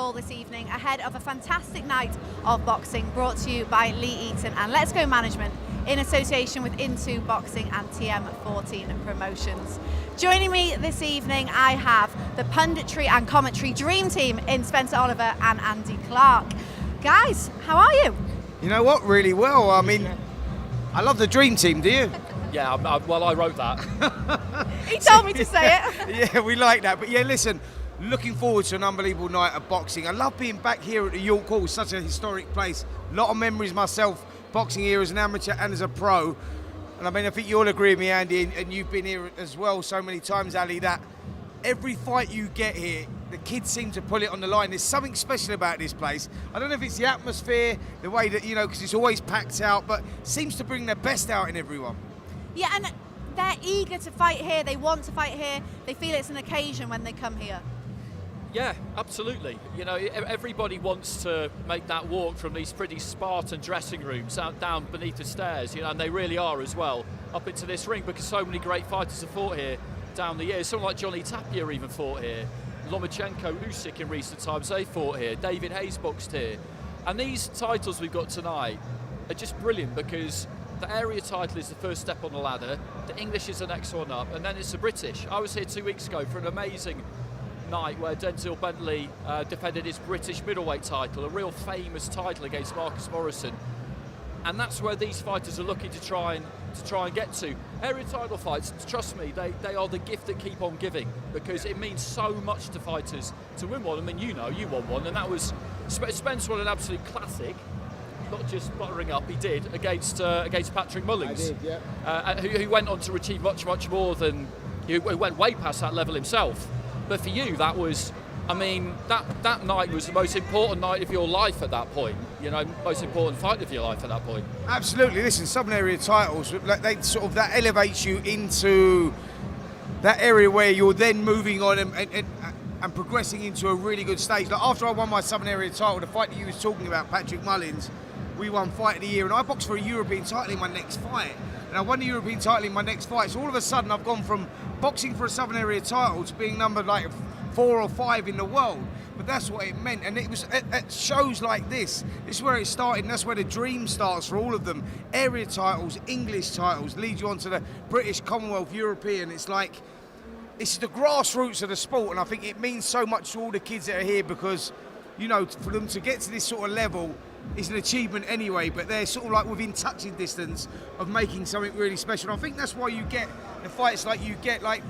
all this evening ahead of a fantastic night of boxing brought to you by Lee Eaton and Let's Go Management in association with Into Boxing and TM14 Promotions. Joining me this evening, I have the punditry and commentary dream team in Spencer Oliver and Andy Clark. Guys, how are you? You know what, really well. I mean, I love the dream team, do you? Yeah, well, I wrote that. He told me to say it. Yeah, we like that. But yeah, listen, looking forward to an unbelievable night of boxing. I love being back here at the York Hall, such a historic place. A lot of memories myself, boxing here as an amateur and as a pro. And I mean, I think you'll agree with me, Andy, and you've been here as well so many times, Ali, that every fight you get here, the kids seem to pull it on the line. There's something special about this place. I don't know if it's the atmosphere, the way that, you know, because it's always packed out, but seems to bring their best out in everyone. Yeah, and they're eager to fight here. They want to fight here. They feel it's an occasion when they come here. Yeah, absolutely. You know, everybody wants to make that walk from these pretty Spartan dressing rooms down beneath the stairs, you know, and they really are as well, up into this ring, because so many great fighters have fought here down the years. Someone like Johnny Tapia even fought here. Lomachenko, Usyk in recent times, they fought here. David Hayes boxed here. And these titles we've got tonight are just brilliant because the area title is the first step on the ladder, the English is the next one up, and then it's the British. I was here 2 weeks ago for an amazing night where Denzel Bentley defended his British middleweight title, a real famous title against Marcus Morrison. And that's where these fighters are looking to try and get to. Area title fights, trust me, they are the gift that keep on giving, because it means so much to fighters to win one. I mean, you know, you won one, and that was Spence won an absolute classic. Not just buttering up, he did against Patrick Mullins. I did, yeah. Who went on to achieve much more than, he went way past that level himself. But for you, that was, I mean, that night was the most important night of your life at that point. You know, most important fight of your life at that point. Absolutely. Listen, Southern area titles, they sort of, that elevates you into that area where you're then moving on and progressing into a really good stage. Like after I won my Southern area title, the fight that you was talking about, Patrick Mullins, we won Fight of the Year, and I boxed for a European title in my next fight. And I won the European title in my next fight. So all of a sudden, I've gone from boxing for a Southern area title to being number like 4 or 5 in the world. But that's what it meant. And it was at shows like this is where it started, and that's where the dream starts for all of them. Area titles, English titles, lead you on to the British, Commonwealth, European. It's like, it's the grassroots of the sport, and I think it means so much to all the kids that are here because, you know, for them to get to this sort of level is an achievement anyway, but they're sort of like within touching distance of making something really special. And I think that's why you get the fights like you get, like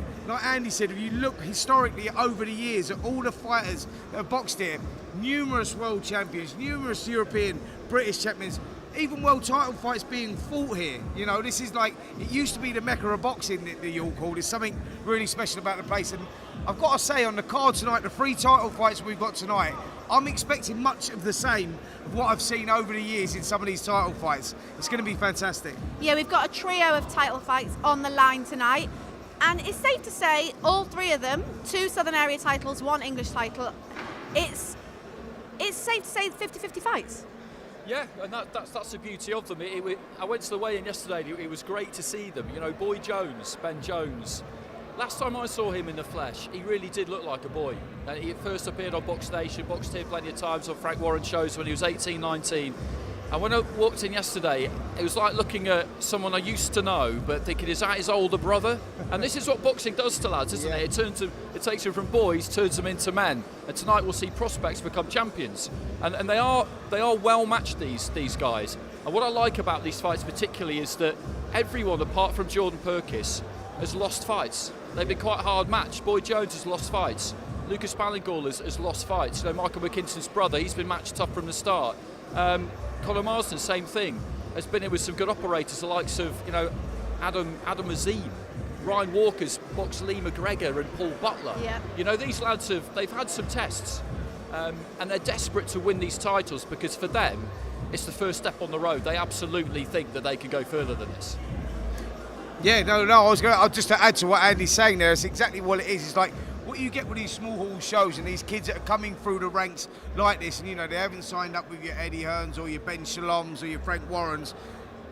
Andy said, if you look historically over the years at all the fighters that have boxed here, numerous world champions, numerous European, British champions, even world title fights being fought here. You know, this is like, it used to be the mecca of boxing, the York Hall. There's something really special about the place. And I've got to say, on the card tonight, the 3 title fights we've got tonight, I'm expecting much of the same of what I've seen over the years in some of these title fights. It's going to be fantastic. Yeah, we've got a trio of title fights on the line tonight. And it's safe to say all 3 of them, 2 Southern area titles, 1 English title, it's safe to say 50-50 fights. Yeah, and that's the beauty of them. I went to the weigh-in yesterday. It was great to see them. You know, Boy Jones, Ben Jones. Last time I saw him in the flesh, he really did look like a boy. He first appeared on Box Nation, boxed here plenty of times on Frank Warren shows when he was 18, 19. And when I walked in yesterday, it was like looking at someone I used to know, but thinking, is that his older brother? And this is what boxing does to lads, isn't it? It takes them from boys, turns them into men. And tonight we'll see prospects become champions. And they are well matched, these guys. And what I like about these fights particularly is that everyone, apart from Jordan Perkins, has lost fights. They've been quite hard matched. Boy Jones has lost fights. Lucas Ballingall has lost fights. You know, Michael McKinson's brother, he's been matched tough from the start. Conor Marsden, same thing. Has been in with some good operators, the likes of, you know, Adam Azim. Ryan Walker's boxed Lee McGregor and Paul Butler. Yeah. You know, these lads they've had some tests, and they're desperate to win these titles because for them, it's the first step on the road. They absolutely think that they can go further than this. Yeah, no, just to add to what Andy's saying there, it's exactly what it is. It's like what you get with these small hall shows and these kids that are coming through the ranks like this, and you know, they haven't signed up with your Eddie Hearns or your Ben Shaloms or your Frank Warrens,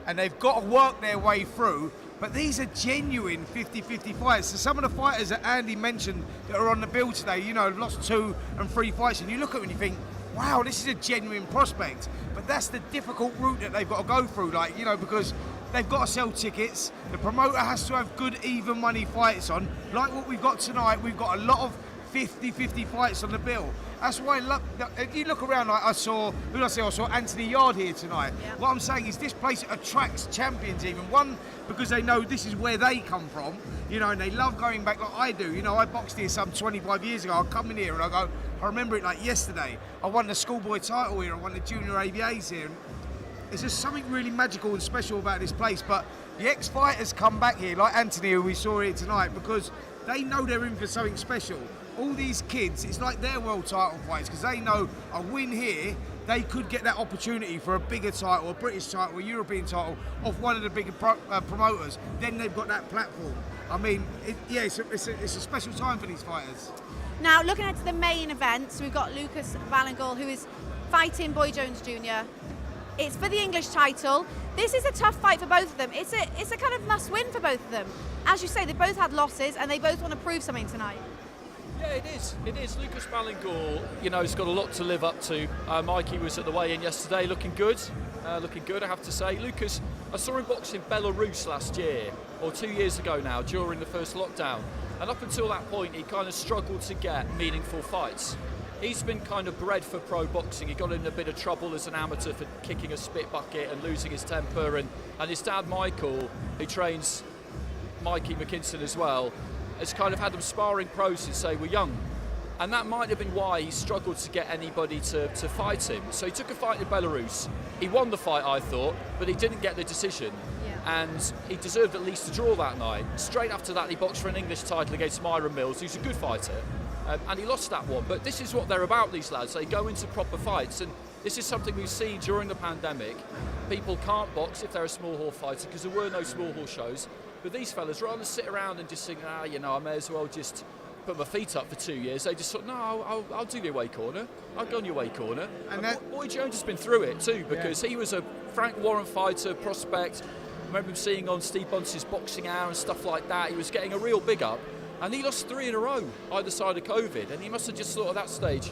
and they've got to work their way through. But these are genuine 50-50 fights. So some of the fighters that Andy mentioned that are on the bill today, you know, have lost 2 and 3 fights, and you look at them and you think, wow, this is a genuine prospect. But that's the difficult route that they've got to go through, like, you know, because they've got to sell tickets. The promoter has to have good, even money fights on. Like what we've got tonight, we've got a lot of 50-50 fights on the bill. That's why, if you look around, like I saw Anthony Yard here tonight. Yeah. What I'm saying is this place attracts champions even. One, because they know this is where they come from, you know, and they love going back like I do. You know, I boxed here some 25 years ago. I come in here and I go, I remember it like yesterday. I won the schoolboy title here, I won the junior ABAs here. And there's just something really magical and special about this place. But the ex-fighters come back here, like Anthony, who we saw here tonight, because they know they're in for something special. All these kids, it's like their world title fights, because they know a win here, they could get that opportunity for a bigger title, a British title, a European title, off one of the bigger promoters. Then they've got that platform. I mean, it's a special time for these fighters. Now, looking at the main events, we've got Lucas Ballingall, who is fighting Boy Jones Jr. It's for the English title. This is a tough fight for both of them. It's a kind of must-win for both of them. As you say, they both had losses, and they both want to prove something tonight. Yeah, it is. It is. Lucas Ballingall, you know, he's got a lot to live up to. Mikey was at the weigh-in yesterday, looking good. I have to say. Lucas, I saw him box in Belarus last year, or 2 years ago now, during the first lockdown. And up until that point, he kind of struggled to get meaningful fights. He's been kind of bred for pro boxing. He got in a bit of trouble as an amateur for kicking a spit bucket and losing his temper. And his dad, Michael, who trains Mikey McKinson as well, has kind of had them sparring pros since they were young. And that might have been why he struggled to get anybody to fight him. So he took a fight in Belarus. He won the fight, I thought, but he didn't get the decision. Yeah. And he deserved at least a draw that night. Straight after that, he boxed for an English title against Myron Mills, who's a good fighter. And he lost that one. But this is what they're about, these lads. They go into proper fights. And this is something we've seen during the pandemic. People can't box if they're a small hall fighter because there were no small hall shows. But these fellas, rather than sit around and just think, you know, I may as well just put my feet up for 2 years, they just thought, no, I'll do the away corner. I'll go on your away corner. And Boy Jones has been through it too, because he was a Frank Warren fighter, prospect. I remember him seeing on Steve Bunce's Boxing Hour and stuff like that. He was getting a real big up. And he lost 3 in a row, either side of COVID. And he must have just thought at that stage,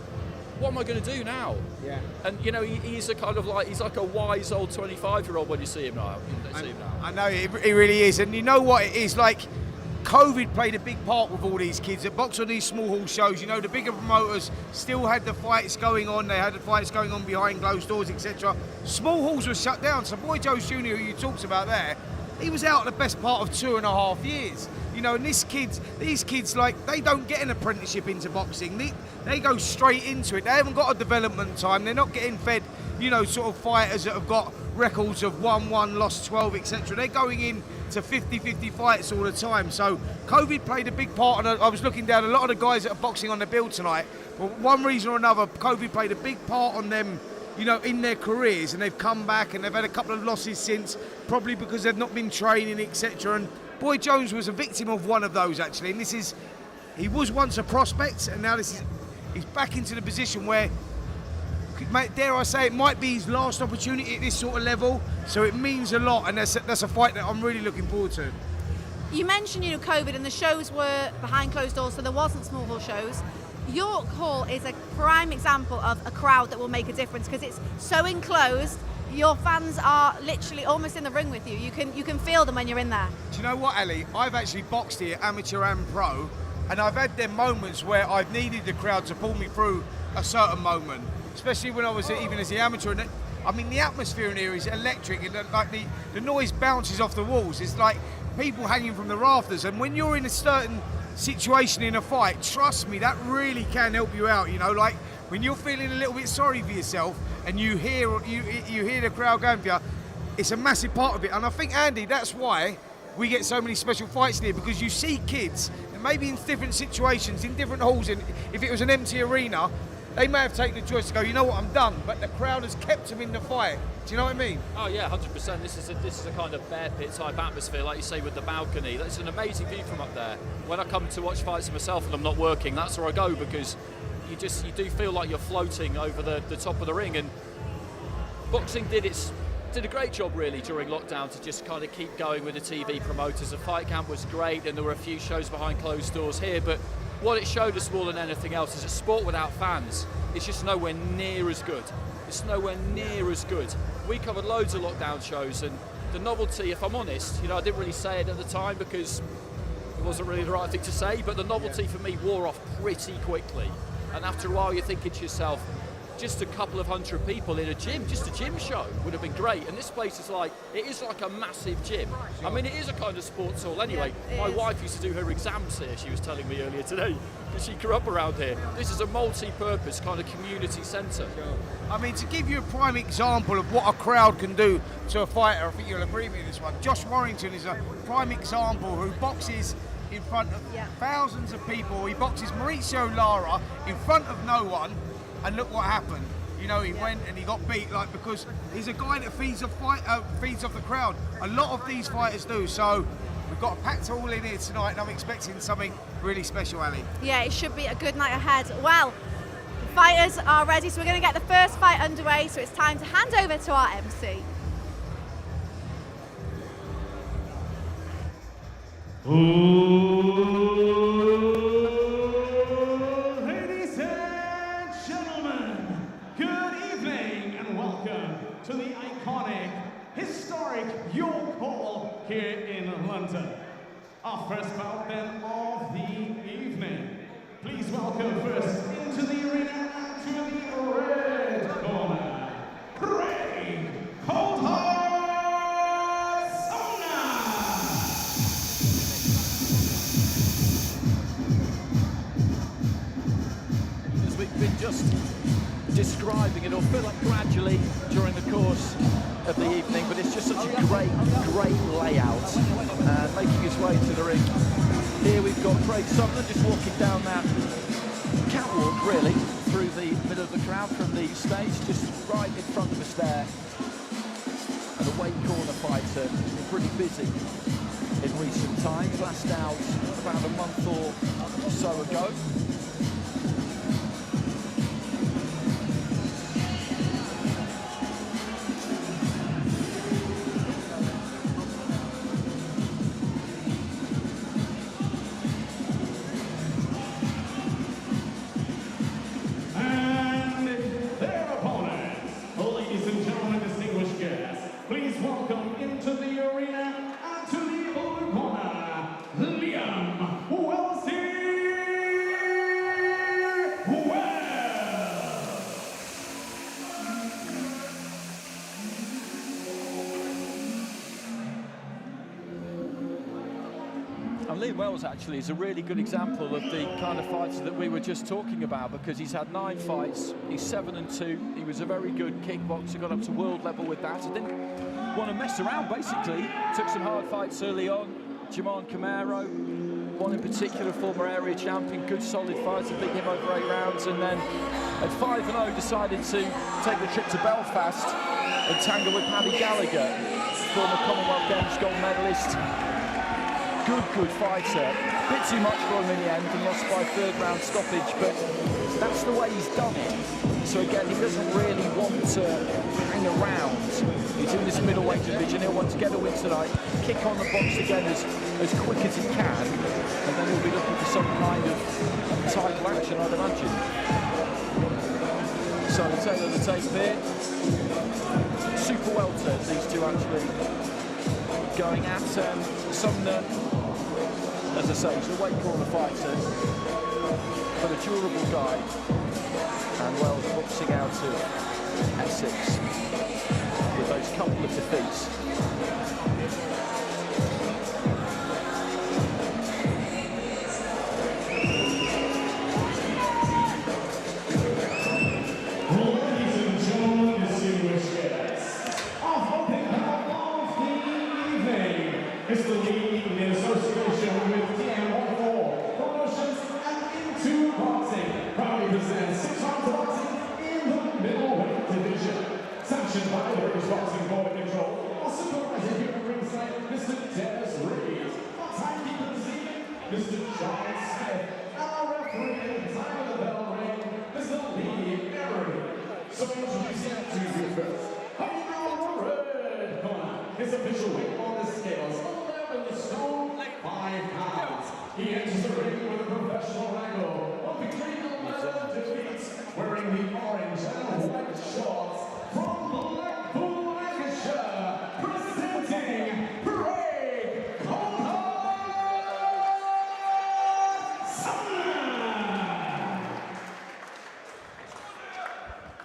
what am I going to do now? Yeah. And you know, he's like a wise old 25-year-old when you see him now. I know he really is, and you know what it is like. COVID played a big part with all these kids that box on these small hall shows. You know, the bigger promoters still had the fights going on. They had the fights going on behind closed doors, etc. Small halls were shut down. So Boy Jones Jr., who you talked about there, he was out the best part of 2.5 years. You know, and these kids, like, they don't get an apprenticeship into boxing. They go straight into it. They haven't got a development time. They're not getting fed, you know, sort of fighters that have got records of 1-1, lost 12, etc. They're going in to 50-50 fights all the time. So COVID played a big part, and I was looking down a lot of the guys that are boxing on the bill tonight. For one reason or another, COVID played a big part on them, you know, in their careers, and they've come back and they've had a couple of losses since, probably because they've not been training, etc. And Boy Jones was a victim of one of those, actually. And he was once a prospect, and now he's back into the position where, dare I say, it might be his last opportunity at this sort of level. So it means a lot, and that's a fight that I'm really looking forward to. You mentioned, you know, COVID, and the shows were behind closed doors, so there wasn't small hall shows. York Hall is a prime example of a crowd that will make a difference because it's so enclosed. Your fans are literally almost in the ring with you. You can feel them when you're in there. Do you know what, Ali? I've actually boxed here, amateur and pro, and I've had them moments where I've needed the crowd to pull me through a certain moment, especially when I was even as the amateur. And I mean, the atmosphere in here is electric, and like the noise bounces off the walls. It's like people hanging from the rafters, and when you're in a certain situation in a fight, trust me, that really can help you out. You know, like when you're feeling a little bit sorry for yourself and you hear the crowd going for you, it's a massive part of it. And I think, Andy, that's why we get so many special fights here, because you see kids, and maybe in different situations, in different halls, and if it was an empty arena, they may have taken the choice to go, you know what, I'm done, but the crowd has kept them in the fight. Do you know what I mean? Oh yeah, 100%. This is a kind of bear pit type atmosphere, like you say, with the balcony. That's an amazing view from up there. When I come to watch fights myself and I'm not working, that's where I go, because you do feel like you're floating over the top of the ring. And boxing did its did a great job really during lockdown to just kind of keep going with the TV promoters. The fight camp was great, and there were a few shows behind closed doors here, but what it showed us more than anything else is that sport without fans is just nowhere near as good. It's nowhere near as good. We covered loads of lockdown shows, and the novelty, if I'm honest, I didn't really say it at the time because it wasn't really the right thing to say, but the novelty for me wore off pretty quickly. And after a while you're thinking to yourself, just a couple of hundred people in a gym, just a gym show would have been great. And this place is like a massive gym. I mean, it is a kind of sports hall anyway. My wife used to do her exams here, she was telling me earlier today, because she grew up around here. This is a multi-purpose kind of community centre. I mean, to give you a prime example of what a crowd can do to a fighter, I think you'll agree with this one. Josh Warrington is a prime example who boxes in front of thousands of people. He boxes Mauricio Lara in front of no one. And look what happened. He went and he got beat, because he's a guy that feeds off the crowd. A lot of these fighters do. So we've got a packed all in here tonight, and I'm expecting something really special, Ali. Yeah, it should be a good night ahead. Well, the fighters are ready, so we're going to get the first fight underway. So it's time to hand over to our MC. To the iconic, historic York Hall here in London. Our first bout then of the evening. Please welcome first into the arena and to the red corner, Craig Coldhart Sumner. As we've been just describing, it'll fill up gradually during the course of the evening, but it's just such a great layout, making his way to the ring. Here we've got Craig Sumner just walking down that catwalk really through the middle of the crowd from the stage, just right in front of us there. And the weight corner fighter, pretty busy in recent times, last out about a month or so ago. Wells actually is a really good example of the kind of fighter that we were just talking about, because he's had 9 fights, he's 7-2, he was a very good kickboxer, got up to world level with that, and didn't want to mess around basically, took some hard fights early on. Jaman Camaro, one in particular, former area champion, good solid fighter, beat him over 8 rounds, and then at 5-0 decided to take the trip to Belfast and tangle with Paddy Gallagher, former Commonwealth Games gold medalist. Good fighter. Bit too much for him in the end and lost by 3rd round stoppage, but that's the way he's done it. So again, he doesn't really want to hang around. He's in this middleweight division, he'll want to get a win tonight, kick on the box again as quick as he can, and then he'll be looking for some kind of title action, I'd imagine. So the tail of the tape here. Super welter, these two actually going at Sumner. As I say, he's a weight corner fighter, but a durable guy. And Wells boxing out of Essex with those couple of defeats. It's the Lee Eaton in association with TM14 Promotions and Into Boxing. Proudly presents 6 rounds of boxing in the middleweight division. Sanctioned by the British Boxing Board of Control. Our supervisor here at ringside, Mr. Dennis Reed. Our timekeeper this evening, Mr. Giles Smith. And our referee at the time of the bell ring, Mr. Lee Eaton. So introducing to you first, Hallett. His official weight on the scales, 11 stone, 5 pounds. He enters the ring with a professional wrangle. 1 victory, 11 defeats. Wearing the orange and white shorts from Blackpool, Lancashire, presenting Craig Sumner.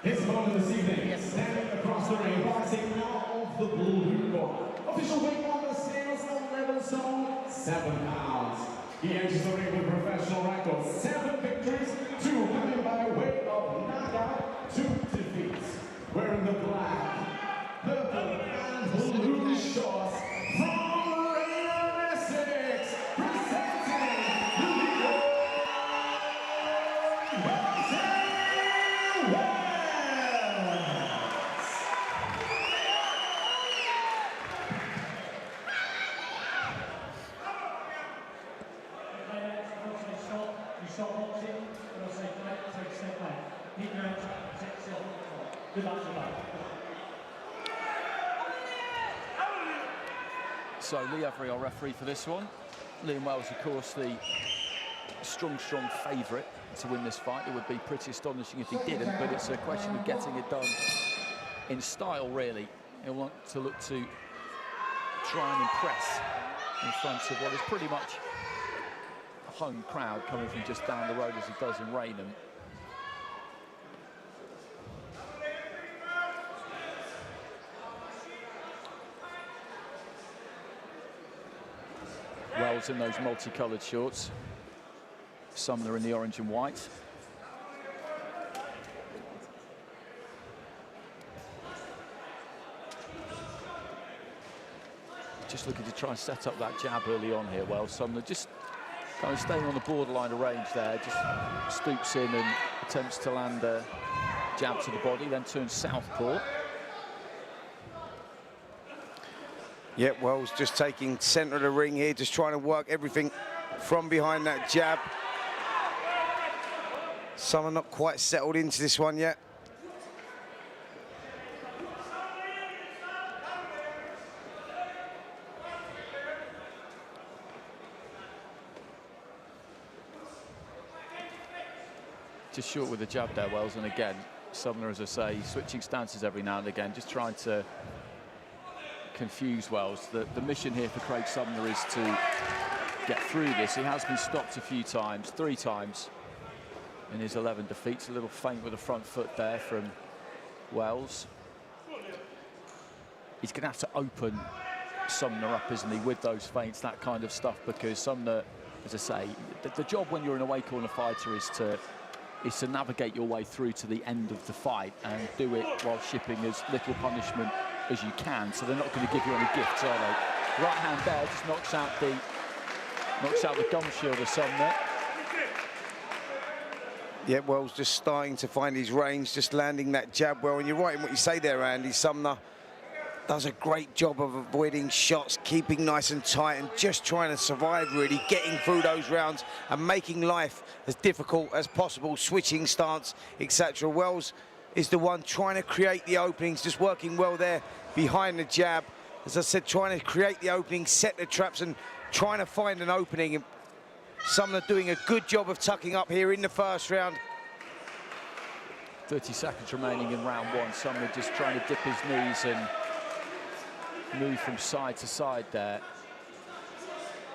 His opponent this evening, standing across the ring, boxing now off the blue corner. Official weight on the scales, 11 stone, 7 pounds. He enters the ring with professional record, 7 victories, 2 women by way of knockout, 2 defeats. Wearing the black, purple, and blue shorts from Raynham, Essex, presenting Lucas Ballingall. So Lee Avery, our referee for this one. Liam Wells, of course, the strong favourite to win this fight. It would be pretty astonishing if he didn't, but it's a question of getting it done in style, really. He'll want to look to try and impress in front of what is pretty much a home crowd coming from just down the road as it does in Raynham. Wells in those multicoloured shorts, Sumner in the orange and white. Just looking to try and set up that jab early on here. Well, Sumner just kind of staying on the borderline of range there, just stoops in and attempts to land a jab to the body, then turns southpaw. Yeah, Wells just taking centre of the ring here, just trying to work everything from behind that jab. Sumner not quite settled into this one yet. Just short with the jab there, Wells, and again, Sumner, as I say, switching stances every now and again, just trying to confuse Wells. The mission here for Craig Sumner is to get through this. He has been stopped a few times, 3 times in his 11 defeats. A little feint with the front foot there from Wells. He's going to have to open Sumner up, isn't he, with those feints, that kind of stuff, because Sumner, as I say, the job when you're an away corner fighter is to navigate your way through to the end of the fight and do it while shipping as little punishment as you can, so they're not going to give you any gifts, are they? Right hand there just knocks out the gum shield of Sumner. Yeah, Wells just starting to find his range, just landing that jab well, and you're right in what you say there, Andy. Sumner does a great job of avoiding shots, keeping nice and tight, and just trying to survive, really, getting through those rounds and making life as difficult as possible, switching stance, etc. Wells is the one trying to create the openings, just working well there behind the jab. As I said, trying to create the opening, set the traps, and trying to find an opening. And Sumner doing a good job of tucking up here in the first round. 30 seconds remaining in round 1. Sumner just trying to dip his knees and move from side to side there.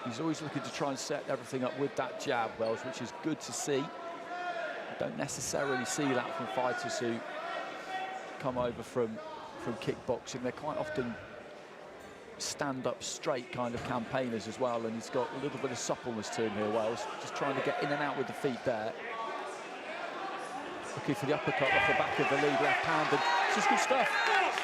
He's always looking to try and set everything up with that jab, Wells, which is good to see. Don't necessarily see that from fighters who come over from kickboxing. They're quite often stand-up straight kind of campaigners as well, and he's got a little bit of suppleness to him here, Wells. Just trying to get in and out with the feet there. Looking for the uppercut off the back of the lead left hand, and this is good stuff.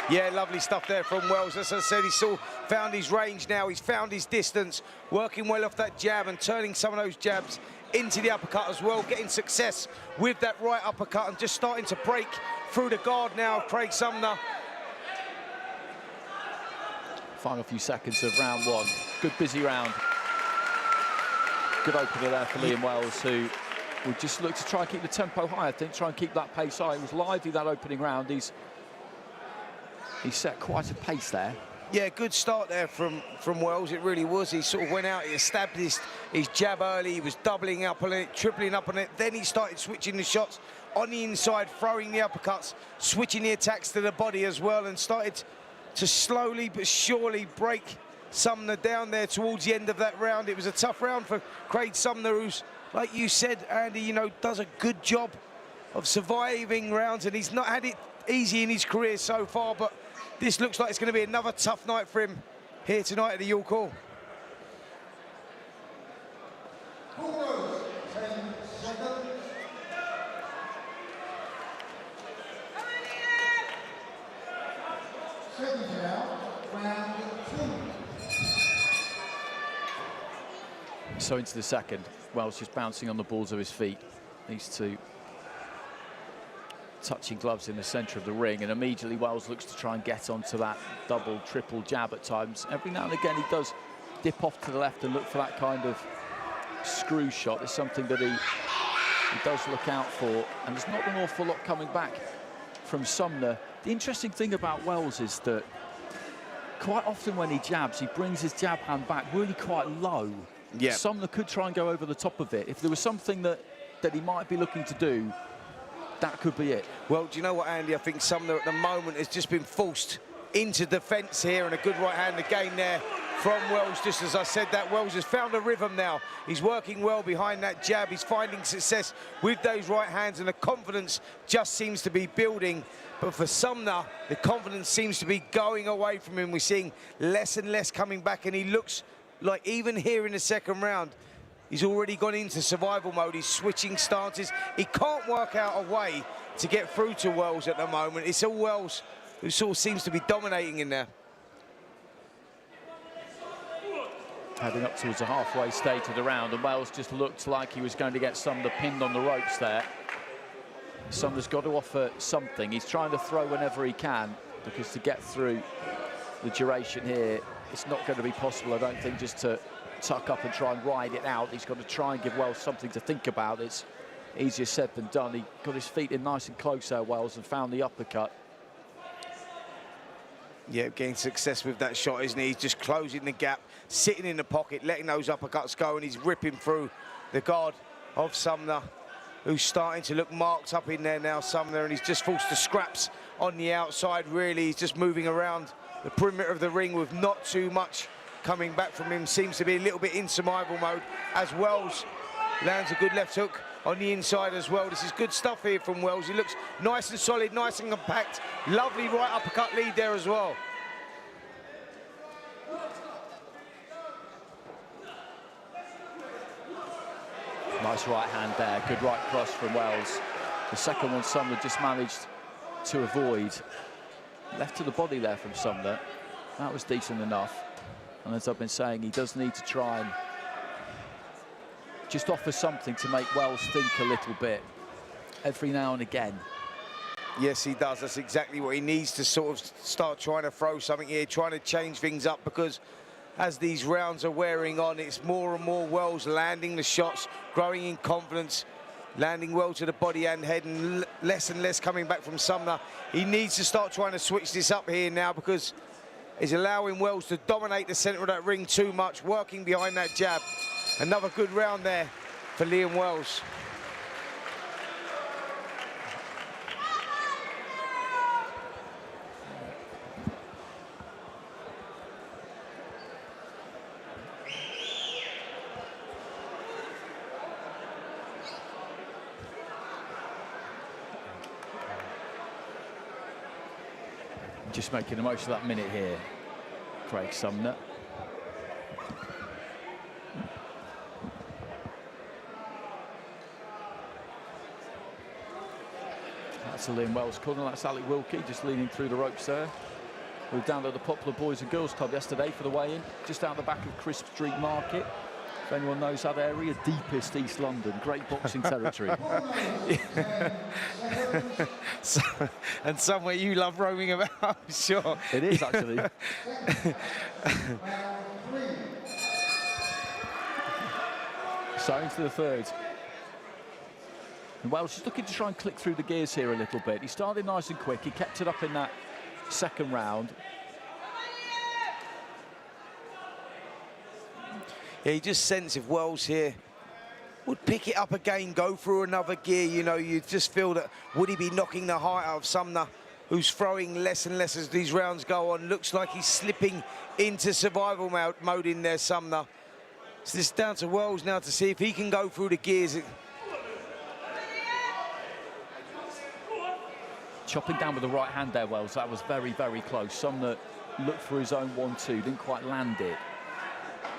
Yeah, lovely stuff there from Wells. As I said, he's still found his range now. He's found his distance, working well off that jab and turning some of those jabs into the uppercut as well, getting success with that right uppercut and just starting to break through the guard now of Craig Sumner. Final few seconds of round 1. Good busy round. Good opener there for Liam Wells, who will just look to try and keep the tempo high, I think, try and keep that pace high. It was lively, that opening round. He's set quite a pace there. Yeah, good start there from Wells. It really was. He sort of went out, he established his jab early, he was doubling up on it, tripling up on it. Then he started switching the shots on the inside, throwing the uppercuts, switching the attacks to the body as well, and started to slowly but surely break Sumner down there towards the end of that round. It was a tough round for Craig Sumner, who's, like you said, Andy, you know, does a good job of surviving rounds, and he's not had it easy in his career so far, but this looks like it's going to be another tough night for him here tonight at the York Hall. 10 seconds. Second round, round 2. So into the second, Wells just bouncing on the balls of his feet. These two touching gloves in the centre of the ring, and immediately Wells looks to try and get onto that double, triple jab at times. Every now and again he does dip off to the left and look for that kind of screw shot. It's something that he does look out for, and there's not an awful lot coming back from Sumner. The interesting thing about Wells is that quite often when he jabs, he brings his jab hand back really quite low. Yeah. Sumner could try and go over the top of it. If there was something that he might be looking to do, that could be it. Well, do you know what, Andy? I think Sumner at the moment has just been forced into defence here, and a good right hand again there from Wells. Just as I said that, Wells has found a rhythm now. He's working well behind that jab. He's finding success with those right hands, and the confidence just seems to be building. But for Sumner, the confidence seems to be going away from him. We're seeing less and less coming back, and he looks like, even here in the second round, he's already gone into survival mode. He's switching stances. He can't work out a way to get through to Wells at the moment. It's all Wells who sort of seems to be dominating in there. Heading up towards the halfway stage of the round, and Wells just looked like he was going to get Sumner pinned on the ropes there. Sumner's got to offer something. He's trying to throw whenever he can, because to get through the duration here, it's not going to be possible, I don't think, just to tuck up and try and ride it out. He's got to try and give Wells something to think about. It's easier said than done. He got his feet in nice and close there, Wells, and found the uppercut. Yeah, getting success with that shot, isn't he? He's just closing the gap, sitting in the pocket, letting those uppercuts go, and he's ripping through the guard of Sumner, who's starting to look marked up in there now, Sumner, and he's just forced to scraps on the outside, really. He's just moving around the perimeter of the ring with not too much coming back from him. Seems to be a little bit in survival mode as Wells lands a good left hook on the inside as well. This is good stuff here from Wells. He looks nice and solid, nice and compact. Lovely right uppercut lead there as well. Nice right hand there, good right cross from Wells. The second one Sumner just managed to avoid. Left to the body there from Sumner. That was decent enough. And as I've been saying, he does need to try and just offer something to make Wells think a little bit every now and again. Yes, he does. That's exactly what he needs to sort of start trying to throw something here, trying to change things up, because as these rounds are wearing on, it's more and more Wells landing the shots, growing in confidence, landing well to the body and head, and less coming back from Sumner. He needs to start trying to switch this up here now, because he's allowing Wells to dominate the centre of that ring too much, working behind that jab. Another good round there for Liam Wells. Just making the most of that minute here, Craig Sumner. That's a Liam Wells corner. That's Alec Wilkie just leaning through the ropes there. We were down at the Popular Boys and Girls Club yesterday for the weigh-in, just out the back of Crisp Street Market. If anyone knows that area, deepest East London, great boxing territory. And somewhere you love roaming about, I'm sure. It is, actually. So into the third. And Wells is looking to try and click through the gears here a little bit. He started nice and quick. He kept it up in that second round. Yeah, you just sense if Wells here would pick it up again, go through another gear, you know, you just feel that would he be knocking the height out of Sumner, who's throwing less and less as these rounds go on. Looks like he's slipping into survival mode in there, Sumner. So it's down to Wells now to see if he can go through the gears. Chopping down with the right hand there, Wells. That was very, very close. Sumner looked for his own 1-2, didn't quite land it.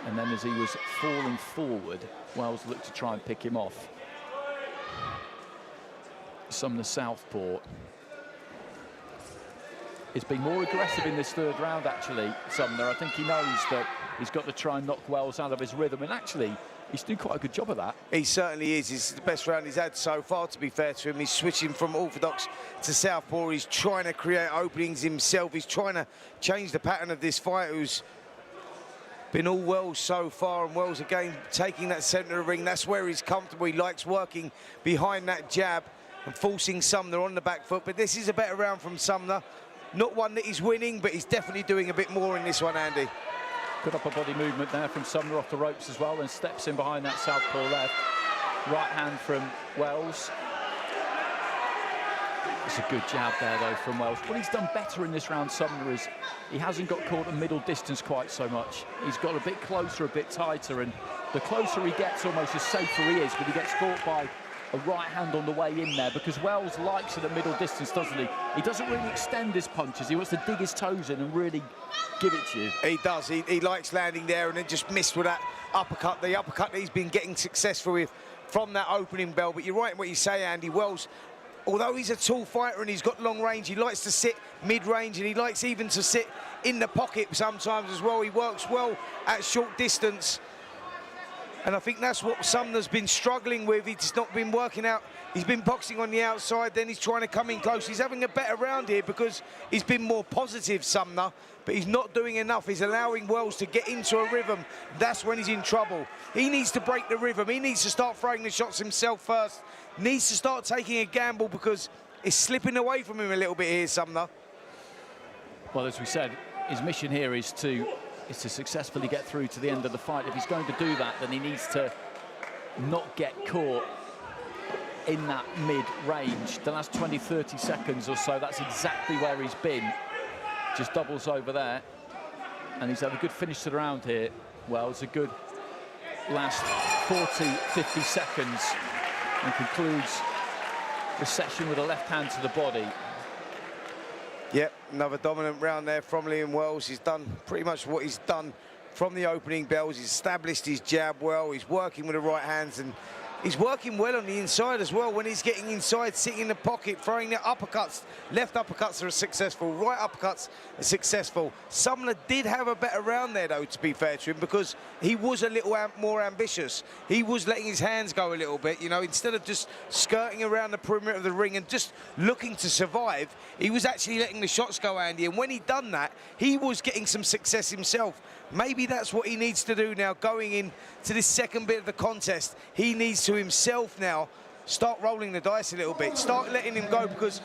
And then as he was falling forward, Wells looked to try and pick him off. Sumner southpaw. He's been more aggressive in this third round, actually, Sumner. I think he knows that he's got to try and knock Wells out of his rhythm, and actually, he's doing quite a good job of that. He certainly is. It's the best round he's had so far, to be fair to him. He's switching from orthodox to southpaw. He's trying to create openings himself. He's trying to change the pattern of this fight, who's been all Wells so far, and Wells again taking that centre of the ring. That's where he's comfortable. He likes working behind that jab and forcing Sumner on the back foot. But this is a better round from Sumner. Not one that he's winning, but he's definitely doing a bit more in this one, Andy. Good upper body movement there from Sumner off the ropes as well, and steps in behind that southpaw left. Right hand from Wells. It's a good jab there, though, from Wells. What he's done better in this round, Sumner, is he hasn't got caught at middle distance quite so much. He's got a bit closer, a bit tighter, and the closer he gets, almost the safer he is, but he gets caught by a right hand on the way in there, because Wells likes it at middle distance, doesn't he? He doesn't really extend his punches. He wants to dig his toes in and really give it to you. He does. He likes landing there and then just missed with that uppercut. The uppercut that he's been getting successful with from that opening bell. But you're right in what you say, Andy. Wells, although he's a tall fighter and he's got long range, he likes to sit mid-range, and he likes even to sit in the pocket sometimes as well. He works well at short distance. And I think that's what Sumner's been struggling with. He's not been working out. He's been boxing on the outside, then he's trying to come in close. He's having a better round here because he's been more positive, Sumner, but he's not doing enough. He's allowing Wells to get into a rhythm. That's when he's in trouble. He needs to break the rhythm. He needs to start throwing the shots himself first. Needs to start taking a gamble because it's slipping away from him a little bit here, Sumner. Well, as we said, his mission here is to successfully get through to the end of the fight. If he's going to do that, then he needs to not get caught in that mid-range. The last 20, 30 seconds or so, that's exactly where he's been. Just doubles over there. And he's had a good finish to the round here. Well, it's a good last 40, 50 seconds, and concludes the session with a left hand to the body. Yep, another dominant round there from Liam Wells. He's done pretty much what he's done from the opening bells. He's established his jab well. He's working with the right hands, and he's working well on the inside as well. When he's getting inside, sitting in the pocket, throwing the uppercuts. Left uppercuts are successful, right uppercuts are successful. Sumner did have a better round there, though, to be fair to him, because he was a little more ambitious. He was letting his hands go a little bit, you know, instead of just skirting around the perimeter of the ring and just looking to survive, he was actually letting the shots go, Andy. And when he'd done that, he was getting some success himself. Maybe that's what he needs to do now, going into this second bit of the contest. He needs to himself now start rolling the dice a little bit, start letting him go, because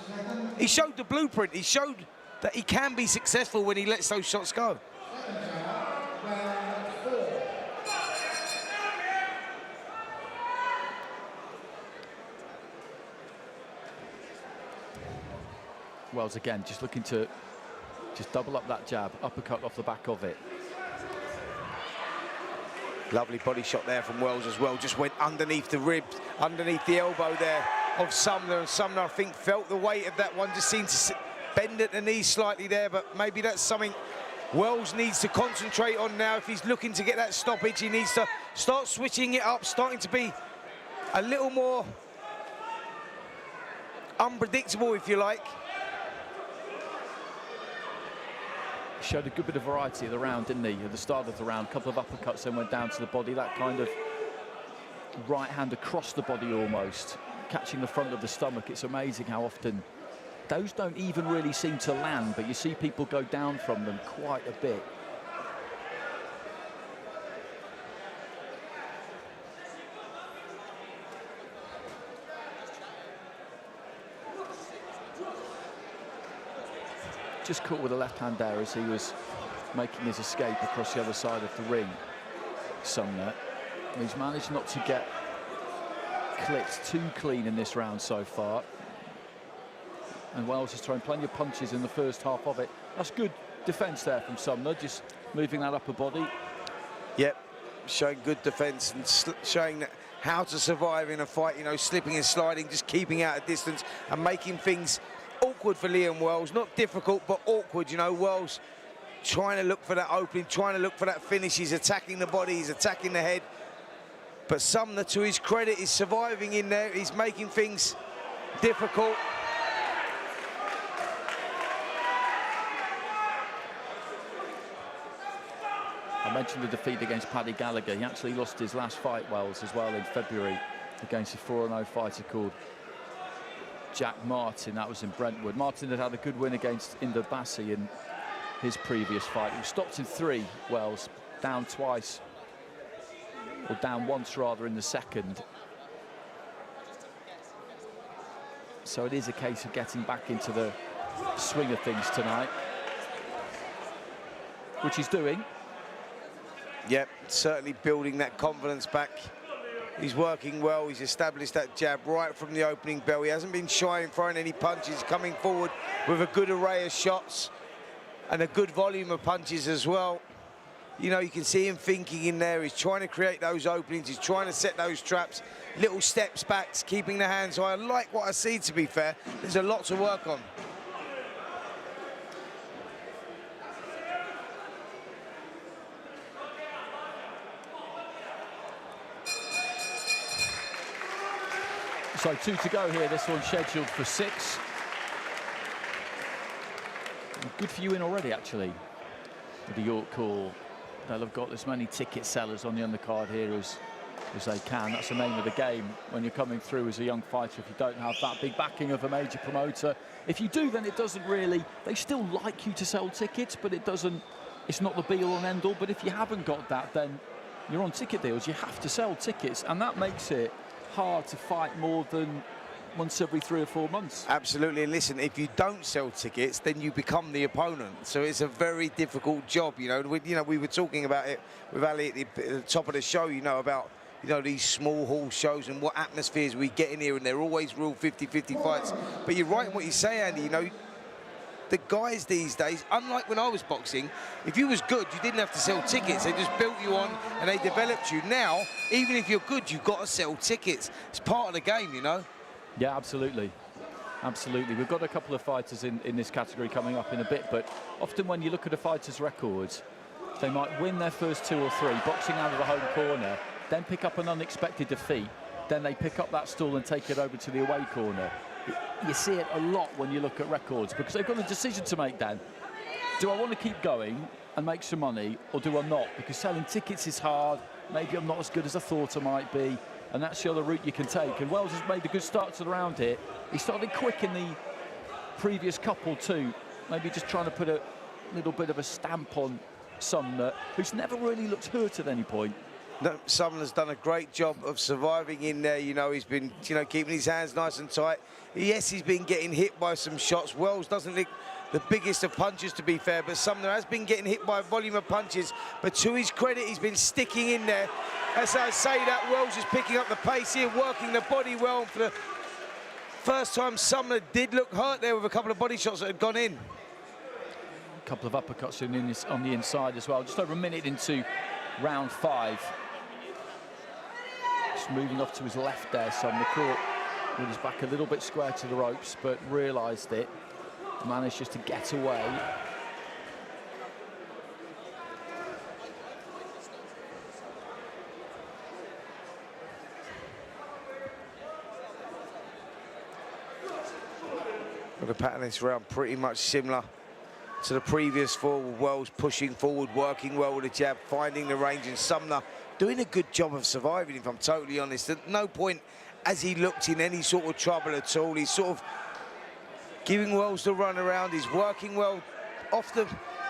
he showed the blueprint. He showed that he can be successful when he lets those shots go. Wells again, just looking to just double up that jab, uppercut off the back of it. Lovely body shot there from Wells as well. Just went underneath the ribs, underneath the elbow there of Sumner. And Sumner, I think, felt the weight of that one. Just seemed to bend at the knee slightly there, but maybe that's something Wells needs to concentrate on now. If he's looking to get that stoppage, he needs to start switching it up, starting to be a little more unpredictable, if you like. Showed a good bit of variety of the round, didn't he? At the start of the round, a couple of uppercuts, then went down to the body. That kind of right hand across the body almost, catching the front of the stomach. It's amazing how often those don't even really seem to land, but you see people go down from them quite a bit. Just caught with a left hand there as he was making his escape across the other side of the ring. Sumner. He's managed not to get clipped too clean in this round so far. And Wells is throwing plenty of punches in the first half of it. That's good defence there from Sumner, just moving that upper body. Yep, showing good defence and showing how to survive in a fight, you know, slipping and sliding, just keeping out of distance and making things awkward for Liam Wells. Not difficult, but awkward, you know. Wells trying to look for that opening, trying to look for that finish. He's attacking the body, he's attacking the head. But Sumner, to his credit, is surviving in there. He's making things difficult. I mentioned the defeat against Paddy Gallagher. He actually lost his last fight, Wells, as well in February against a 4-0 fighter called Jack Martin. That was in Brentwood. Martin had a good win against Inder Bassi in his previous fight. He was stopped in 3, Wells, down twice, or down once rather, in the second. So it is a case of getting back into the swing of things tonight, which he's doing. Yep, certainly building that confidence back. He's working well. He's established that jab right from the opening bell. He hasn't been shy in throwing any punches, coming forward with a good array of shots and a good volume of punches as well. You know, you can see him thinking in there. He's trying to create those openings. He's trying to set those traps. Little steps back, keeping the hands high. I like what I see, to be fair. There's a lot to work on. So 2 to go here. This one's scheduled for 6. Good for you in already, actually, with the York call. They'll have got as many ticket sellers on the undercard here as they can. That's the name of the game when you're coming through as a young fighter, if you don't have that big backing of a major promoter. If you do, then it doesn't really... They still like you to sell tickets, but it doesn't... It's not the be-all and end-all. But if you haven't got that, then you're on ticket deals. You have to sell tickets, and that makes it hard to fight more than once every 3 or 4 months. Absolutely, and listen, if you don't sell tickets, then you become the opponent. So it's a very difficult job, you know. We were talking about it with Ali at the top of the show, you know, about, you know, these small hall shows and what atmospheres we get in here, and they're always real 50-50 fights. But you're right in what you say, Andy, you know, the guys these days, unlike when I was boxing, if you was good, you didn't have to sell tickets. They just built you on and they developed you. Now, even if you're good, you've got to sell tickets. It's part of the game, you know. Yeah, absolutely. Absolutely. We've got a couple of fighters in this category coming up in a bit, but often when you look at a fighter's records, they might win their first 2 or 3, boxing out of the home corner, then pick up an unexpected defeat, then they pick up that stool and take it over to the away corner. You see it a lot when you look at records, because they've got a decision to make then. Do I want to keep going and make some money, or do I not? Because selling tickets is hard. Maybe I'm not as good as I thought I might be, and that's the other route you can take. And Wells has made a good start to the round here. He started quick in the previous couple too, maybe just trying to put a little bit of a stamp on Sumner, who's never really looked hurt at any point. No, Sumner's done a great job of surviving in there. You know, he's been, you know, keeping his hands nice and tight. Yes, he's been getting hit by some shots. Wells doesn't look the biggest of punches, to be fair, but Sumner has been getting hit by a volume of punches. But to his credit, he's been sticking in there. As I say that, Wells is picking up the pace here, working the body well. For the first time, Sumner did look hurt there with a couple of body shots that had gone in. A couple of uppercuts on the inside as well. Just over a minute into round 5. Just moving off to his left there, Sumner caught with his back a little bit square to the ropes, but realised it. Managed just to get away. Well, the pattern this round pretty much similar to the previous 4. Wells pushing forward, working well with the jab, finding the range, and Sumner doing a good job of surviving, if I'm totally honest. At no point has he looked in any sort of trouble at all. He's sort of giving Wells the run around. He's working well off the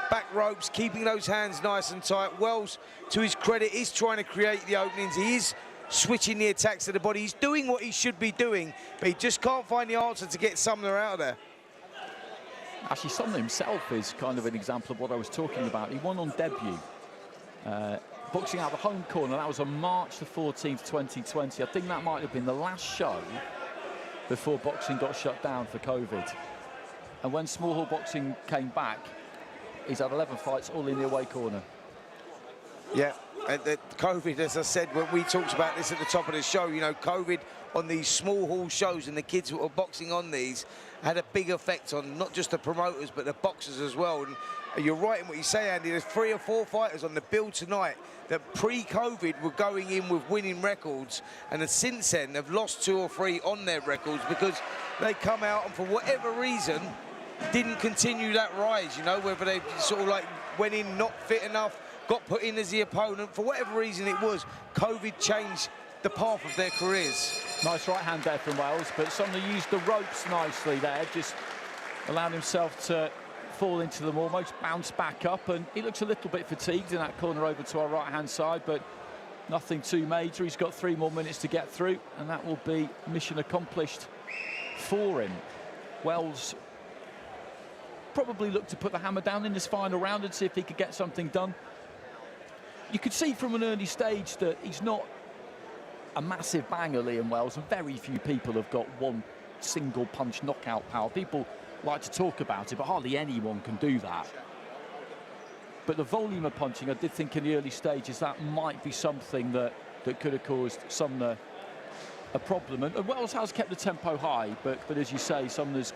back ropes, keeping those hands nice and tight. Wells, to his credit, is trying to create the openings. He is switching the attacks to the body. He's doing what he should be doing, but he just can't find the answer to get Sumner out of there. Actually, Sumner himself is kind of an example of what I was talking about. He won on debut. boxing out the home corner. That was on March the 14th, 2020. I think that might have been the last show before boxing got shut down for COVID. And when small hall boxing came back, he's had 11 fights, all in the away corner. Yeah, and COVID, as I said, when we talked about this at the top of the show, you know, COVID on these small hall shows and the kids who were boxing on these had a big effect on not just the promoters, but the boxers as well. And you're right in what you say, Andy. There's 3 or 4 fighters on the bill tonight that pre-COVID were going in with winning records, and that since then have lost 2 or 3 on their records because they come out and for whatever reason didn't continue that rise, you know, whether they sort of like went in not fit enough, got put in as the opponent, for whatever reason it was, COVID changed the path of their careers. Nice right hand there from Wales, but Sumner used the ropes nicely there, just allowed himself to fall into them almost, bounce back up, and he looks a little bit fatigued in that corner over to our right hand side, but nothing too major. He's got 3 more minutes to get through, and that will be mission accomplished for him. Wells probably looked to put the hammer down in this final round and see if he could get something done. You could see from an early stage that he's not a massive banger, Liam Wells, and very few people have got one single punch knockout power. People like to talk about it, but hardly anyone can do that. But the volume of punching, I did think in the early stages that might be something that could have caused Sumner a problem. And Wells has kept the tempo high, but as you say, Sumner's,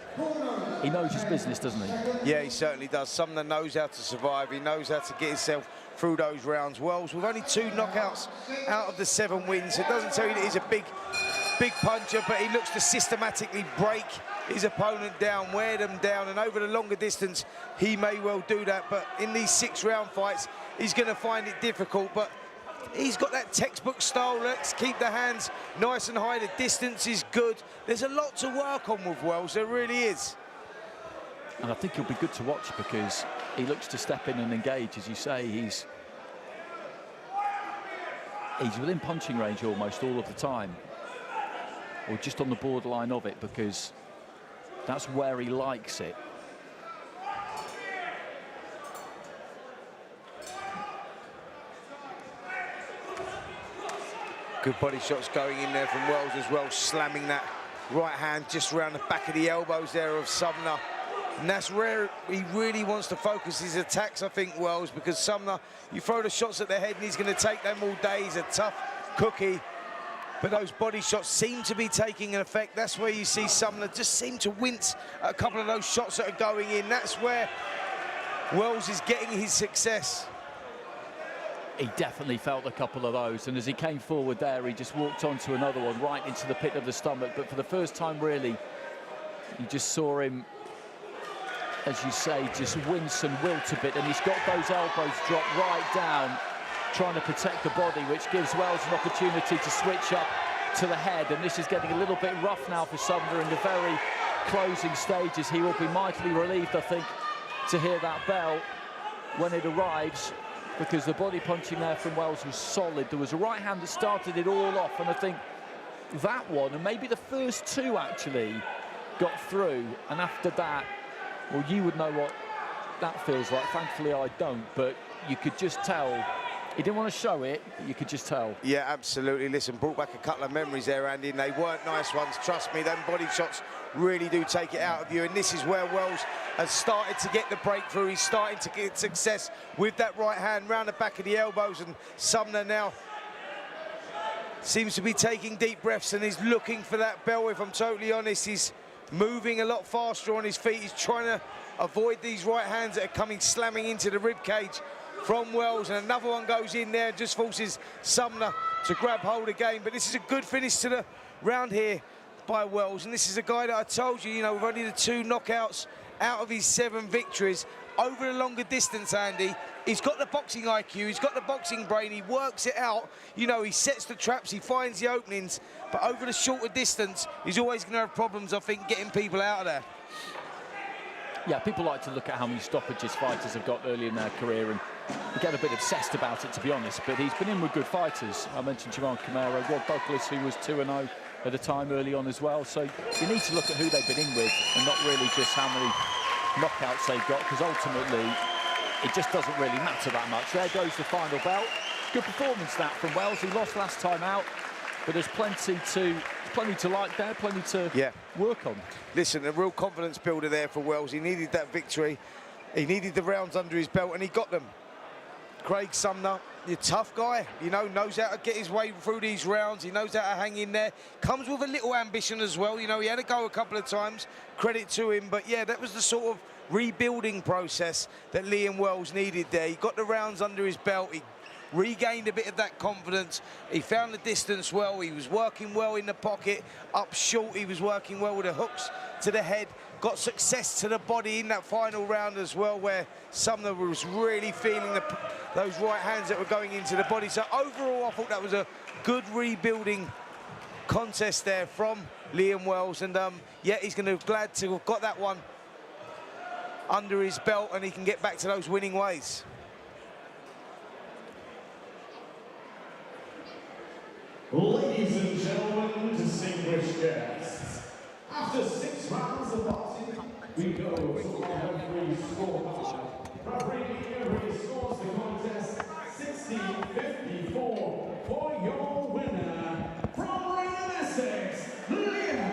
he knows his business, doesn't he? Yeah, he certainly does. Sumner knows how to survive. He knows how to get himself through those rounds. Wells, with only 2 knockouts out of the 7 wins, it doesn't tell you that he's a big puncher, but he looks to systematically break his opponent down, wear them down, and over the longer distance, he may well do that. But in these 6-round fights, he's going to find it difficult. But he's got that textbook style. Let's keep the hands nice and high. The distance is good. There's a lot to work on with Wells. There really is. And I think he'll be good to watch because he looks to step in and engage. As you say, he's within punching range almost all of the time, or just on the borderline of it, because that's where he likes it. Good body shots going in there from Wells as well, slamming that right hand just around the back of the elbows there of Sumner. And that's where he really wants to focus his attacks, I think, Wells, because Sumner, you throw the shots at the head and he's going to take them all day. He's a tough cookie. But those body shots seem to be taking an effect. That's where you see Sumner just seem to wince at a couple of those shots that are going in. That's where Wells is getting his success. He definitely felt a couple of those, and as he came forward there, he just walked onto another one right into the pit of the stomach. But for the first time, really, you just saw him, as you say, just wince and wilt a bit, and he's got those elbows dropped right down, trying to protect the body, which gives Wells an opportunity to switch up to the head. And this is getting a little bit rough now for Sumner in the very closing stages. He will be mightily relieved, I think, to hear that bell when it arrives, because the body punching there from Wells was solid. There was a right hand that started it all off, and I think that one, and maybe the first 2 actually, got through. And after that, well, you would know what that feels like. Thankfully, I don't, but you could just tell. He didn't want to show it, but you could just tell. Yeah, absolutely. Listen, brought back a couple of memories there, Andy, and they weren't nice ones. Trust me, them body shots really do take it out of you, and this is where Wells has started to get the breakthrough. He's starting to get success with that right hand round the back of the elbows, and Sumner now seems to be taking deep breaths and is looking for that bell. If I'm totally honest, he's moving a lot faster on his feet. He's trying to avoid these right hands that are coming slamming into the rib cage from Wells, and another one goes in there, just forces Sumner to grab hold again. But this is a good finish to the round here by Wells, and this is a guy that I told you, with only the 2 knockouts out of his 7 victories. Over the longer distance, Andy, he's got the boxing IQ, he's got the boxing brain, he works it out, he sets the traps, he finds the openings, but over the shorter distance, he's always going to have problems, I think, getting people out of there. Yeah, people like to look at how many stoppages fighters have got early in their career and get a bit obsessed about it, to be honest, but he's been in with good fighters. I mentioned Jamal Camaro, Rod Douglas, who was 2-0 at the time early on as well, so you need to look at who they've been in with and not really just how many knockouts they've got, because ultimately it just doesn't really matter that much. There goes the final bell. Good performance that from Wells. He lost last time out, but there's plenty to like there, plenty to work on. Listen, a real confidence builder there for Wells. He needed that victory. He needed the rounds under his belt, and he got them. Craig Sumner, you're a tough guy, you know, knows how to get his way through these rounds. He knows how to hang in there. Comes with a little ambition as well. You know, he had to go a couple of times. Credit to him. But, yeah, that was the sort of rebuilding process that Liam Wells needed there. He got the rounds under his belt. He regained a bit of that confidence. He found the distance well. He was working well in the pocket. Up short, he was working well with the hooks to the head. Got success to the body in that final round as well, where Sumner was really feeling those right hands that were going into the body. So overall, I thought that was a good rebuilding contest there from Liam Wells. And yeah, he's going to be glad to have got that one under his belt, and he can get back to those winning ways. Ladies and gentlemen, distinguished guests, after 6 rounds of boxing, we go to our referee scorecard. Referee Uris scores the contest 60-54 for your winner from Raynham, Essex, Lee Eaton.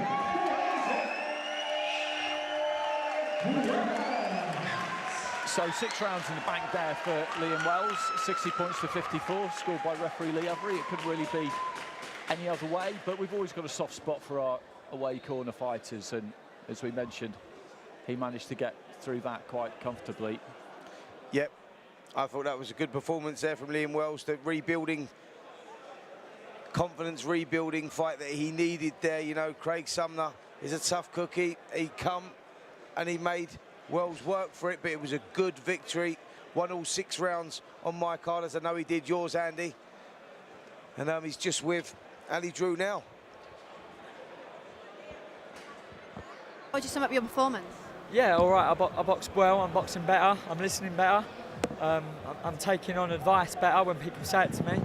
So 6 rounds in the bank there for Liam Wells, 60 points to 54, scored by referee Lee Eaton. It couldn't really be any other way, but we've always got a soft spot for our away corner fighters, and as we mentioned, he managed to get through that quite comfortably. Yep, I thought that was a good performance there from Liam Wells. The rebuilding, confidence rebuilding fight that he needed there. You know, Craig Sumner is a tough cookie. He come and he made Wells work for it, but it was a good victory. Won all 6 rounds on my card, as I know he did yours, Andy. And he's just with Ali Drew now. How would you sum up your performance? Yeah, all right. I boxed well. I'm boxing better. I'm listening better. I'm taking on advice better when people say it to me.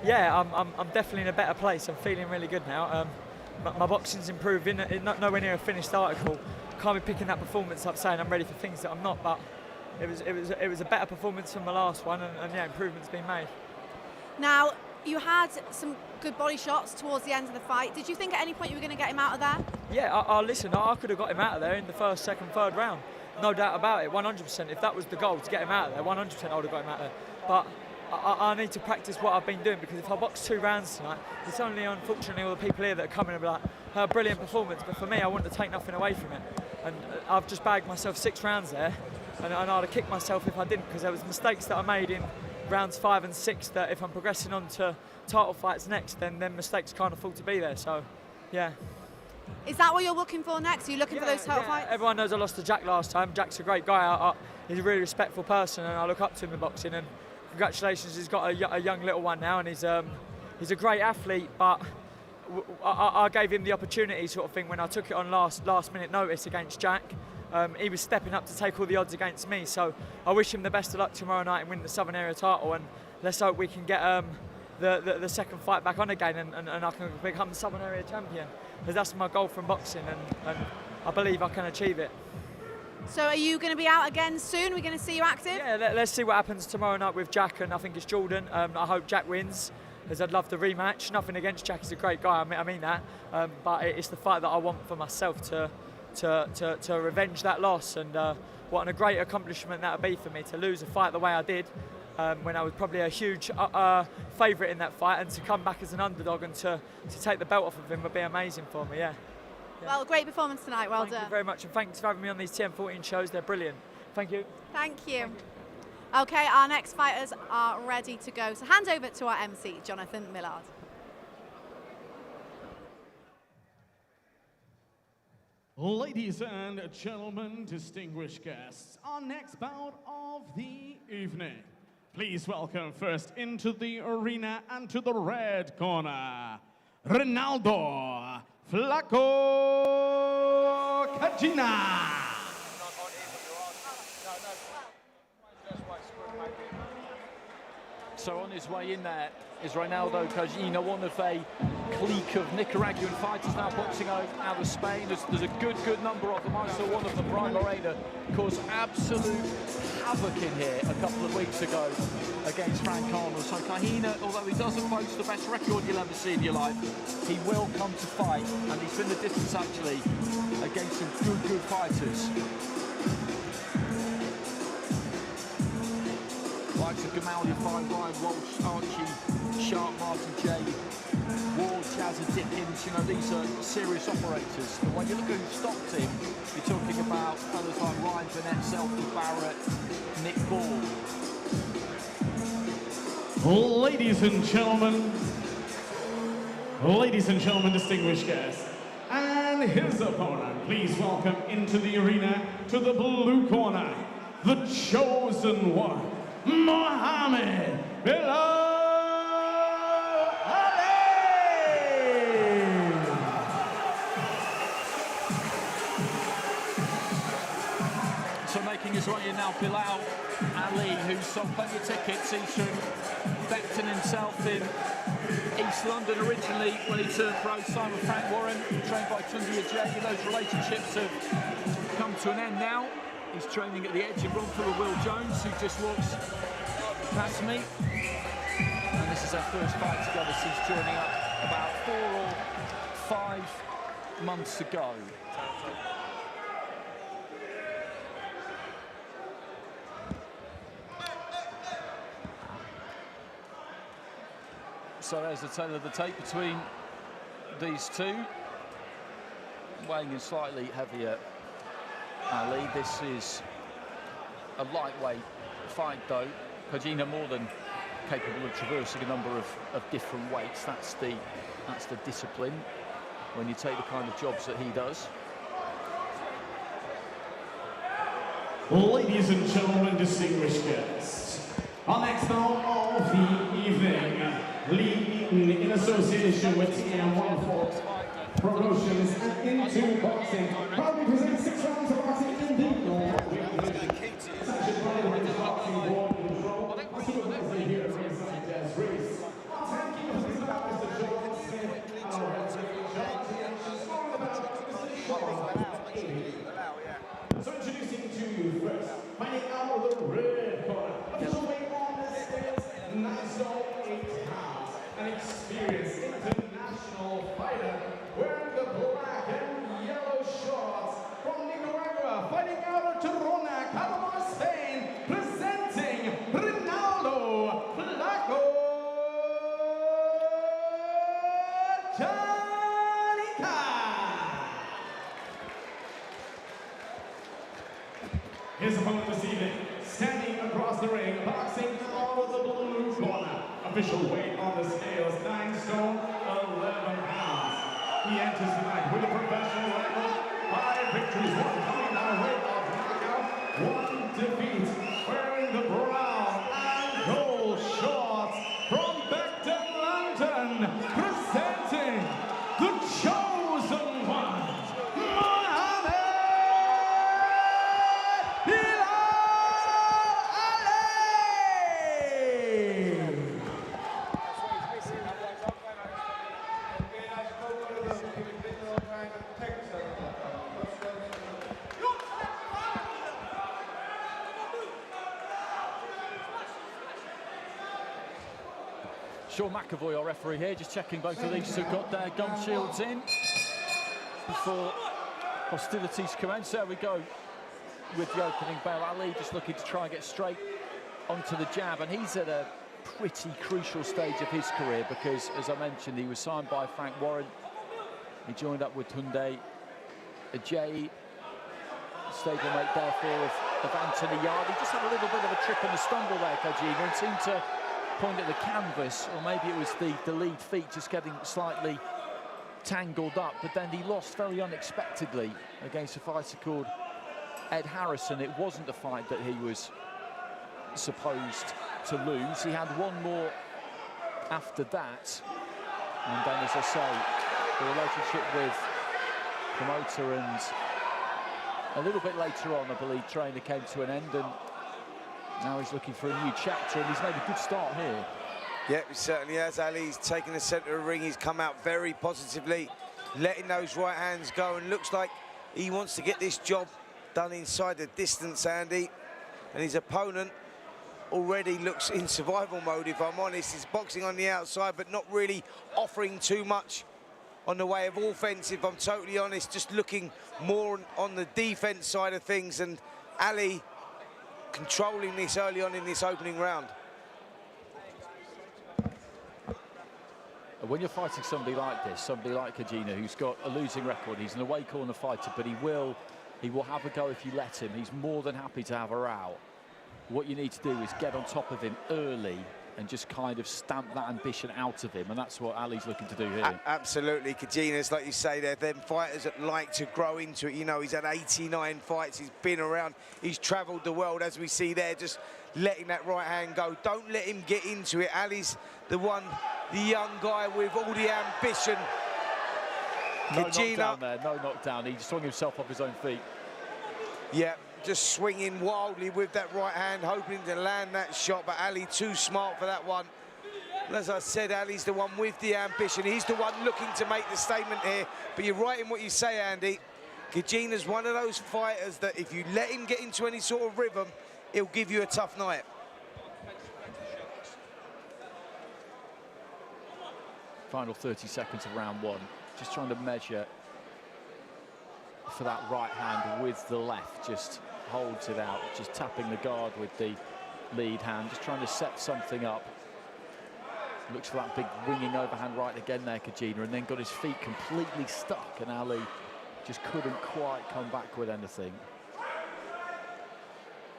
Yeah, I'm definitely in a better place. I'm feeling really good now. My boxing's improving. Not nowhere near a finished article. Can't be picking that performance up saying I'm ready for things that I'm not. But it was a better performance than my last one, and yeah, improvement's been made. Now, you had some good body shots towards the end of the fight. Did you think at any point you were going to get him out of there? Yeah, listen, I could have got him out of there in the first, second, third round. No doubt about it, 100%. If that was the goal, to get him out of there, 100% I would have got him out of there. But I need to practice what I've been doing, because if I box 2 rounds tonight, it's only, unfortunately, all the people here that are coming and be like, brilliant performance. But for me, I want to take nothing away from it. And I've just bagged myself 6 rounds there, and I'd have kicked myself if I didn't, because there was mistakes that I made in rounds 5 and 6 that if I'm progressing on to title fights next, then mistakes can't afford to be there. So, yeah. Is that what you're looking for next? Are you looking for those title fights? Everyone knows I lost to Jack last time. Jack's a great guy. He's a really respectful person, and I look up to him in boxing. And congratulations, he's got a young little one now, and he's a great athlete. But I gave him the opportunity, sort of thing, when I took it on last minute notice against Jack. He was stepping up to take all the odds against me, so I wish him the best of luck tomorrow night and win the Southern Area title, and let's hope we can get the second fight back on again, and I can become the Southern Area champion, because that's my goal from boxing, and I believe I can achieve it. So are you going to be out again soon? We're going to see you active? Yeah, let's see what happens tomorrow night with Jack, and I think it's Jordan. I hope Jack wins, because I'd love the rematch. Nothing against Jack, he's a great guy, I mean that, but it's the fight that I want for myself to revenge that loss, and what a great accomplishment that would be for me to lose a fight the way I did, when I was probably a huge favourite in that fight, and to come back as an underdog and to take the belt off of him would be amazing for me. Yeah. Well, great performance tonight. Well done. Thank you very much, and thanks for having me on these TM14 shows. They're brilliant. Thank you. Thank you. Okay, our next fighters are ready to go. So hand over to our MC, Jonathan Millard. Ladies and gentlemen, distinguished guests, our next bout of the evening. Please welcome first into the arena and to the red corner, Ronaldo Flaco Katina. So on his way in there is Ronaldo Katina, one of a clique of Nicaraguan fighters now boxing out of Spain. There's a good number of them. I saw one of them, Brian Morena, cause absolute havoc in here a couple of weeks ago against Frank Arnold. So Katina, although he doesn't boast the best record you'll ever see in your life, he will come to fight, and he's been the distance actually against some good fighters. Likes of Gamal, Ryan Walsh, Archie, Sharp, Martin J, Ward, Jazza Dickens, you know, these are serious operators. But when you look at who stopped him, you're talking about others like Ryan Burnett, Selfie Barrett, Nick Ball. Ladies and gentlemen, distinguished guests, and his opponent, please welcome into the arena to the blue corner, the chosen one, Mohammed Bilal. So making his way in now, Bilal Ali, who's sold plenty of tickets. He's from Beckton himself in East London originally when he turned pro, signed with Frank Warren, trained by Tunde Ajay. Those relationships have come to an end now. He's training at the edge in Romford with Will Jones, who just walks past me. And this is their first fight together since joining up about 4 or 5 months ago. So there's the tail of the tape between these two. Weighing in slightly heavier Ali. This is a lightweight fight though. Katina more than capable of traversing a number of different weights. That's the discipline when you take the kind of jobs that he does. Ladies and gentlemen, distinguished guests, our next bout of the evening, Lee Eaton in association with TM14 Promotions and Into Boxing proudly presents 6 rounds of boxing in the Northwest Division. Sanctioned by the British Boxing Board Control, supervisor here from Sandovskis Race. Our timekeeper is Mr. John Smith, our referee John and scoring the bout, Mr. Shaw. So introducing to you first, finding out the red corner, official weight on the scales, 9 stone 8 pounds, an experienced international fighter wearing the black and yellow shorts from Nicaragua, fighting out of Tirona, Calamar, Spain, presenting Ronaldo Flaco Janica. His opponent this evening, standing across the ring, boxing out of the blue corner. Official weight on the scales, 9 stone, 11 pounds. He enters tonight with a professional record, 5 victories, 1 coming by way of knockout, 1 defeat. Wearing the brown and gold shorts from Beckton, London, presenting the chosen one, Mohammed Bilal Ali. Sean McAvoy, our referee here, just checking both of these two got their gum shields in before hostilities commence. There we go with the opening bell. Ali just looking to try and get straight onto the jab, and he's at a pretty crucial stage of his career because, as I mentioned, he was signed by Frank Warren. He joined up with Tunde Ajay, stablemate therefore of Anthony Yard. He just had a little bit of a trip and a stumble there, Katina, and seemed to point at the canvas, or maybe it was the lead feet just getting slightly tangled up, but then he lost very unexpectedly against a fighter called Ed Harrison. It wasn't the fight that he was supposed to lose. He had one more after that, and then, as I say, the relationship with promoter and a little bit later on, I believe, trainer came to an end, and Now he's looking for a new chapter, and he's made a good start here. Yep, he certainly has. Ali's taken the centre of the ring. He's come out very positively, letting those right hands go, and looks like he wants to get this job done inside the distance, Andy. And his opponent already looks in survival mode, if I'm honest. He's boxing on the outside, but not really offering too much on the way of offence, if I'm totally honest. Just looking more on the defence side of things, and Ali controlling this early on in this opening round. When you're fighting somebody like this, somebody like Katina, who's got a losing record, he's an away corner fighter, but he will have a go if you let him. He's more than happy to have a row. What you need to do is get on top of him early and just kind of stamp that ambition out of him, and that's what Ali's looking to do here. Absolutely. Katina's, like you say, they're them fighters that like to grow into it. You know, he's had 89 fights, he's been around, he's travelled the world, as we see there, just letting that right hand go. Don't let him get into it. Ali's the one, the young guy with all the ambition. No knockdown there, no knockdown. He swung himself off his own feet. Yeah, just swinging wildly with that right hand, hoping to land that shot, but Ali too smart for that one. And as I said, Ali's the one with the ambition. He's the one looking to make the statement here. But you're right in what you say, Andy. Katina's one of those fighters that if you let him get into any sort of rhythm, he'll give you a tough night. Final 30 seconds of round one. Just trying to measure for that right hand with the left. Just holds it out, just tapping the guard with the lead hand, just trying to set something up. Looks for that big winging overhand right again there, Katina, and then got his feet completely stuck, and Ali just couldn't quite come back with anything.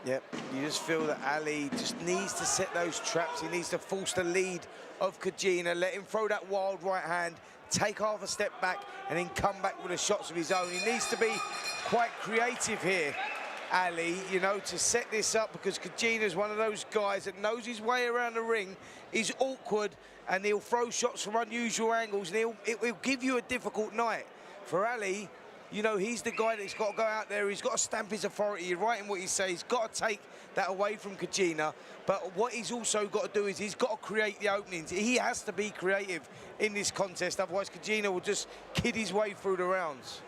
Yep, you just feel that Ali just needs to set those traps. He needs to force the lead of Katina, let him throw that wild right hand, take half a step back, and then come back with the shots of his own. He needs to be quite creative here, Ali, you know, to set this up, because Katina's one of those guys that knows his way around the ring. He's awkward, and he'll throw shots from unusual angles, and he'll give you a difficult night. For Ali, you know, he's the guy that's got to go out there, he's got to stamp his authority. You're right in what you say, he's got to take that away from Katina, but what he's also got to do is he's got to create the openings. He has to be creative in this contest, otherwise Katina will just kid his way through the rounds.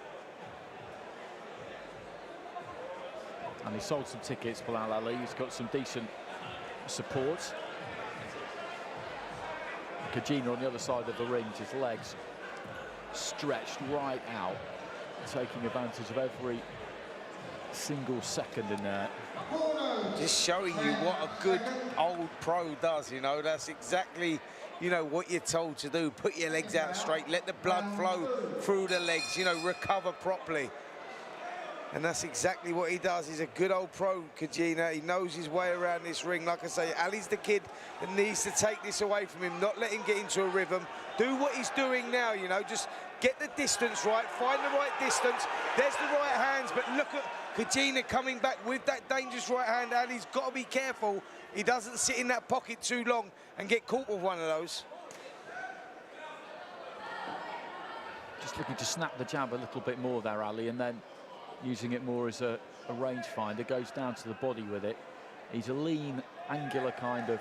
And he sold some tickets, Bilal Ali. He's got some decent support. Katina on the other side of the ring, his legs stretched right out, taking advantage of every single second in there. Just showing you what a good old pro does, you know. That's exactly, you know, what you're told to do. Put your legs out straight, let the blood flow through the legs, you know, recover properly. And that's exactly what he does. He's a good old pro, Katina. He knows his way around this ring. Like I say, Ali's the kid that needs to take this away from him, not let him get into a rhythm. Do what he's doing now, you know, just get the distance right, find the right distance. There's the right hands, but look at Katina coming back with that dangerous right hand. Ali's got to be careful he doesn't sit in that pocket too long and get caught with one of those. Just looking to snap the jab a little bit more there, Ali, and then using it more as a rangefinder. Goes down to the body with it. He's a lean, angular kind of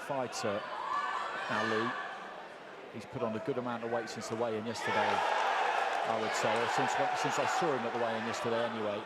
fighter, Ali. He's put on a good amount of weight since the weigh-in yesterday, I would say, or since I saw him at the weigh-in yesterday anyway.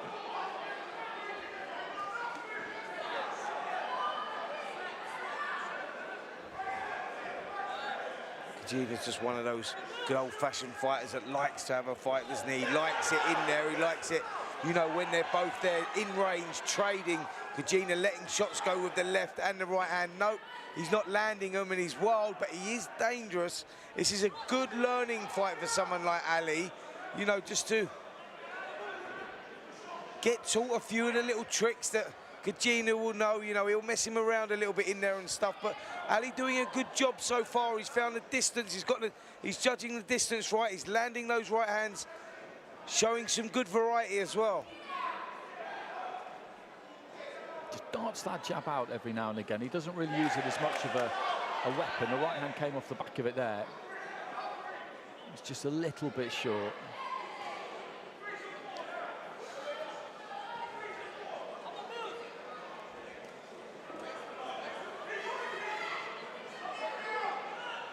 Katina's just one of those good old-fashioned fighters that likes to have a fight, doesn't he? He likes it in there, he likes it, you know, when they're both there in range, trading. Katina letting shots go with the left and the right hand. Nope, he's not landing them, and he's wild, but he is dangerous. This is a good learning fight for someone like Ali, you know, just to get taught a few of the little tricks that Katina will know. You know, he'll mess him around a little bit in there and stuff, but Ali doing a good job so far. He's found the distance, he's judging the distance right, he's landing those right hands, showing some good variety as well. Just darts that jab out every now and again. He doesn't really use it as much of a weapon. The right hand came off the back of it there. It's just a little bit short.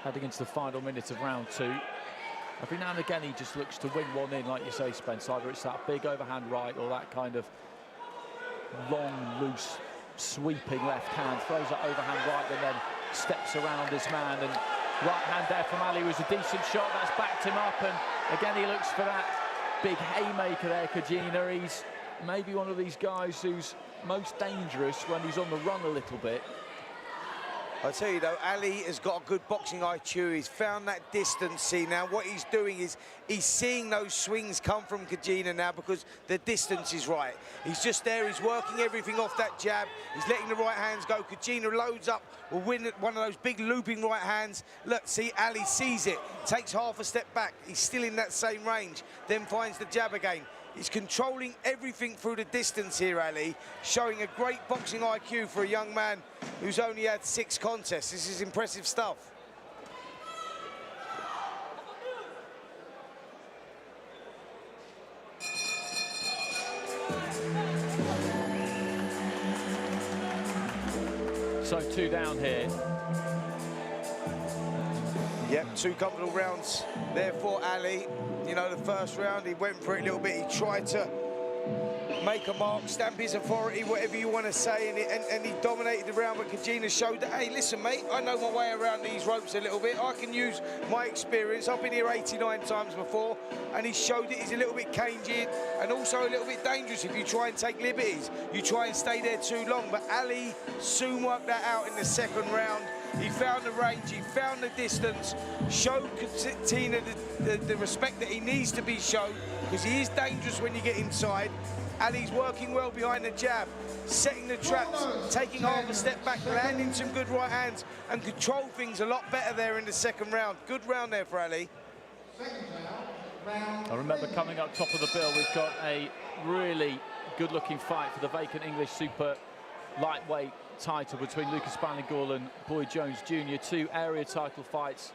heading into the final minute of round 2. Every now and again he just looks to wing one in, like you say, Spence. Either it's that big overhand right or that kind of long, loose, sweeping left hand. Throws that overhand right and then steps around his man. And right hand there from Ali was a decent shot. That's backed him up. And again he looks for that big haymaker there, Katina. He's maybe one of these guys who's most dangerous when he's on the run a little bit. I tell you though, Ali has got a good boxing IQ. He's found that distance. See, now what he's doing is he's seeing those swings come from Katina now because the distance is right. He's just there, he's working everything off that jab. He's letting the right hands go. Katina loads up, will win one of those big looping right hands. Look, see, Ali sees it, takes half a step back. He's still in that same range, then finds the jab again. He's controlling everything through the distance here, Ali, showing a great boxing IQ for a young man who's only had 6 contests. This is impressive stuff. So 2 down here. Yep, 2 comfortable rounds there for Ali. You know, the first round, he went for it a little bit. He tried to make a mark, stamp his authority, whatever you want to say, and he dominated the round. But Katina showed that, hey, listen, mate, I know my way around these ropes a little bit. I can use my experience. I've been here 89 times before, and he showed it. He's a little bit cagey and also a little bit dangerous if you try and take liberties. You try and stay there too long. But Ali soon worked that out in the second round. He found the range, he found the distance, showed Katina the respect that he needs to be shown, because he is dangerous when you get inside. Ali's working well behind the jab, setting the traps, taking half a step back, landing some good right hands, and control things a lot better there in the second round. Good round there for Ali. I remember coming up top of the bill, we've got a really good-looking fight for the vacant English super lightweight title between Lucas Ballingall and Boyd Jones Jr. 2 area title fights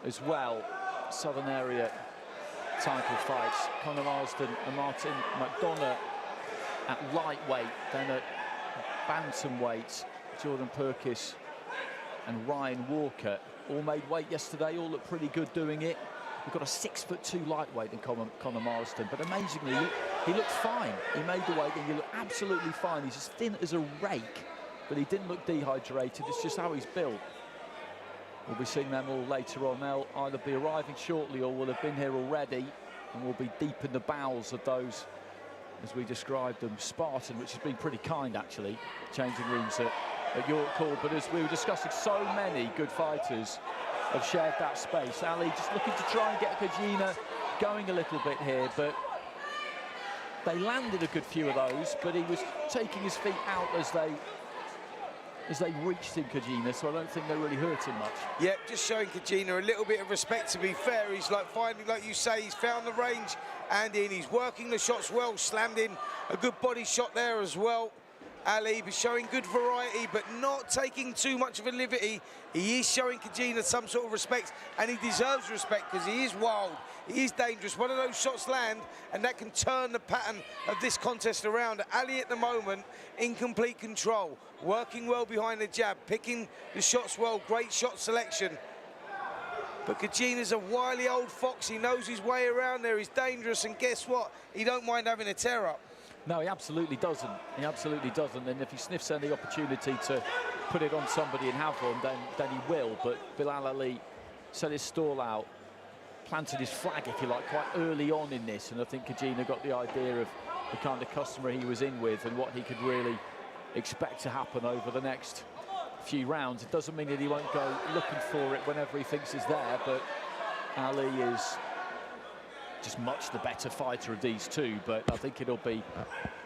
as well, southern area title fights. Conor Marsden and Martin McDonough at lightweight, then at bantamweight, Jordan Perkins and Ryan Walker all made weight yesterday, all looked pretty good doing it. We've got a 6'2" lightweight in Conor Marsden, but amazingly he looked fine. He made the weight and he looked absolutely fine. He's as thin as a rake, but he didn't look dehydrated. It's just how he's built. We'll be seeing them all later on. They'll either be arriving shortly or will have been here already, and we'll be deep in the bowels of those, as we described them, Spartan, which has been pretty kind actually, changing rooms at York Hall. But as we were discussing, so many good fighters have shared that space. Ali just looking to try and get Katina going a little bit here, but they landed a good few of those, but he was taking his feet out as they reached him, Katina, so I don't think they really hurt him much. Yeah, just showing Katina a little bit of respect, to be fair. He's like finding, like you say, he's found the range and he's working the shots well, slammed in a good body shot there as well. Ali be showing good variety, but not taking too much of a liberty. He is showing Katina some sort of respect, and he deserves respect because he is wild, he is dangerous. One of those shots land, and that can turn the pattern of this contest around. Ali at the moment in complete control, working well behind the jab, picking the shots well, great shot selection. But Katina's a wily old fox. He knows his way around there. He's dangerous, and guess what? He don't mind having a tear-up. No, he absolutely doesn't. He absolutely doesn't. And if he sniffs any opportunity to put it on somebody and have one, then he will. But Bilal Ali set his stall out, planted his flag, if you like, quite early on in this. And I think Katina got the idea of the kind of customer he was in with and what he could really expect to happen over the next few rounds. It doesn't mean that he won't go looking for it whenever he thinks it's there, but Ali is just much the better fighter of these two, but I think it'll be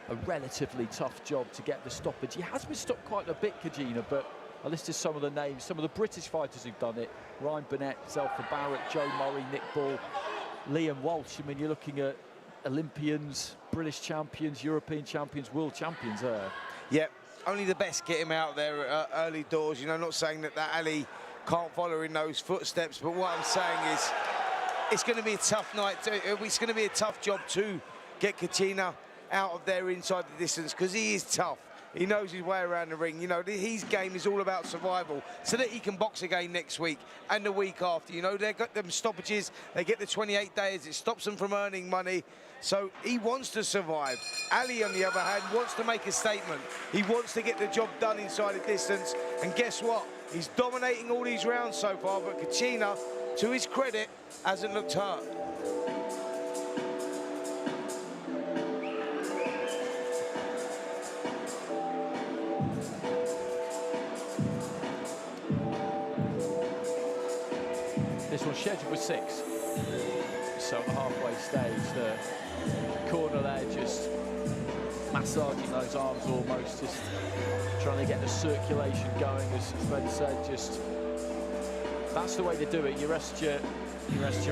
a relatively tough job to get the stoppage. He has been stopped quite a bit, Katina, but I listed some of the names, some of the British fighters who've done it. Ryan Burnett, Zelfa Barrett, Joe Murray, Nick Ball, Liam Walsh. I mean, you're looking at Olympians, British champions, European champions, world champions there. Yep, only the best get him out there early doors. You know, not saying that Ali can't follow in those footsteps, but what I'm saying is it's going to be a tough night. It's going to be a tough job to get Katina out of there inside the distance, because he is tough. He knows his way around the ring. You know, his game is all about survival, so that he can box again next week and the week after. You know, they've got them stoppages. They get the 28 days. It stops them from earning money. So he wants to survive. Ali, on the other hand, wants to make a statement. He wants to get the job done inside the distance. And guess what? He's dominating all these rounds so far, but Katina, to his credit, hasn't looked hurt. This one's scheduled for 6. So at the halfway stage, the corner there just massaging those arms almost, just trying to get the circulation going, as Fred said. Just that's the way to do it. You rest your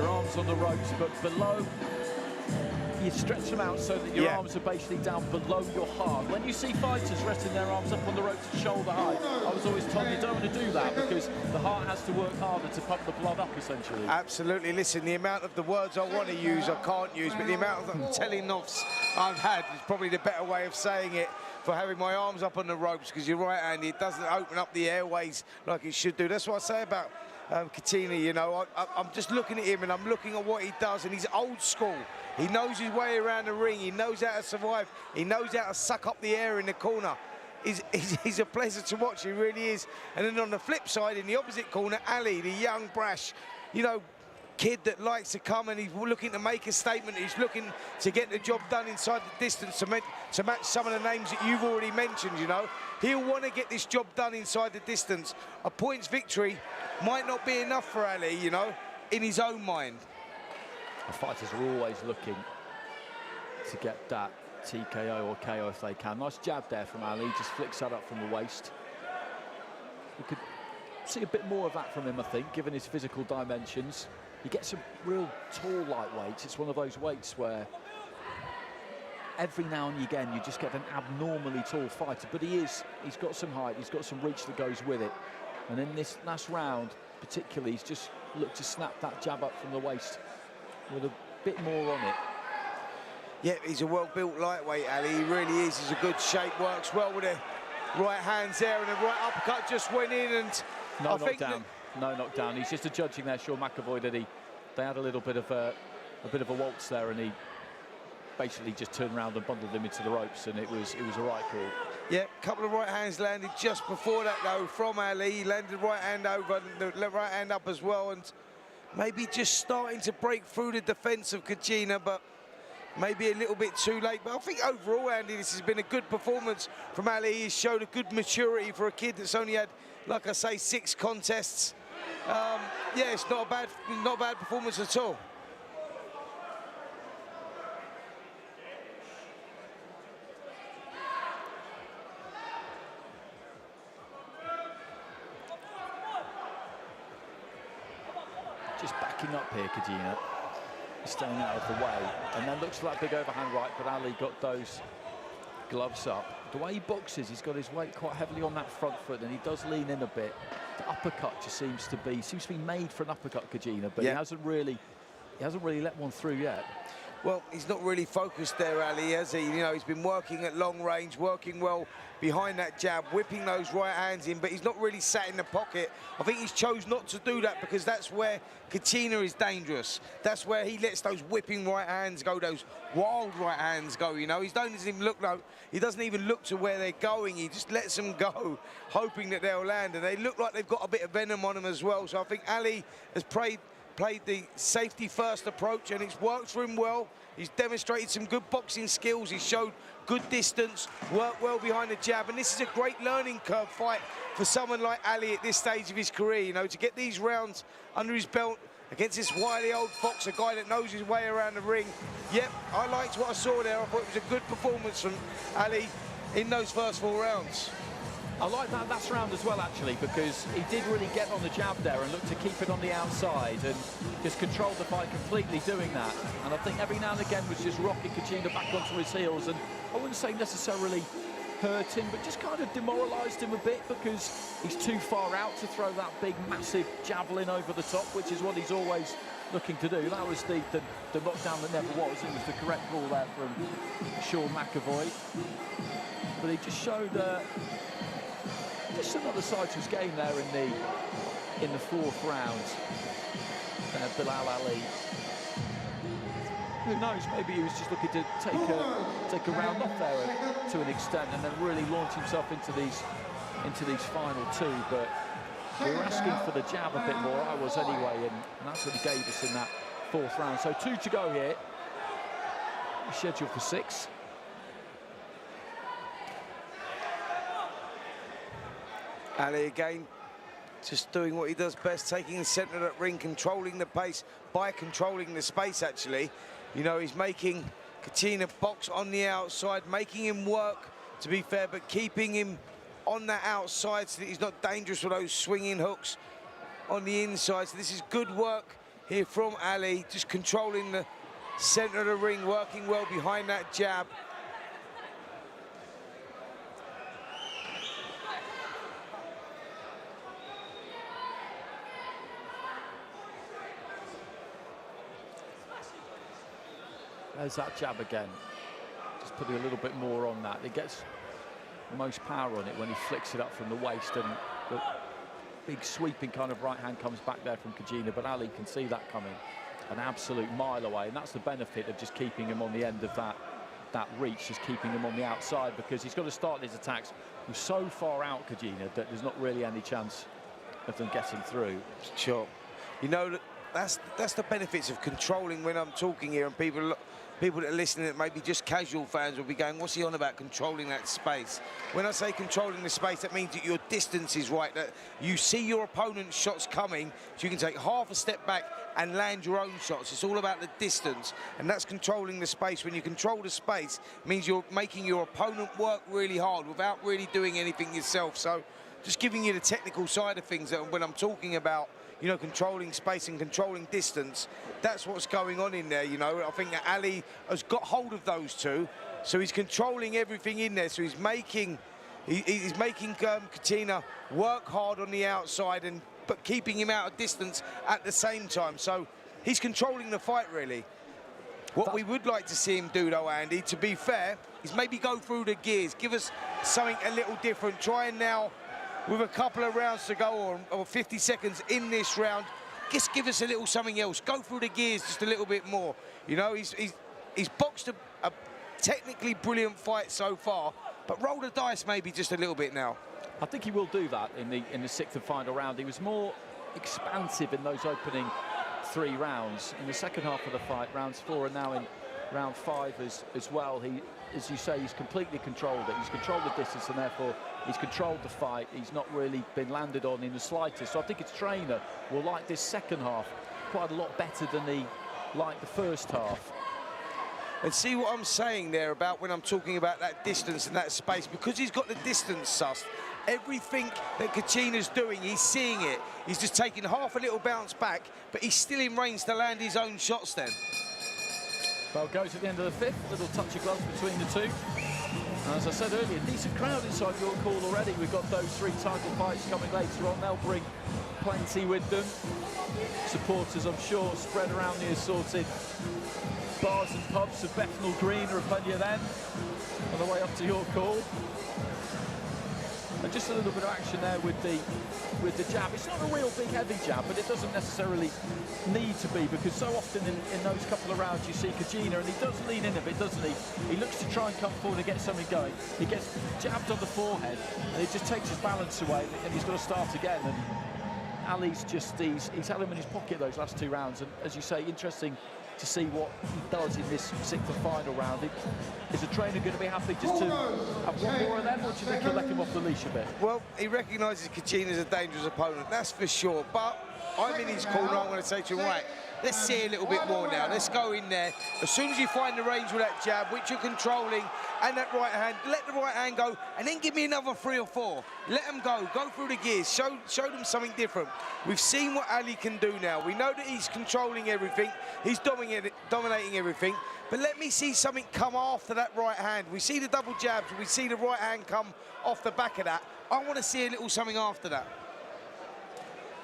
arms on the ropes, but below you stretch them out so that your arms are basically down below your heart. When you see fighters resting their arms up on the ropes at shoulder height, I was always told you don't want to do that because the heart has to work harder to pump the blood up, essentially. Absolutely. Listen, the amount of the words I want to use, I can't use, but the amount of telling-offs I've had is probably the better way of saying it, for having my arms up on the ropes, because you're right, Andy, it doesn't open up the airways like it should do. That's what I say about Katina, you know. I'm just looking at him and I'm looking at what he does, and he's old school. He knows his way around the ring. He knows how to survive. He knows how to suck up the air in the corner. He's a pleasure to watch, he really is. And then on the flip side, in the opposite corner, Ali, the young, brash, you know, kid that likes to come and he's looking to make a statement. He's looking to get the job done inside the distance to match some of the names that you've already mentioned, you know. He'll want to get this job done inside the distance. A points victory might not be enough for Ali, you know, in his own mind. The fighters are always looking to get that TKO or KO if they can. Nice jab there from Ali, just flicks that up from the waist. We could see a bit more of that from him, I think, given his physical dimensions. He gets some real tall lightweights. It's one of those weights where every now and again you just get an abnormally tall fighter, but he's got some height, he's got some reach that goes with it. And in this last round particularly, he's just looked to snap that jab up from the waist with a bit more on it. Yeah, he's a well-built lightweight, Ali. He really is. He's a good shape, works well with the right hands there, and the right uppercut just went in, and no knockdown. No knockdown. He's just adjudging there, Sean McAvoy, that they had a little bit of a waltz there, and he basically just turned around and bundled him into the ropes, and it was a right call. Yeah, a couple of right hands landed just before that, though, from Ali. He landed right hand over, the right hand up as well, and maybe just starting to break through the defence of Katina, but maybe a little bit too late. But I think overall, Andy, this has been a good performance from Ali. He's showed a good maturity for a kid that's only had, like I say, 6 contests. Yeah, it's not a bad performance at all. Just backing up here, Katina, staying out of the way, and then looks for that big overhand right, but Ali got those gloves up. The way he boxes, he's got his weight quite heavily on that front foot, and he does lean in a bit. The uppercut just seems to be made for an uppercut, Katina, but he hasn't really let one through yet. Well, he's not really focused there, Ali, has he? You know, he's been working at long range, working well behind that jab, whipping those right hands in, but he's not really sat in the pocket. I think he's chose not to do that because that's where Katina is dangerous. That's where he lets those whipping right hands go, those wild right hands go, you know. He doesn't even look to where they're going. He just lets them go, hoping that they'll land, and they look like they've got a bit of venom on them as well. So I think Ali has played the safety-first approach, and it's worked for him well. He's demonstrated some good boxing skills. He's showed good distance, worked well behind the jab, and this is a great learning curve fight for someone like Ali at this stage of his career, you know, to get these rounds under his belt against this wily old fox, a guy that knows his way around the ring. Yep, I liked what I saw there. I thought it was a good performance from Ali in those first 4 rounds. I like that last round as well, actually, because he did really get on the jab there and look to keep it on the outside and just control the fight completely doing that. And I think every now and again was just rocking Katina back onto his heels, and I wouldn't say necessarily hurt him, but just kind of demoralised him a bit because he's too far out to throw that big, massive javelin over the top, which is what he's always looking to do. That was the knockdown that never was. It was the correct call there from Sean McAvoy. But he just showed just another side to his game there in the fourth round. Bilal Ali. Who knows? Maybe he was just looking to take a round off there to an extent, and then really launch himself into these final two. But we were asking for the jab a bit more. I was anyway, and that's what he gave us in that fourth round. So 2 to go here. We're scheduled for 6. Ali again, just doing what he does best, taking the centre of that ring, controlling the pace by controlling the space, actually. You know, he's making Katina box on the outside, making him work, to be fair, but keeping him on that outside so that he's not dangerous with those swinging hooks on the inside. So this is good work here from Ali, just controlling the centre of the ring, working well behind that jab. There's that jab again. Just putting a little bit more on that. It gets the most power on it when he flicks it up from the waist, and the big sweeping kind of right hand comes back there from Katina, but Ali can see that coming an absolute mile away, and that's the benefit of just keeping him on the end of that reach, just keeping him on the outside, because he's got to start his attacks from so far out, Katina, that there's not really any chance of them getting through. Sure. You know, that's the benefits of controlling when I'm talking here, and people that are listening, that maybe just casual fans, will be going, what's he on about controlling that space? When I say controlling the space, that means that your distance is right, that you see your opponent's shots coming, so you can take half a step back and land your own shots. It's all about the distance, and that's controlling the space. When you control the space, it means you're making your opponent work really hard without really doing anything yourself. So just giving you the technical side of things, that when I'm talking about, you know, controlling space and controlling distance, that's what's going on in there. You know, I think that Ali has got hold of those two, so he's controlling everything in there. So he's making Katina work hard on the outside, but keeping him out of distance at the same time. So he's controlling the fight, really. What we would like to see him do, though, Andy, to be fair, is maybe go through the gears, give us something a little different. Try and now, with a couple of rounds to go, or 50 seconds in this round, just give us a little something else. Go through the gears just a little bit more. You know, he's boxed a technically brilliant fight so far, but roll the dice maybe just a little bit now. I think he will do that in the 6th and final round. He was more expansive in those opening 3 rounds. In the second half of the fight, rounds 4 and now in round 5 as well, he, as you say, he's completely controlled it. He's controlled the distance, and therefore he's controlled the fight. He's not really been landed on in the slightest. So I think his trainer will like this second half quite a lot better than he liked the first half. And see what I'm saying there about when I'm talking about that distance and that space, because he's got the distance sussed. Everything that Katina's doing, he's seeing it. He's just taking half a little bounce back, but he's still in range to land his own shots then. Bell goes at the end of the 5th, little touch of gloves between the two. And as I said earlier, decent crowd inside your call already. We've got those 3 title fights coming later on. They'll bring plenty with them. Supporters, I'm sure, spread around the assorted bars and pubs of Bethnal Green. There are plenty of them on the way up to your call. And just a little bit of action there with the jab. It's not a real big heavy jab, but it doesn't necessarily need to be, because so often in those couple of rounds you see Katina, and he does lean in a bit, doesn't he? He looks to try and come forward and get something going. He gets jabbed on the forehead, and it just takes his balance away, and he's got to start again. And Ali's just, he's had him in his pocket those last 2 rounds, and as you say, interesting to see what he does in this 6th and final round. Is the trainer going to be happy just to have one more of them, or do you think he'll let him off the leash a bit? Well, he recognises Katina's a dangerous opponent, that's for sure. But I'm in his corner. I'm going to say to him, right, Let's see a little bit more now. Let's go in there. As soon as you find the range with that jab, which you're controlling, and that right hand, let the right hand go, and then give me another 3 or 4. Let them go through the gears, show them something different. We've seen what Ali can do now. We know that he's controlling everything, he's dominating everything, but let me see something come after that right hand. We see the double jabs, we see the right hand come off the back of that. I want to see a little something after that.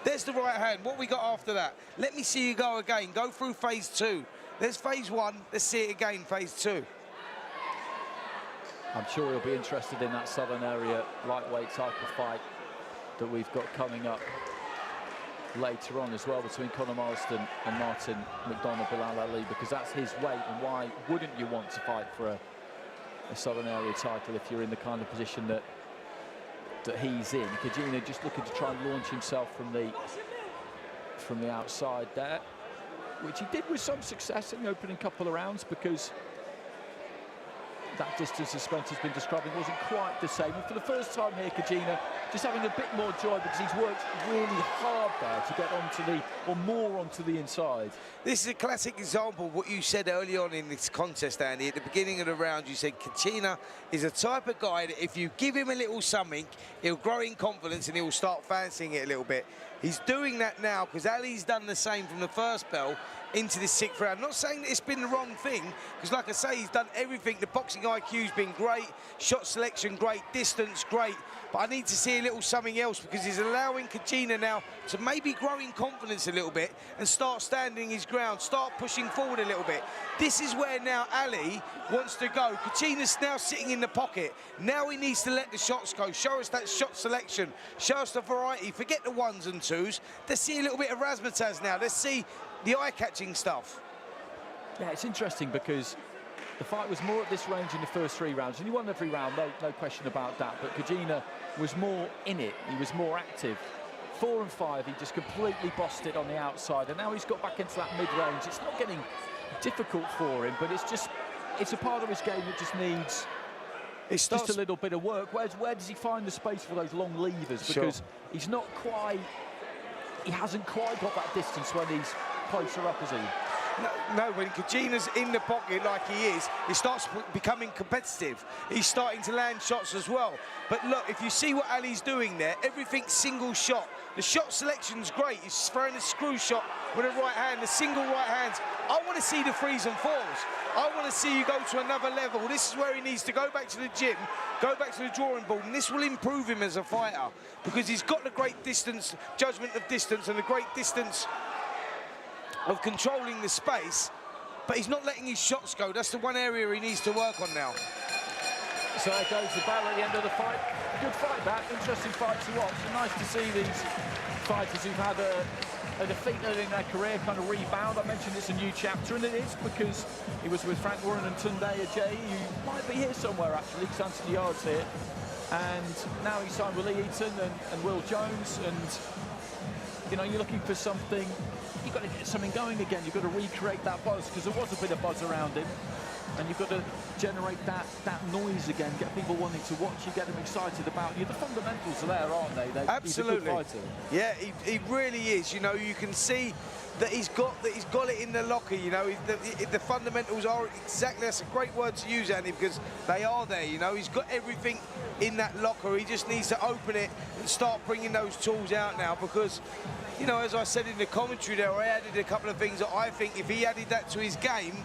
There's the right hand. What we got after that? Let me see you go again. Go through phase 2. There's phase 1. Let's see it again, phase 2. I'm sure he'll be interested in that southern area lightweight type of fight that we've got coming up later on as well between Conor Marsden and Martin McDonough, Bilal Ali, because that's his weight, and why wouldn't you want to fight for a southern area title if you're in the kind of position that he's in? Katina just looking to try and launch himself from the outside there, which he did with some success in the opening couple of rounds, because that distance, as Spencer's been describing, wasn't quite the same. And for the first time here, Katina just having a bit more joy because he's worked really hard there to get onto the inside. This is a classic example of what you said early on in this contest, Andy. At the beginning of the round, you said Katina is a type of guy that if you give him a little something, he'll grow in confidence and he'll start fancying it a little bit. He's doing that now because Ali's done the same from the first bell into the 6th round. Not saying that it's been the wrong thing, because like I say, he's done everything. The boxing IQ's been great, shot selection great, distance great, but I need to see a little something else, because he's allowing Katina now to maybe grow in confidence a little bit and start standing his ground, start pushing forward a little bit. This is where now Ali wants to go. Katina's now sitting in the pocket. Now he needs to let the shots go, show us that shot selection, show us the variety, forget the 1s and 2s. Let's see a little bit of razzmatazz now. Let's see the eye-catching stuff. Yeah, it's interesting because the fight was more at this range in the first 3 rounds, and he won every round, no question about that, but Katina was more in it, he was more active. 4 and 5, he just completely bossed it on the outside, and now he's got back into that mid-range. It's not getting difficult for him, but it's a part of his game that just needs just a little bit of work. Where does he find the space for those long levers? Because he's not quite, he hasn't quite got that distance when he's closer up, has he? No, when Katina's in the pocket like he is, he starts becoming competitive. He's starting to land shots as well. But look, if you see what Ali's doing there, everything's single shot. The shot selection's great. He's throwing a screw shot with a right hand, the single right hands. I want to see the 3s and 4s. I want to see you go to another level. This is where he needs to go back to the gym, go back to the drawing board, and this will improve him as a fighter, because he's got the great distance, judgment of distance, and the great distance of controlling the space, but he's not letting his shots go. That's the one area he needs to work on now. So there goes the bell at the end of the fight. Good fight, that. Interesting fight to watch. And nice to see these fighters who've had a defeat early in their career kind of rebound. I mentioned it's a new chapter, and it is, because he was with Frank Warren and Tunde Ajayi, who might be here somewhere, actually, because Anthony Yard's here. And now he's signed with Lee Eaton and Will Jones, and, you know, you're looking for something. You've got to get something going again. You've got to recreate that buzz, because there was a bit of buzz around him, and you've got to generate that noise again, get people wanting to watch you, get them excited about you. The fundamentals are there, aren't they? Absolutely. He's a good fighter. Yeah, he really is. You know, you can see that he's got it in the locker. You know, the fundamentals are exactly. That's a great word to use, Andy, because they are there. You know, he's got everything in that locker. He just needs to open it and start bringing those tools out now, because, you know, as I said in the commentary there, I added a couple of things that I think if he added that to his game,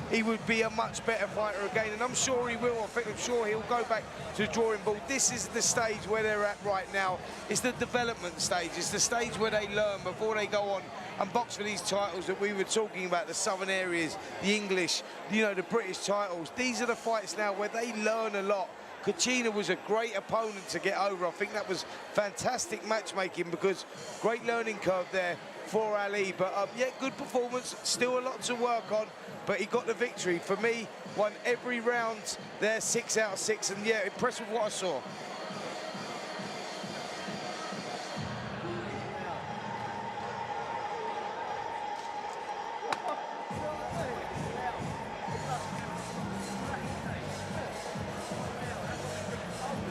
he would be a much better fighter again, and I'm sure he will. I'm sure he'll go back to the drawing board. This is the stage where they're at right now. It's the development stage. It's the stage where they learn before they go on and box for these titles that we were talking about, the southern areas, the English, you know, the British titles. These are the fights now where they learn a lot. Katina was a great opponent to get over. I think that was fantastic matchmaking, because great learning curve there for Ali. But yeah, good performance, still a lot to work on, but he got the victory. For me, won every round there, 6 out of 6, and yeah, impressed with what I saw.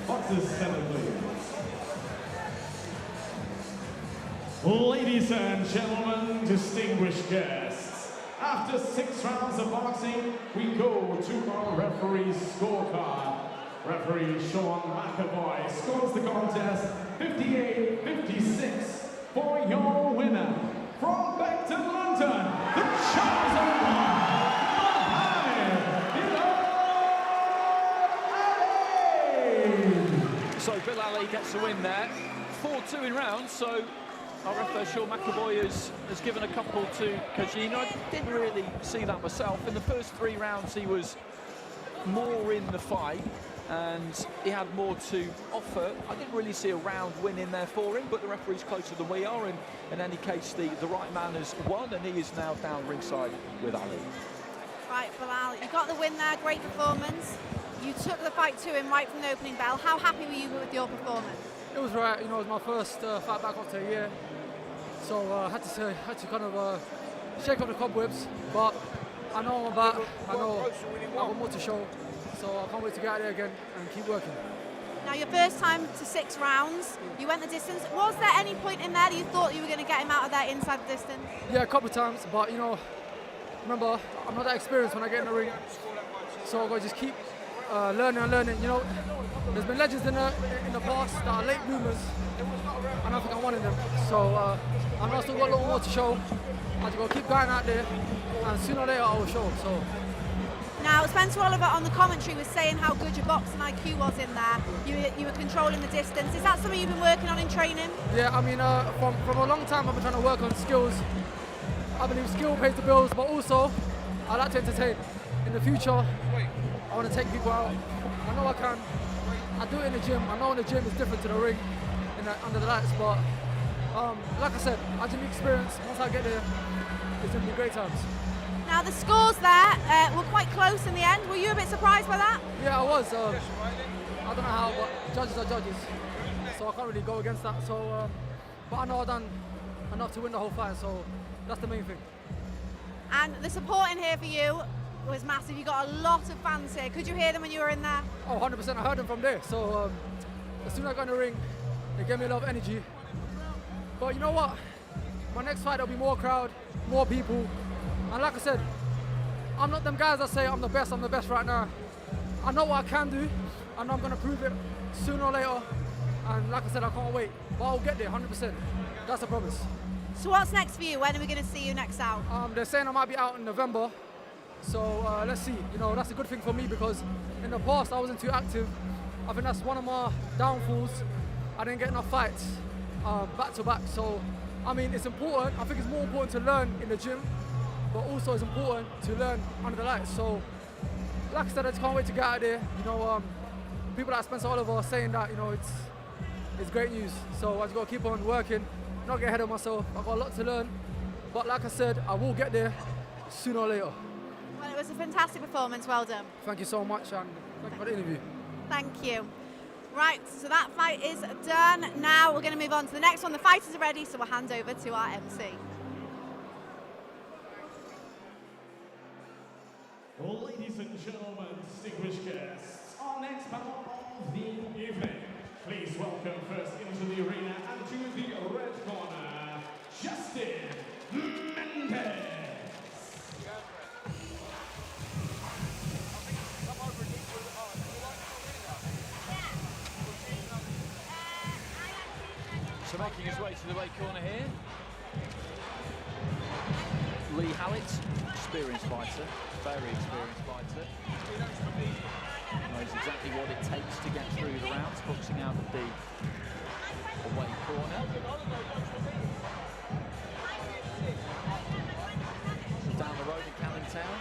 Boxes 7, please. Ladies and gentlemen, distinguished guests, After 6 rounds of boxing, we go to our referee's scorecard. Referee Sean McAvoy scores the contest 58-56 for your winner. From back to London, the chosen one, Bilal. So Bilal gets the win there. 4-2 in rounds, so our referee Sean McAvoy has given a couple to Katina. I didn't really see that myself. In the first 3 rounds, he was more in the fight and he had more to offer. I didn't really see a round win in there for him, but the referee's closer than we are, and in any case, the right man has won, and he is now down ringside with Ali. Right, Bilal, you got the win there, great performance. You took the fight to him right from the opening bell. How happy were you with your performance? It was right, you know, it was my first fight back after a year, so I had to kind of shake off the cobwebs, but I know I'm back, I know I've got more to show, so I can't wait to get out there again and keep working. Now, your first time to 6 rounds, you went the distance. Was there any point in there that you thought you were going to get him out of there inside the distance? Yeah, a couple of times, but you know, remember, I'm not that experienced when I get in the ring, so I've got to just keep learning and learning. You know, there's been legends in the past that are late bloomers, and I think I'm one of them. So I know I still got a little more to show. I just got to keep going out there, and sooner or later I will show. So. Now, Spencer Oliver on the commentary was saying how good your boxing IQ was in there. You were controlling the distance. Is that something you've been working on in training? Yeah, I mean, from a long time I've been trying to work on skills. I believe skill pays the bills, but also I like to entertain. In the future, I want to take people out. I know I can. I do it in the gym. I know in the gym it's different to the ring, under the lights, but like I said, I just need experience. Once I get there, it's going to be great times. Now, the scores there were quite close in the end. Were you a bit surprised by that? Yeah, I was. I don't know how, but judges are judges, so I can't really go against that. So, but I know I've done enough to win the whole fight, so that's the main thing. And the support in here for you was massive. You got a lot of fans here. Could you hear them when you were in there? Oh, 100%. I heard them from there. So as soon as I got in the ring, they gave me a lot of energy. But you know what? My next fight, there'll be more crowd, more people. And like I said, I'm not them guys that say I'm the best right now. I know what I can do, and I'm going to prove it sooner or later. And like I said, I can't wait. But I'll get there, 100%. That's a promise. So what's next for you? When are we going to see you next out? They're saying I might be out in November. So let's see. You know, that's a good thing for me because in the past I wasn't too active. I think that's one of my downfalls. I didn't get enough fights back to back. So, I mean, it's important. I think it's more important to learn in the gym, but also it's important to learn under the lights. So, like I said, I just can't wait to get out there. You know, people like Spencer Oliver are saying that, you know, it's great news. So I just got to keep on working, not get ahead of myself. I've got a lot to learn, but like I said, I will get there sooner or later. Well, it was a fantastic performance. Well done. Thank you so much, and thank you for the interview. Thank you. Right, so that fight is done. Now we're going to move on to the next one. The fighters are ready, so we'll hand over to our MC. Ladies and gentlemen, distinguished guests, our next battle of the evening. Please welcome first into the arena and to the red corner, Justin Mendes. So making his way to the right corner here, Lee Hallett, experienced fighter, very experienced fighter. Knows exactly what it takes to get through the rounds, boxing out of the away corner. Down the road in Canning Town.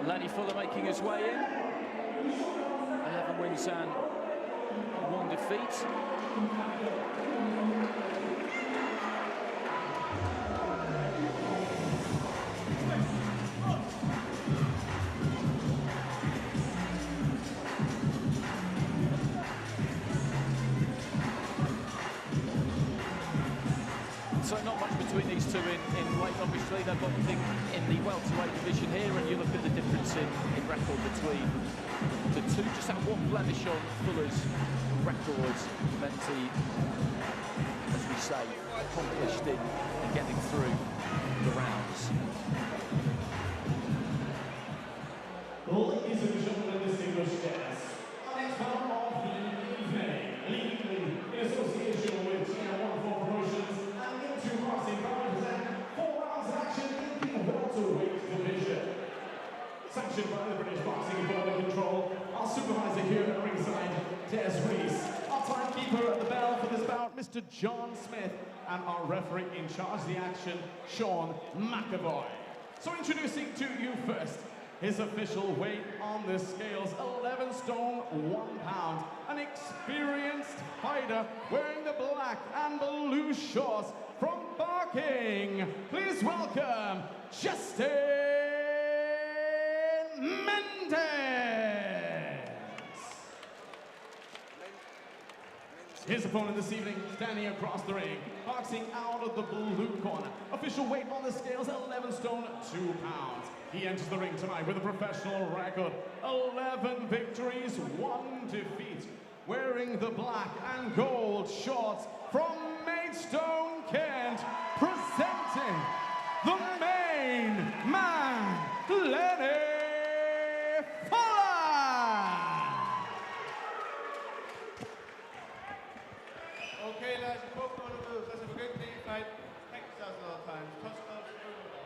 Lenny Fuller making his way in. 11 wins and 1 defeat. So not much between these two in weight, obviously. They're boxing in the welterweight division here, and you look at the difference in record between the two. Just that one blemish on Fuller's records. Menzie, as we say, accomplished in getting through the rounds. Ladies and gentlemen, distinguished guests, our next bout of the evening, Lee Eaton, in association with TM14 Promotions, and into boxing represent 4 rounds of action in the welterweight division. Sanctioned by the British Boxing Board of Control, our supervisor here at ringside, Des Reese, our timekeeper at the bell for this bout, Mr. John Smith, and our referee in charge of the action, Sean McAvoy. So introducing to you first, his official weight on the scales, 11 stone, 1 pound. An experienced fighter wearing the black and blue shorts from Barking. Please welcome Justin Mendes. His opponent this evening, standing across the ring, boxing out of the blue corner. Official weight on the scales, 11 stone, 2 pounds. He enters the ring tonight with a professional record, 11 victories, 1 defeat. Wearing the black and gold shorts from Maidstone, Kent, presenting the main man, Lenny Fuller. Okay, lads, you both know the rules. Let's have a good clean fight. Take yourselves a lot of time. Touch gloves, move it.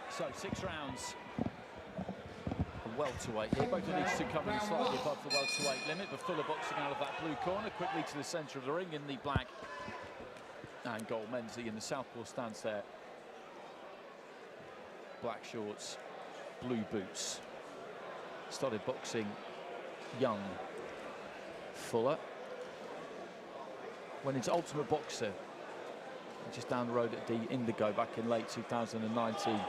So 6 rounds. A welterweight here. Both of these two coming slightly above the welterweight limit, but Fuller boxing out of that blue corner, quickly to the centre of the ring in the black and gold. Menzie in the southpaw stance there. Black shorts, blue boots. Started boxing young. Fuller went into Ultimate Boxer just down the road at the Indigo back in late 2019.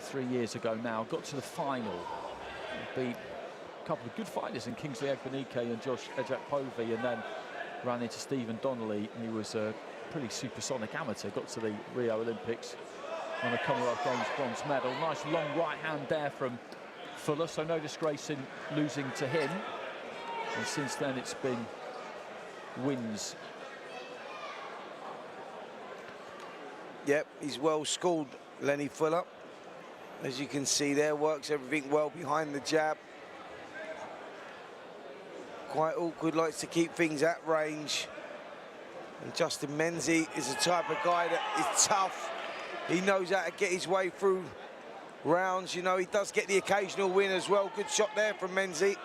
3 years ago now, got to the final, beat a couple of good fighters in Kingsley Egbenike and Josh Ejakpovi, and then ran into Stephen Donnelly. He was a pretty supersonic amateur, got to the Rio Olympics, won a Commonwealth Games bronze medal. Nice long right hand there from Fuller, so no disgrace in losing to him. And since then it's been wins. Yep, he's well schooled, Lenny Fuller. As you can see there, works everything well behind the jab. Quite awkward, likes to keep things at range. And Justin Menzie is the type of guy that is tough. He knows how to get his way through rounds. You know, he does get the occasional win as well. Good shot there from Menzie.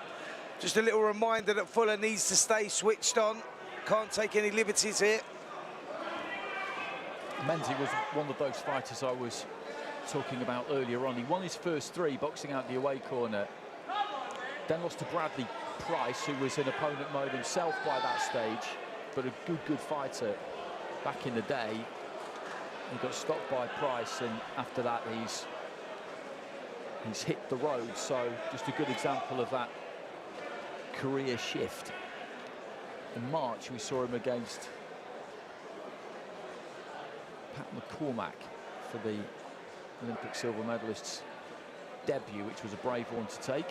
Just a little reminder that Fuller needs to stay switched on. Can't take any liberties here. Menzie was one of those fighters I was talking about earlier on. He won his first 3 boxing out the away corner, then lost to Bradley Price, who was in opponent mode himself by that stage, but a good fighter back in the day. He got stopped by Price, and after that he's hit the road. So just a good example of that career shift. In March we saw him against Pat McCormack for the Olympic silver medalist's debut, which was a brave one to take.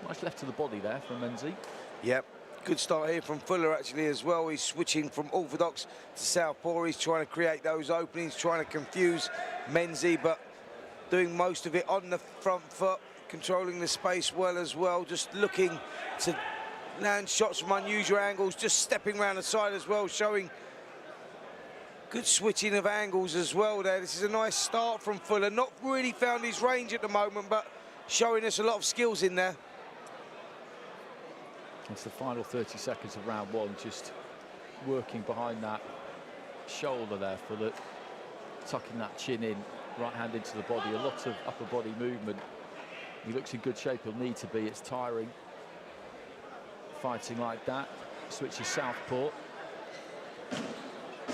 Nice left to the body there from Menzie. Yep, good start here from Fuller actually as well. He's switching from orthodox to southpaw. He's trying to create those openings, trying to confuse Menzie, but doing most of it on the front foot, controlling the space well as well, just looking to land shots from unusual angles, just stepping around the side as well, showing good switching of angles as well there. This is a nice start from Fuller. Not really found his range at the moment, but showing us a lot of skills in there. It's the final 30 seconds of round 1, just working behind that shoulder there, Fuller, tucking that chin in, right hand into the body, a lot of upper body movement. He looks in good shape, he'll need to be, it's tiring. Fighting like that, switches southpaw.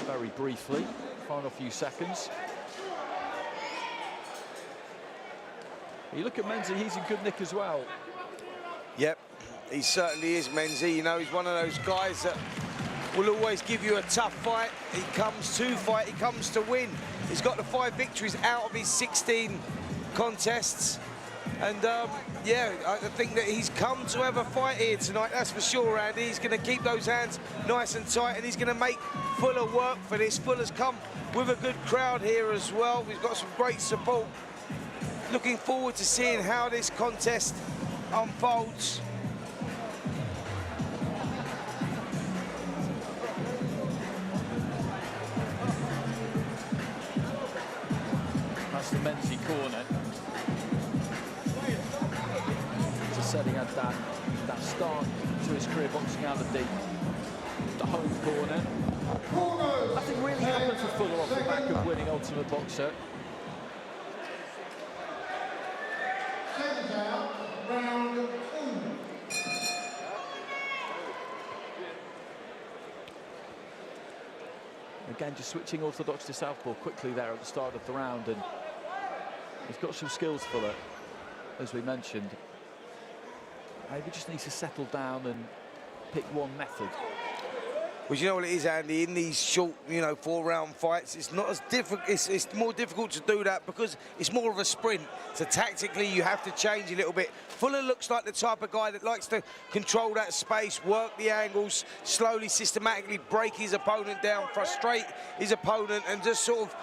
Very briefly, final few seconds. You look at Menzie, he's in good nick as well. Yep, he certainly is, Menzie. You know, he's one of those guys that will always give you a tough fight. He comes to fight, he comes to win. He's got the 5 victories out of his 16 contests. And yeah, I think that he's come to have a fight here tonight, that's for sure, Andy. He's going to keep those hands nice and tight, and he's going to make Fuller work for this. Fuller's come with a good crowd here as well. We've got some great support. Looking forward to seeing how this contest unfolds. That's the Menzie corner. Just setting at that start to his career boxing out of the home corner. Nothing really happened for Fuller off the back of winning Ultimate Boxer. Round 2. Again, just switching orthodox to southpaw quickly there at the start of the round, and he's got some skills, Fuller, as we mentioned. Maybe just needs to settle down and pick one method. Well, you know what it is, Andy, in these short, you know, 4-round fights, it's not as difficult, it's more difficult to do that because it's more of a sprint. So tactically, you have to change a little bit. Fuller looks like the type of guy that likes to control that space, work the angles, slowly, systematically break his opponent down, frustrate his opponent, and just sort of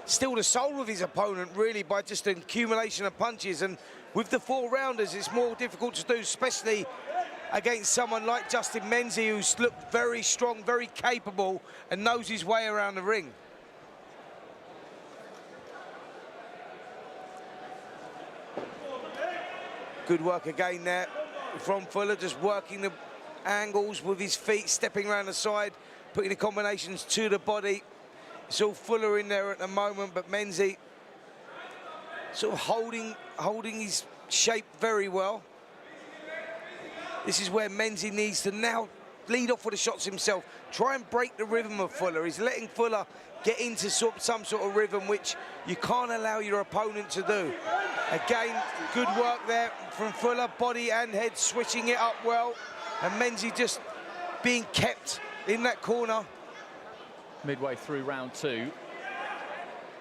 steal the soul of his opponent, really, by just an accumulation of punches. And with the 4-rounders, it's more difficult to do, especially against someone like Justin Menzie, who's looked very strong, very capable, and knows his way around the ring. Good work again there from Fuller, just working the angles with his feet, stepping around the side, putting the combinations to the body. It's all Fuller in there at the moment, but Menzie sort of holding his shape very well. This is where Menzie needs to now lead off with the shots himself. Try and break the rhythm of Fuller. He's letting Fuller get into some sort of rhythm which you can't allow your opponent to do. Again, good work there from Fuller, body and head switching it up well. And Menzie just being kept in that corner. Midway through round 2,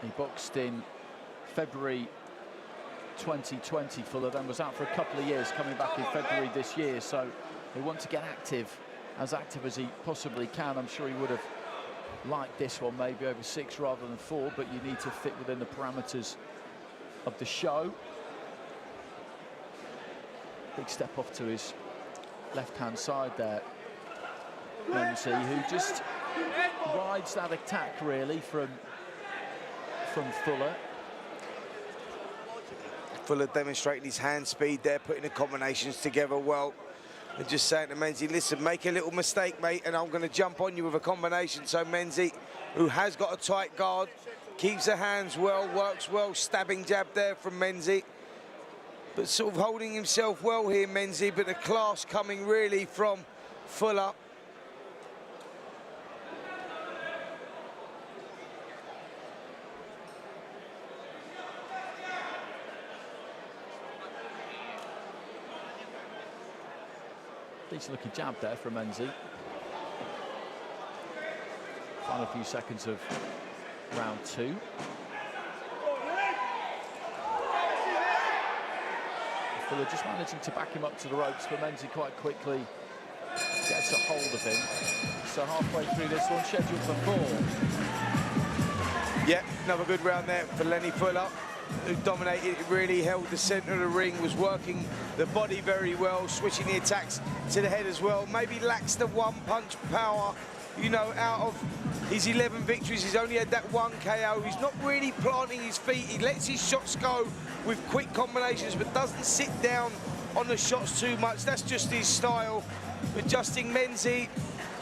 he boxed in February 2020, Fuller, then was out for a couple of years, coming back in February this year, so they want to get active as he possibly can. I'm sure he would have liked this one maybe over 6 rather than 4, but you need to fit within the parameters of the show. Big step off to his left-hand side there, Menzie, who just rides that attack really from Fuller. Fuller demonstrating his hand speed there, putting the combinations together well. And just saying to Menzie, listen, make a little mistake, mate, and I'm going to jump on you with a combination. So Menzie, who has got a tight guard, keeps the hands well, works well, stabbing jab there from Menzie. But sort of holding himself well here, Menzie, but the class coming really from Fuller. Decent looking jab there from Menzie. Final few seconds of round 2. Fuller just managing to back him up to the ropes, but Menzie quite quickly gets a hold of him. So halfway through this one, scheduled for 4. Yeah, another good round there for Lenny Fuller, who dominated, really held the centre of the ring, was working the body very well, switching the attacks to the head as well. Maybe lacks the one-punch power, you know, out of his 11 victories. He's only had that 1 KO. He's not really planting his feet. He lets his shots go with quick combinations, but doesn't sit down on the shots too much. That's just his style. But Justin Menzie,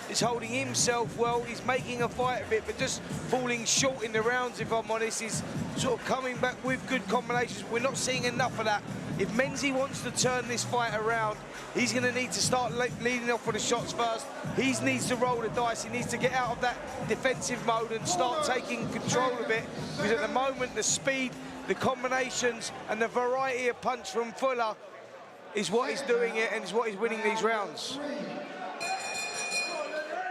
He's holding himself well. He's making a fight of it, but just falling short in the rounds, if I'm honest. He's sort of coming back with good combinations. We're not seeing enough of that. If Menzie wants to turn this fight around, he's going to need to start leading off with the shots first. He needs to roll the dice. He needs to get out of that defensive mode and start taking control of it. Because at the moment, the speed, the combinations, and the variety of punch from Fuller is what is doing it and is what is winning these rounds.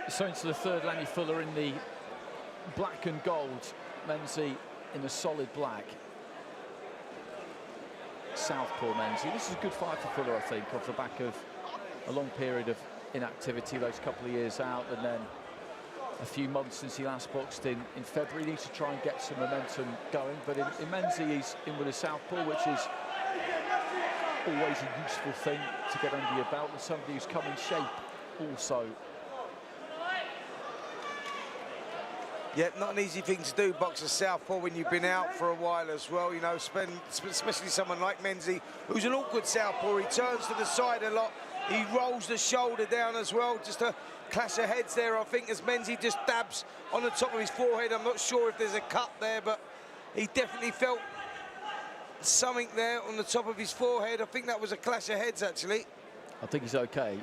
So into the third, Lenny Fuller in the black and gold, Menzie in the solid black. Southpaw Menzie. This is a good fight for Fuller, I think, off the back of a long period of inactivity, those couple of years out, and then a few months since he last boxed in February. He needs to try and get some momentum going, but in Menzie he's in with a southpaw, which is always a useful thing to get under your belt, and somebody who's come in shape also. Yeah, not an easy thing to do, box a southpaw when you've been out for a while as well. You know, especially someone like Menzie, who's an awkward southpaw. He turns to the side a lot. He rolls the shoulder down as well. Just a clash of heads there, I think, as Menzie just dabs on the top of his forehead. I'm not sure if there's a cut there, but he definitely felt something there on the top of his forehead. I think that was a clash of heads, actually. I think he's okay.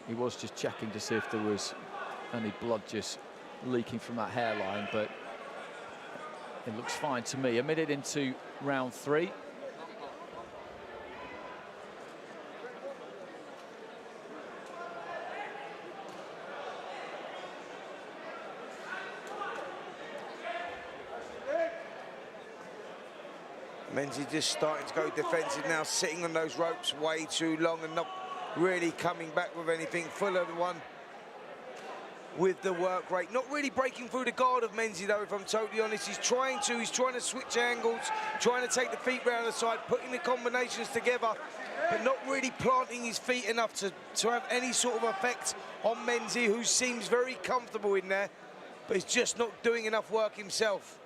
He was just checking to see if there was any blood just leaking from that hairline, but it looks fine to me. A minute into round 3. Menzie just starting to go defensive now, sitting on those ropes way too long and not really coming back with anything. Fuller, the one with the work rate. Not really breaking through the guard of Menzie, though, if I'm totally honest. He's trying to switch angles, trying to take the feet round the side, putting the combinations together, but not really planting his feet enough to have any sort of effect on Menzie, who seems very comfortable in there, but he's just not doing enough work himself.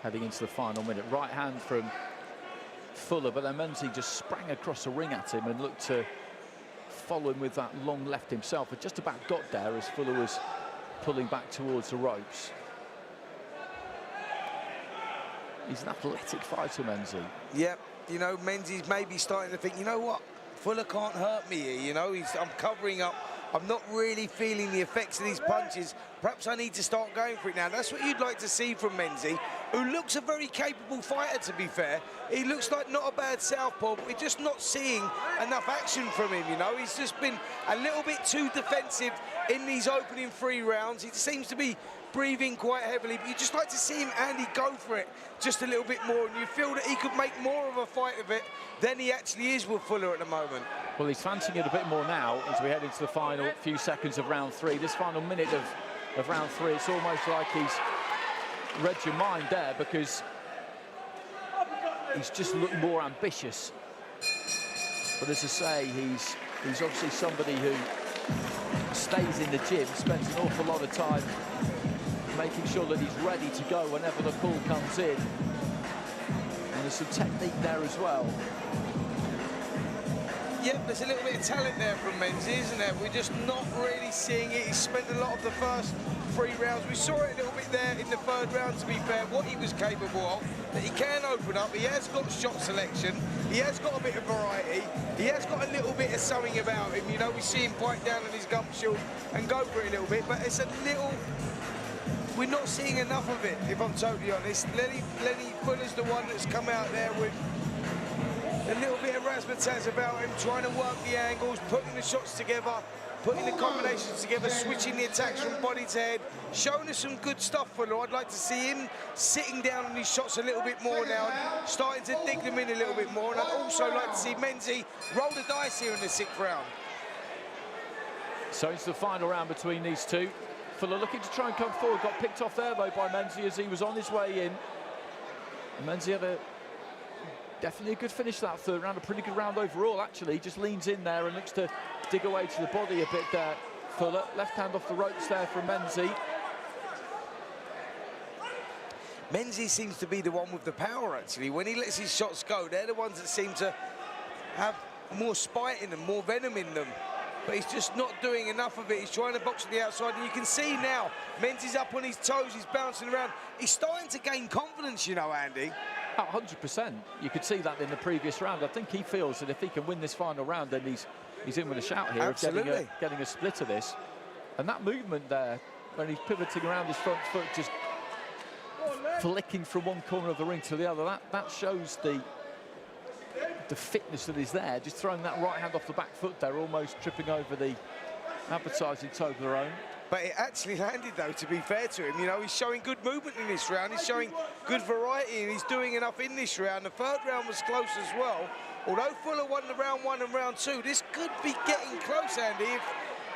Heading into the final minute. Right hand from Fuller, but then Menzie just sprang across the ring at him and looked to follow him with that long left himself, but just about got there as Fuller was pulling back towards the ropes. He's an athletic fighter, Menzie. Yep, you know, Menzie's maybe starting to think, you know what, Fuller can't hurt me here, you know, I'm covering up. I'm not really feeling the effects of these punches. Perhaps I need to start going for it now. That's what you'd like to see from Menzie, who looks a very capable fighter, to be fair. He looks like not a bad southpaw, but we're just not seeing enough action from him, you know. He's just been a little bit too defensive in these opening 3 rounds. He seems to be breathing quite heavily, but you just like to see him, Andy, go for it just a little bit more, and you feel that he could make more of a fight of it than he actually is with Fuller at the moment. Well, he's fancying it a bit more now as we head into the final few seconds of round 3. This final minute of round 3, it's almost like he's read your mind there, because he's just looked more ambitious. But as I say, he's obviously somebody who stays in the gym, spends an awful lot of time making sure that he's ready to go whenever the call comes in. And there's some technique there as well. Yep, there's a little bit of talent there from Menzie, isn't there? We're just not really seeing it. He spent a lot of the first 3 rounds. We saw it a little bit there in the 3rd round, to be fair, what he was capable of, that he can open up. He has got shot selection. He has got a bit of variety. He has got a little bit of something about him. You know, we see him bite down on his gum shield and go for it a little bit, but it's a little... We're not seeing enough of it, if I'm totally honest. Lenny Fuller's the one that's come out there with a little bit of razzmatazz about him, trying to work the angles, putting the shots together, putting the combinations together, switching the attacks from body to head, showing us some good stuff, Fuller. I'd like to see him sitting down on his shots a little bit more now, and starting to dig them in a little bit more. And I'd also like to see Menzie roll the dice here in the 6th round. So it's the final round between these two. Fuller looking to try and come forward, got picked off there though by Menzie as he was on his way in. And Menzie had definitely a good finish to that 3rd round, a pretty good round overall actually. He just leans in there and looks to dig away to the body a bit there. Fuller, left hand off the ropes there from Menzie. Menzie seems to be the one with the power, actually. When he lets his shots go, they're the ones that seem to have more spite in them, more venom in them. But he's just not doing enough of it. He's trying to box on the outside, and you can see now, Menzie's up on his toes, he's bouncing around. He's starting to gain confidence, you know, Andy. 100%. You could see that in the previous round. I think he feels that if he can win this final round, then he's in with a shout here of getting a split of this. And that movement there, when he's pivoting around his front foot, just flicking from one corner of the ring to the other, that shows the fitness that is there. Just throwing that right hand off the back foot there, almost tripping over the advertising Toblerone. But it actually landed, though, to be fair to him. You know, he's showing good movement in this round. He's showing good variety, and he's doing enough in this round. The third round was close as well. Although Fuller won the round 1 and round 2, this could be getting close, Andy.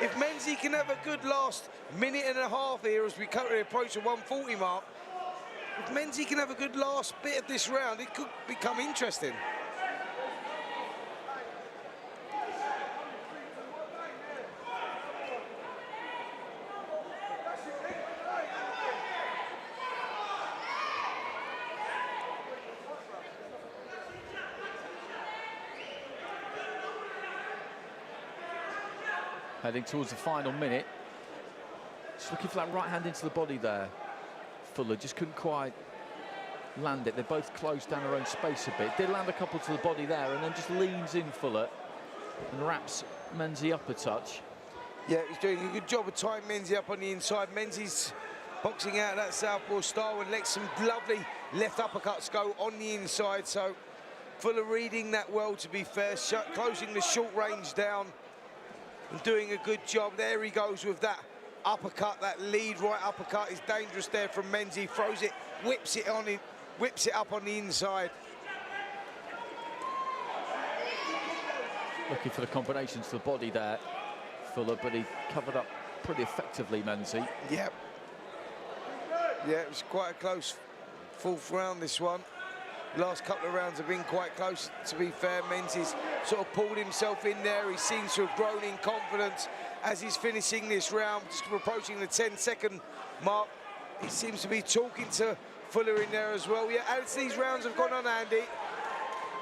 If Menzie can have a good last minute and a half here as we currently approach the 140 mark, if Menzie can have a good last bit of this round, it could become interesting. Heading towards the final minute. Just looking for that right hand into the body there. Fuller just couldn't quite land it. They're both closed down their own space a bit. Did land a couple to the body there, and then just leans in Fuller and wraps Menzie up a touch. Yeah, he's doing a good job of tying Menzie up on the inside. Menzie's boxing out that southpaw style and lets some lovely left uppercuts go on the inside. So Fuller reading that well, to be fair, closing the short range down and doing a good job. There he goes with that uppercut, that lead right uppercut is dangerous there from Menzie. Throws it, whips it up on the inside. Looking for the combinations to the body there, Fuller, but he covered up pretty effectively, Menzie. Yep. Yeah, it was quite a close fourth round, this one. Last couple of rounds have been quite close, to be fair. Menzie's sort of pulled himself in there. He seems to have grown in confidence as he's finishing this round, just approaching the 10-second mark. He seems to be talking to Fuller in there as well. Yeah, as these rounds have gone on, Andy,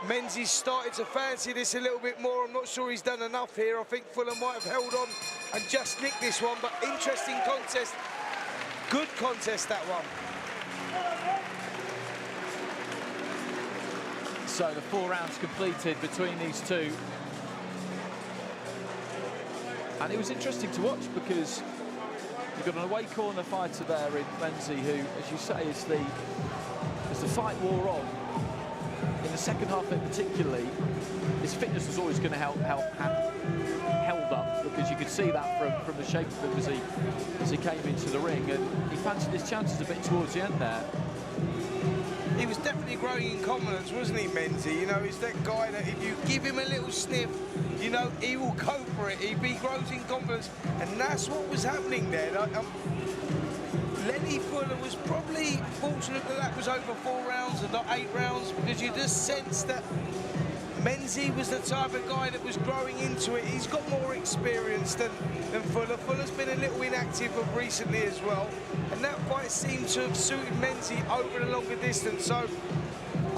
Menzie's started to fancy this a little bit more. I'm not sure he's done enough here. I think Fuller might have held on and just nicked this one, but interesting contest. Good contest, that one. So the 4 rounds completed between these two. And it was interesting to watch because you've got an away corner fighter there in Menzie who, as you say, as the fight wore on, in the second half in particularly, his fitness was always going to held up, because you could see that from the shape of him as he came into the ring, and he fancied his chances a bit towards the end there. He was definitely growing in confidence, wasn't he, Menzie? You know, he's that guy that if you give him a little sniff, you know, he will go for it. He grows in confidence, and that's what was happening there. Lenny Fuller was probably fortunate that was over 4 rounds and not 8 rounds, because you just sensed that Menzie was the type of guy that was growing into it. He's got more experience than Fuller. Fuller's been a little inactive recently as well, and that fight seemed to have suited Menzie over the longer distance. So I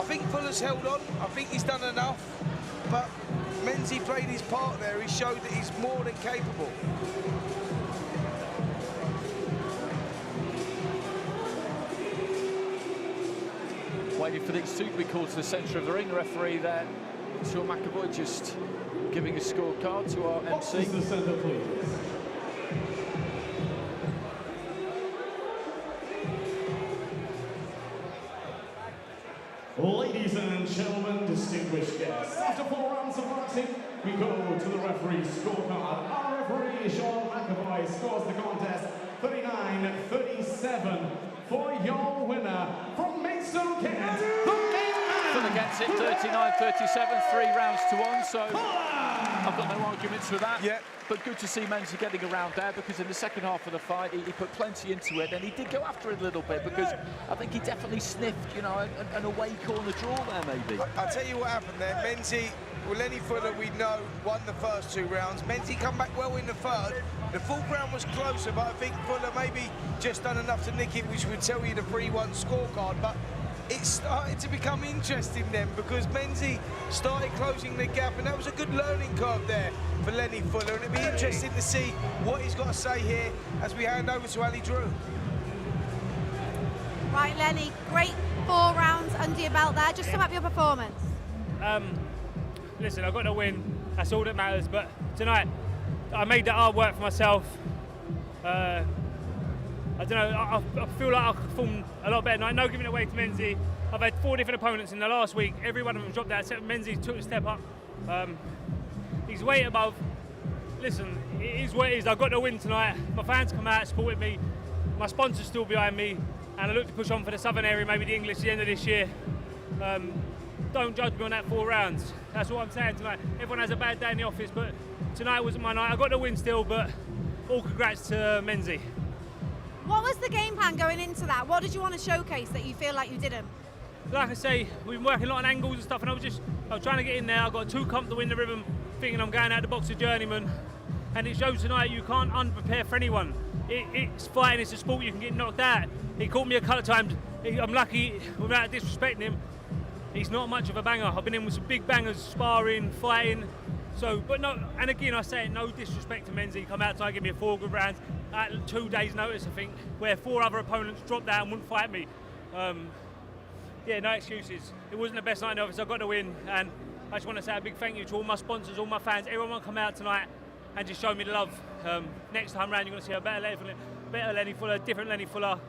think Fuller's held on. I think he's done enough, but Menzie played his part there. He showed that he's more than capable. Waiting for these two to be called to the centre of the ring. The referee there, Sean McAvoy, just giving a scorecard to our MC. To the centre, please. Ladies and gentlemen, distinguished guests, after 4 rounds of boxing, we go to the referee's scorecard. Our referee, Sean McAvoy, scores the contest 39-37 for your winner from Maidstone, Kent, the main man. Fuller gets it, 39-37, 3 rounds to 1, so I've got no arguments with that. Yeah. But good to see Menzie getting around there, because in the second half of the fight, he put plenty into it, and he did go after it a little bit, because I think he definitely sniffed, you know, an away corner draw there, maybe. I'll tell you what happened there. Menzie Well, Lenny Fuller, we know, won the first 2 rounds. Menzie come back well in the third. The 4th round was closer, but I think Fuller maybe just done enough to nick it, which would tell you the 3-1 scorecard. But it started to become interesting then, because Menzie started closing the gap, and that was a good learning curve there for Lenny Fuller. And it'd be interesting to see what he's got to say here as we hand over to Ali Drew. Right, Lenny, great 4 rounds under your belt there. Just sum up your performance. Listen, I got to win. That's all that matters. But tonight, I made that hard work for myself. I don't know. I feel like I performed a lot better tonight. No giving it away to Menzie. I've had 4 different opponents in the last week. Every one of them dropped out, except Menzie took a step up. He's way above. Listen, it is what it is. I've got to win tonight. My fans come out, supported me. My sponsor's still behind me, and I look to push on for the southern area, maybe the English, at the end of this year. Don't judge me on that 4 rounds. That's what I'm saying tonight. Everyone has a bad day in the office, but tonight wasn't my night. I got the win still, but all congrats to Menzie. What was the game plan going into that? What did you want to showcase that you feel like you didn't? Like I say, we've been working a lot on angles and stuff, and I was trying to get in there. I got too comfortable in the rhythm, thinking I'm going out the box of journeyman. And it shows tonight you can't unprepare for anyone. It's fighting, it's a sport, you can get knocked out. He caught me a couple of times. I'm lucky, without disrespecting him, he's not much of a banger. I've been in with some big bangers, sparring, fighting. So, but no, and again I say it, no disrespect to Menzie. Come out tonight, give me a 4 good rounds at 2 days' notice, I think, where 4 other opponents dropped out and wouldn't fight me. Yeah, no excuses. It wasn't the best night in the office. I got to win, and I just want to say a big thank you to all my sponsors, all my fans, everyone want to come out tonight and just show me the love. Next time round, you're going to see a better Lenny Fuller, different Lenny Fuller,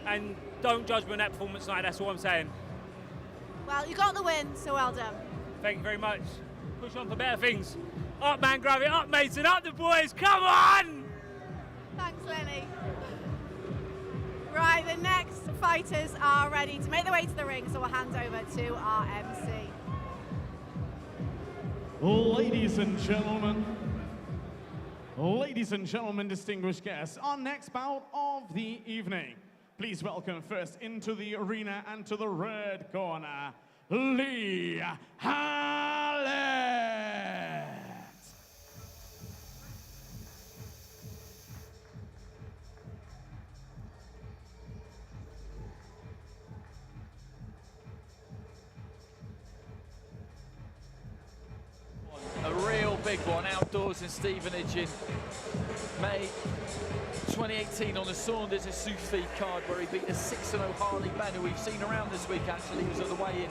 and don't judge me on that performance tonight. That's all I'm saying. Well, you got the win, so well done. Thank you very much. Push on for better things. Up, man, grab it up, mates, and up the boys. Come on! Thanks, Lenny. Right, the next fighters are ready to make their way to the ring, so we'll hand over to our MC. Ladies and gentlemen, distinguished guests, our next bout of the evening. Please welcome first into the arena and to the red corner, Lee Hallett. A real big one, outdoors in Stevenage in May 2018 on the Saunders and Sufi card, where he beat the 6-0 Harley Ben, who we've seen around this week actually. He was at the weigh-in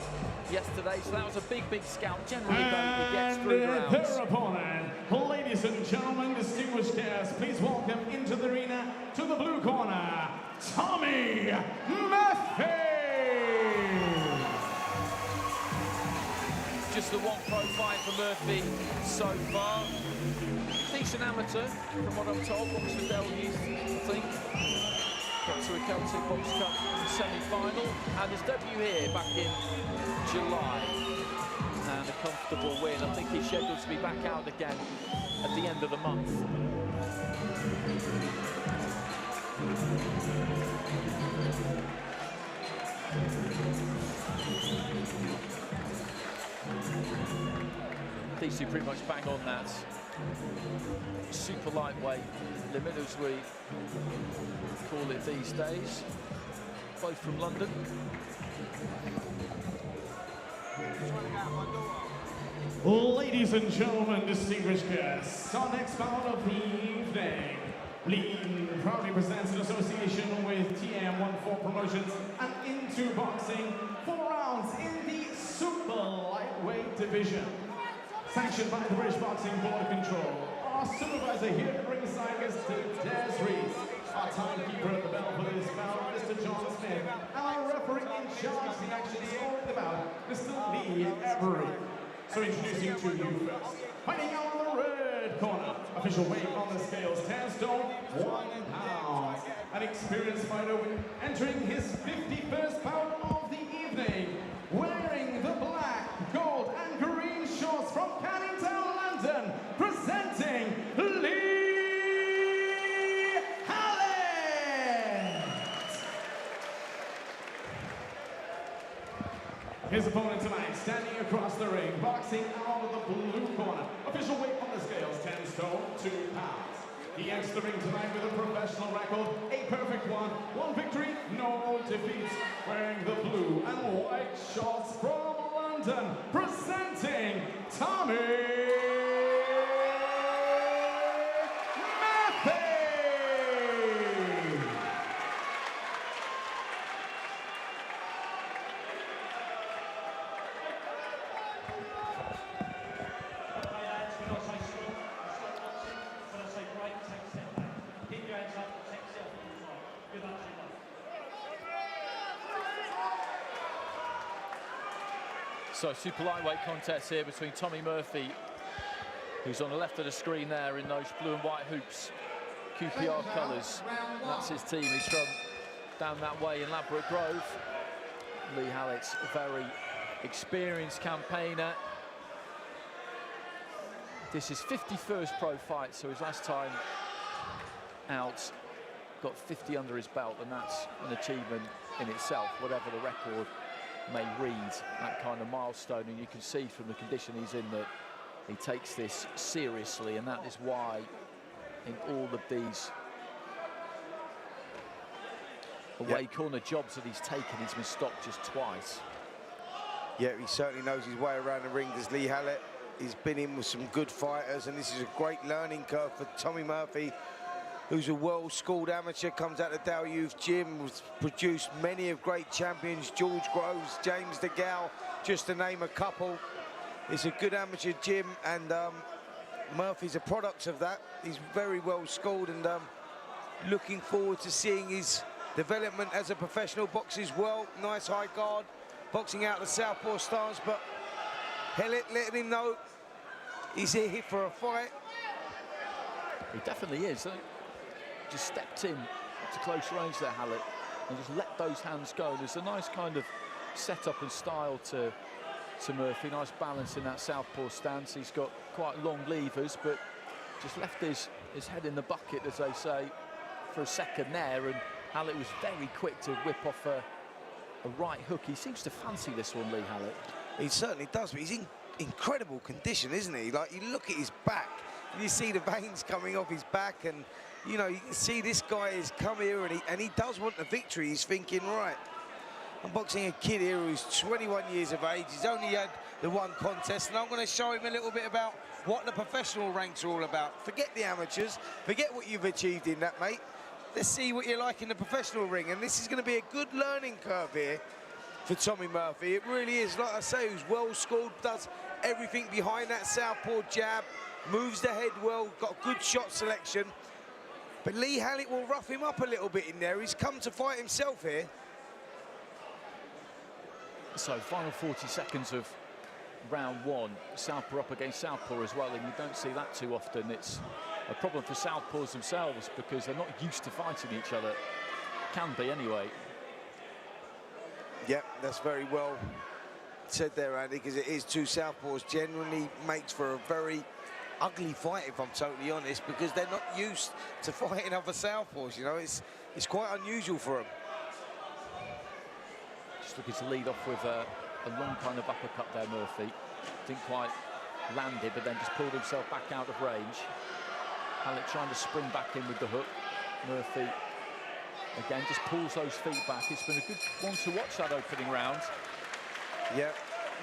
yesterday, so that was a big scout. Generally, though, he gets through the rounds. Their opponent, ladies and gentlemen, distinguished guests, please welcome into the arena, to the blue corner, Tommy Murphy. Just the 1 pro fight for Murphy so far. Decent amateur, from what I'm told, boxed with Del Youth, I think. Got to a Celtic Box Cup semi-final, and his debut here back in July. And a comfortable win. I think he's scheduled to be back out again at the end of the month. DC pretty much bang on that. Super lightweight limit, as we call it these days. Both from London. Ladies and gentlemen, distinguished guests, our next bout of the evening. Lee Eaton proudly presents in association with TM14 Promotions and Into Boxing 4 rounds in the super lightweight division. Sanctioned by the British Boxing Board of Control. Our supervisor here at ringside is Des Rees. Our timekeeper at the bell for this bout, Mr. John Smith. And our referee in charge of the action scoring the bout, Mr. Lee Everett. So introducing to you first, fighting out in the red corner, official weight on the scales, 10 stone, 1 pound. An experienced fighter entering his 51st bout of the evening, wearing the black, gold, and green shorts from Canning London, presenting Lee Hallett. His opponent tonight, standing across the ring, boxing out of the blue corner. Official weight on the scales, 10 stone, 2 pounds. He enters the ring tonight with a professional record, a perfect one, 1 victory, no defeats. Wearing the blue and white shorts from London, presenting Tommy So super lightweight contest here between Tommy Murphy, who's on the left of the screen there in those blue and white hoops, QPR colours. That's his team. He's from down that way in Ladbroke Grove. Lee Hallett's a very experienced campaigner. This is 51st pro fight, so his last time out got 50 under his belt, and that's an achievement in itself, whatever the record may read, that kind of milestone. And you can see from the condition he's in that he takes this seriously, and that is why in all of these away corner jobs that he's taken, he's been stopped just twice. Yeah, he certainly knows his way around the ring, does Lee Hallett. He's been in with some good fighters, and this is a great learning curve for Tommy Murphy, who's a well-schooled amateur, comes out of Dow Youth Gym, has produced many of great champions, George Groves, James DeGale, just to name a couple. It's a good amateur gym, and Murphy's a product of that. He's very well-schooled, and looking forward to seeing his development as a professional boxer as well. Nice high guard, boxing out the southpaw stance, but Hallett letting him know he's here for a fight. He definitely is. Just stepped in to close range there, Hallett, and just let those hands go. There's a nice kind of setup and style to Murphy. Nice balance in that southpaw stance. He's got quite long levers, but just left his head in the bucket, as they say, for a second there, and Hallett was very quick to whip off a right hook. He seems to fancy this one, Lee Hallett. He certainly does, but he's in incredible condition, isn't he? Like, you look at his back, and you see the veins coming off his back, and you know, you can see this guy has come here and he does want the victory. He's thinking, right, I'm boxing a kid here who's 21 years of age. He's only had the one contest, and I'm going to show him a little bit about what the professional ranks are all about. Forget the amateurs, forget what you've achieved in that, mate. Let's see what you're like in the professional ring, and this is going to be a good learning curve here for Tommy Murphy. It really is. Like I say, who's well-schooled, does everything behind that southpaw jab, moves the head well, got good shot selection. But Lee Hallett will rough him up a little bit in there. He's come to fight himself here. So, final 40 seconds of round one. Southpaw up against southpaw as well, and you don't see that too often. It's a problem for southpaws themselves because they're not used to fighting each other. Can be, anyway. Yep, that's very well said there, Andy, because it is two southpaws. Generally makes for a very ugly fight, if I'm totally honest, because they're not used to fighting other southpaws. You know, it's quite unusual for them. Just looking to lead off with a long kind of uppercut there, Murphy. Didn't quite land it, but then just pulled himself back out of range. Hallett trying to spring back in with the hook. Murphy again just pulls those feet back. It's been a good one to watch, that opening round. Yeah,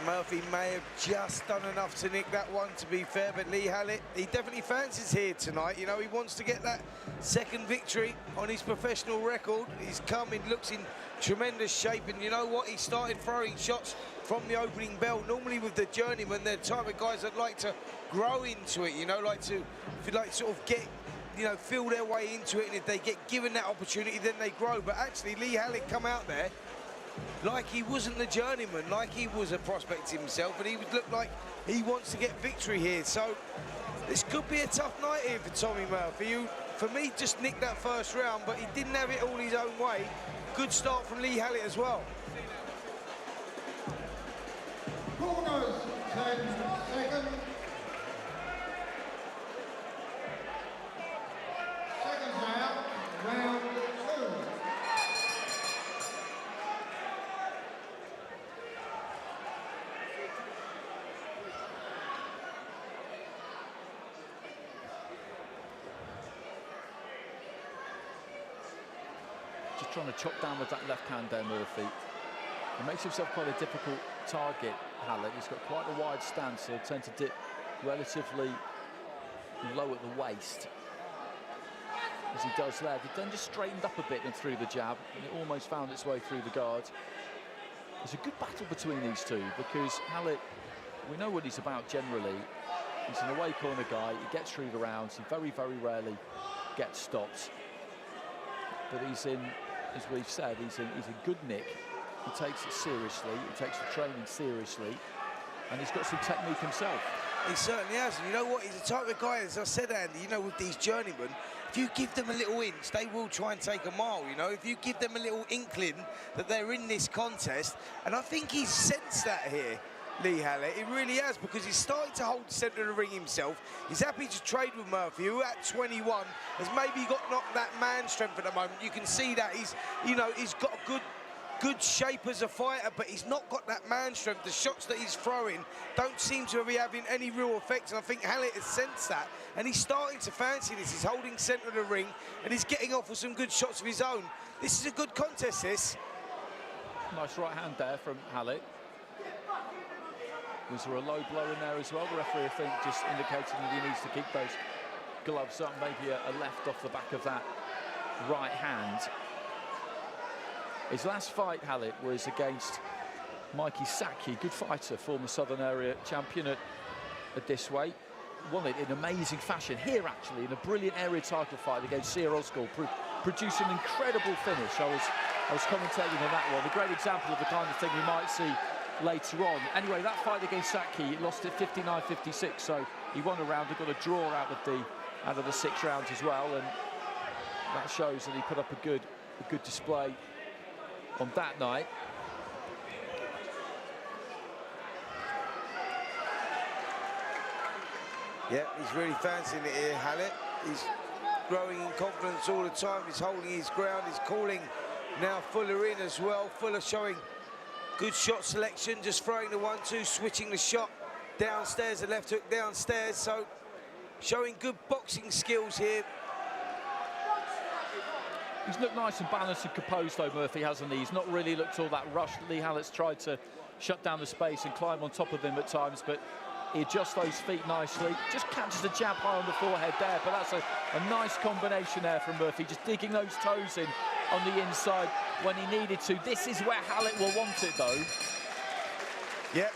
Murphy may have just done enough to nick that one, to be fair, but Lee Hallett, he definitely fancies here tonight. You know, he wants to get that second victory on his professional record. He's come in, looks in tremendous shape, and you know what? He started throwing shots from the opening bell. Normally with the journeyman, they're the type of guys that like to grow into it, you know, like to sort of get, you know, feel their way into it, and if they get given that opportunity, then they grow. But actually, Lee Hallett come out there like he wasn't the journeyman, like he was a prospect himself, and he would look like he wants to get victory here. So this could be a tough night here for Tommy Murphy, who, for me, just nicked that first round, but he didn't have it all his own way. Good start from Lee Hallett as well. Corners, 10 seconds. Seconds out, round 2. trying to chop down with that left hand there, Murphy. He makes himself quite a difficult target, Hallett. He's got quite a wide stance, so he'll tend to dip relatively low at the waist. As he does there, but then just straightened up a bit and threw the jab, and it almost found its way through the guard. There's a good battle between these two, because Hallett, we know what he's about generally. He's an away corner guy, he gets through the rounds, he very, very rarely gets stopped. But he's in, as we've said, he's in good nick. He takes it seriously, he takes the training seriously, and he's got some technique himself. He certainly has, and you know what, he's the type of guy, as I said, Andy, you know, with these journeymen, if you give them a little inch, they will try and take a mile, you know. If you give them a little inkling that they're in this contest, and I think he's sensed that here, Lee Hallett. He really has, because he's starting to hold the centre of the ring himself. He's happy to trade with Murphy, who at 21 has maybe got not that man strength at the moment. You can see that he's, you know, he's got a good shape as a fighter, but he's not got that man strength. The shots that he's throwing don't seem to be having any real effect, and I think Hallett has sensed that, and he's starting to fancy this. He's holding centre of the ring, and he's getting off with some good shots of his own. This is a good contest, this. Nice right hand there from Hallett. Was there a low blow in there as well? The referee, I think, just indicating that he needs to keep those gloves up, maybe a left off the back of that right hand. His last fight, Hallett, was against Mikey Saki, good fighter, former Southern Area champion at this weight. Won it in amazing fashion here, actually, in a brilliant area title fight against Sear Osgood, produced an incredible finish. I was commentating on that one, a great example of the kind of thing we might see later on. Anyway, that fight against Saki, he lost it 59-56, so he won a round. He got a draw out of the 6 rounds as well, and that shows that he put up a good display on that night. Yeah, he's really fancying it here, Hallett. He's growing in confidence all the time. He's holding his ground. He's calling now Fuller in as well. Fuller showing good shot selection, just throwing the 1-2, switching the shot downstairs, the left hook downstairs. So showing good boxing skills here. He's looked nice and balanced and composed, though, Murphy, hasn't he? He's not really looked all that rushed. Lee Hallett's tried to shut down the space and climb on top of him at times, but he adjusts those feet nicely. Just catches a jab high on the forehead there, but that's a nice combination there from Murphy, just digging those toes in on the inside when he needed to. This is where Hallett will want it, though. Yeah,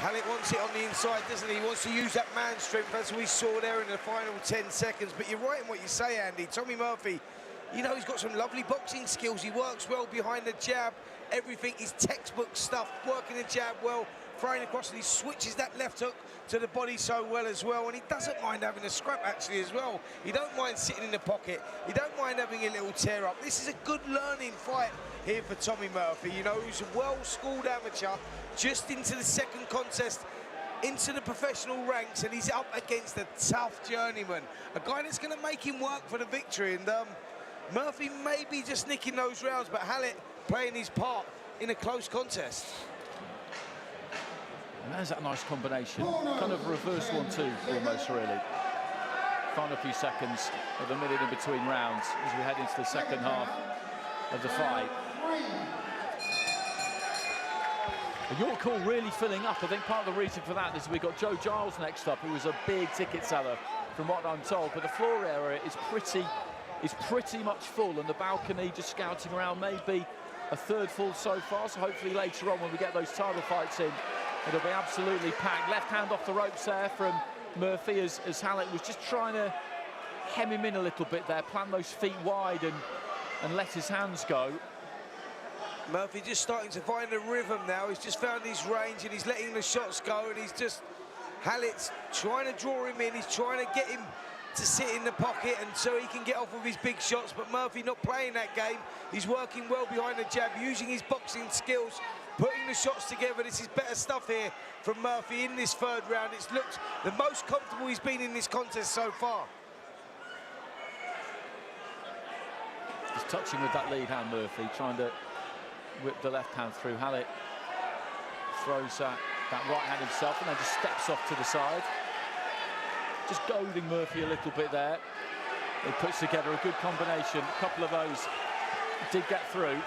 Hallett wants it on the inside, doesn't he? He wants to use that man strength, as we saw there in the final 10 seconds. But you're right in what you say, Andy. Tommy Murphy, you know, he's got some lovely boxing skills. He works well behind the jab. Everything is textbook stuff, working the jab well, throwing across, and he switches that left hook to the body so well as well, and he doesn't mind having a scrap actually as well. He don't mind sitting in the pocket. He don't mind having a little tear up. This is a good learning fight here for Tommy Murphy, you know, who's a well-schooled amateur, just into the second contest, into the professional ranks, and he's up against a tough journeyman, a guy that's going to make him work for the victory. And Murphy may be just nicking those rounds, but Hallett playing his part in a close contest. And there's that nice combination, kind of reverse 1-2 almost, really. Final few seconds of the minute in between rounds as we head into the second half of the fight. The York Hall really filling up. I think part of the reason for that is we've got Joe Giles next up, who was a big ticket seller from what I'm told, but the floor area is pretty much full, and the balcony, just scouting around, maybe a third full so far, so hopefully later on when we get those title fights in, it'll be absolutely packed. Left hand off the ropes there from Murphy as Hallett was just trying to hem him in a little bit there, plant those feet wide and let his hands go. Murphy just starting to find a rhythm now. He's just found his range and he's letting the shots go, and he's just, Hallett's trying to draw him in. He's trying to get him to sit in the pocket and so he can get off with his big shots, but Murphy not playing that game. He's working well behind the jab, using his boxing skills, putting the shots together. This is better stuff here from Murphy in this third round. It's looked the most comfortable he's been in this contest so far. Just touching with that lead hand, Murphy, trying to whip the left hand through. Hallett throws that right hand himself and then just steps off to the side. Just goading Murphy a little bit there. He puts together a good combination, a couple of those did get through.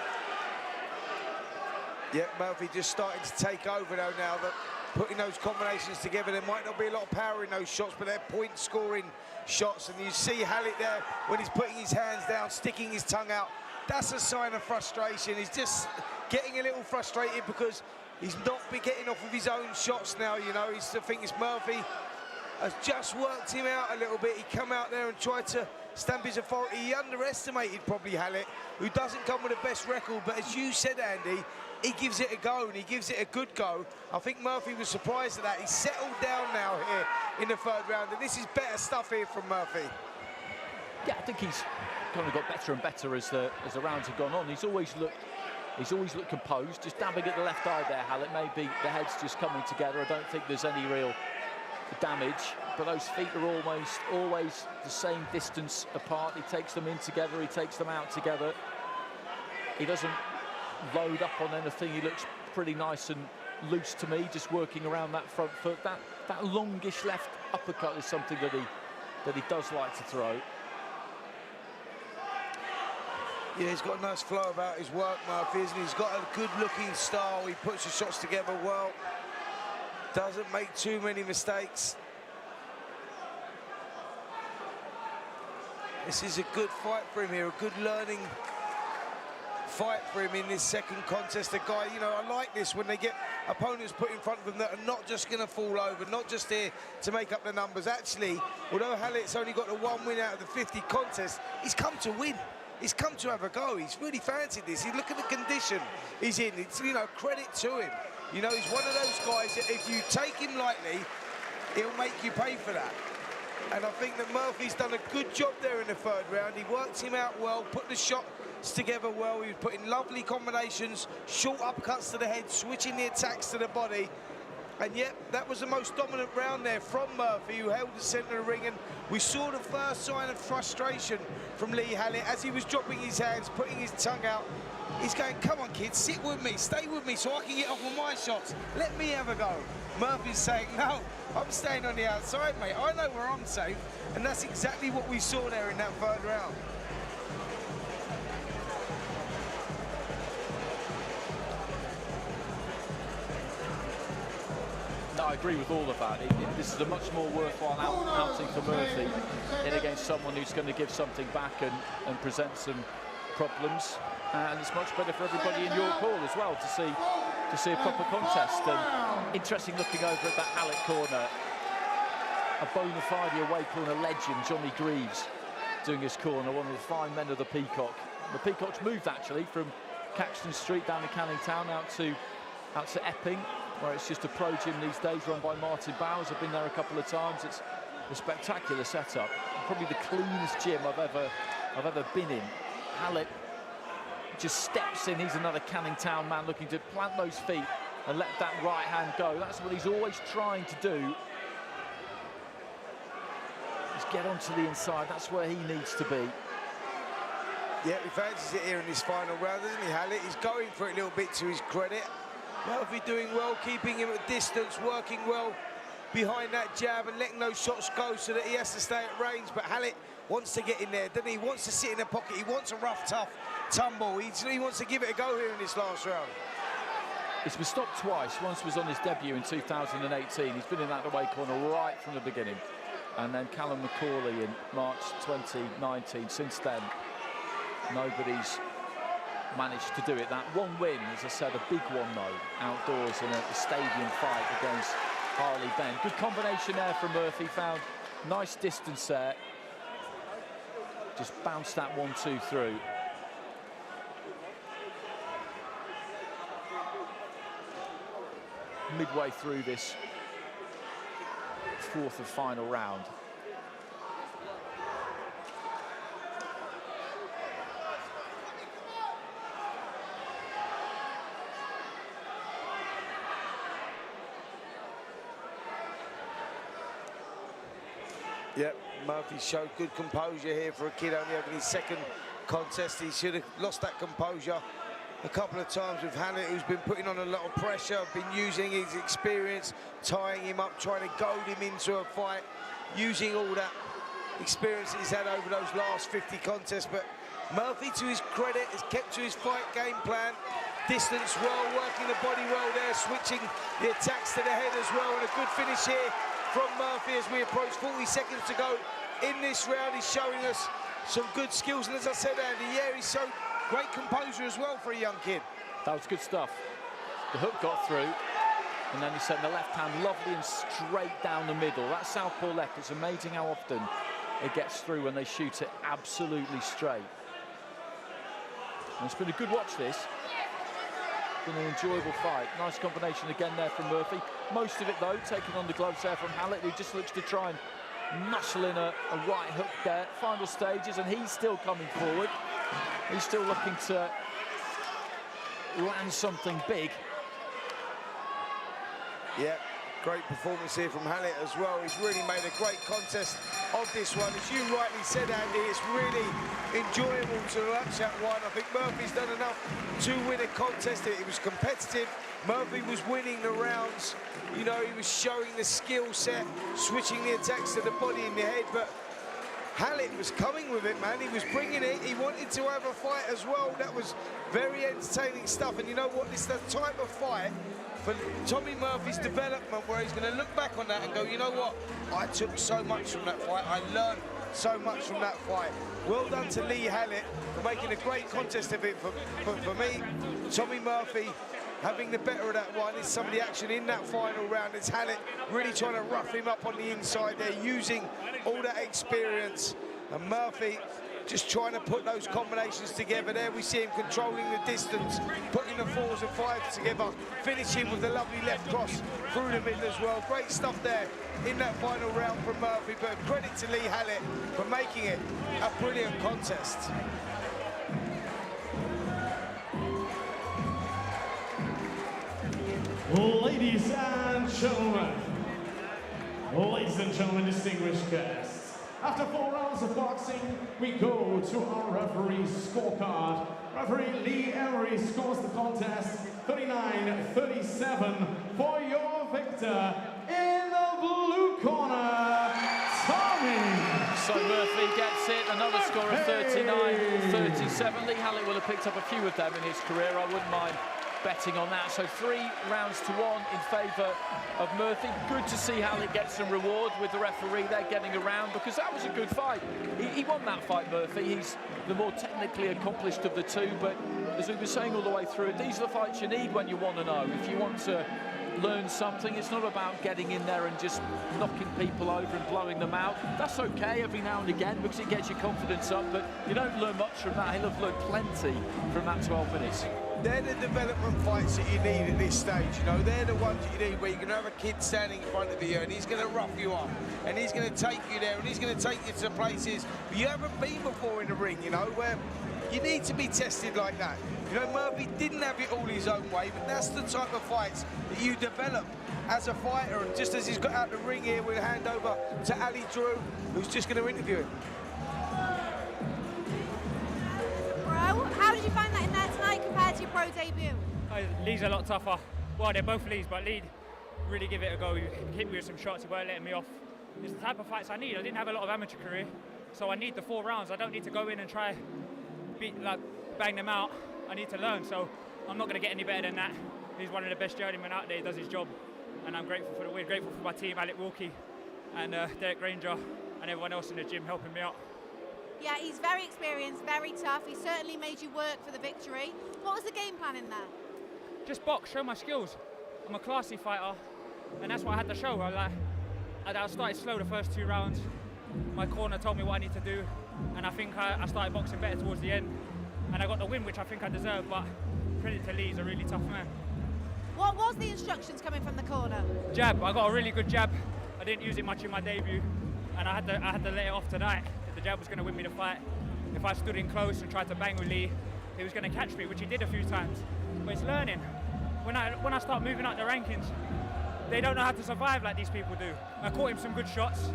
Yeah, Murphy just starting to take over though now that putting those combinations together. There might not be a lot of power in those shots, but they're point scoring shots. And you see Hallett there when he's putting his hands down, sticking his tongue out. That's a sign of frustration. He's just getting a little frustrated because he's not been getting off of his own shots now, you know. I think it's Murphy has just worked him out a little bit. He come out there and tried to stamp his authority. He underestimated probably Hallett, who doesn't come with the best record, but as you said, Andy, he gives it a go, and he gives it a good go. I think Murphy was surprised at that. He's settled down now here in the third round, and this is better stuff here from Murphy. Yeah, I think he's kind of got better and better as the rounds have gone on. He's always looked composed, just dabbing at the left eye there, Hallett. Maybe the head's just coming together. I don't think there's any real damage, but those feet are almost always the same distance apart. He takes them in together, he takes them out together. He doesn't load up on anything. He looks pretty nice and loose to me, just working around that front foot. That longish left uppercut is something that he does like to throw. Yeah, he's got a nice flow about his work, Murphy, isn't he? He's got a good-looking style. He puts the shots together well. Doesn't make too many mistakes. This is a good fight for him here, a good learning fight for him in this second contest. A guy, you know, I like this when they get opponents put in front of them that are not just going to fall over, not just here to make up the numbers. Actually, although Hallett's only got the one win out of the 50 contests, he's come to win. He's come to have a go. He's really fancied this. You look at the condition he's in. It's, you know, credit to him. You know, he's one of those guys that if you take him lightly, he'll make you pay for that. And I think that Murphy's done a good job there in the third round. He worked him out well, put the shots together well. He was putting lovely combinations, short uppercuts to the head, switching the attacks to the body. And yet, that was the most dominant round there from Murphy, who held the centre of the ring. And we saw the first sign of frustration from Lee Hallett as he was dropping his hands, putting his tongue out. He's going, come on, kid, sit with me, stay with me so I can get off with my shots. Let me have a go. Murphy's saying, no, I'm staying on the outside, mate. I know where I'm safe. And that's exactly what we saw there in that third round. No, I agree with all of that. This is a much more worthwhile outing for Murphy in against someone who's going to give something back and present some problems. And it's much better for everybody in York Hall as well to see a proper contest. And interesting looking over at that Hallett corner. A bona fide away corner legend, Johnny Greaves, doing his corner, one of the fine men of the Peacock. The Peacock's moved actually from Caxton Street down to Canning Town out to Epping, where it's just a pro gym these days run by Martin Bowers. I've been there a couple of times. It's a spectacular setup. Probably the cleanest gym I've ever been in. Hallett just steps in. He's another Canning Town man looking to plant those feet and let that right hand go. That's what he's always trying to do. Just get onto the inside. That's where he needs to be. Yeah, he fancies it here in this final round, doesn't he, Hallett? He's going for it a little bit to his credit. Murphy doing well, keeping him at distance, working well behind that jab and letting those shots go so that he has to stay at range. But Hallett wants to get in there, doesn't he? He wants to sit in the pocket. He wants a rough, tough tumble. He wants to give it a go here in this last round. It's been stopped twice. Once was on his debut in 2018. He's been in that away corner right from the beginning. And then Callum McCauley in March 2019. Since then, nobody's managed to do it. That one win, as I said, a big one though, outdoors in a stadium fight against Harley Ben. Good combination there from Murphy, found nice distance there. Just bounced that 1-2 through. Midway through this fourth and final round. Yep, Murphy showed good composure here for a kid only having his second contest. He should have lost that composure a couple of times with Hallett, who's been putting on a lot of pressure, been using his experience, tying him up, trying to goad him into a fight, using all that experience that he's had over those last 50 contests. But Murphy, to his credit, has kept to his fight game plan. Distance well, working the body well there, switching the attacks to the head as well, and a good finish here from Murphy as we approach 40 seconds to go in this round. He's showing us some good skills, and as I said, Andy, yeah, he's showed great composure as well for a young kid. That was good stuff. The hook got through, and then he sent the left hand lovely and straight down the middle. That southpaw left, it's amazing how often it gets through when they shoot it absolutely straight. And it's been a good watch, this. Been an enjoyable fight. Nice combination again there from Murphy. Most of it, though, taking on the gloves there from Hallett, who just looks to try and muscle in a right hook there. Final stages, and he's still coming forward. He's still looking to land something big. Yeah, great performance here from Hallett as well. He's really made a great contest of this one. As you rightly said, Andy, it's really enjoyable to watch that one. I think Murphy's done enough to win a contest. It was competitive. Murphy was winning the rounds. You know, he was showing the skill set, switching the attacks to the body and the head, but Hallett was coming with it, man. He was bringing it. He wanted to have a fight as well. That was very entertaining stuff. And you know what? It's the type of fight for Tommy Murphy's development where he's going to look back on that and go, you know what? I took so much from that fight. I learned so much from that fight. Well done to Lee Hallett for making a great contest of it for me. Tommy Murphy having the better of that one. Is some of the action in that final round. It's Hallett really trying to rough him up on the inside there, using all that experience. And Murphy just trying to put those combinations together. There we see him controlling the distance, putting the 4s and 5s together, finishing with the lovely left cross through the middle as well. Great stuff there in that final round from Murphy, but credit to Lee Hallett for making it a brilliant contest. Ladies and gentlemen, distinguished guests. After 4 rounds of boxing, we go to our referee's scorecard. Referee Lee Emery scores the contest 39-37 for your victor in the blue corner, Tommy. So Murphy gets it, another score of 39-37. Lee Hallett will have picked up a few of them in his career. I wouldn't mind betting on that. So 3 rounds to 1 in favour of Murphy. Good to see Hallett get some reward with the referee there getting around, because that was a good fight. He won that fight, Murphy. He's the more technically accomplished of the two, but as we were saying all the way through it, these are the fights you need when you want to know. If you want to learn something, it's not about getting in there and just knocking people over and blowing them out. That's okay every now and again because it gets your confidence up, but you don't learn much from that. He'll have learned plenty from that 12 minutes. They're the development fights that you need at this stage, you know. They're the ones that you need where you're going to have a kid standing in front of you and he's going to rough you up and he's going to take you there and he's going to take you to places you haven't been before in the ring, you know, where you need to be tested like that. You know, Murphy didn't have it all his own way, but that's the type of fights that you develop as a fighter. And just as he's got out the ring here, we'll hand over to Ali Drew, who's just going to interview him. Bro, how did you find that in there tonight compared to your pro debut? Lee's a lot tougher. Well, they're both Lees, but Lee really give it a go. He hit me with some shots, he weren't letting me off. It's the type of fights I need. I didn't have a lot of amateur career, so I need the 4 rounds. I don't need to go in and try bang them out. I need to learn, so I'm not going to get any better than that. He's one of the best journeymen out there. He does his job, and I'm grateful for the win. Grateful for my team, Alec Wilkie and Derek Granger, and everyone else in the gym helping me out. Yeah, he's very experienced, very tough. He certainly made you work for the victory. What was the game plan in there? Just box, show my skills. I'm a classy fighter, and that's what I had to show. I started slow the first 2 rounds. My corner told me what I need to do, and I think I started boxing better towards the end. And I got the win, which I think I deserved, but credit to Lee, he's a really tough man. What was the instructions coming from the corner? Jab, I got a really good jab. I didn't use it much in my debut, and I had to let it off tonight. The jab was going to win me the fight. If I stood in close and tried to bang with Lee, he was going to catch me, which he did a few times. But it's learning. When I start moving up the rankings, they don't know how to survive like these people do. I caught him some good shots,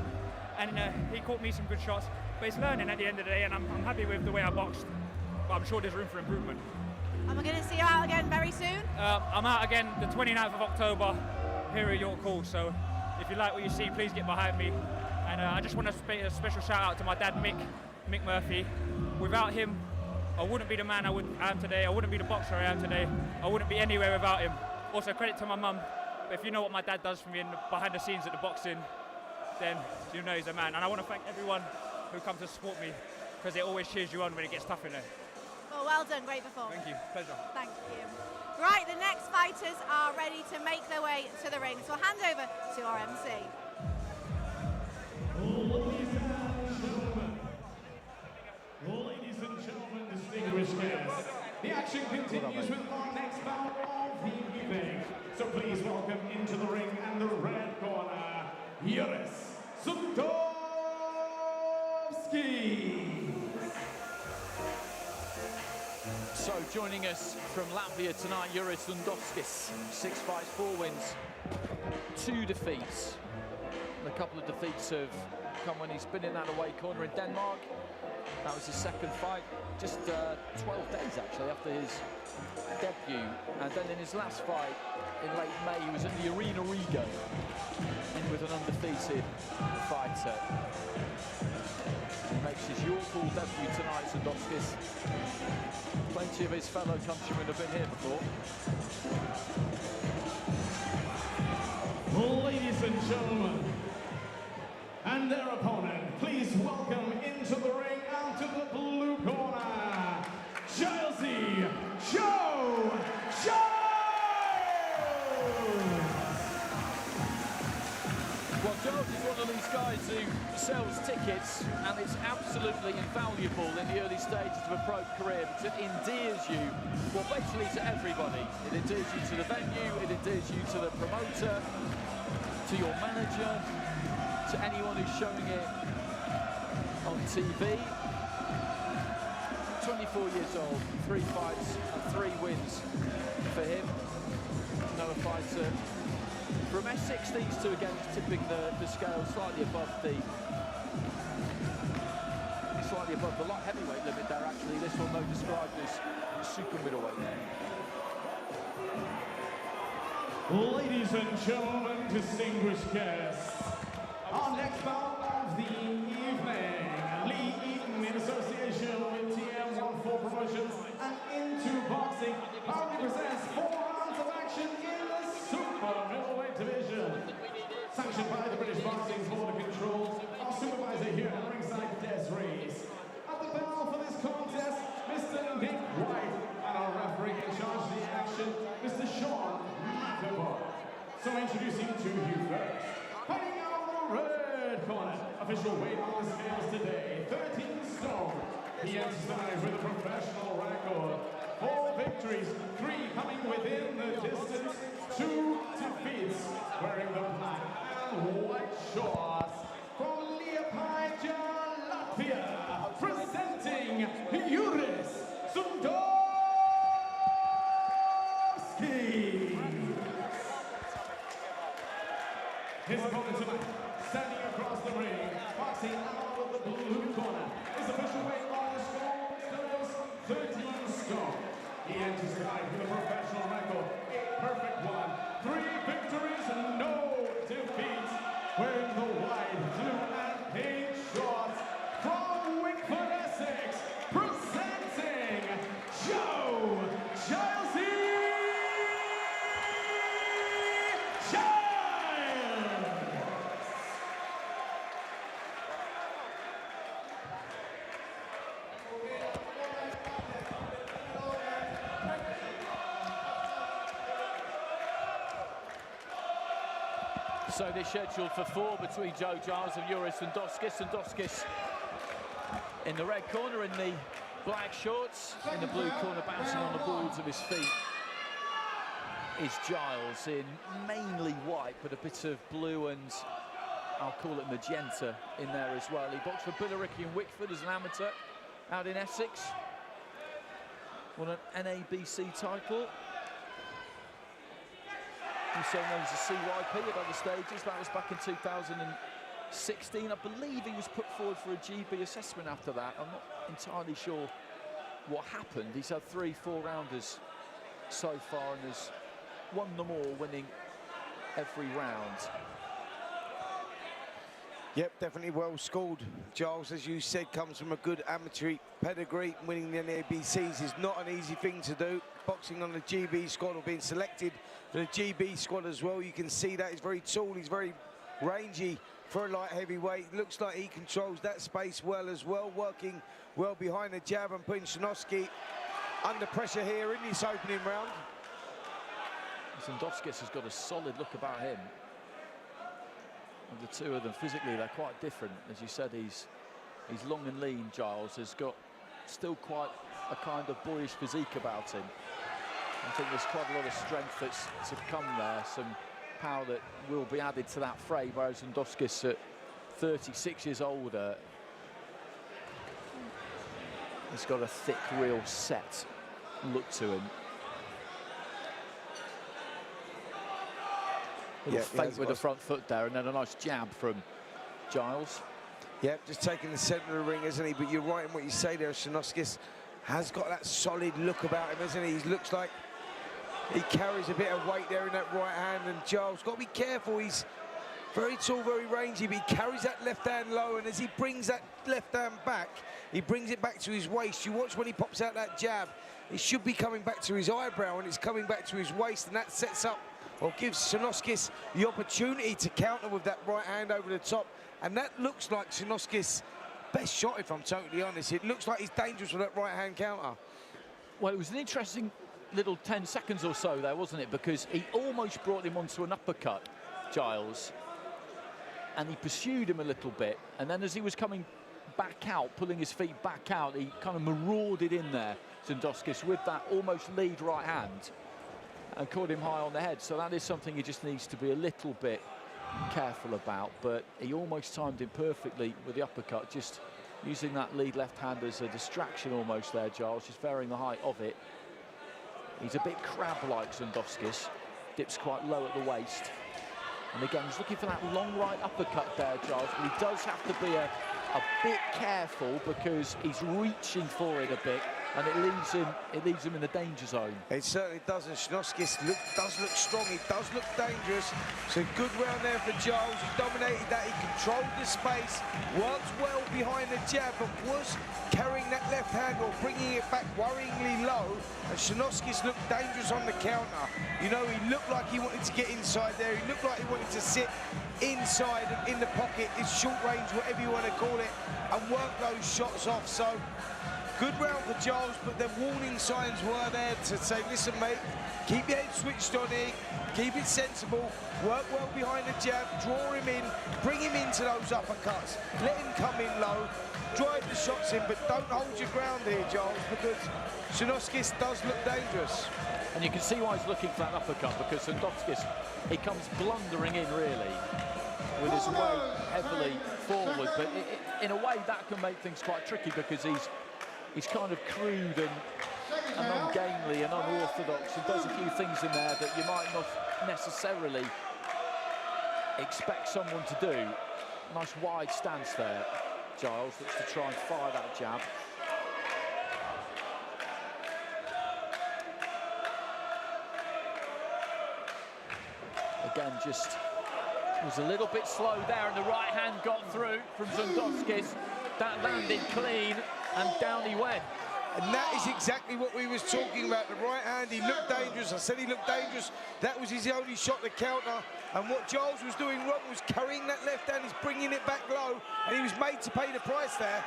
and he caught me some good shots. But it's learning at the end of the day, and I'm happy with the way I boxed. But I'm sure there's room for improvement. Am I going to see you out again very soon? I'm out again the 29th of October here at York Hall, so if you like what you see, please get behind me. And I just want to pay a special shout out to my dad, Mick Murphy. Without him, I wouldn't be the man I am today. I wouldn't be the boxer I am today. I wouldn't be anywhere without him. Also, credit to my mum. But if you know what my dad does for me behind the scenes at the boxing, then you know he's a man. And I want to thank everyone who comes to support me, because it always cheers you on when it gets tough in there. Well done, great performance. Thank you, pleasure. Thank you. Right, the next fighters are ready to make their way to the ring. So I'll hand over to our MC. Ladies and gentlemen, distinguished guests, the action continues with our next bout of the evening. So please welcome into the ring and the red corner, Uris Sandovskis. So joining us from Latvia tonight, Uris Sandovskis, 6 fights, 4 wins, 2 defeats. A couple of defeats have come when he's been in that away corner in Denmark. That was his second fight, just 12 days actually after his debut. And then in his last fight in late May, he was at the Arena Riga with an undefeated fighter. He makes his Yorkshire debut tonight, Sandovskis. Plenty of his fellow countrymen have been here before. Ladies and gentlemen, and their opponent, please welcome into the ring out to the blue corner, Giles. Well, Giles is one of these guys who sells tickets, and it's absolutely invaluable in the early stages of a pro career because it endears you, well, basically to everybody. It endears you to the venue, it endears you to the promoter, to your manager, to anyone who's showing it on TV. 24 years old, 3 fights and 3 wins for him. Another fighter from Essex, these two again tipping the scale slightly above the light heavyweight limit there actually. This one though described as super middleweight. Ladies and gentlemen, distinguished guests, our next bout of the evening, Lee Eaton in association with TM14 Promotions and Into Boxing proudly presents 4 rounds of action in the super middleweight division. Sanctioned by the British Boxing Board of Control, our supervisor here at ringside, Des Rees. At the bell for this contest, Mr. Nick White, and our referee in charge of the action, Mr. Sean McDonough. So introducing to you first, fighting out of the red corner, official weight on the scales today, 13 stone. He enters tonight with a professional record, 4 victories, 3 coming within the distance, 2 defeats, wearing the black and white shorts from Liepaja, Latvia, presenting Uris Sandovskis. His opponent tonight, standing across the ring, boxing out of the blue corner. His official weight on the scale is 13 stone. He enters tonight with a professional record, a perfect one, 3 victories and no defeats, wearing the white, blue, and pink shorts from Wickford, Essex, presenting Giles. So they're scheduled for 4 between Joe Giles and Uris Sandovskis. Sandovskis in the red corner in the black shorts, in the blue corner bouncing on the boards of his feet is Giles in mainly white but a bit of blue and I'll call it magenta in there as well. He boxed for Billericay and Wickford as an amateur out in Essex. Won an NABC title. Also known as a CYP at other stages. That was back in 2016. I believe he was put forward for a GB assessment after that. I'm not entirely sure what happened. He's had 3 4-rounders so far and has won them all, winning every round. Yep, definitely well schooled. Giles, as you said, comes from a good amateur pedigree. Winning the NABCs is not an easy thing to do. Boxing on the GB squad or being selected for the GB squad as well. You can see that he's very tall, he's very rangy for a light heavyweight. Looks like he controls that space well as well, working well behind the jab and putting Sandovskis under pressure here in this opening round. Sandovskis has got a solid look about him. And the two of them physically, they're quite different. As you said, he's long and lean. Giles has got still quite a kind of boyish physique about him. I think there's quite a lot of strength that's to come there, some power that will be added to that fray, whereas Sandovskis at 36 years older, he's got a thick, real set look to him. Little feint with the front foot there, and then a nice jab from Giles. Yep, just taking the centre of the ring, isn't he? But you're right in what you say there. Sandovskis has got that solid look about him, isn't he? He looks like he carries a bit of weight there in that right hand, and Giles got to be careful. He's very tall, very rangy, but he carries that left hand low, and as he brings that left hand back, he brings it back to his waist. You watch when he pops out that jab, it should be coming back to his eyebrow, and it's coming back to his waist, and that sets up or gives Sandovskis the opportunity to counter with that right hand over the top. And that looks like Sandovskis' best shot, if I'm totally honest. It looks like he's dangerous with that right hand counter. Well, it was an interesting little 10 seconds or so there, wasn't it? Because he almost brought him onto an uppercut, Giles, and he pursued him a little bit. And then as he was coming back out, pulling his feet back out, he kind of marauded in there, Sandovskis, with that almost lead right hand, and caught him high on the head. So that is something he just needs to be a little bit careful about, but he almost timed him perfectly with the uppercut, just using that lead left hand as a distraction almost there, Giles, just varying the height of it. He's a bit crab-like, Sandovskis, dips quite low at the waist. And again, he's looking for that long right uppercut there, Giles, but he does have to be a bit careful because he's reaching for it a bit, and it leaves him in the danger zone. It certainly does, and Sandovskis does look strong, he does look dangerous. So good round there for Giles. He dominated that, he controlled the space, worked well behind the jab, but was carrying that left hand or bringing it back worryingly low, and Sandovskis looked dangerous on the counter. You know, he looked like he wanted to get inside there, he looked like he wanted to sit inside and in the pocket, his short range, whatever you want to call it, and work those shots off. So good round for Giles, but the warning signs were there to say, listen mate, keep your head switched on here, keep it sensible, work well behind the jab, draw him in, bring him into those uppercuts, let him come in low, drive the shots in, but don't hold your ground here, Giles, because Sandovskis does look dangerous. And you can see why he's looking for that uppercut, because Sandovskis, he comes blundering in really, with his weight heavily forward, but in a way that can make things quite tricky, because he's kind of crude and ungainly and unorthodox, and does a few things in there that you might not necessarily expect someone to do. Nice wide stance there. Giles looks to try and fire that jab. Again, just was a little bit slow there, and the right hand got through from Sandovskis. That landed clean, and down he went. And that is exactly what we was talking about. The right hand, he looked dangerous. I said he looked dangerous. That was his only shot to counter. And what Giles was doing wrong was carrying that left hand, he's bringing it back low, and he was made to pay the price there.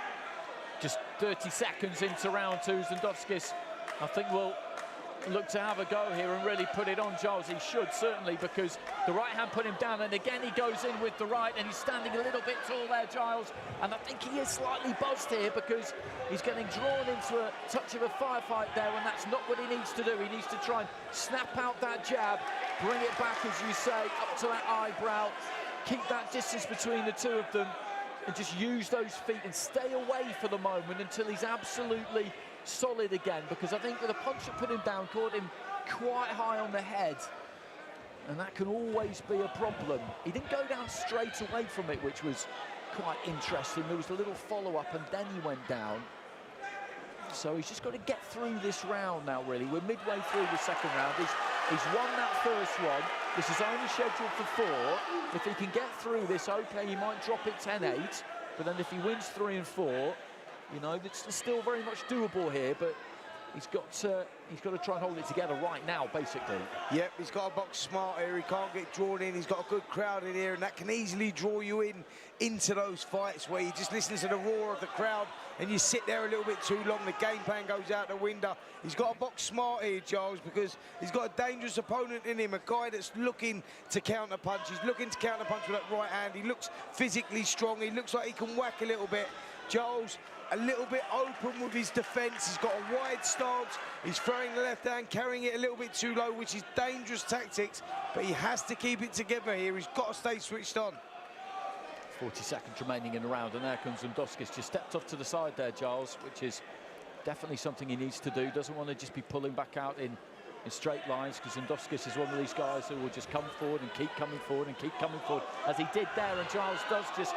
Just 30 seconds into round two, Sandovskis, I think, will look to have a go here and really put it on Giles. He should, certainly, because the right hand put him down, and again he goes in with the right, and he's standing a little bit tall there, Giles, and I think he is slightly buzzed here because he's getting drawn into a touch of a firefight there, and that's not what he needs to do. He needs to try and snap out that jab, bring it back, as you say, up to that eyebrow, keep that distance between the two of them, and just use those feet and stay away for the moment until he's absolutely solid again, because I think with a punch that put him down, caught him quite high on the head, and that can always be a problem. He didn't go down straight away from it, which was quite interesting. There was a little follow-up, and then he went down. So he's just got to get through this round now, really. We're midway through the second round. He's won that first one. This is only scheduled for 4. If he can get through this, okay, he might drop it 10-8. But then if he wins 3 and 4, you know, it's still very much doable here. But he's got to try and hold it together right now, basically. Yep, he's got to box smart here. He can't get drawn in. He's got a good crowd in here, and that can easily draw you into those fights where you just listen to the roar of the crowd and you sit there a little bit too long. The game plan goes out the window. He's got to box smart here, Giles, because he's got a dangerous opponent in him, a guy that's looking to counter-punch. He's looking to counter-punch with that right hand. He looks physically strong. He looks like he can whack a little bit. Giles, a little bit open with his defence. He's got a wide stance. He's throwing the left hand, carrying it a little bit too low, which is dangerous tactics, but he has to keep it together here. He's got to stay switched on. 40 seconds remaining in the round, and there comes Sandovskis. Just stepped off to the side there, Giles, which is definitely something he needs to do. Doesn't want to just be pulling back out in straight lines, because Sandovskis is one of these guys who will just come forward and keep coming forward and keep coming forward, as he did there, and Giles does just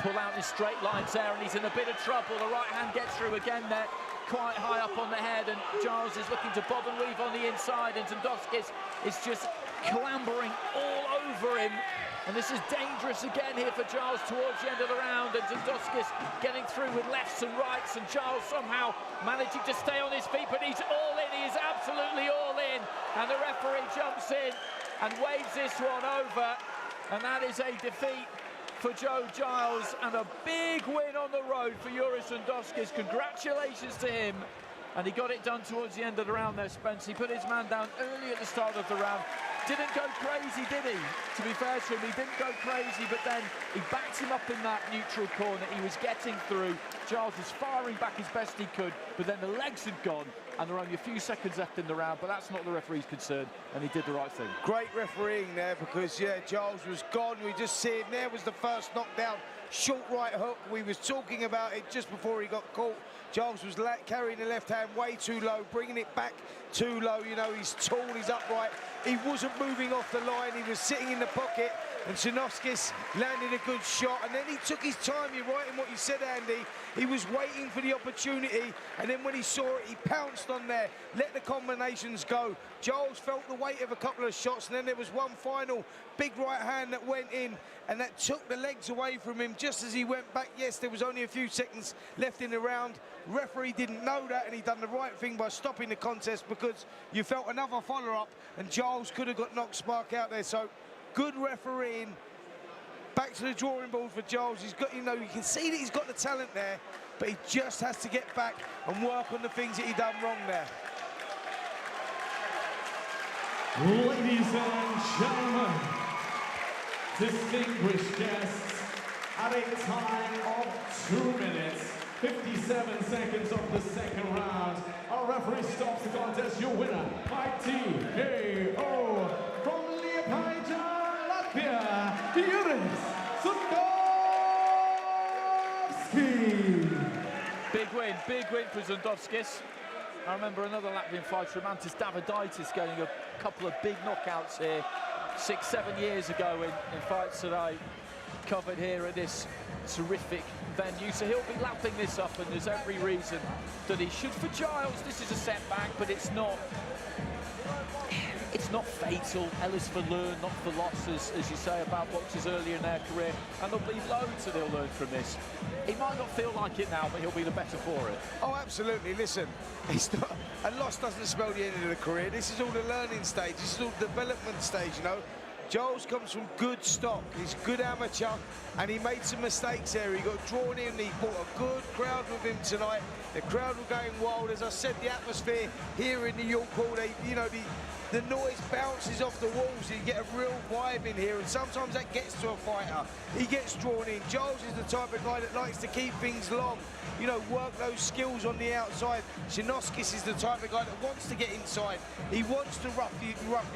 pull out in straight lines there, and he's in a bit of trouble. The right hand gets through again there, quite high up on the head, and Giles is looking to bob and weave on the inside, and Sandovskis is just clambering all over him. And this is dangerous again here for Giles towards the end of the round, and Sandovskis getting through with lefts and rights, and Giles somehow managing to stay on his feet, but he's all in, he is absolutely all in, and the referee jumps in and waves this one over, and that is a defeat for Joe Giles, and a big win on the road for Uris Sandovskis. Congratulations to him, and he got it done towards the end of the round there, Spence. He put his man down early at the start of the round. Didn't go crazy, did he? To be fair to him, he didn't go crazy, but then he backed him up in that neutral corner. He was getting through. Giles was firing back as best he could, but then the legs had gone, and there were only a few seconds left in the round, but that's not the referee's concern, and he did the right thing. Great refereeing there, because, yeah, Giles was gone. We just see him there was the first knockdown. Short right hook. We was talking about it just before he got caught. Giles was carrying the left hand way too low, bringing it back too low. You know, he's tall, he's upright. He wasn't moving off the line. He was sitting in the pocket, and Sandovskis landed a good shot. And then he took his time. You're right in what you said, Andy. He was waiting for the opportunity, and then when he saw it, he pounced on there, let the combinations go. Giles felt the weight of a couple of shots, and then there was one final big right hand that went in, and that took the legs away from him just as he went back. Yes, there was only a few seconds left in the round. Referee didn't know that, and he done the right thing by stopping the contest, because you felt another follow-up, and Giles could have got knocked spark out there. So good refereeing. Back to the drawing board for Giles. He's got, you know, you can see that he's got the talent there, but he just has to get back and work on the things that he done wrong there. Ladies and gentlemen, distinguished guests, at a time of 2 minutes, 57 seconds of the second round, our referee stops the contest. Your winner by TKO from Liepaja, Latvia, Uris Sandovskis. Big win for Sandovskis. I remember another Latvian fighter, Mantis Davidaitis, getting a couple of big knockouts here 6-7 years ago in fights that I covered here at this terrific venue. So he'll be lapping this up, and there's every reason that he should. For Giles, this is a setback, but it's not fatal. Ellis for learn, not for losses, as you say about boxers earlier in their career, and there'll be loads that he'll learn from this. He might not feel like it now, but he'll be the better for it. Oh, absolutely. Listen, it's not, a loss doesn't spell the end of the career. This is all the learning stage. This is all the development stage, you know. Giles comes from good stock. He's good amateur, and he made some mistakes there. He got drawn in. He brought a good crowd with him tonight. The crowd were going wild. As I said, the atmosphere here in New York Hall, you know, the noise bounces off the walls. You get a real vibe in here, and sometimes that gets to a fighter. He gets drawn in. Giles is the type of guy that likes to keep things long, you know, work those skills on the outside. Sandovskis is the type of guy that wants to get inside. He wants to rough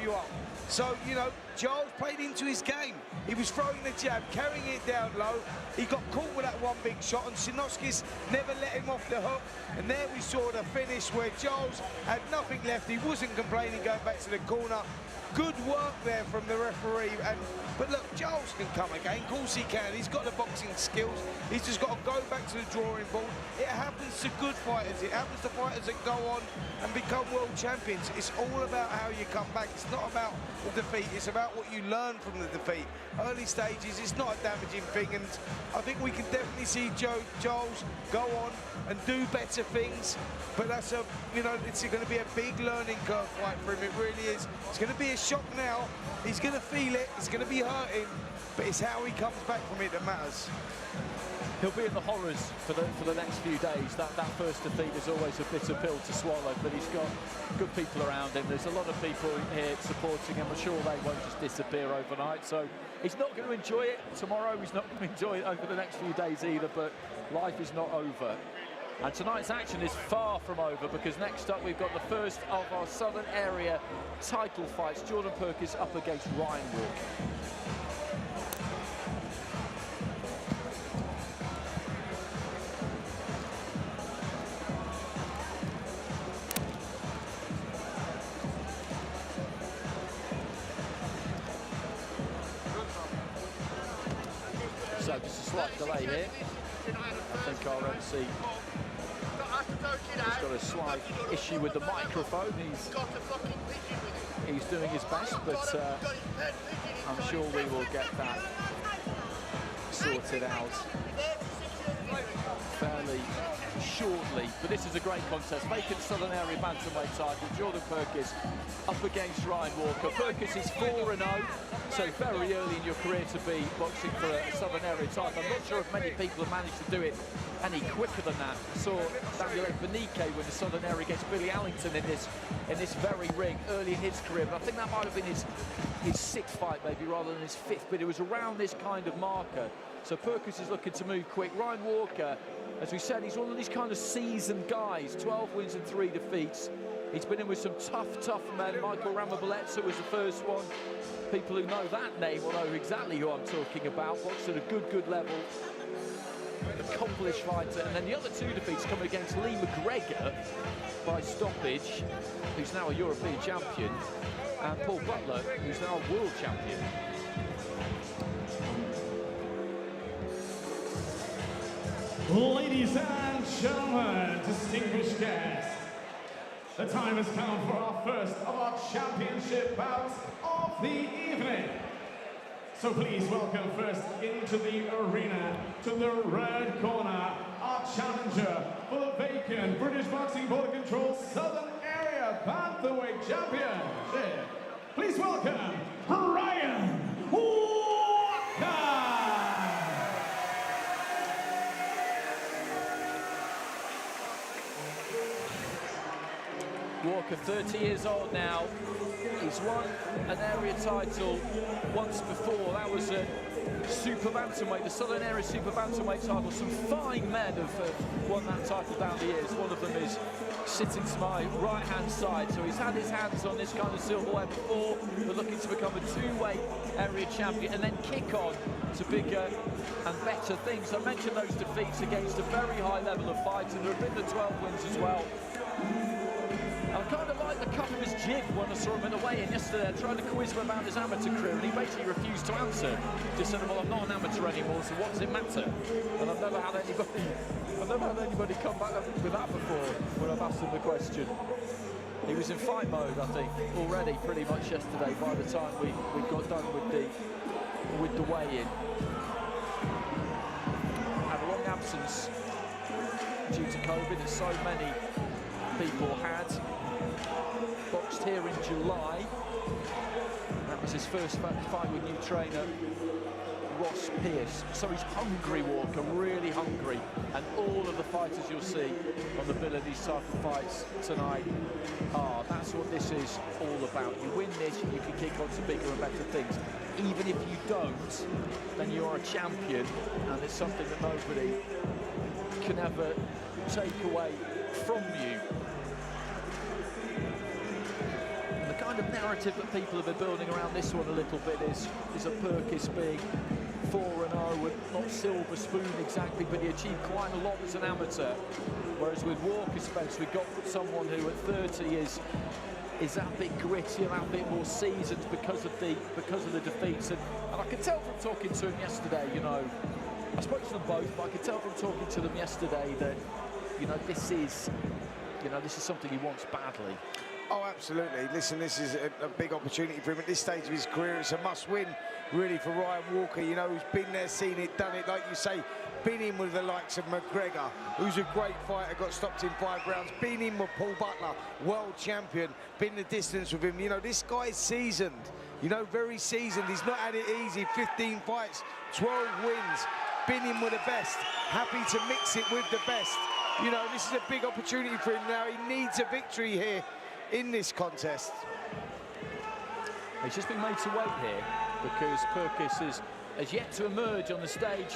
you up. So, you know, Giles played into his game. He was throwing the jab, carrying it down low. He got caught with that one big shot, and Sandovskis never let him off the hook. And there we saw the finish where Giles had nothing left. He wasn't complaining, going back to the corner. Good work there from the referee. But look, Giles can come again. Of course he can. He's got the boxing skills. He's just got to go back to the drawing board. It happens to good fighters. It happens to fighters that go on and become world champions. It's all about how you come back. It's not about the defeat, it's about what you learn from the defeat. Early stages, it's not a damaging thing, and I think we can definitely see Giles go on and do better things, but that's a, you know, it's going to be a big learning curve fight for him, it really is. It's going to be a shock now, he's going to feel it, it's going to be hurting, but it's how he comes back from it that matters. He'll be in the horrors for the next few days. That first defeat is always a bitter pill to swallow, but he's got good people around him. There's a lot of people here supporting him. I'm sure they won't just disappear overnight. So he's not going to enjoy it tomorrow. He's not going to enjoy it over the next few days either, but life is not over. And tonight's action is far from over, because next up we've got the first of our Southern Area title fights. Jordan Perkins up against Ryan Walker. So just a slight delay here. I think our MC has got a slight issue with the microphone. He's doing his best, but I'm sure we will get that sorted out fairly shortly. But this is a great contest. Vacant Southern Area bantamweight title. Jordan Perkins up against Ryan Walker. Perkins is 4-0, so very early in your career to be boxing for a Southern Area title. I'm not sure if many people have managed to do it any quicker than that. I saw Daniel Benike win the Southern Area against Billy Allington in this very ring early in his career, but I think that might have been his sixth fight maybe rather than his fifth, but it was around this kind of marker. So Perkins is looking to move quick. Ryan Walker, as we said, he's one of these kind of seasoned guys, 12 wins and 3 defeats. He's been in with some tough men. Michael Ramabalezza was the first one. People who know that name will know exactly who I'm talking about. Boxed at a good level. Accomplished fighter. And then the other 2 defeats come against Lee McGregor by stoppage, who's now a European champion, and Paul Butler, who's now a world champion. Ladies and gentlemen, distinguished guests, the time has come for our first of our championship bouts of the evening. So please welcome first into the arena, to the red corner, our challenger for the vacant British Boxing Board Control Southern Area Bantamweight Championship. Please welcome Ryan Walker! Walker, 30 years old now. He's won an area title once before. That was a Super Bantamweight, the Southern Area Super Bantamweight title. Some fine men have won that title down the years. One of them is sitting to my right-hand side. So he's had his hands on this kind of silverware before, but looking to become a 2-weight area champion and then kick on to bigger and better things. I mentioned those defeats against a very high level of fighting. There have been the 12 wins as well. I kind of like the cut of his jib when I saw him in the weigh-in yesterday. I tried to quiz him about his amateur career and he basically refused to answer. Just said, well, I'm not an amateur anymore, so what does it matter? And I've never had anybody come back with that before when I've asked him the question. He was in fight mode, I think, already pretty much yesterday by the time we got done with the weigh-in. Had a long absence due to COVID, as so many people had. Boxed here in July. That was his first fight with new trainer Ross Pearce. So he's hungry, Walker, really hungry. And all of the fighters you'll see on the bill of these type of fights tonight are. That's what this is all about. You win this, you can kick on to bigger and better things. Even if you don't, then you are a champion, and it's something that nobody can ever take away from you. The narrative that people have been building around this one a little bit is a Perkins being 4-0 and not silver spoon exactly, but he achieved quite a lot as an amateur. Whereas with Walker Spence, we've got someone who at 30 is that bit gritty and that bit more seasoned because of the defeats. And I could tell from talking to him yesterday, you know, I spoke to them both, but I could tell from talking to them yesterday that, you know, this is something he wants badly. Oh, absolutely. Listen, this is a big opportunity for him at this stage of his career. It's a must-win, really, for Ryan Walker, you know, who's been there, seen it, done it, like you say, been in with the likes of McGregor, who's a great fighter, got stopped in 5 rounds, been in with Paul Butler, world champion, been the distance with him. You know, this guy's seasoned, you know, very seasoned. He's not had it easy. 15 fights, 12 wins, been in with the best, happy to mix it with the best. You know, this is a big opportunity for him now. He needs a victory here in this contest. He's just been made to wait here because Perkins has yet to emerge on the stage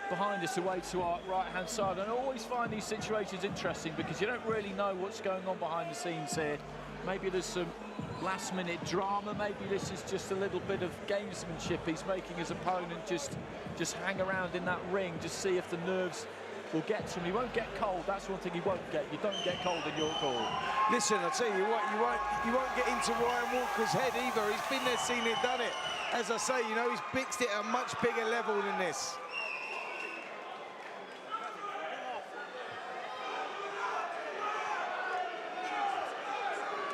behind us away to our right-hand side. And I always find these situations interesting because you don't really know what's going on behind the scenes here. Maybe there's some last-minute drama. Maybe this is just a little bit of gamesmanship. He's making his opponent just hang around in that ring, just see if the nerves will get to him. He won't get cold. That's one thing he won't get. You don't get cold in your call. Listen, I'll tell you what, you won't get into Ryan Walker's head either. He's been there, seen it, done it. As I say, you know, he's mixed it at a much bigger level than this.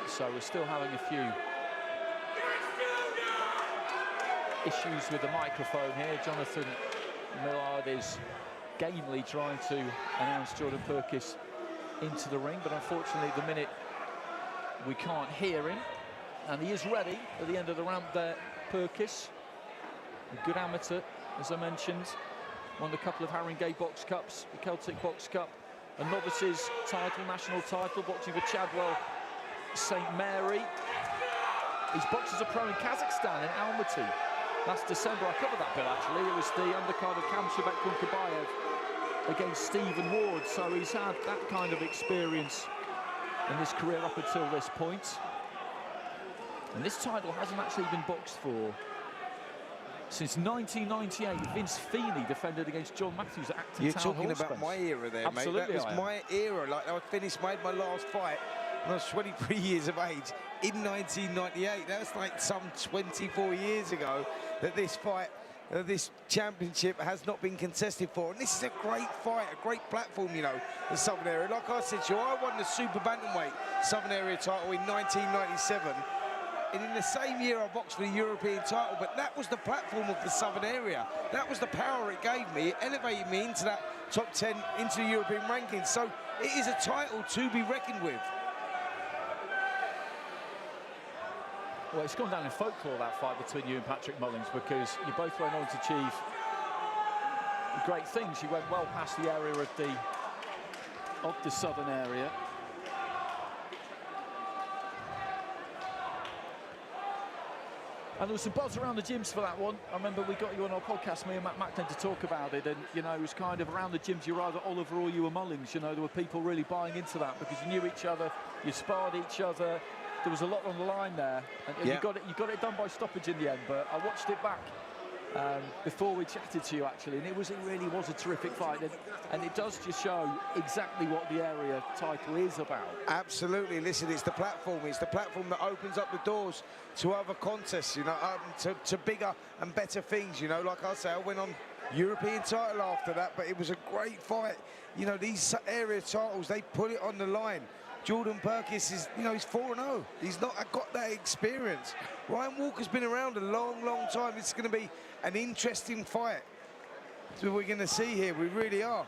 So we're still having a few issues with the microphone here. Jonathan Millard is gamely trying to announce Jordan Perkins into the ring, but unfortunately at the minute we can't hear him, and he is ready at the end of the ramp there. Perkins, a good amateur, as I mentioned, won a couple of Haringey Box Cups, the Celtic Box Cup, a novices title, national title, boxing for Chadwell St Mary. He's boxed as a pro in Kazakhstan, in Almaty. Last December, I covered that bill actually. It was the undercard of Kamshabek Kunkabayev against Stephen Ward. So he's had that kind of experience in his career up until this point. And this title hasn't actually been boxed for since 1998. Vince Feeney defended against John Matthews at Acton You're Town talking Hall, about my era there, Absolutely, mate. That was my era. Like, I made my last fight when I was 23 years of age in 1998. That was like some 24 years ago that this fight, this championship has not been contested for. And this is a great fight, a great platform, you know, the Southern Area. Like I said to you, I won the Super Bantamweight Southern Area title in 1997. And in the same year I boxed for the European title, but that was the platform of the Southern Area. That was the power it gave me. It elevated me into that top 10, into the European rankings. So it is a title to be reckoned with. Well, it's gone down in folklore, that fight between you and Patrick Mullins, because you both went on to achieve great things. You went well past the area of the Southern Area. And there was some buzz around the gyms for that one. I remember we got you on our podcast, me and Matt Macklin, to talk about it. And, you know, it was kind of around the gyms, you were either Oliver or you were Mullins. You know, there were people really buying into that because you knew each other, you sparred each other. There was a lot on the line there. And Yeah. you got it done by stoppage in the end. But I watched it back before we chatted to you, actually. And it really was a terrific fight. And it does just show exactly what the area title is about. Absolutely. Listen, it's the platform. It's the platform that opens up the doors to other contests, you know, to bigger and better things, you know. Like I say, I went on European title after that, but it was a great fight. You know, these area titles, they put it on the line. Jordan Perkins is, you know, he's 4-0. He's not got that experience. Ryan Walker's been around a long, long time. It's going to be an interesting fight. That's what we're going to see here. We really are.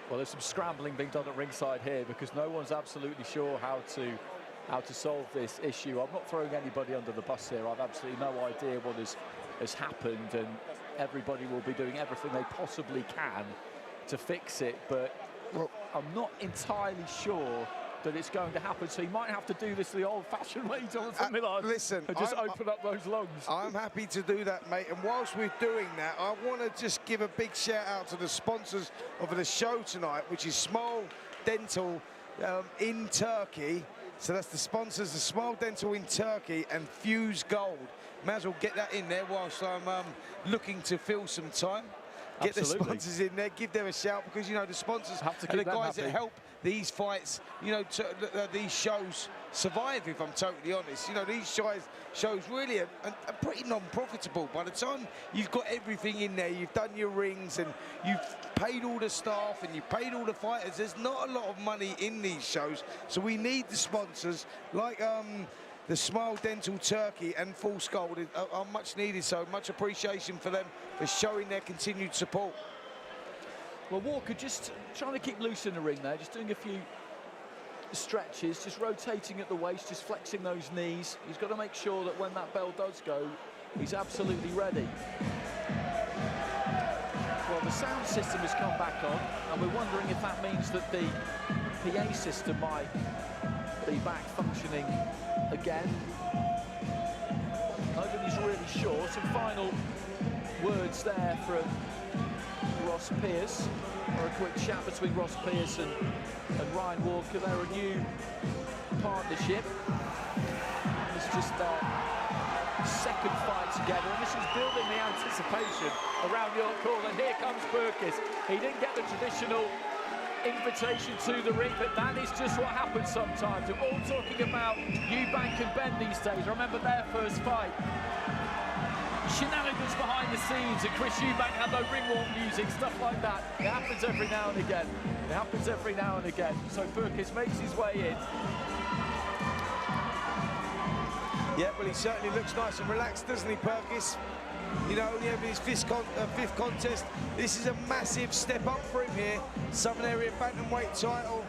Well, there's some scrambling being done at ringside here because no one's absolutely sure how to solve this issue. I'm not throwing anybody under the bus here. I've absolutely no idea what has happened, and everybody will be doing everything they possibly can to fix it. But well, I'm not entirely sure that it's going to happen, so you might have to do this the old-fashioned way, Jonathan Millard. Listen, and just open up those lungs. I'm happy to do that, mate. And whilst we're doing that, I want to just give a big shout-out to the sponsors of the show tonight, which is Smile Dental in Turkey. So that's the sponsors, the Smile Dental in Turkey and Fuse Gold. May as well get that in there whilst I'm looking to fill some time. Get the Absolutely. sponsors in there, give them a shout, because, you know, the sponsors Have to are keep the them guys that happy. help these fights, you know, these shows survive, if I'm totally honest. You know, these shows really are pretty non-profitable. By the time you've got everything in there, you've done your rings and you've paid all the staff and you've paid all the fighters, there's not a lot of money in these shows. So we need the sponsors, like the Smile Dental Turkey and Full Skull are much needed, so much appreciation for them for showing their continued support. Well, Walker just trying to keep loose in the ring there, just doing a few stretches, just rotating at the waist, just flexing those knees. He's got to make sure that when that bell does go, he's absolutely ready. Well, the sound system has come back on, and we're wondering if that means that the PA system might be back functioning again. Nobody's really sure. Some final words there from Ross Pearce, or a quick chat between Ross Pearce and Ryan Walker. They're a new partnership. It's just their second fight together, and this is building the anticipation around York Hall. And here comes Perkins. He didn't get the traditional invitation to the ring, but that is just what happens sometimes. We're all talking about Eubank and Ben these days. I remember their first fight. Shenanigans behind the scenes, and Chris Eubank had no ring walk music, stuff like that. It happens every now and again. It happens every now and again. So Perkins makes his way in. Yeah, well, he certainly looks nice and relaxed, doesn't he, Perkins? You know, only having his fifth contest. This is a massive step up for him here. Southern Area Bantamweight title.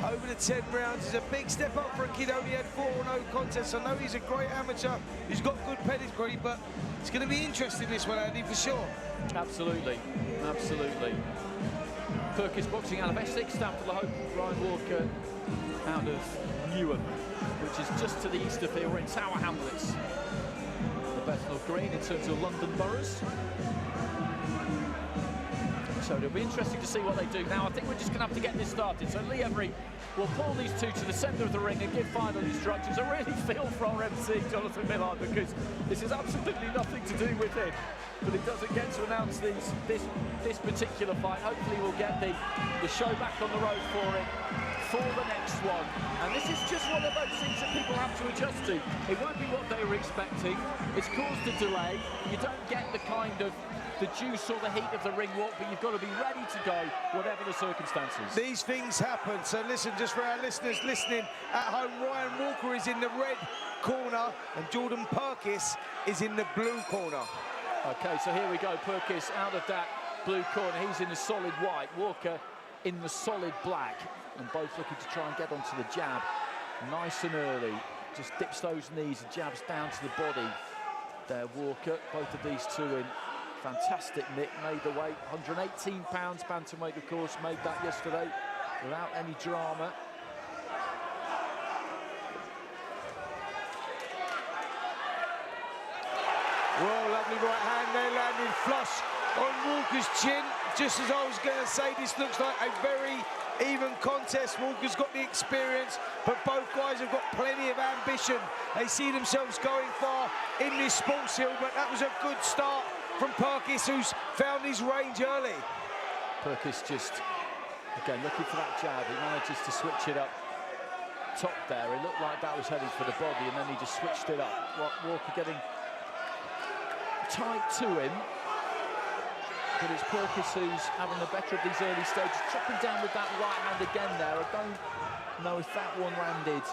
Over the 10 rounds is a big step up for a kid. Only had 4-0 contests. I know he's a great amateur. He's got good pedigree, but it's going to be interesting, this one, Andy, for sure. Absolutely, absolutely. Perkins boxing out of Essex, Stamford-le-Hope. Ryan Walker out of Newham, which is just to the east of here. We're in Tower Hamlets, the Bethnal Green in terms of London boroughs. So it'll be interesting to see what they do. Now, I think we're just going to have to get this started. So Lee Every will pull these two to the centre of the ring and give final instructions. I really feel for our MC, Jonathan Bilal, because this is absolutely nothing to do with him. But he doesn't get to announce this particular fight. Hopefully we'll get the show back on the road for him for the next one. And this is just one of those things that people have to adjust to. It won't be what they were expecting. It's caused a delay. You don't get the kind of the juice or the heat of the ring walk, but you've got to be ready to go, whatever the circumstances. These things happen. So listen, just for our listeners listening at home, Ryan Walker is in the red corner and Jordan Perkins is in the blue corner. Okay, so here we go. Perkins out of that blue corner. He's in the solid white. Walker in the solid black. And both looking to try and get onto the jab. Nice and early. Just dips those knees and jabs down to the body. There, Walker. Both of these two in fantastic nick. Made the weight. 118 pounds bantamweight, of course. Made that yesterday without any drama. Well, lovely right hand there, landing flush on Walker's chin. Just as I was going to say, this looks like a very even contest. Walker's got the experience, but both guys have got plenty of ambition. They see themselves going far in this sports hill, but that was a good start from Perkins, who's found his range early. Perkins just, again, looking for that jab. He manages to switch it up top there. It looked like that was heading for the body, and then he just switched it up. Walker getting tight to him. But it's Perkins who's having the better of these early stages, chopping down with that right hand again there. I don't know if that one landed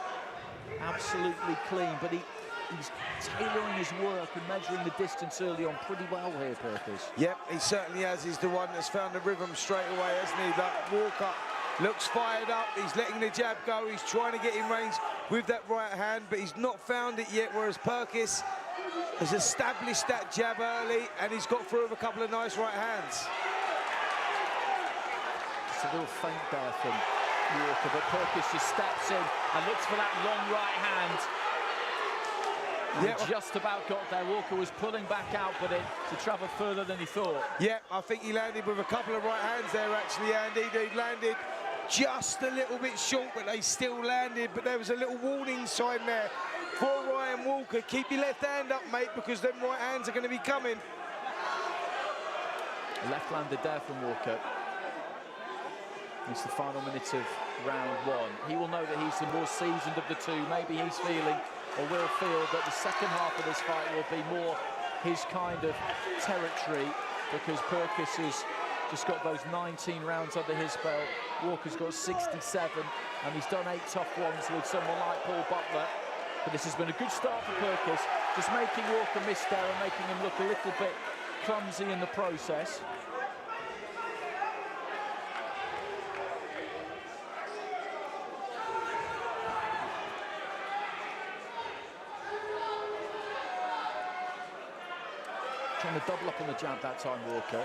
absolutely clean, but he's tailoring his work and measuring the distance early on pretty well here, Perkins. Yep, he certainly has. He's the one that's found the rhythm straight away, hasn't he? That Walker looks fired up. He's letting the jab go. He's trying to get in range with that right hand, but he's not found it yet, whereas Perkins has established that jab early, and he's got through with a couple of nice right hands. It's a little feint there from Walker, but Perkins just steps in and looks for that long right hand. And just about got there. Walker was pulling back out, but it travelled further than he thought. Yeah, I think he landed with a couple of right hands there, actually, Andy. They landed just a little bit short, but they still landed. But there was a little warning sign there for Ryan Walker. Keep your left hand up, mate, because them right hands are going to be coming. Left-handed there from Walker. It's the final minute of round 1. He will know that he's the more seasoned of the two. Maybe he's feeling, or will feel, that the second half of this fight will be more his kind of territory, because Perkins has just got those 19 rounds under his belt. Walker's got 67, and he's done 8 tough ones with someone like Paul Butler. But this has been a good start for Perkins, just making Walker miss there and making him look a little bit clumsy in the process. Trying to double up on the jab that time, Walker.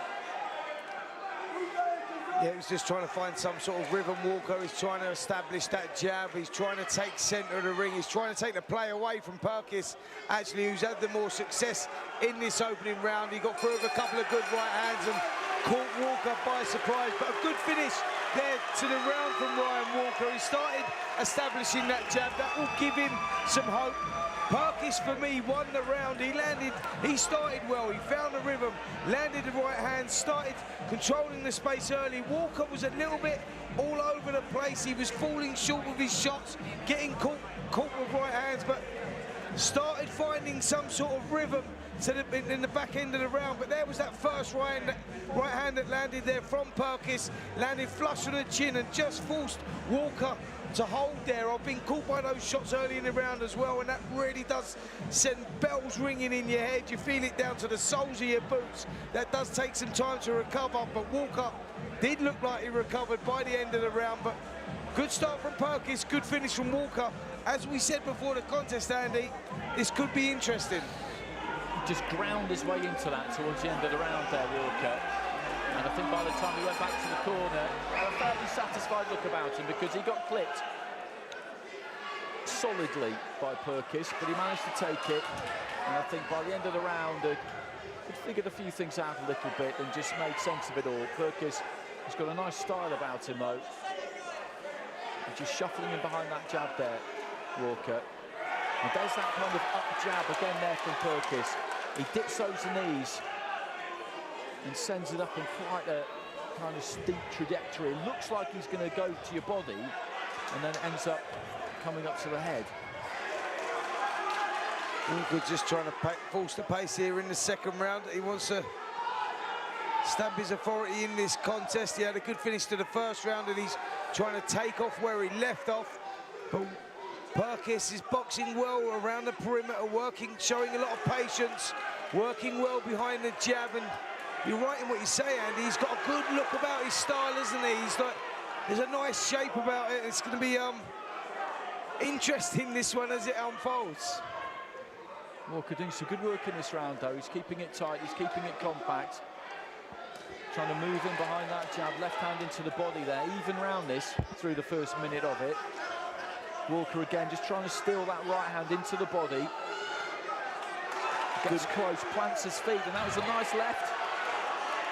Yeah, he's just trying to find some sort of rhythm. Walker is trying to establish that jab. He's trying to take centre of the ring. He's trying to take the play away from Perkins, actually, who's had the more success in this opening round. He got through with a couple of good right hands and caught Walker by surprise. But a good finish there to the round from Ryan Walker. He started establishing that jab. That will give him some hope. Perkins, for me, won the round. He started well, he found the rhythm, landed the right hand, started controlling the space early. Walker was a little bit all over the place. He was falling short with his shots, getting caught with right hands, but started finding some sort of rhythm in the back end of the round. But there was that first right hand that landed there from Perkins, landed flush on the chin and just forced Walker to hold there. I've been caught by those shots early in the round as well, and that really does send bells ringing in your head. You feel it down to the soles of your boots. That does take some time to recover, but Walker did look like he recovered by the end of the round. But good start from Perkins, good finish from Walker. As we said before the contest, Andy, this could be interesting. Just ground his way into that towards the end of the round there, Walker. And I think by the time he went back to the corner, had a fairly satisfied look about him, because he got clipped solidly by Perkins, but he managed to take it. And I think by the end of the round, he figured a few things out a little bit and just made sense of it all. Perkins has got a nice style about him, though. And just shuffling in behind that jab there, Walker. And there's that kind of up jab again there from Perkins. He dips those knees and sends it up in quite a kind of steep trajectory. It looks like he's going to go to your body, and then ends up coming up to the head. Walker just trying to force the pace here in the second round. He wants to stamp his authority in this contest. He had a good finish to the first round, and he's trying to take off where he left off. But Perkins is boxing well around the perimeter, showing a lot of patience, working well behind the jab. And you're right in what you say, Andy. He's got a good look about his style, isn't he? There's a nice shape about it. It's going to be interesting, this one, as it unfolds. Walker doing some good work in this round, though. He's keeping it tight, he's keeping it compact. Trying to move in behind that jab, left hand into the body there. Even round this through the first minute of it. Walker again just trying to steal that right hand into the body. Gets close, plants his feet, and that was a nice left.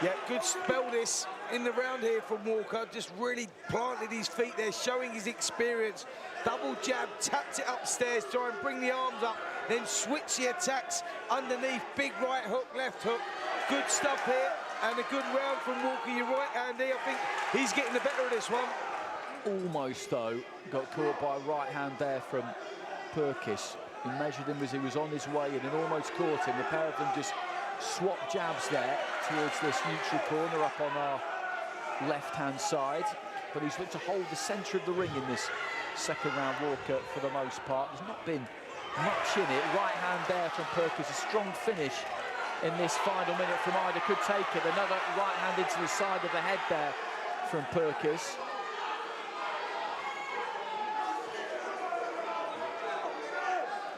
Yeah, good spell this in the round here from Walker. Just really planted his feet there, showing his experience. Double jab, tapped it upstairs, try and bring the arms up, then switch the attacks underneath. Big right hook, left hook. Good stuff here, and a good round from Walker. You're right, Andy. I think he's getting the better of this one. Almost, though, got caught by a right hand there from Perkins. He measured him as he was on his way in and almost caught him. The pair of them just swapped jabs there towards this neutral corner up on our left-hand side. But he's looked to hold the centre of the ring in this second round, Walker, for the most part. There's not been much in it. Right hand there from Perkins, a strong finish in this final minute from either. Could take it. Another right hand into the side of the head there from Perkins.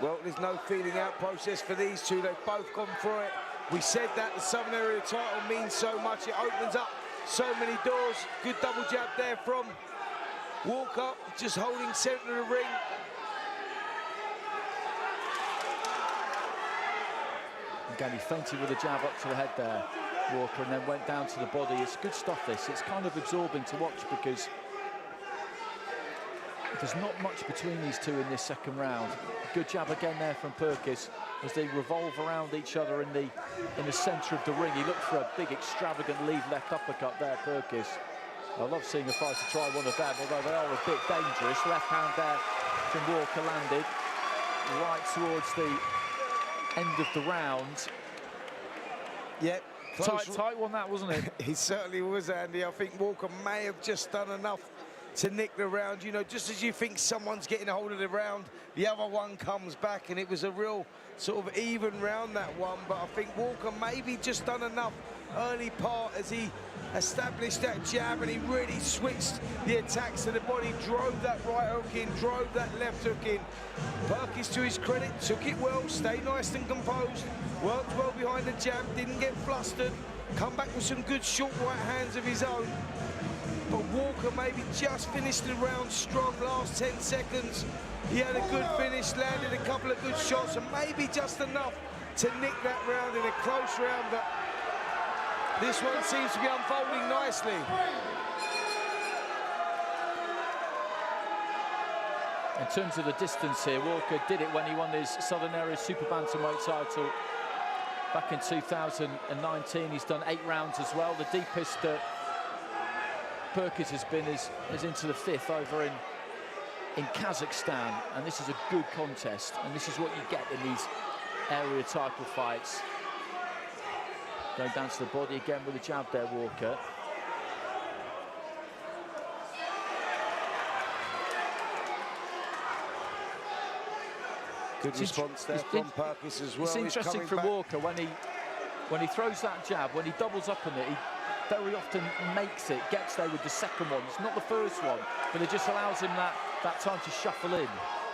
Well, there's no feeling out process for these two. They've both gone for it. We said that the Southern Area title means so much. It opens up so many doors. Good double jab there from Walker, just holding centre of the ring. Again, he feinted with a jab up to the head there, Walker, and then went down to the body. It's good stuff, this. It's kind of absorbing to watch, because there's not much between these two in this second round. Good jab again there from Perkins. as they revolve around each other in the centre of the ring. He looked for a big, extravagant lead left uppercut there, Perkins. I love seeing a fighter try one of them, although they are a bit dangerous. Left hand there from Walker landed right towards the end of the round. Yep. Tight one that, wasn't it? He certainly was, Andy. I think Walker may have just done enough to nick the round. You know, just as you think someone's getting a hold of the round, the other one comes back, and it was a real sort of even round, that one. But I think Walker maybe just done enough early part as he established that jab, and he really switched the attacks to the body, drove that right hook in, drove that left hook in. Perkins, to his credit, took it well, stayed nice and composed, worked well behind the jab, didn't get flustered, come back with some good short right hands of his own. But Walker maybe just finished the round strong. Last 10 seconds, he had a good finish, landed a couple of good shots, and maybe just enough to nick that round in a close round. But this one seems to be unfolding nicely. In terms of the distance here, Walker did it when he won his Southern Area Super Bantamweight title back in 2019. He's done 8 rounds as well. The deepest that Perkins has been is into the 5th over in Kazakhstan, and this is a good contest, and this is what you get in these area title fights. Going down to the body again with a jab there, Walker. Good response there from Perkins as well. It's interesting from Walker when he throws that jab, when he doubles up on it, he very often makes it, gets there with the second one. It's not the first one, but it just allows him that time to shuffle in.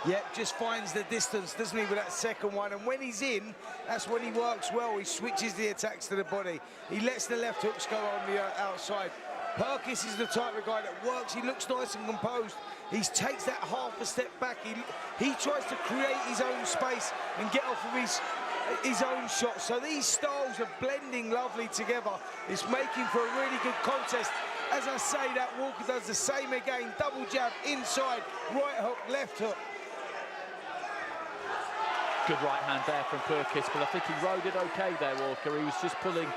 Yeah, just finds the distance, doesn't he, with that second one. And when he's in, that's when he works well. He switches the attacks to the body. He lets the left hooks go on the outside. Perkins is the type of guy that works. He looks nice and composed. He takes that half a step back. He tries to create his own space and get off of his own shots. So these styles are blending lovely together. It's making for a really good contest. As I say, that Walker does the same again. Double jab, inside, right hook, left hook. Good right hand there from Perkins, but I think he rode it okay there, Walker. He was just pulling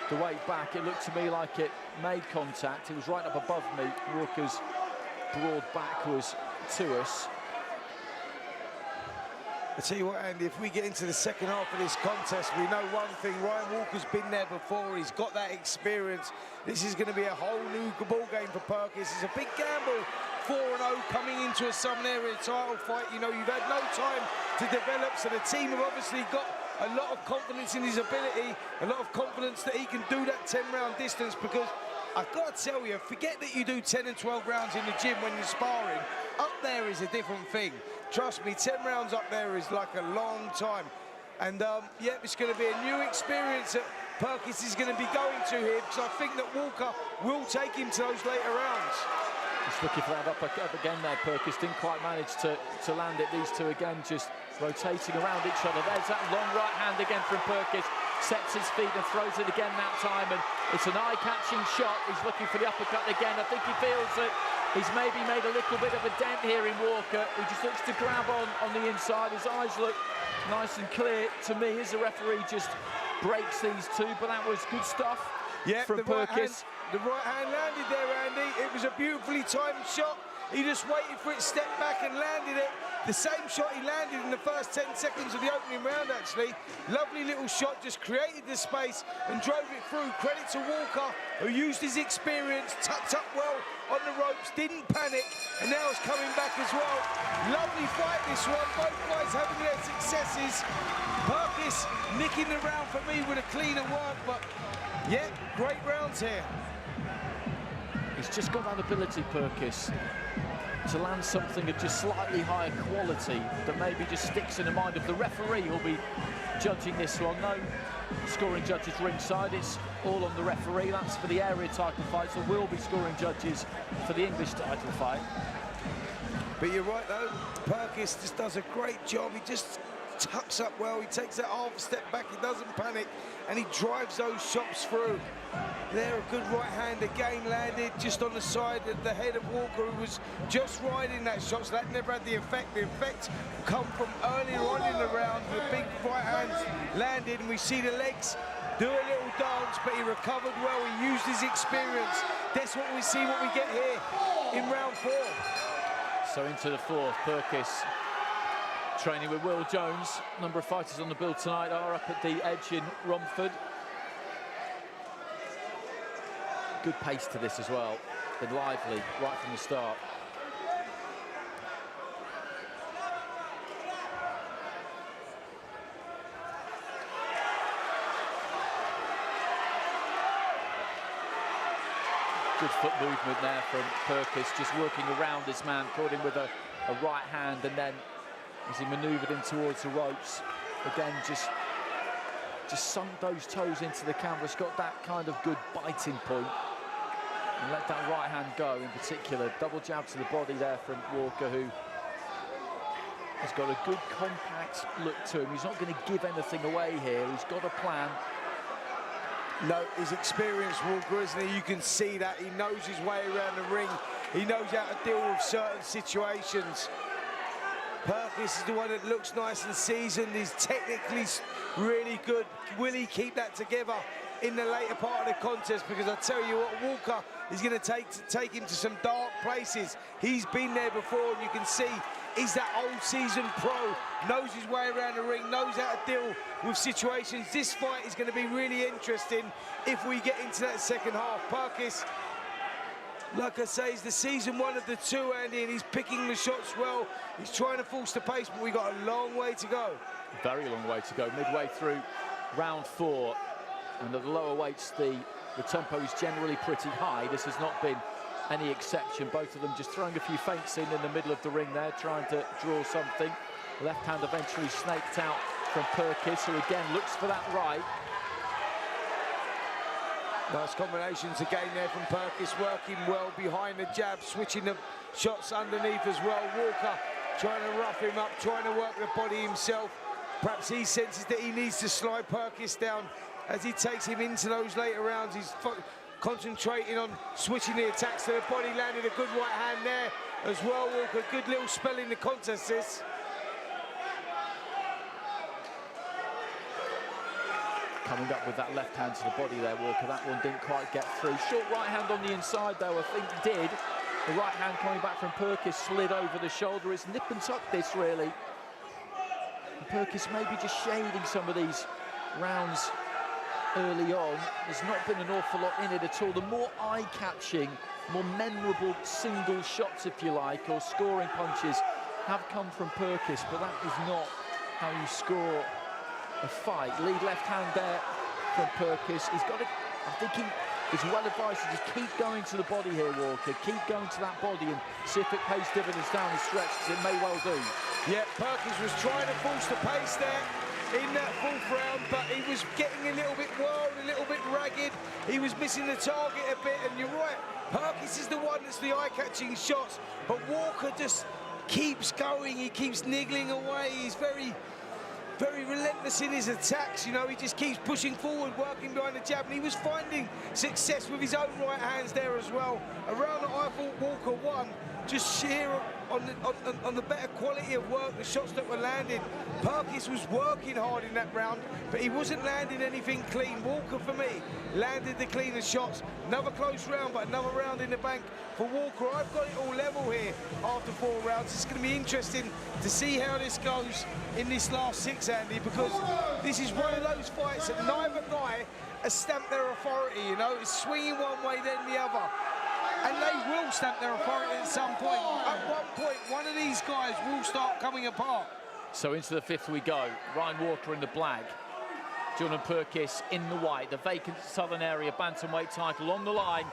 the weight back. It looked to me like it made contact. It was right up above me. Walker's broad back was to us. I tell you what, Andy, if we get into the second half of this contest, we know one thing: Ryan Walker's been there before. He's got that experience. This is going to be a whole new ball game for Perkins. It's a big gamble, 4-0 coming into a Southern Area title fight. You know, you've had no time to develop, so the team have obviously got a lot of confidence in his ability, a lot of confidence that he can do that 10-round distance, because I've got to tell you, forget that you do 10 and 12 rounds in the gym when you're sparring. Up there is a different thing. Trust me, 10 rounds up there is like a long time. And yeah, it's going to be a new experience that Perkins is going to be going to here, because I think that Walker will take him to those later rounds. Just looking for that uppercut again there, Perkins didn't quite manage to land it. These two again just rotating around each other. There's that long right hand again from Perkins. Sets his feet and throws it again that time, and it's an eye-catching shot. He's looking for the uppercut again. I think he feels that he's maybe made a little bit of a dent here in Walker. He just looks to grab on the inside. His eyes look nice and clear to me as the referee just breaks these two, but that was good stuff from Perkins. The right hand landed there, Andy. It was a beautifully timed shot. He just waited for it, stepped back and landed it. The same shot he landed in the first 10 seconds of the opening round, actually. Lovely little shot, just created the space and drove it through. Credit to Walker, who used his experience, tucked up well on the ropes, didn't panic, and now is coming back as well. Lovely fight, this one. Both guys having their successes. Perkins nicking the round for me with a cleaner work, but yeah, great rounds here. He's just got that ability, Perkins, to land something of just slightly higher quality that maybe just sticks in the mind of the referee who'll be judging this one. No scoring judges ringside, it's all on the referee. That's for the area title fights. There will be scoring judges for the English title fight. But you're right though, Perkins just does a great job. He just tucks up well, he takes that half step back, he doesn't panic, and he drives those shots through. There, a good right hand again landed just on the side of the head of Walker, who was just riding that shot, so that never had the effect. The effect come from earlier on in the round. The big right hands landed, and we see the legs do a little dance, but he recovered well, he used his experience. That's what we see, what we get here in round 4. So into the 4th, Perkins training with Will Jones. A number of fighters on the bill tonight are up at the edge in Romford. Good pace to this as well. Been lively right from the start. Good foot movement there from Perkins, just working around this man, caught him with a right hand, and then as he manoeuvred him towards the ropes, again just sunk those toes into the canvas, got that kind of good biting point, and let that right hand go in particular. Double jab to the body there from Walker, who has got a good compact look to him. He's not going to give anything away here, he's got a plan. No, he's experienced, Walker, isn't he? You can see that. He knows his way around the ring. He knows how to deal with certain situations. Perkins is the one that looks nice and seasoned. He's technically really good. Will he keep that together in the later part of the contest? Because I tell you what, Walker is going to take him to some dark places. He's been there before, and you can see he's that old seasoned pro, knows his way around the ring, knows how to deal with situations. This fight is going to be really interesting if we get into that second half. Perkins, like I say, he's the season 1 of the 2, Andy, and he's picking the shots well. He's trying to force the pace, but we've got a long way to go. Very long way to go, midway through round 4. And at the lower weights, the tempo is generally pretty high. This has not been any exception. Both of them just throwing a few feints in the middle of the ring there, trying to draw something. Left hand eventually snaked out from Perkins, who again looks for that right. Nice combinations again there from Perkins, working well behind the jab, switching the shots underneath as well. Walker trying to rough him up, trying to work the body himself. Perhaps he senses that he needs to slide Perkins down as he takes him into those later rounds. He's concentrating on switching the attacks to the body, landed a good right hand there as well, Walker. Good little spell in the contest, this. Coming up with that left hand to the body there, Walker. That one didn't quite get through. Short right hand on the inside, though, I think did. The right hand coming back from Perkins slid over the shoulder. It's nip and tuck this, really. And Perkins maybe just shading some of these rounds early on. There's not been an awful lot in it at all. The more eye-catching, more memorable single shots, if you like, or scoring punches have come from Perkins, but that is not how you score a fight. Lead left hand there from Perkins. He's got to, I think it's well advised to just keep going to the body here, Walker. Keep going to that body and see if it pays dividends down the stretch, because it may well do. Yeah, Perkins was trying to force the pace there in that 4th round, but he was getting a little bit wild, a little bit ragged. He was missing the target a bit, and you're right, Perkins is the one that's the eye-catching shots, but Walker just keeps going. He keeps niggling away. He's very relentless in his attacks, you know. He just keeps pushing forward, working behind the jab, and he was finding success with his own right hands there as well. A round that I thought Walker won, just sheer on the better quality of work, the shots that were landed. Perkins was working hard in that round, but he wasn't landing anything clean. Walker, for me, landed the cleaner shots. Another close round, but another round in the bank for Walker. I've got it all level here after 4 rounds. It's going to be interesting to see how this goes in this last 6, Andy, because this is one of those fights that neither guy has stamped their authority, you know. It's swinging one way, then the other. And they will stamp their authority at some point. At one point, one of these guys will start coming apart. So into the 5th we go. Ryan Walker in the black. Jordan Perkins in the white. The vacant Southern Area bantamweight title on the line.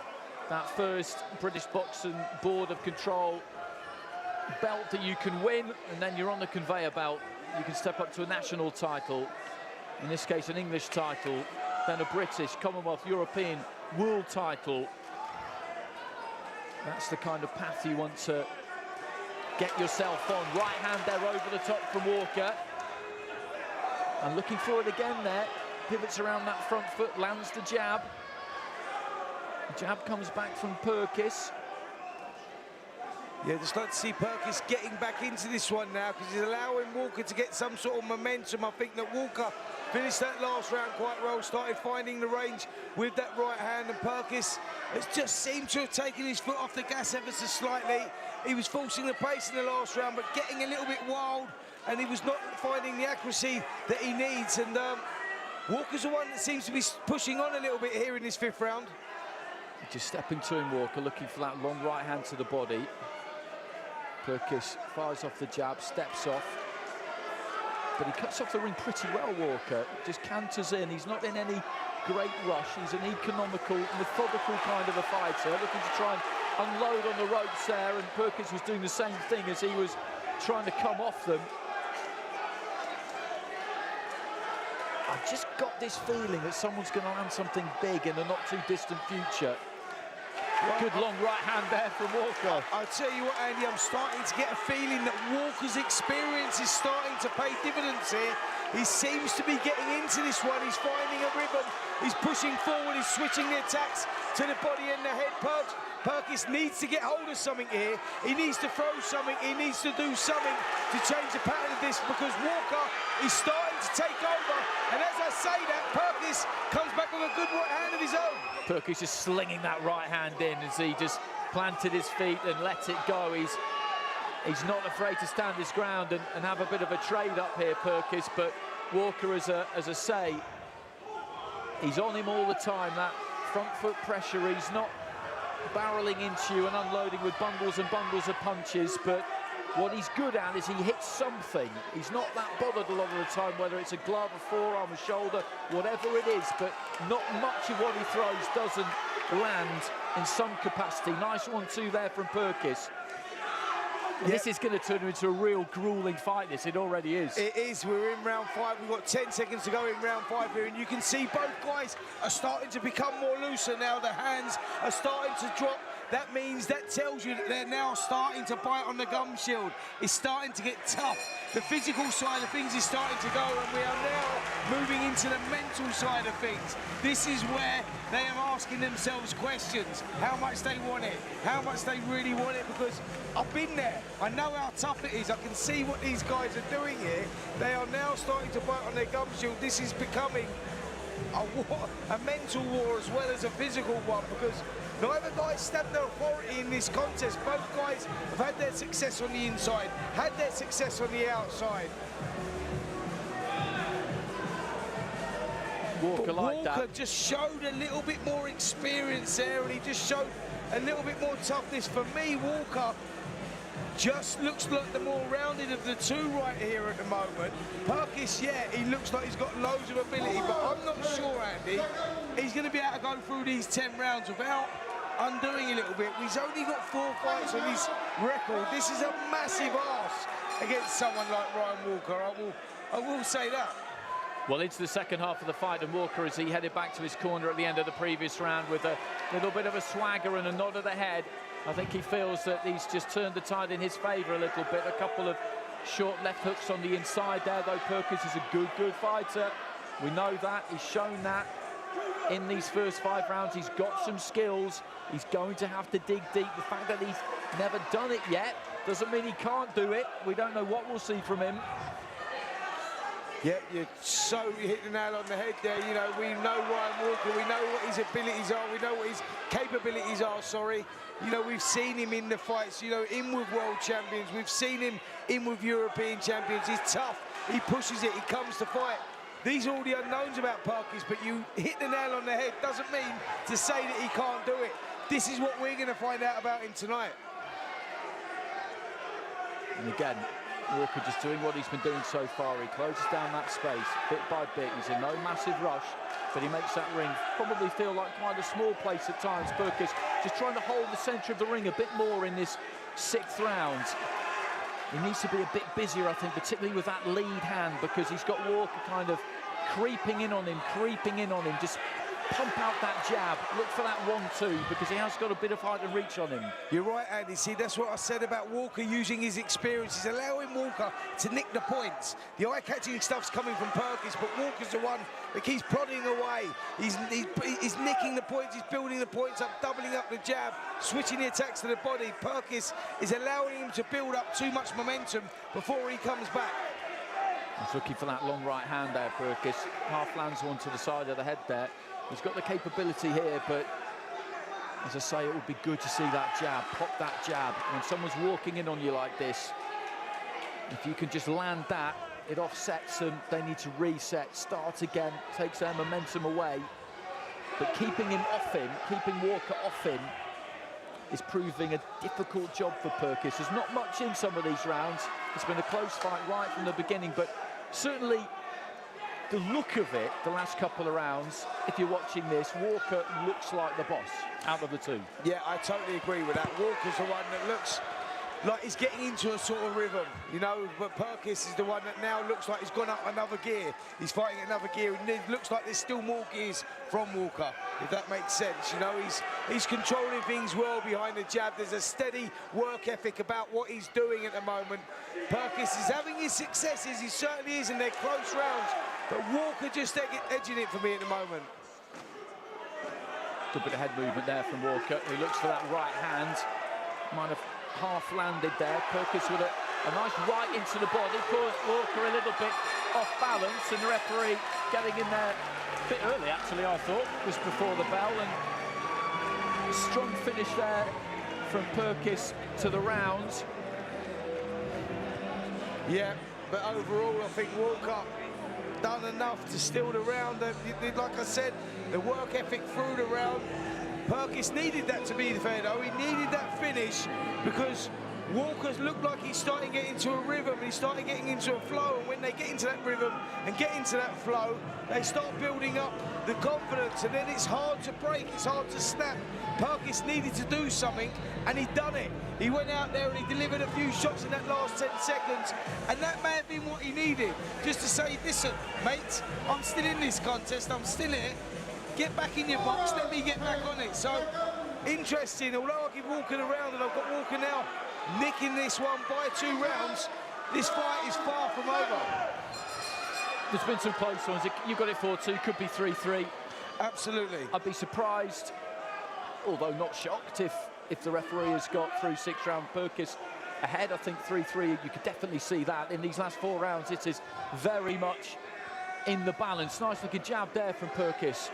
That first British Boxing Board of Control belt that you can win, and then you're on the conveyor belt. You can step up to a national title. In this case, an English title. Then a British, Commonwealth, European, world title. That's the kind of path you want to get yourself on. Right hand there over the top from Walker. And looking for it again there. Pivots around that front foot, lands the jab. The jab comes back from Perkins. Yeah, just like to see Perkins getting back into this one now because he's allowing Walker to get some sort of momentum. I think that Walker finished that last round quite well, started finding the range with that right hand, and Perkins has just seemed to have taken his foot off the gas ever so slightly. He was forcing the pace in the last round, but getting a little bit wild, and he was not finding the accuracy that he needs. And Walker's the one that seems to be pushing on a little bit here in this 5th round. Just stepping to him, Walker, looking for that long right hand to the body. Perkins fires off the jab, steps off. But he cuts off the ring pretty well, Walker. Just canters in. He's not in any great rush. He's an economical, methodical kind of a fighter, looking to try and unload on the ropes there. And Perkins was doing the same thing as he was trying to come off them. I've just got this feeling that someone's going to land something big in the not-too-distant future. Good long right hand there from Walker. I'll tell you what, Andy, I'm starting to get a feeling that Walker's experience is starting to pay dividends here. He seems to be getting into this one. He's finding a rhythm. He's pushing forward. He's switching the attacks to the body and the head. Perkins needs to get hold of something here. He needs to throw something. He needs to do something to change the pattern of this because Walker is starting to take over. And as I say that, Perkins comes back with a good right hand of his own. Perkins just slinging that right hand in as he just planted his feet and let it go. He's not afraid to stand his ground and have a bit of a trade up here, Perkins. But Walker, as I say, he's on him all the time. That front foot pressure, he's not barreling into you and unloading with bundles and bundles of punches, but what he's good at is he hits something. He's not that bothered a lot of the time, whether it's a glove, a forearm, a shoulder, whatever it is, but not much of what he throws doesn't land in some capacity. Nice 1-2 there from Perkins. Yep. This is going to turn into a real gruelling fight, this. It already is. It is. We're in round 5. We've got 10 seconds to go in round 5 here, and you can see both guys are starting to become more looser now. The hands are starting to drop. That means, that tells you that they're now starting to bite on the gum shield. It's starting to get tough. The physical side of things is starting to go, and we are now moving into the mental side of things. This is where they are asking themselves questions. How much they want it, how much they really want it, because I've been there. I know how tough it is. I can see what these guys are doing here. They are now starting to bite on their gum shield. This is becoming a mental war as well as a physical one, because neither guy stabbed their authority in this contest. Both guys have had their success on the inside, had their success on the outside. Walker just showed a little bit more experience there, and he just showed a little bit more toughness. For me, Walker just looks like the more rounded of the two right here at the moment. Perkins, yeah, he looks like he's got loads of ability, but I'm not sure, Andy, he's going to be able to go through these 10 rounds without undoing a little bit. He's only got 4 fights on his record. This is a massive ask against someone like Ryan Walker. I will say that. Well, into the second half of the fight, and Walker, as he headed back to his corner at the end of the previous round with a little bit of a swagger and a nod of the head. I think he feels that he's just turned the tide in his favour a little bit. A couple of short left hooks on the inside there, though. Perkins is a good fighter. We know that. He's shown that in these first 5 rounds. He's got some skills. He's going to have to dig deep. The fact that he's never done it yet doesn't mean he can't do it. We don't know what we'll see from him. Yeah, you hit the nail on the head there. You know, we know Ryan Walker, we know what his abilities are, we know what his capabilities are, sorry. You know, we've seen him in the fights, you know, in with world champions. We've seen him in with European champions. He's tough, he pushes it, he comes to fight. These are all the unknowns about Perkins, but you hit the nail on the head doesn't mean to say that he can't do it. This is what we're going to find out about him tonight. And again, Walker just doing what he's been doing so far. He closes down that space bit by bit. He's in no massive rush, but he makes that ring probably feel like quite a small place at times. Perkins just trying to hold the centre of the ring a bit more in this 6th round. He needs to be a bit busier, I think, particularly with that lead hand, because he's got Walker kind of creeping in on him, just pump out that jab, look for that 1-2, because he has got a bit of height and reach on him. You're right, Andy. See, that's what I said about Walker using his experience. He's allowing Walker to nick the points. The eye-catching stuff's coming from Perkins, but Walker's the one that keeps prodding away. He's nicking the points, he's building the points up, doubling up the jab, switching the attacks to the body. Perkins is allowing him to build up too much momentum before he comes back. He's looking for that long right hand there, Perkins. Half lands one to the side of the head there. He's got the capability here, but as I say, it would be good to see that jab, pop that jab. When someone's walking in on you like this, if you can just land that, it offsets them. They need to reset, start again, takes their momentum away. But keeping him off him, keeping Walker off him, is proving a difficult job for Perkins. There's not much in some of these rounds. It's been a close fight right from the beginning, but certainly the look of it, the last couple of rounds, if you're watching this, Walker looks like the boss out of the two. Yeah, I totally agree with that. Walker's the one that looks like he's getting into a sort of rhythm, you know, but Perkins is the one that now looks like he's gone up another gear. He's fighting another gear, and it looks like there's still more gears from Walker, if that makes sense. You know, he's controlling things well behind the jab. There's a steady work ethic about what he's doing at the moment. Perkins is having his successes, he certainly is, in their close rounds, but Walker just edging it for me at the moment. Good bit of head movement there from Walker. He looks for that right hand. Might have half landed there. Perkins with a nice right into the body. Caused Walker a little bit off balance, and the referee getting in there a bit early, actually, I thought, just before the bell. And strong finish there from Perkins to the round. Yeah, but overall, I think Walker done enough to steal the round. Like I said, the work ethic through the round. Perkins needed that to be fair, though. He needed that finish because Walker's looked like he's starting to get into a rhythm. He's starting getting into a flow, and when they get into that rhythm and get into that flow, they start building up the confidence, and then it's hard to break, it's hard to snap. Perkins needed to do something, and he'd done it. He went out there and he delivered a few shots in that last 10 seconds, and that may have been what he needed, just to say, listen, mate, I'm still in this contest, I'm still in it. Get back in your box, let me get back on it. So, interesting, although I give Walker the round, and I've got Walker now nicking this one by 2 rounds, this fight is far from over. There's been some close ones. You got it 4-2, could be 3-3. Absolutely. I'd be surprised, although not shocked, if the referee has got through 6 round Perkins ahead. I think 3-3, you could definitely see that. In these last 4 rounds, it is very much in the balance. Nice looking jab there from Perkins.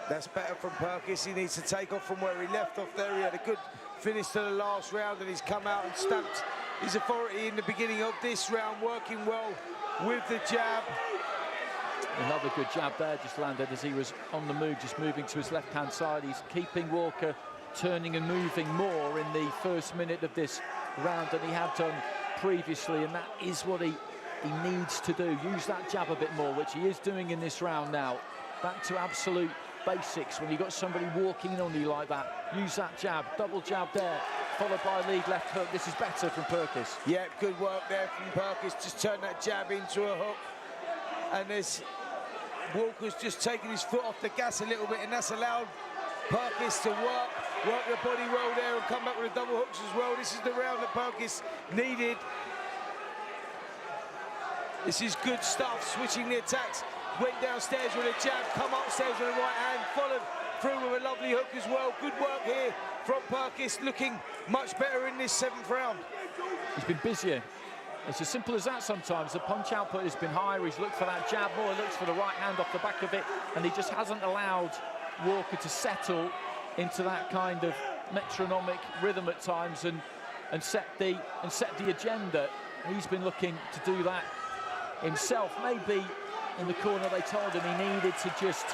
That's better from Perkins. He needs to take off from where he left off there. He had a good finish to the last round, and he's come out and stamped his authority in the beginning of this round, working well with the jab. Another good jab there, just landed as he was on the move, just moving to his left-hand side. He's keeping Walker turning and moving more in the first minute of this round than he had done previously, and that is what he needs to do. Use that jab a bit more, which he is doing in this round now. Back to absolute basics. When you've got somebody walking in on you like that, use that jab, double jab there, followed by lead left hook. This is better from Perkins. Yeah, good work there from Perkins. Just turn that jab into a hook, and there's Walker's just taking his foot off the gas a little bit, and that's allowed Perkins to work the body well there and come back with the double hooks as well. This is the round that Perkins needed. This is good stuff, switching the attacks. Went downstairs with a jab, come upstairs with a right hand, followed through with a lovely hook as well. Good work here from Perkins, looking much better in this 7th round. He's been busier. It's as simple as that sometimes. The punch output has been higher. He's looked for that jab more, looks for the right hand off the back of it, and he just hasn't allowed Walker to settle into that kind of metronomic rhythm at times and set the agenda. He's been looking to do that himself. Maybe in the corner they told him he needed to just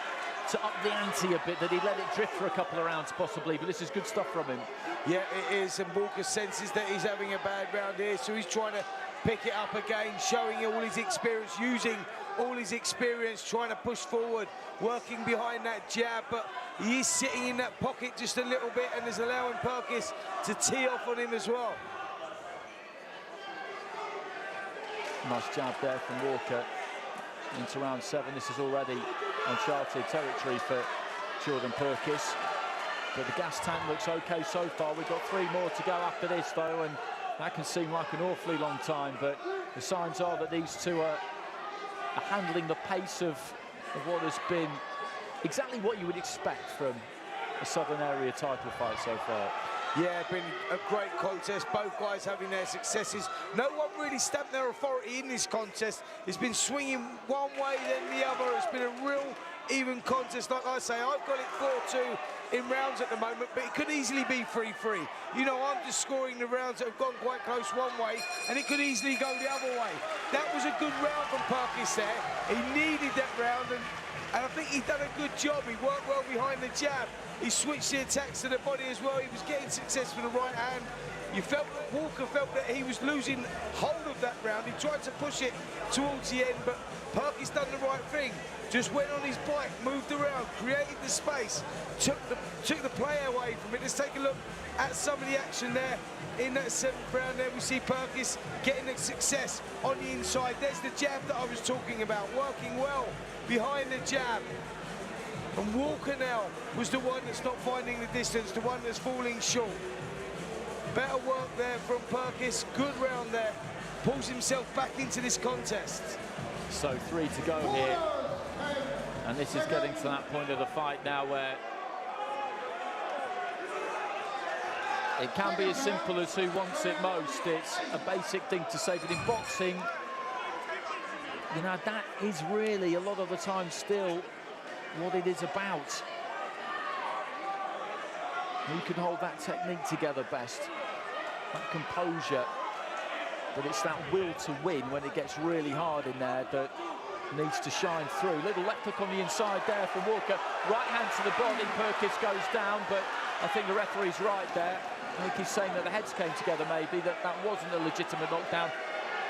up the ante a bit, that he let it drift for a couple of rounds possibly, but this is good stuff from him. Yeah, it is, and Walker senses that he's having a bad round here, so he's trying to pick it up again, showing all his experience, using all his experience, trying to push forward, working behind that jab, but he is sitting in that pocket just a little bit and is allowing Perkins to tee off on him as well. Nice jab there from Walker into round 7. This is already uncharted territory for Jordan Perkins. But the gas tank looks okay so far. We've got 3 more to go after this, though, and that can seem like an awfully long time, but the signs are that these two are handling the pace of what has been exactly what you would expect from a Southern Area title fight so far. Yeah, been a great contest, both guys having their successes. No one really stamped their authority in this contest. It's been swinging one way then the other. It's been a real even contest. Like I say, I've got it 4-2 in rounds at the moment, but it could easily be 3-3. You know, I'm just scoring the rounds that have gone quite close one way, and it could easily go the other way. That was a good round from Perkins there. He needed that round, and I think he's done a good job. He worked well behind the jab. He switched the attacks to the body as well. He was getting success with the right hand. You felt that Walker felt that he was losing hold of that round. He tried to push it towards the end, but Perkins done the right thing. Just went on his bike, moved around, created the space, took the play away from it. Let's take a look at some of the action there in that 7th round. There we see Perkins getting the success on the inside. There's the jab that I was talking about, working well behind the jab. And Walker now was the one that's not finding the distance, the one that's falling short. Better work there from Perkins, good round there. Pulls himself back into this contest. So 3 to go here. And this is getting to that point of the fight now where it can be as simple as who wants it most. It's a basic thing to say, but in boxing, you know, that is really a lot of the time still what it is about. Who can hold that technique together best, that composure, but it's that will to win when it gets really hard in there that needs to shine through. Little left hook on the inside there from Walker. Right hand to the body, Perkins goes down, but I think the referee's right there. I think he's saying that the heads came together maybe, that wasn't a legitimate knockdown.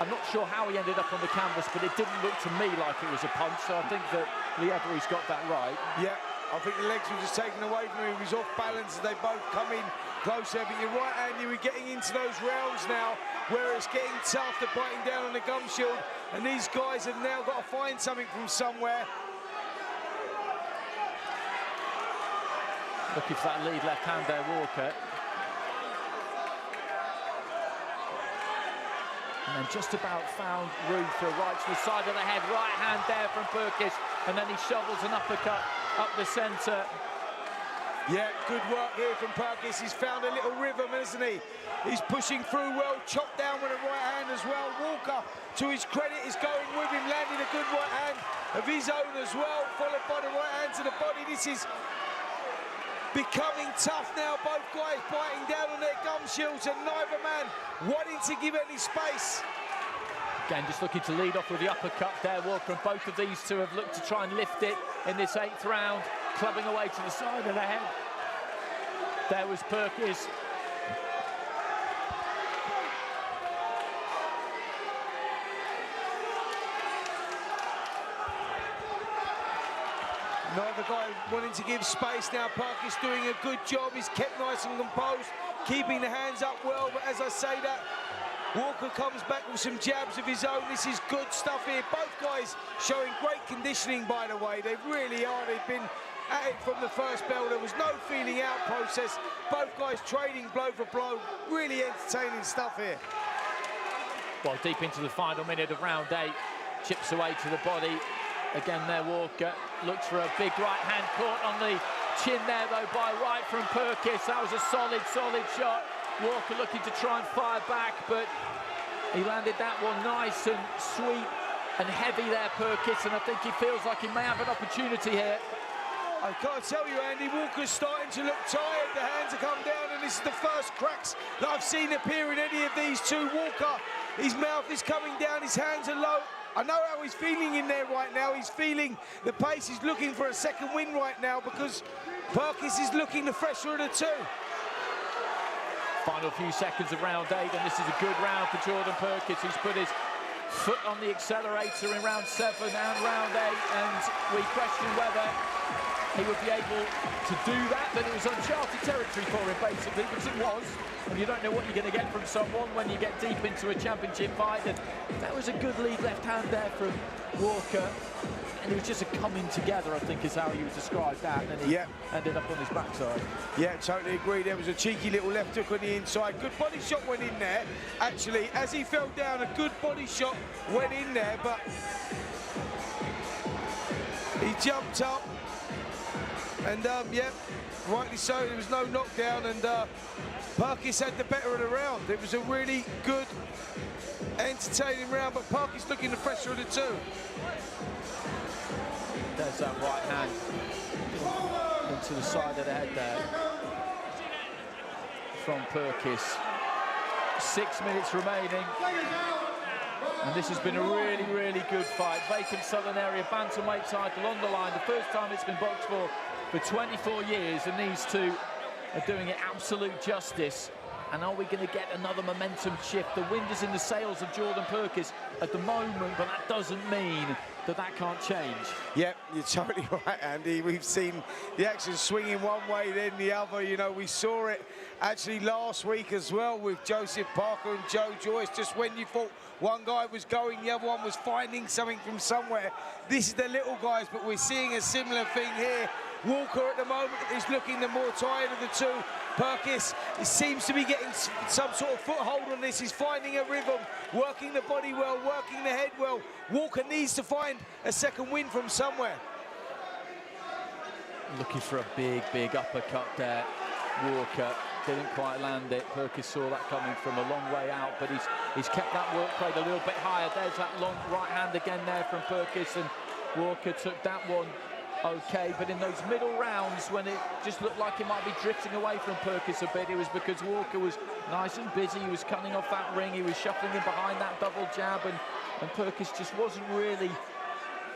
I'm not sure how he ended up on the canvas, but it didn't look to me like it was a punch, so I think that Lee Eaton's got that right. Yeah, I think the legs were just taken away from him. He was off balance as they both come in closer, but you're right, Andy, we're getting into those rounds now where it's getting tough. They're biting down on the gum shield, and these guys have now got to find something from somewhere. Looking for that lead left hand there, Walker. And then just about found room for a right to the side of the head. Right hand there from Perkins, and then he shovels an uppercut up the centre. Yeah, good work here from Perkins. He's found a little rhythm, hasn't he? He's pushing through well, chopped down with a right hand as well. Walker, to his credit, is going with him, landing a good right hand of his own as well, followed by the right hand to the body. This is becoming tough now, both guys biting down on their gum shields and neither man wanting to give any space. Again, just looking to lead off with the uppercut there, Walker, and both of these two have looked to try and lift it in this 8th round, clubbing away to the side of the head. There was Perkins. Neither guy wanting to give space now. Perkins doing a good job. He's kept nice and composed, keeping the hands up well. But as I say that, Walker comes back with some jabs of his own. This is good stuff here. Both guys showing great conditioning, by the way. They really are. They've been at it from the first bell. There was no feeling out process. Both guys trading blow for blow. Really entertaining stuff here. Well, deep into the final minute of round 8. Chips away to the body. Again there, Walker looks for a big right hand, caught on the chin there though by White from Perkins. That was a solid shot. Walker looking to try and fire back, but he landed that one nice and sweet and heavy there, Perkins, and I think he feels like he may have an opportunity here. I can't tell you, Andy, Walker's starting to look tired. The hands have come down, and this is the first cracks that I've seen appear in any of these two. Walker, his mouth is coming down, his hands are low. I know how he's feeling in there right now. He's feeling the pace. He's looking for a second win right now because Perkins is looking the fresher of the two. Final few seconds of round 8, and this is a good round for Jordan Perkins, who's put his foot on the accelerator in round 7 and round 8, and we question whether he would be able to do that, then it was uncharted territory for him, basically, because it was. And you don't know what you're going to get from someone when you get deep into a championship fight. And that was a good lead left hand there from Walker. And it was just a coming together, I think, is how you would describe that. And then he ended up on his backside. Yeah, totally agree. There was a cheeky little left hook on the inside. Good body shot went in there. Actually, as he fell down, a good body shot went in there, but he jumped up. And, yeah, rightly so. There was no knockdown, and Perkins had the better of the round. It was a really good, entertaining round, but Perkins looking the pressure of the two. There's that right hand into the side of the head there from Perkins. 6 minutes remaining. And this has been a really, really good fight. Vacant Southern Area bantamweight title on the line. The first time it's been boxed for 24 years, and these two are doing it absolute justice. And are we going to get another momentum shift? The wind is in the sails of Jordan Perkins at the moment, but that doesn't mean that can't change. Yep, you're totally right, Andy. We've seen the action swinging one way, then the other. You know, we saw it actually last week as well with Joseph Parker and Joe Joyce. Just when you thought one guy was going, the other one was finding something from somewhere. This is the little guys, but we're seeing a similar thing here. Walker at the moment is looking the more tired of the two. Perkins seems to be getting some sort of foothold on this. He's finding a rhythm, working the body well, working the head well. Walker needs to find a second win from somewhere. Looking for a big, big uppercut there. Walker didn't quite land it. Perkins saw that coming from a long way out, but he's kept that work rate a little bit higher. There's that long right hand again there from Perkins, and Walker took that one okay, but in those middle rounds when it just looked like it might be drifting away from Perkins a bit, it was because Walker was nice and busy. He was cutting off that ring, he was shuffling in behind that double jab, and Perkins just wasn't really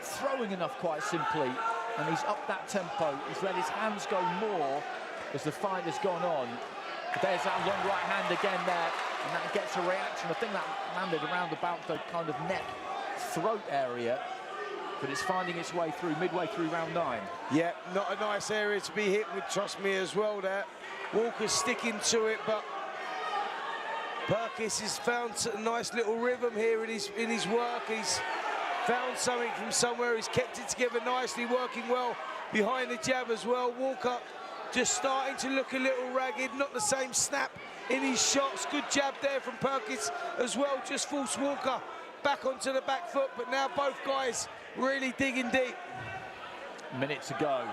throwing enough, quite simply. And he's upped that tempo, he's let his hands go more as the fight has gone on. But there's that long right hand again there, and that gets a reaction. I think that landed around about the kind of neck throat area, but it's finding its way through, midway through round 9. Yeah, not a nice area to be hit with, trust me, as well there. Walker's sticking to it, but Perkins has found a nice little rhythm here in his work. He's found something from somewhere. He's kept it together nicely, working well behind the jab as well. Walker just starting to look a little ragged, not the same snap in his shots. Good jab there from Perkins as well, just forced Walker back onto the back foot, but now both guys really digging deep. Minute to go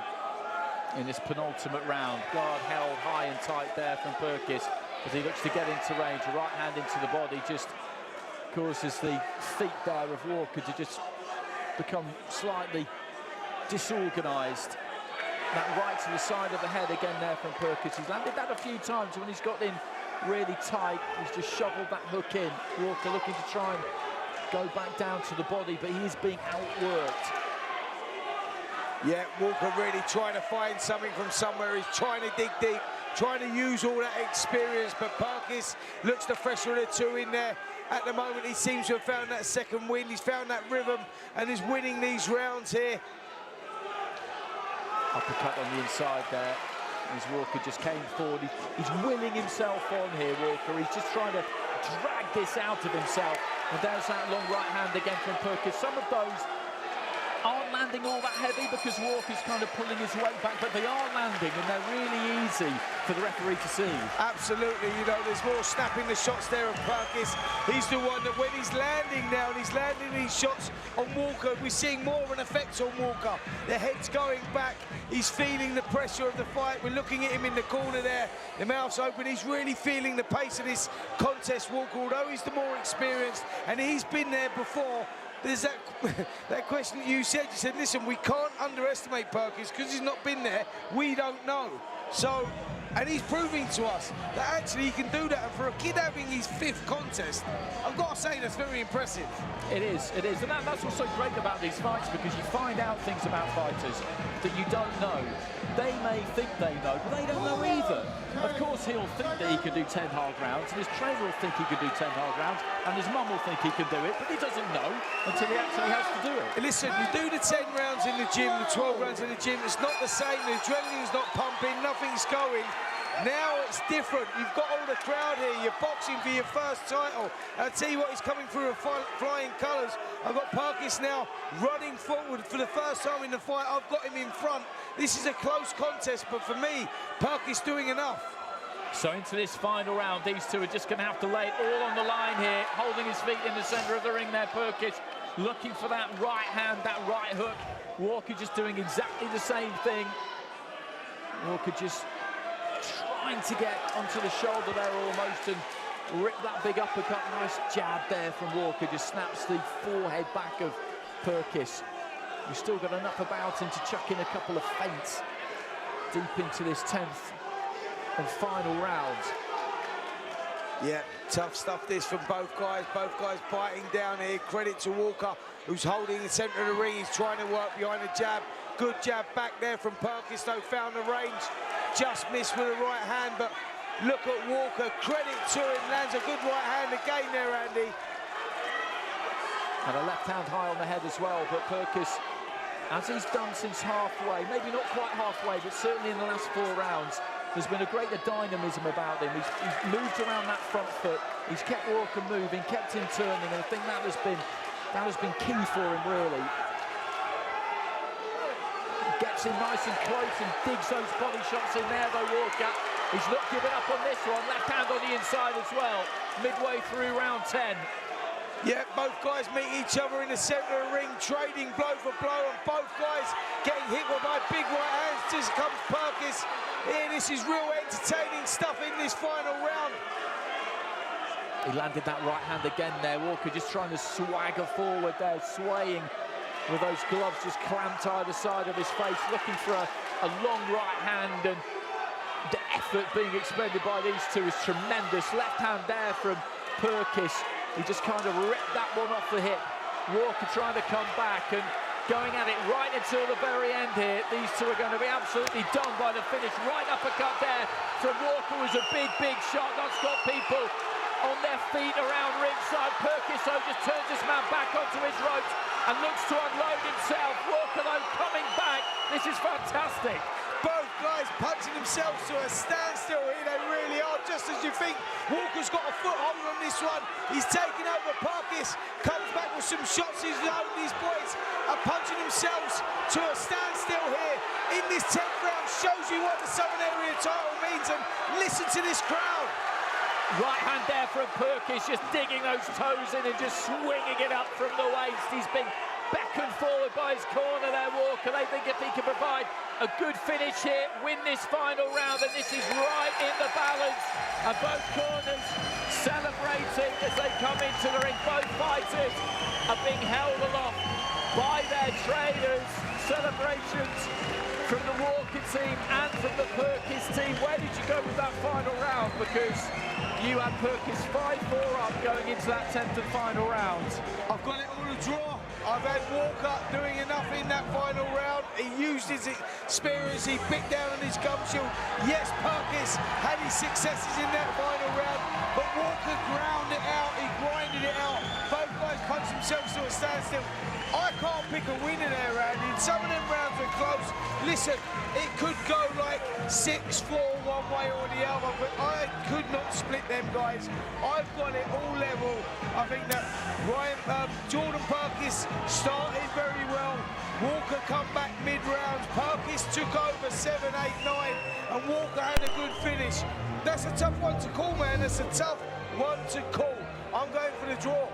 in this penultimate round. Guard held high and tight there from Perkins as he looks to get into range. A right hand into the body just causes the feet there of Walker to just become slightly disorganised. That right to the side of the head again there from Perkins. He's landed that a few times when he's got in really tight. He's just shoveled that hook in. Walker looking to try and go back down to the body, but he is being outworked. Yeah, Walker really trying to find something from somewhere. He's trying to dig deep, trying to use all that experience, but Perkins looks the fresher of the two in there. At the moment, he seems to have found that second win. He's found that rhythm and is winning these rounds here. Uppercut on the inside there, as Walker just came forward. He's willing himself on here, Walker. He's just trying to drag this out of himself. And there's that long right hand again from Perkins. Some of those aren't landing all that heavy because Walker's kind of pulling his weight back, but they are landing, and they're really easy for the referee to see. Absolutely, you know, there's more snapping the shots there of Perkins. He's the one that when he's landing now, and he's landing these shots on Walker, we're seeing more of an effect on Walker. The head's going back, he's feeling the pressure of the fight. We're looking at him in the corner there, the mouth's open. He's really feeling the pace of this contest, Walker, although he's the more experienced, and he's been there before. There's that question that you said, listen, we can't underestimate Perkins because he's not been there, we don't know. So, and he's proving to us that actually he can do that, and for a kid having his 5th contest, I've got to say that's very impressive. It is, and that's what's so great about these fights, because you find out things about fighters that you don't know. they may think they know, but they don't know either. Of course, he'll think that he can do 10 hard rounds, and his trainer will think he can do 10 hard rounds, and his mum will think he can do it, but he doesn't know until he actually has to do it. Listen, you do the 10 rounds in the gym, the 12 rounds in the gym, it's not the same, the adrenaline's not pumping, nothing's going. Now it's different. You've got all the crowd here. You're boxing for your first title. I'll tell you what, he's coming through with flying colours. I've got Perkins now running forward for the first time in the fight. I've got him in front. This is a close contest, but for me, Perkins doing enough. So into this final round, these two are just going to have to lay it all on the line here, holding his feet in the centre of the ring there, Perkins, looking for that right hand, that right hook. Walker just doing exactly the same thing. Walker just trying to get onto the shoulder there almost and rip that big uppercut. Nice jab there from Walker, just snaps the forehead back of Perkins. We've still got enough about him to chuck in a couple of feints deep into this 10th and final round. Yeah, tough stuff this from both guys biting down here. Credit to Walker, who's holding the centre of the ring. He's trying to work behind the jab. Good jab back there from Perkins, though, found the range. Just missed with the right hand, but look at Walker. Credit to him, lands a good right hand again there, Andy. And a left hand high on the head as well, but Perkins, as he's done since halfway, maybe not quite halfway, but certainly in the last 4 rounds, there's been a greater dynamism about him. He's moved around that front foot. He's kept Walker moving, kept him turning, and I think that has been key for him, really. Gets him nice and close and digs those body shots in there, though, Walker. He's not giving up on this one. Left hand on the inside as well, midway through round 10. Yeah, both guys meet each other in the centre of the ring, trading blow for blow, and both guys getting hit with my big right hands. Just comes Perkins. Here, this is real entertaining stuff in this final round. He landed that right hand again there. Walker just trying to swagger forward there, swaying with those gloves just clamped either side of his face, looking for a long right hand, and the effort being expended by these two is tremendous. Left hand there from Perkins. He just kind of ripped that one off the hip. Walker trying to come back and going at it right until the very end here. These two are going to be absolutely done by the finish. Right uppercut there from Walker was a big, big shot. That's got people on their feet around ringside. Perkins though just turns this man back onto his ropes and looks to unload himself. Walker though coming back. This is fantastic. Both guys punching themselves to a standstill here, they really are, just as you think. Walker's got a foothold on this one. He's taken over Perkins, comes back with some shots. He's loaded. These boys are punching themselves to a standstill here in this 10th round. Shows you what the Southern Area title means, and listen to this crowd. Right hand there from Perkins, just digging those toes in and just swinging it up from the waist. He's been beckoned forward by his corner there, Walker. They think if he can provide a good finish here, win this final round, and this is right in the balance. And both corners celebrating as they come into the ring. Both fighters are being held aloft by their trainers. Celebrations from the Walker team and from the Perkins team. Where did you go with that final round? Because you had Perkins 5-4 up going into that 10th and final round. I've got it all a draw. I've had Walker doing enough in that final round. He used his experience, he picked down on his gum shield. Yes, Perkins had his successes in that final round, but Walker ground it out, he grinded it out. Both guys punched themselves to a standstill. I can't pick a winner there, Andy. Some of them rounds are close. Listen, it could go like 6-4 one way or the other, but I could not split them guys. I've got it all level. I think that Jordan Perkins started very well. Walker come back mid-rounds. Perkins took over 7, 8, 9, and Walker had a good finish. That's a tough one to call, man. That's a tough one to call. I'm going for the draw.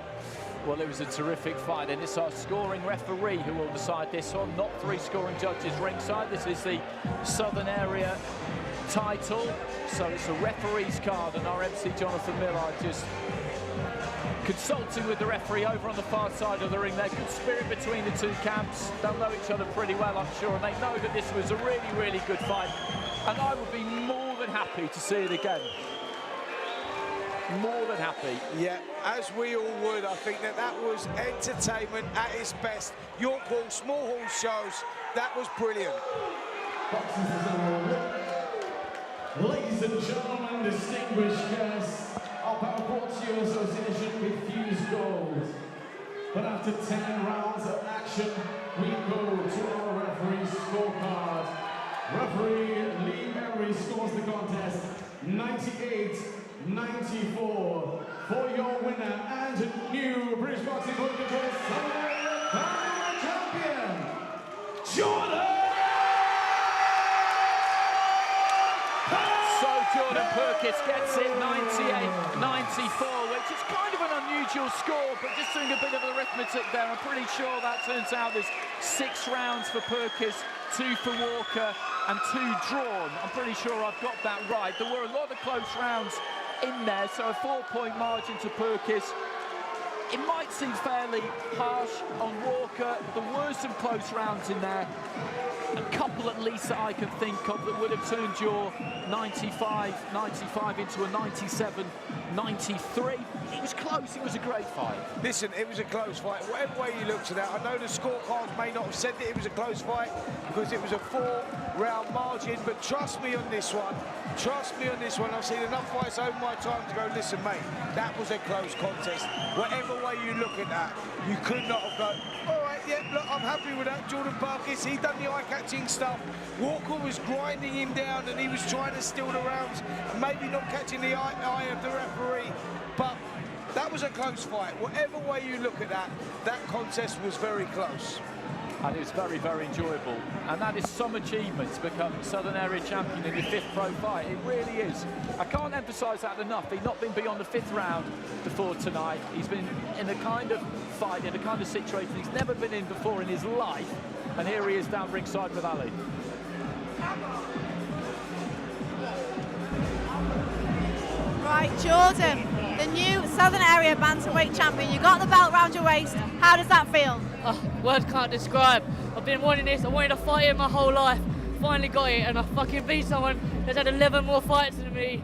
Well, it was a terrific fight, and it's our scoring referee who will decide this one, not 3 scoring judges ringside. This is the Southern Area title, so it's a referee's card, and our MC Jonathan Miller just consulting with the referee over on the far side of the ring there. Good spirit between the two camps. They'll know each other pretty well, I'm sure, and they know that this was a really, really good fight, and I would be more than happy to see it again. More than happy. Yeah, as we all would. I think that was entertainment at its best. York Hall, small hall shows, that was brilliant. Boxing Season. Ladies and gentlemen, distinguished guests, our bout brought to you in association with Fuse Gold. But after 10 rounds of action, we go to our referee scorecard. Referee Lee Eaton scores the contest 98-94 for your winner and new British Boxing World Champion, Jordan! So Jordan Perkins gets it 98-94, which is kind of an unusual score, but just doing a bit of arithmetic there, I'm pretty sure that turns out there's 6 rounds for Perkins, 2 for Walker, and 2 drawn. I'm pretty sure I've got that right. There were a lot of close rounds in there, so a 4-point margin to Perkins. It might seem fairly harsh on Walker. There were some close rounds in there. A couple at least that I can think of that would have turned your 95 into a 97-93. It was close, it was a great fight. Listen, it was a close fight. Whatever way you looked at that, I know the scorecards may not have said that it was a close fight because it was a 4-round margin, but trust me on this one. Trust me on this one. I've seen enough fights over my time to go, listen, mate, that was a close contest. Whatever way you look at that, you could not have gone, all right, yeah, look, I'm happy with that. Jordan Perkins, he done the eye-catching stuff. Walker was grinding him down and he was trying to steal the rounds and maybe not catching the eye of the referee, but that was a close fight. Whatever way you look at that, that contest was very close. And it was very, very enjoyable. And that is some achievement to become Southern Area Champion in your 5th pro fight. It really is. I can't emphasise that enough. He's not been beyond the 5th round before tonight. He's been in a kind of fight, in a kind of situation he's never been in before in his life. And here he is down ringside with Ali. Right, Jordan, the new Southern Area Bantamweight Champion. You got the belt round your waist. How does that feel? Oh, words can't describe. I've been wanting this. I wanted to fight it my whole life. Finally got it, and I fucking beat someone that's had 11 more fights than me.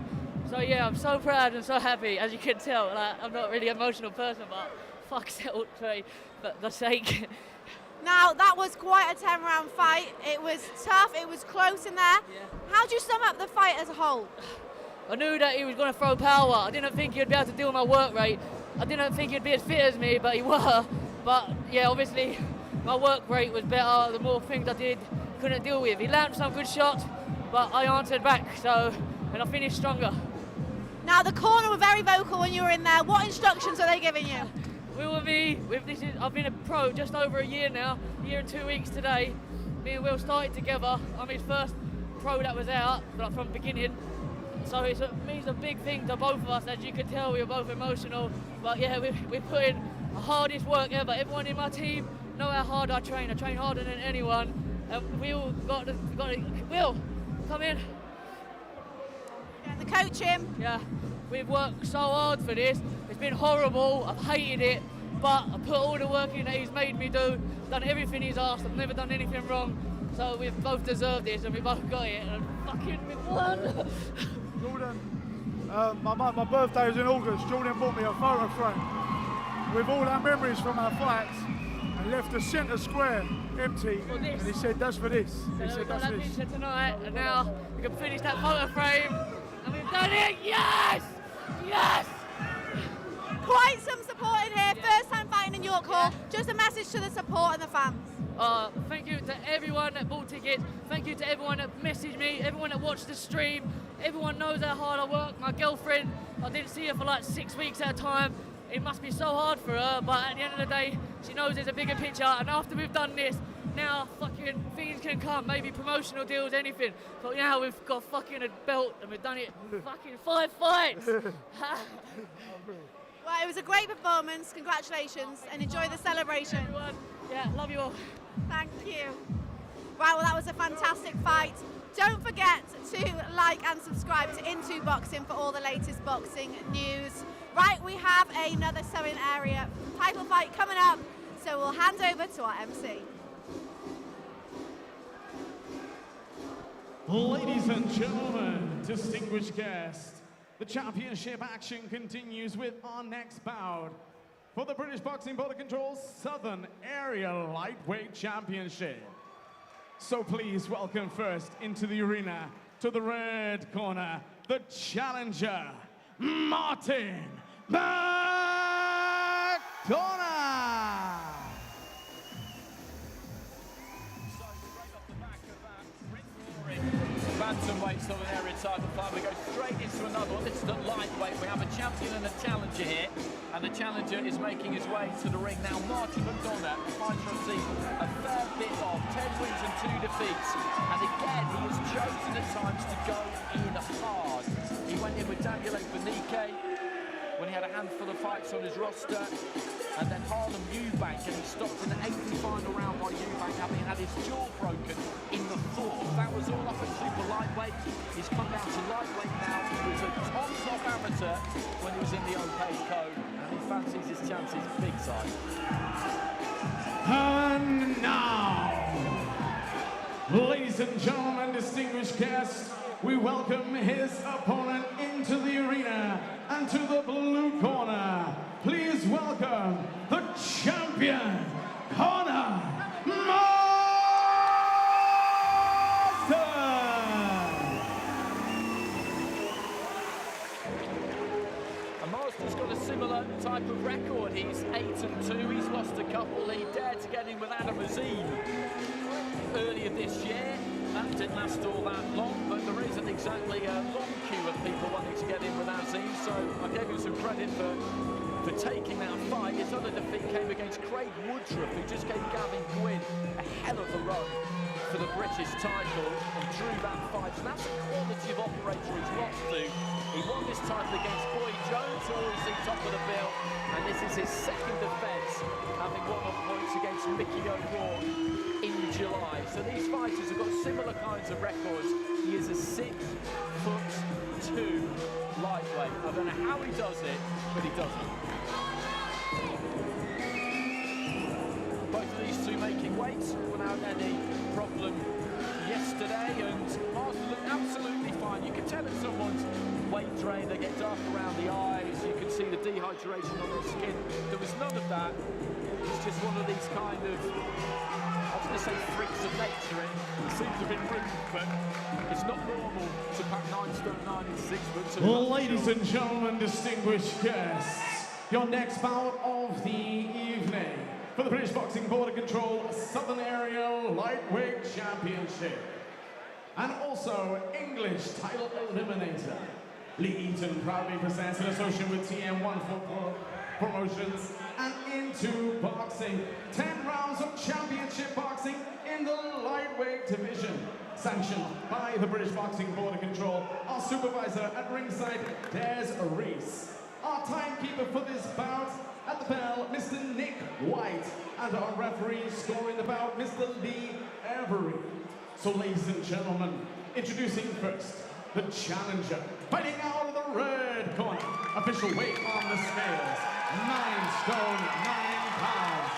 So yeah, I'm so proud and so happy. As you can tell, like, I'm not really an emotional person, but fuck's it all for the sake. Now, that was quite a 10-round fight. It was tough, it was close in there. Yeah. How do you sum up the fight as a whole? I knew that he was going to throw power. I didn't think he'd be able to deal with my work rate. I didn't think he'd be as fit as me, but he were. But yeah, obviously, my work rate was better. The more things I did, couldn't deal with. He landed some good shots, but I answered back, and I finished stronger. Now, the corner were very vocal when you were in there. What instructions are they giving you? Will and me, I've been a pro just over a year now, a year and 2 weeks today. Me and Will started together. I'm his first pro that was out, like from the beginning. So it means a big thing to both of us. As you can tell, we were both emotional. But yeah, we're putting the hardest work ever. Everyone in my team know how hard I train. I train harder than anyone. And we all got to, Will, come in. Yeah, the coach him. Yeah, we've worked so hard for this. It's been horrible. I've hated it. But I put all the work in that he's made me do. Done everything he's asked. I've never done anything wrong. So we've both deserved this and we both got it. And fucking we won. Jordan, my birthday was in August. Jordan bought me a photo frame with all our memories from our fights and left the centre square empty. And he said, that's for this. So He said, we've got that's that this. picture tonight, and now we can finish that photo frame, and we've done it. Yes! Yes! Quite some support in here. First time fighting in York Hall. Just a message to the support and the fans. Thank you to everyone that bought tickets. Thank you to everyone that messaged me, everyone that watched the stream. Everyone knows how hard I work. My girlfriend, I didn't see her for like 6 weeks at a time. It must be so hard for her, but at the end of the day, she knows there's a bigger picture. And after we've done this, now fucking things can come, maybe promotional deals, anything. But now we've got fucking a belt and we've done it fucking 5 fights. Well, it was a great performance. Congratulations and enjoy the celebration. Everyone, yeah, love you all. Thank you. Right, well, that was a fantastic fight. Don't forget to like and subscribe to Into Boxing for all the latest boxing news. Right, we have another Southern Area title fight coming up, so we'll hand over to our MC. Ladies and gentlemen, distinguished guests, the championship action continues with our next bout for the British Boxing Border Control Southern Area Lightweight Championship. So please welcome first into the arena, to the red corner, the challenger, Martin McDonough. Bantamweight Southern Area title fight. We go straight into another one. This is at lightweight. We have a champion and a challenger here, and the challenger is making his way to the ring now. Martin McDonough, a fighter I've seen a fair bit of, 10 wins and 2 defeats, and again he has chosen at times to go in hard. He went in with Daniel Benike when he had a handful of fights on his roster, and then Harlem Eubank, and he stopped in the 8th and final round by Eubank, having had his jaw broken in the 4th. That was all up at super lightweight. He's come down to lightweight now. He was a top amateur when he was in the opaque code, and he fancies his chances big time. And now, ladies and gentlemen, distinguished guests, we welcome his opponent into the arena, and to the blue corner, please welcome the champion, Marsden. And Marsden's got a similar type of record. He's 8-2. He's lost a couple. He dared to get in with Adam Azim earlier this year. That didn't last all that long, but there isn't exactly a long queue of people wanting to get in with Azim, so I gave him some credit for taking that fight. His other defeat came against Craig Woodruff, who just gave Gavin Gwynn a hell of a run for the British title and drew that fight. So that's the quality of operator he's lost to. He won this title against Boy Jones, who always in top of the bill, and this is his second defence, having won on points against Mickey O'Rourke in July. So these fighters have got similar kinds of records. He is a 6'2" lightweight. I don't know how he does it, but he does it. Both of these two making weight without any problem yesterday, and Marsden looked absolutely fine. You can tell if someone's weight drained, they get dark around the eyes, you can see the dehydration on their skin. There was none of that. It's just one of these kind of, I was going to say freaks of nature. It seems a bit rude, but it's not normal to pack 9 stone 9 and 6 foot 2. Ladies and gentlemen, distinguished guests, your next bout of the evening for the British Boxing Border Control Southern Area Lightweight Championship, and also English title eliminator. Lee Eaton proudly presents in association with TM14 Promotions and Into Boxing, 10 rounds of championship boxing in the lightweight division, sanctioned by the British Boxing Border Control. Our supervisor at ringside, Des Reese. Our timekeeper for this bout at the bell, Mr. Nick White, and our referee scoring the bout, Mr. Lee Avery. So ladies and gentlemen, introducing first, the challenger, fighting out of the red corner, official weight on the scales, 9 stone, 9 pounds.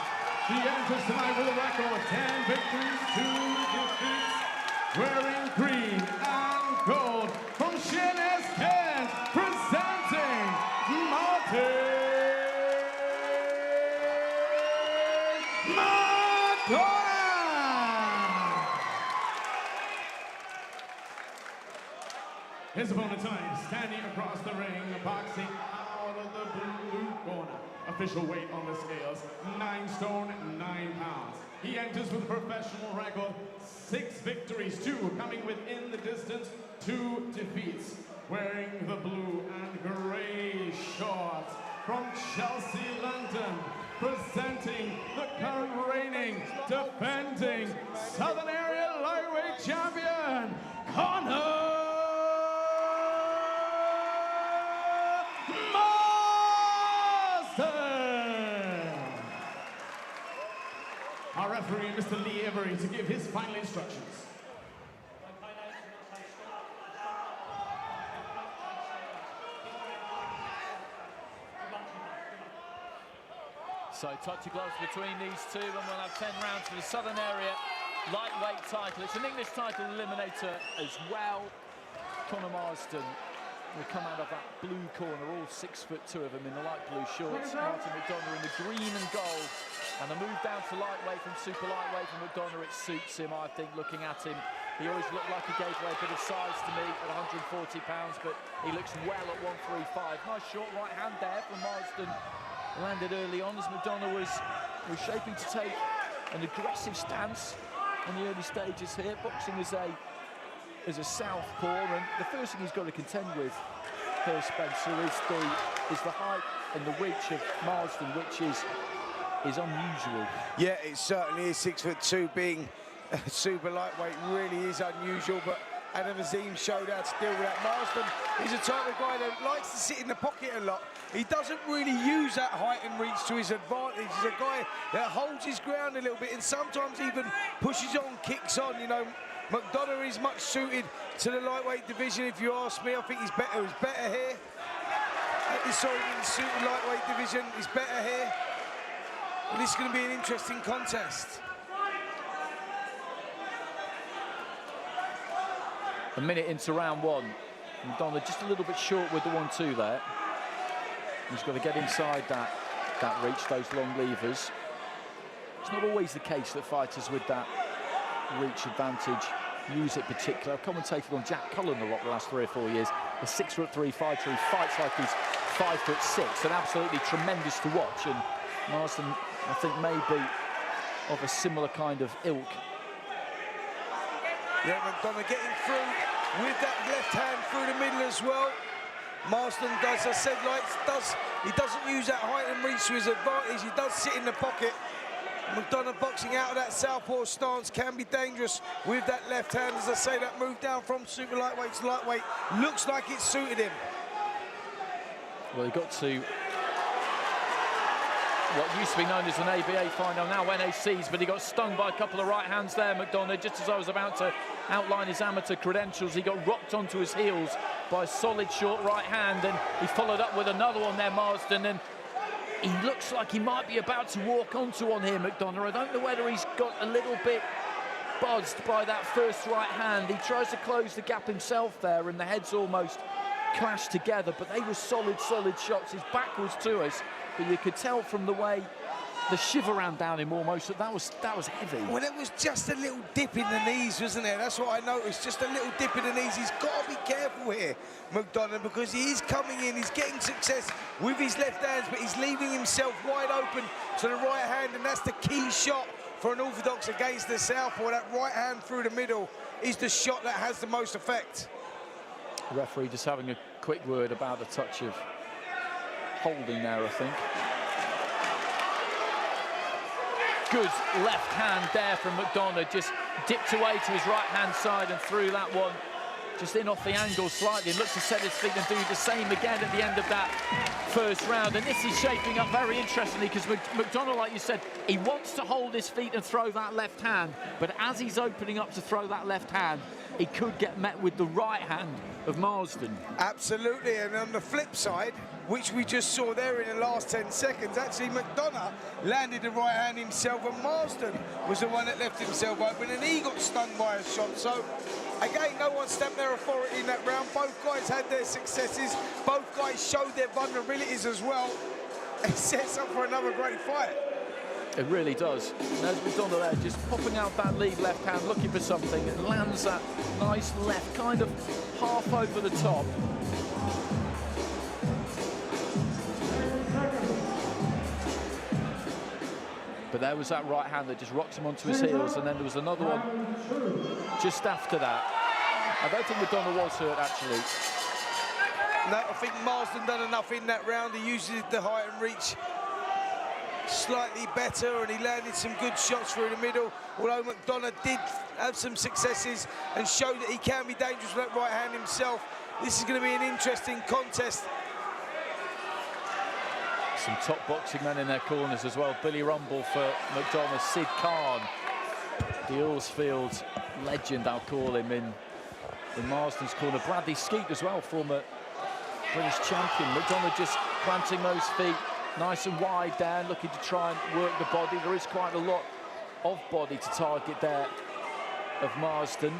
He enters tonight with a record, 10 victories, 2 defeats, wearing green and gold from Sheerness, Kent, presenting Martin McDonough. His opponent tonight, standing across the ring, boxing out of the blue corner. Official weight on the scales, 9 stone, 9 pounds. He enters with a professional record, 6 victories, 2 coming within the distance, 2 defeats. Wearing the blue and grey shorts from Chelsea, London, presenting the current reigning, defending Southern Area Lightweight Champion, Marsden. Our referee, Mr. Lee Avery, to give his final instructions. So touch of gloves between these two, and we'll have 10 rounds for the Southern Area lightweight title. It's an English title eliminator as well. Conor Marsden will come out of that blue corner, all 6'2" of them in the light blue shorts. Martin McDonough in the green and gold And the move down to lightweight from super lightweight from McDonough, it suits him, I think, looking at him. He always looked like he gave away a bit of size to me at 140 pounds, but he looks well at 135. Nice short right hand there from Marsden. Landed early on as McDonough was shaping to take an aggressive stance in the early stages here. Boxing as a southpaw, and the first thing he's got to contend with here, Spencer, is the height and the reach of Marsden, which is unusual. Yeah, it certainly is. 6'2", being super lightweight really is unusual, but Adam Azim showed how to deal with that. Marsden is a type of guy that likes to sit in the pocket a lot. He doesn't really use that height and reach to his advantage. He's a guy that holds his ground a little bit and sometimes even pushes on, kicks on. You know, McDonough is much suited to the lightweight division, if you ask me. I think he's better here. Sorry, in the super lightweight division, he's better here. And this is going to be an interesting contest. A minute into round one. McDonough just a little bit short with the 1-2 there. He's got to get inside that reach, those long levers. It's not always the case that fighters with that reach advantage use it particularly. I've commentated on Jack Cullen a lot the last 3 or 4 years. The 6'3" fighter, he fights like he's 5'6", and absolutely tremendous to watch. And Marsden, I think, may be of a similar kind of ilk. Yeah, McDonough getting through with that left hand through the middle as well. Marsden does, as I said, he doesn't use that height and reach to his advantage. He does sit in the pocket. McDonough boxing out of that southpaw stance can be dangerous with that left hand. As I say, that move down from super lightweight to lightweight looks like it suited him. Well, he got to what used to be known as an ABA final, now NACs, but he got stung by a couple of right hands there, McDonough. Just as I was about to outline his amateur credentials, he got rocked onto his heels by a solid short right hand, and he followed up with another one there, Marsden, and he looks like he might be about to walk onto one here, McDonough. I don't know whether he's got a little bit buzzed by that first right hand. He tries to close the gap himself there, and the heads almost clashed together, but they were solid shots. His back was to us, but you could tell from the way the shiver ran down him almost that was heavy. Well, it was just a little dip in the knees, wasn't there? That's what I noticed, just a little dip in the knees. He's got to be careful here, McDonough, because he is coming in, he's getting success with his left hands, but he's leaving himself wide open to the right hand, and that's the key shot for an orthodox against the southpaw. That right hand through the middle is the shot that has the most effect. The referee just having a quick word about the touch of holding there, I think. Good left hand there from McDonough, just dipped away to his right hand side and threw that one just in off the angle slightly, and looks to set his feet and do the same again at the end of that first round. And this is shaping up very interestingly, because McDonough, like you said, he wants to hold his feet and throw that left hand, but as he's opening up to throw that left hand, he could get met with the right hand of Marsden. Absolutely, and on the flip side, which we just saw there in the last 10 seconds, actually McDonough landed the right hand himself, and Marsden was the one that left himself open, and he got stung by a shot. So again, no one stamped their authority in that round. Both guys had their successes, both guys showed their vulnerabilities as well. It sets up for another great fight. It really does. And there's McDonough there, just popping out that lead left hand, looking for something, and lands that nice left, kind of half over the top. But there was that right hand that just rocked him onto his heels, and then there was another one just after that. I don't think McDonough was hurt, actually. No, I think Marsden done enough in that round. He uses the height and reach slightly better, and he landed some good shots through the middle, although McDonough did have some successes and showed that he can be dangerous with that right hand himself. This is going to be an interesting contest. Some top boxing men in their corners as well. Billy Rumble for McDonough, Sid Khan, the Earlsfield legend, I'll call him, in Marsden's corner. Bradley Skeet as well, former British champion. McDonough just planting those feet nice and wide down, looking to try and work the body. There is quite a lot of body to target there of Marsden.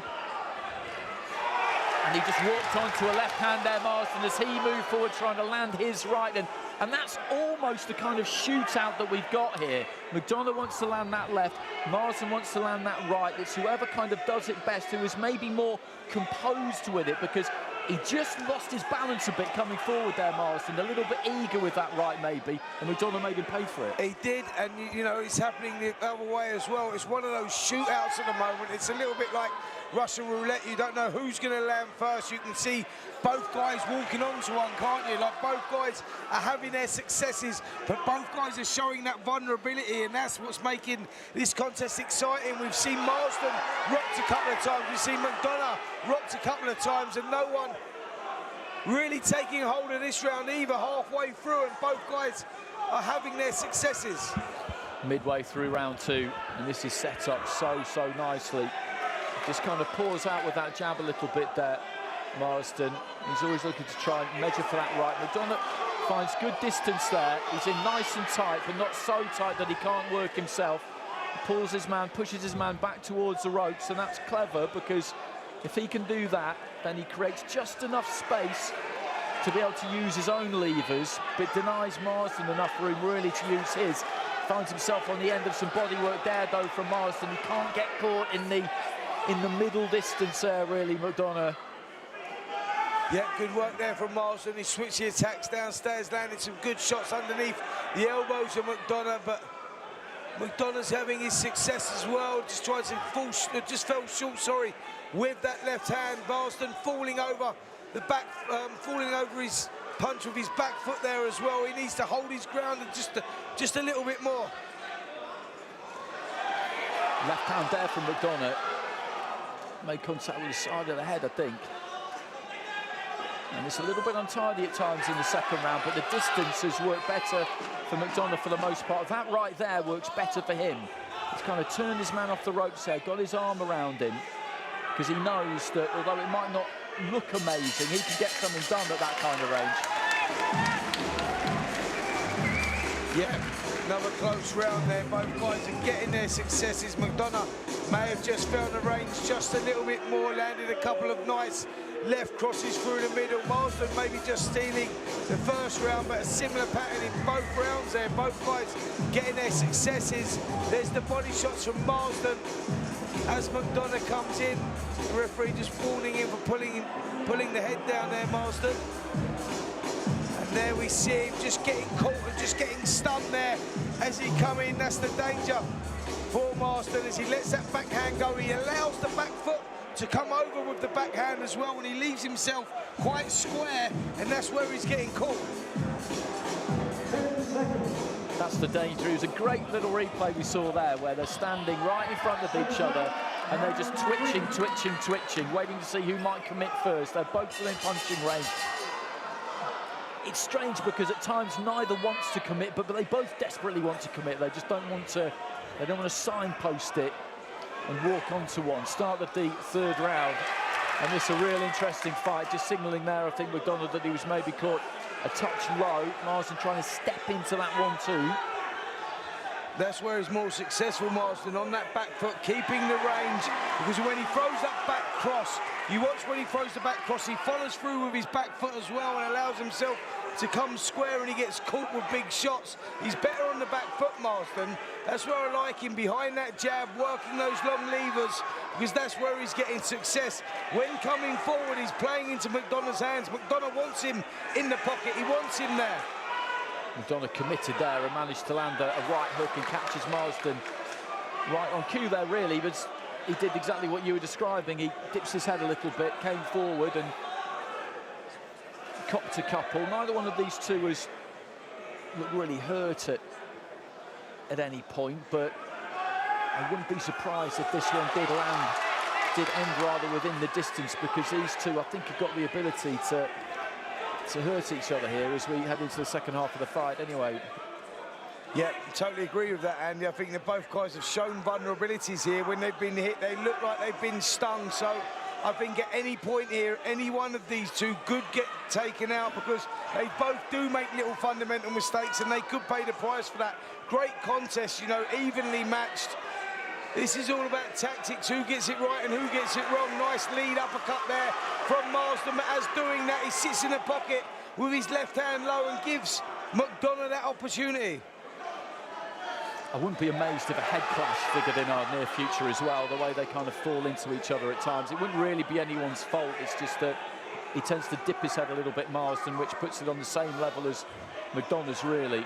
And he just walked onto a left hand there, Marsden, as he moved forward trying to land his right, and And that's almost the kind of shootout that we've got here. McDonough wants to land that left, Marsden wants to land that right. It's whoever kind of does it best, who is maybe more composed with it, because he just lost his balance a bit coming forward there, Marsden, a little bit eager with that right maybe, and McDonough made him pay for it. He did, and you know, it's happening the other way as well. It's one of those shootouts at the moment. It's a little bit like Russian roulette. You don't know who's going to land first. You can see both guys walking onto one, can't you? Like, both guys are having their successes, but both guys are showing that vulnerability, and that's what's making this contest exciting. We've seen Marsden rocked a couple of times. We've seen McDonough rocked a couple of times, and no one really taking hold of this round either halfway through, and both guys are having their successes. Midway through round 2, and this is set up so nicely. Just kind of pours out with that jab a little bit there, Marsden. He's always looking to try and measure for that right. McDonough finds good distance there. He's in nice and tight, but not so tight that he can't work himself. He pulls his man, pushes his man back towards the ropes, and that's clever, because if he can do that, then he creates just enough space to be able to use his own levers, but denies Marsden enough room really to use his. Finds himself on the end of some bodywork there, though, from Marsden. He can't get caught in the middle distance there, really, McDonough. Yeah, good work there from Marsden. He switched the attacks downstairs, landed some good shots underneath the elbows of McDonough, but McDonough's having his success as well. Just tried to just fell short, sorry, with that left hand. Marsden falling over the back, falling over his punch with his back foot there as well. He needs to hold his ground and just a little bit more. Left hand there from McDonough. Made contact with the side of the head, I think. And it's a little bit untidy at times in the second round, but the distance has worked better for McDonough for the most part. That right there works better for him. He's kind of turned his man off the ropes there, got his arm around him, because he knows that although it might not look amazing, he can get something done at that kind of range. Yeah, another close round there. Both guys are getting their successes. McDonough may have just found the range just a little bit more, landed a couple of nice left crosses through the middle. Marsden maybe just stealing the first round, but a similar pattern in both rounds there. Both guys getting their successes. There's the body shots from Marsden as McDonough comes in. The referee just warning him for pulling the head down there, Marsden. And there we see him just getting caught and just getting stunned there as he come in. That's the danger for Marsden as he lets that backhand go. He allows the back foot to come over with the backhand as well, and he leaves himself quite square, and that's where he's getting caught. That's the danger. It was a great little replay we saw there, where they're standing right in front of each other, and they're just twitching, waiting to see who might commit first. They're both within punching range. It's strange because at times neither wants to commit, but they both desperately want to commit. They just don't want to. They don't want to signpost it and walk onto one. Start of the third round, and this is a real interesting fight. Just signalling there, I think, McDonough, that he was maybe caught a touch low. Marsden trying to step into that 1-2. That's where he's more successful, Marsden, on that back foot, keeping the range, because when he throws that back cross, you watch when he throws the back cross, he follows through with his back foot as well and allows himself to come square, and he gets caught with big shots. He's better on the back foot, Marsden. That's where I like him, behind that jab, working those long levers, because that's where he's getting success. When coming forward, he's playing into McDonough's hands. McDonough wants him in the pocket. He wants him there. McDonough committed there and managed to land a right hook and catches Marsden right on cue there, really. But he did exactly what you were describing. He dips his head a little bit, came forward and copped a couple. Neither one of these two has looked really hurt at any point, but I wouldn't be surprised if this one did end rather within the distance, because these two, I think, have got the ability to hurt each other here as we head into the second half of the fight anyway. Yeah, totally agree with that, Andy. I think that both guys have shown vulnerabilities here. When they've been hit, they look like they've been stung. So I think at any point here, any one of these two could get taken out, because they both do make little fundamental mistakes, and they could pay the price for that. Great contest, you know, evenly matched. This is all about tactics, who gets it right and who gets it wrong. Nice lead uppercut there from Marsden, but as doing that, he sits in the pocket with his left hand low and gives McDonough that opportunity. I wouldn't be amazed if a head clash figured in our near future as well, the way they kind of fall into each other at times. It wouldn't really be anyone's fault, it's just that he tends to dip his head a little bit, Marsden, which puts it on the same level as McDonough's, really.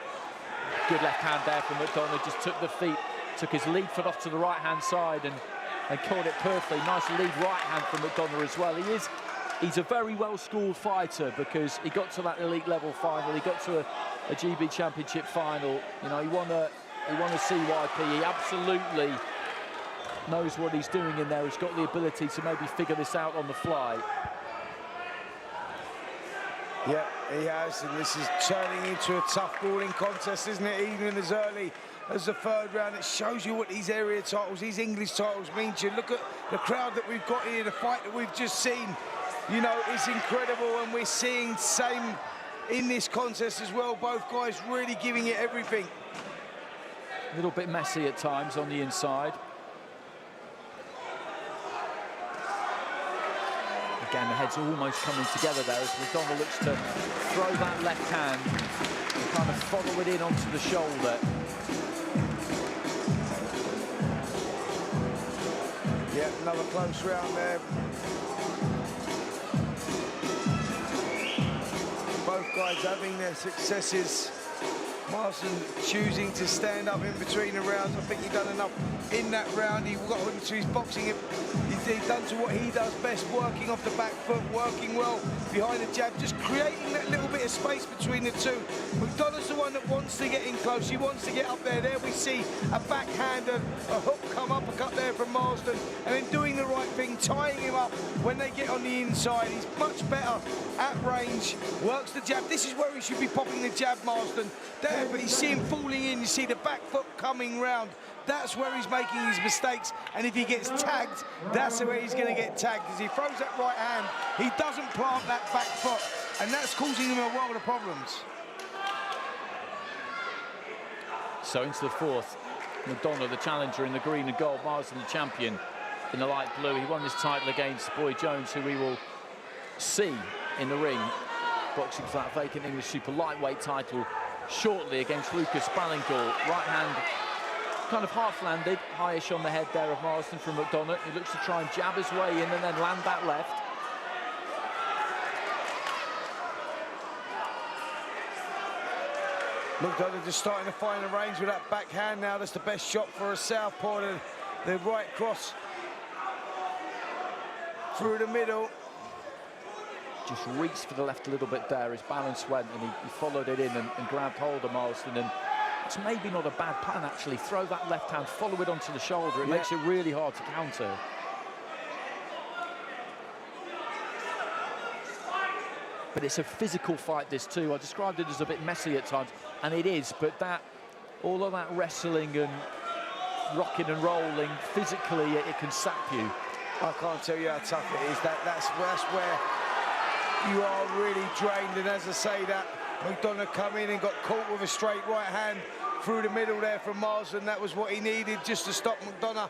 Good left hand there from McDonough, just took the feet, took his lead foot off to the right-hand side and caught it perfectly. Nice lead right hand from McDonough as well. He's a very well-schooled fighter because he got to that elite level final, he got to a GB Championship final. You know, he won a CYP. He absolutely knows what he's doing in there. He's got the ability to maybe figure this out on the fly. Yeah, he has, and this is turning into a tough brawling contest, isn't it? Even as early as the third round, it shows you what these area titles, these English titles mean to you. Look at the crowd that we've got here, the fight that we've just seen. You know, it's incredible, and we're seeing same in this contest as well. Both guys really giving it everything. A little bit messy at times on the inside. Again, the head's almost coming together there as McDonough looks to throw that left hand and kind of follow it in onto the shoulder. Yeah, another close round there. Both guys having their successes. Marsden choosing to stand up in between the rounds. I think he done enough in that round. He got into his boxing. He's done to what he does best, working off the back foot, working well behind the jab, just creating that little bit of space between the two. McDonough's the one that wants to get in close. He wants to get up there. There we see a backhand, a hook come up, a cut there from Marsden, and then doing the right thing, tying him up when they get on the inside. He's much better at range, works the jab. This is where he should be popping the jab, Marsden. There, but you see him falling in. You see the back foot coming round. That's where he's making his mistakes, and if he gets tagged, that's where he's going to get tagged. As he throws that right hand, he doesn't plant that back foot, and that's causing him a world of problems. So into the fourth, McDonough, the challenger in the green and gold, Marsden, the champion in the light blue. He won his title against Boy Jones, who we will see in the ring, boxing for that vacant English super lightweight title shortly against Lucas Ballingall. Right hand kind of half-landed, highish on the head there of Marsden from McDonough. He looks to try and jab his way in and then land that left. McDonough just starting to find the range with that backhand now. That's the best shot for a southpaw. The right cross through the middle. Just reached for the left a little bit there. His balance went and he followed it in and grabbed hold of Marsden. And it's maybe not a bad plan, actually. Throw that left hand, follow it onto the shoulder. It makes it really hard to counter. But it's a physical fight, this too. I described it as a bit messy at times, and it is, but all of that wrestling and rocking and rolling, physically, it can sap you. I can't tell you how tough it is. That's where you are really drained, and as I say that, McDonough come in and got caught with a straight right hand through the middle there from Marsden. That was what he needed just to stop McDonough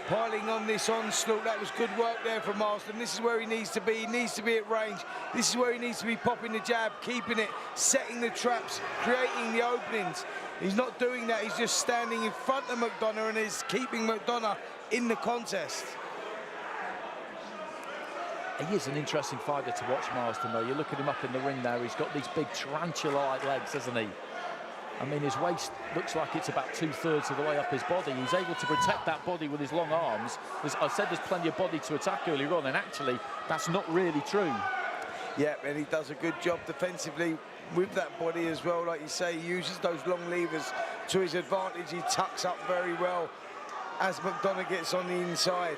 piling on this onslaught. That was good work there from Marsden. This is where he needs to be. He needs to be at range. This is where he needs to be popping the jab, keeping it, setting the traps, creating the openings. He's not doing that. He's just standing in front of McDonough and is keeping McDonough in the contest. He is an interesting fighter to watch, Marsden, though. You look at him up in the ring there, he's got these big tarantula-like legs, hasn't he? I mean, his waist looks like it's about 2/3 of the way up his body. He's able to protect that body with his long arms. I said there's plenty of body to attack earlier on, and actually, that's not really true. Yeah, and he does a good job defensively with that body as well. Like you say, he uses those long levers to his advantage. He tucks up very well as McDonough gets on the inside.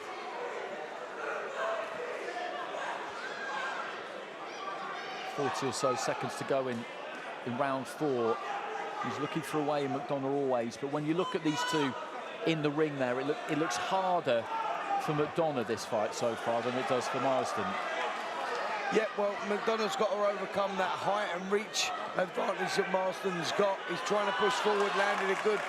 Forty or so seconds to go in round four. He's looking for a way in McDonough always, but when you look at these two in the ring there, it looks harder for McDonough this fight so far than it does for Marsden. Yeah, well, McDonough's got to overcome that height and reach advantage that Marsden's got. He's trying to push forward, landed a good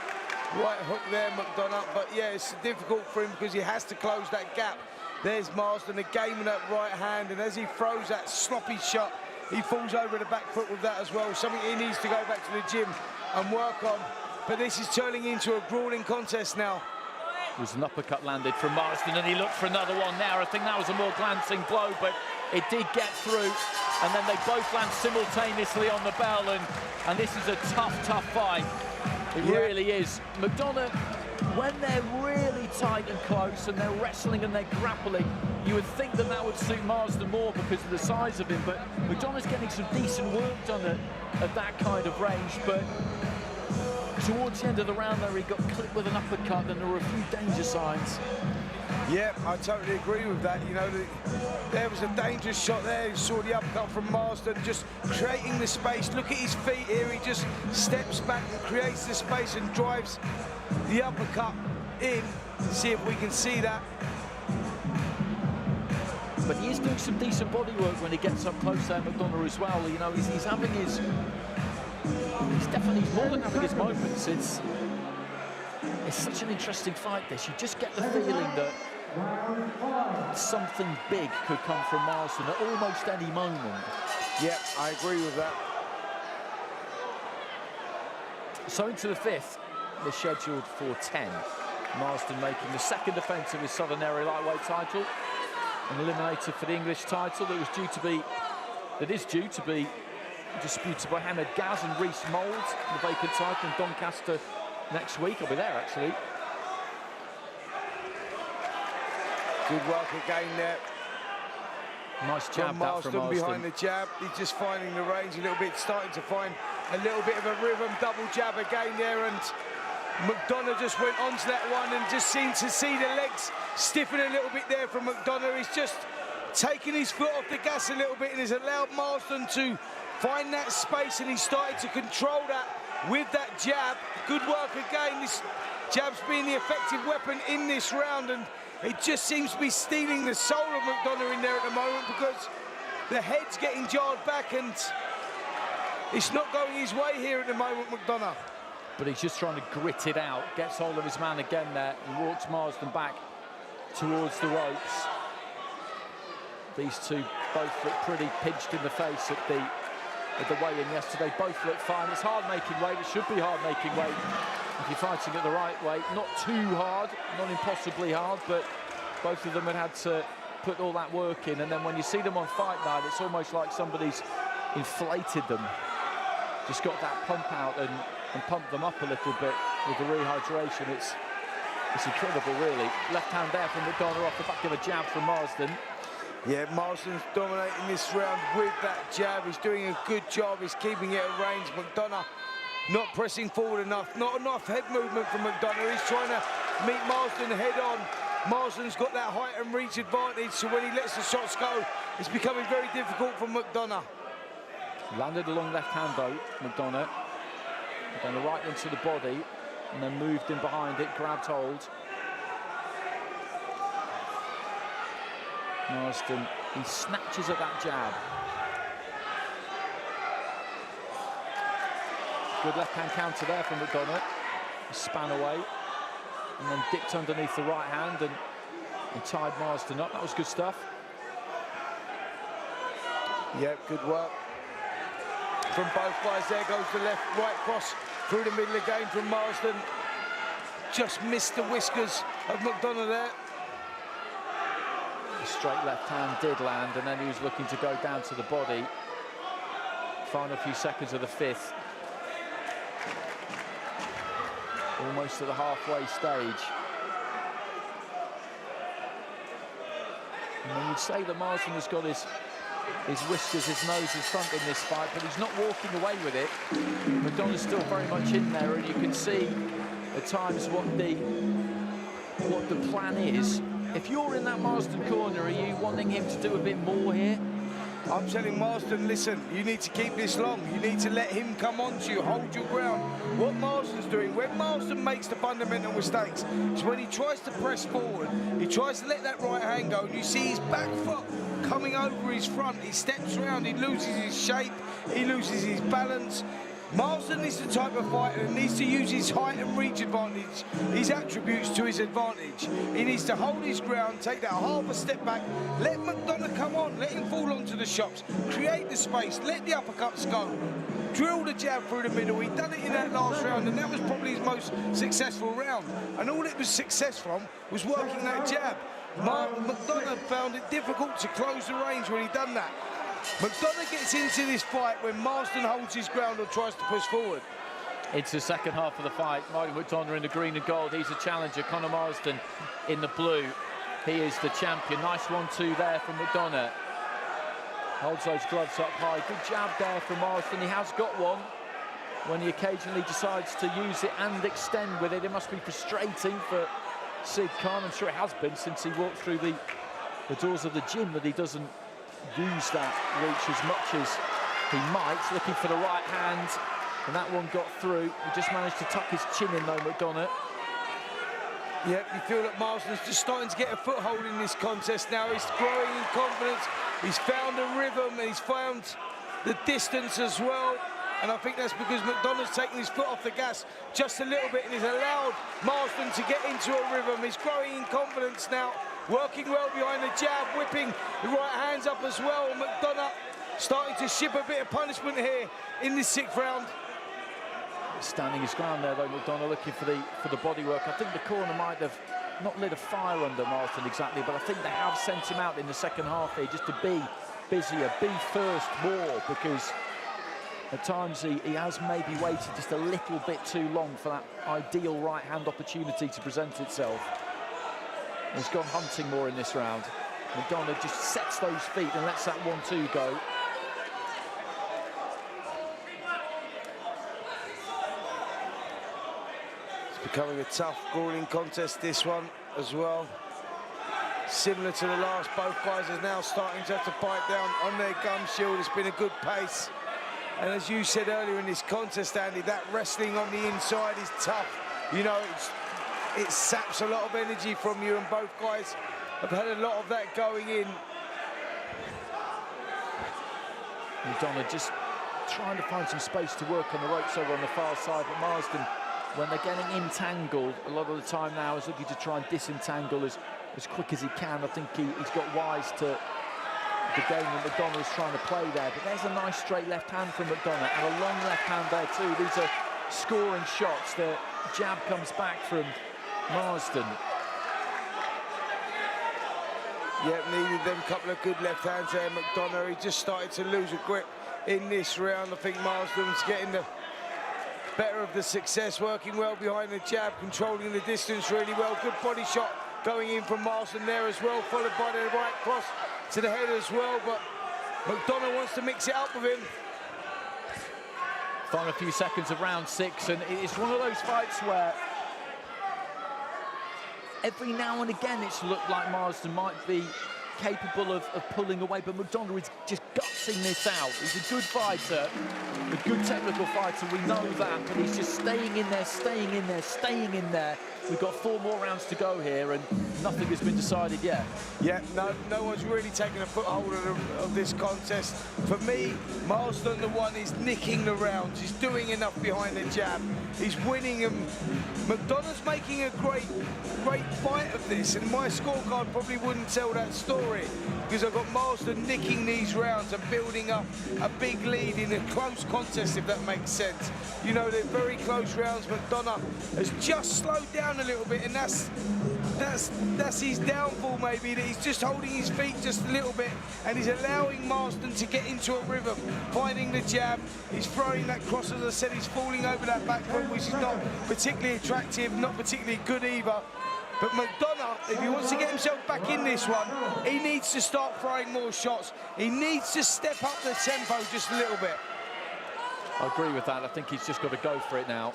right hook there, McDonough, but yeah, it's difficult for him because he has to close that gap. There's Marsden again with that right hand, and as he throws that sloppy shot, he falls over the back foot with that as well. Something he needs to go back to the gym and work on. But this is turning into a grueling contest now. It was an uppercut landed from Marsden, and he looked for another one now. I think that was a more glancing blow, but it did get through. And then they both land simultaneously on the bell, and this is a tough, tough fight. It really is. McDonough, when they're really tight and close and they're wrestling and they're grappling, you would think that that would suit Marsden more because of the size of him, but McDonough's getting some decent work done at that kind of range. But towards the end of the round there, he got clipped with an uppercut, and there were a few danger signs. Yeah, I totally agree with that. You know, there was a dangerous shot there. You saw the uppercut from Marsden, just creating the space. Look at his feet here. He just steps back and creates the space and drives the uppercut in. See if we can see that. But he is doing some decent body work when he gets up close there, McDonough as well. You know, he's having his... He's definitely more than having his moments. It's such an interesting fight, this. You just get the feeling that something big could come from Marsden at almost any moment. Yeah, I agree with that. So into the fifth, they're scheduled for 10. Marsden making the second defence of his Southern Area lightweight title, and eliminated for the English title that is due to be disputed by Hamid Gaz and Reece Mould, the vacant title in Doncaster next week. I'll be there, actually. Good work again there. Nice jab that from Marsden. Behind the jab. He's just finding the range a little bit, starting to find a little bit of a rhythm. Double jab again there, and McDonough just went onto that one and just seemed to see the legs stiffen a little bit there from McDonough. He's just taken his foot off the gas a little bit and has allowed Marsden to find that space, and he started to control that with that jab. Good work again. This jab's been the effective weapon in this round, and it just seems to be stealing the soul of McDonough in there at the moment, because the head's getting jarred back and it's not going his way here at the moment, McDonough. But he's just trying to grit it out, gets hold of his man again there and walks Marsden back towards the ropes. These two both look pretty pinched in the face at the weigh-in yesterday. Both look fine. It's hard making weight. It should be hard making weight if you're fighting at the right weight. Not too hard, not impossibly hard, but both of them had to put all that work in. And then when you see them on fight night, it's almost like somebody's inflated them. Just got that pump out and pumped them up a little bit with the rehydration. It's incredible, really. Left hand there from McDonough off the back of a jab from Marsden. Yeah, Marsden's dominating this round with that jab. He's doing a good job. He's keeping it at range. McDonough not pressing forward enough. Not enough head movement from McDonough. He's trying to meet Marsden head on. Marsden's got that height and reach advantage, so when he lets the shots go, it's becoming very difficult for McDonough. Landed a long left hand though, McDonough. McDonough right into the body and then moved in behind it, grabbed hold. Marsden, he snatches at that jab. Good left-hand counter there from McDonough. He span away and then dipped underneath the right hand and tied Marsden up. That was good stuff. Yeah, good work from both guys. There goes the right cross through the middle again from Marsden. Just missed the whiskers of McDonough there. The straight left hand did land, and then he was looking to go down to the body. Final few seconds of the fifth. Almost at the halfway stage. And you'd say that Marsden has got his whiskers, his nose, his front in this fight, but he's not walking away with it. McDonough's still very much in there, and you can see at times what the plan is. If you're in that Marsden corner, are you wanting him to do a bit more here? I'm telling Marsden, listen, you need to keep this long. You need to let him come on to you, hold your ground. What Marsden's doing, when Marsden makes the fundamental mistakes, is when he tries to press forward, he tries to let that right hand go, and you see his back foot coming over his front. He steps around, he loses his shape, he loses his balance. Marsden is the type of fighter that needs to use his height and reach advantage, his attributes to his advantage. He needs to hold his ground, take that half a step back, let McDonough come on, let him fall onto the shots, create the space, let the uppercuts go, drill the jab through the middle. He done it in that last round, and that was probably his most successful round. And all it was success from was working that jab. McDonough found it difficult to close the range when he done that. McDonough gets into this fight when Marsden holds his ground or tries to push forward. It's the second half of the fight. Michael McDonough in the green and gold. He's a challenger. Conor Marsden in the blue. He is the champion. Nice 1-2 there from McDonough. Holds those gloves up high. Good jab there from Marsden. He has got one when he occasionally decides to use it and extend with it. It must be frustrating for Sid Khan. I'm sure it has been since he walked through the doors of the gym that he doesn't use that reach as much as he might. Looking for the right hand, and that one got through. He just managed to tuck his chin in though, McDonough. Yeah, you feel that Marsden's just starting to get a foothold in this contest now. He's growing in confidence. He's found a rhythm, and he's found the distance as well. And I think that's because McDonough's taken his foot off the gas just a little bit and has allowed Marsden to get into a rhythm. He's growing in confidence now, working well behind the jab, whipping the right hands up as well. And McDonough starting to ship a bit of punishment here in this 6th round. Standing his ground there though, McDonough looking for the body work. I think the corner might have not lit a fire under Marsden exactly, but I think they have sent him out in the second half here just to be busier, be first more, because at times he has maybe waited just a little bit too long for that ideal right-hand opportunity to present itself. He's gone hunting more in this round. McDonough just sets those feet and lets that 1-2 go. It's becoming a tough, grueling contest, this one as well. Similar to the last, both guys are now starting to have to bite down on their gum shield. It's been a good pace. And as you said earlier in this contest, Andy, that wrestling on the inside is tough. You know, it saps a lot of energy from you, and both guys have had a lot of that going in. McDonough just trying to find some space to work on the ropes over on the far side, but Marsden, when they're getting entangled, a lot of the time now is looking to try and disentangle as quick as he can. I think he's got wise to the game that McDonough is trying to play there, but there's a nice straight left hand from McDonough and a long left hand there too. These are scoring shots. The jab comes back from Marsden. Yep, needed them couple of good left hands there, McDonough. He just started to lose a grip in this round. I think Marsden's getting the better of the success, working well behind the jab, controlling the distance really well. Good body shot going in from Marsden there as well, followed by the right cross to the head as well, but McDonough wants to mix it up with him. Final few seconds of round 6, and it's one of those fights where every now and again it's looked like Marsden might be capable of pulling away, but McDonough is just gutsing this out. He's a good fighter, a good technical fighter, we know that, but he's just staying in there, staying in there, staying in there. We've got 4 more rounds to go here, and nothing has been decided yet. Yeah, no one's really taken a foothold of this contest. For me, Marsden, the one, is nicking the rounds. He's doing enough behind the jab. He's winning them. McDonough's making a great fight of this, and my scorecard probably wouldn't tell that story, because I've got Marsden nicking these rounds and building up a big lead in a close contest, if that makes sense. You know, they're very close rounds. McDonough has just slowed down a little bit, and that's his downfall maybe, that he's just holding his feet just a little bit, and he's allowing Marsden to get into a rhythm, finding the jab. He's throwing that cross, as I said, he's falling over that back foot, which is not particularly attractive, not particularly good either. But McDonough, if he wants to get himself back in this one, he needs to start throwing more shots. He needs to step up the tempo just a little bit. I agree with that. I think he's just got to go for it now.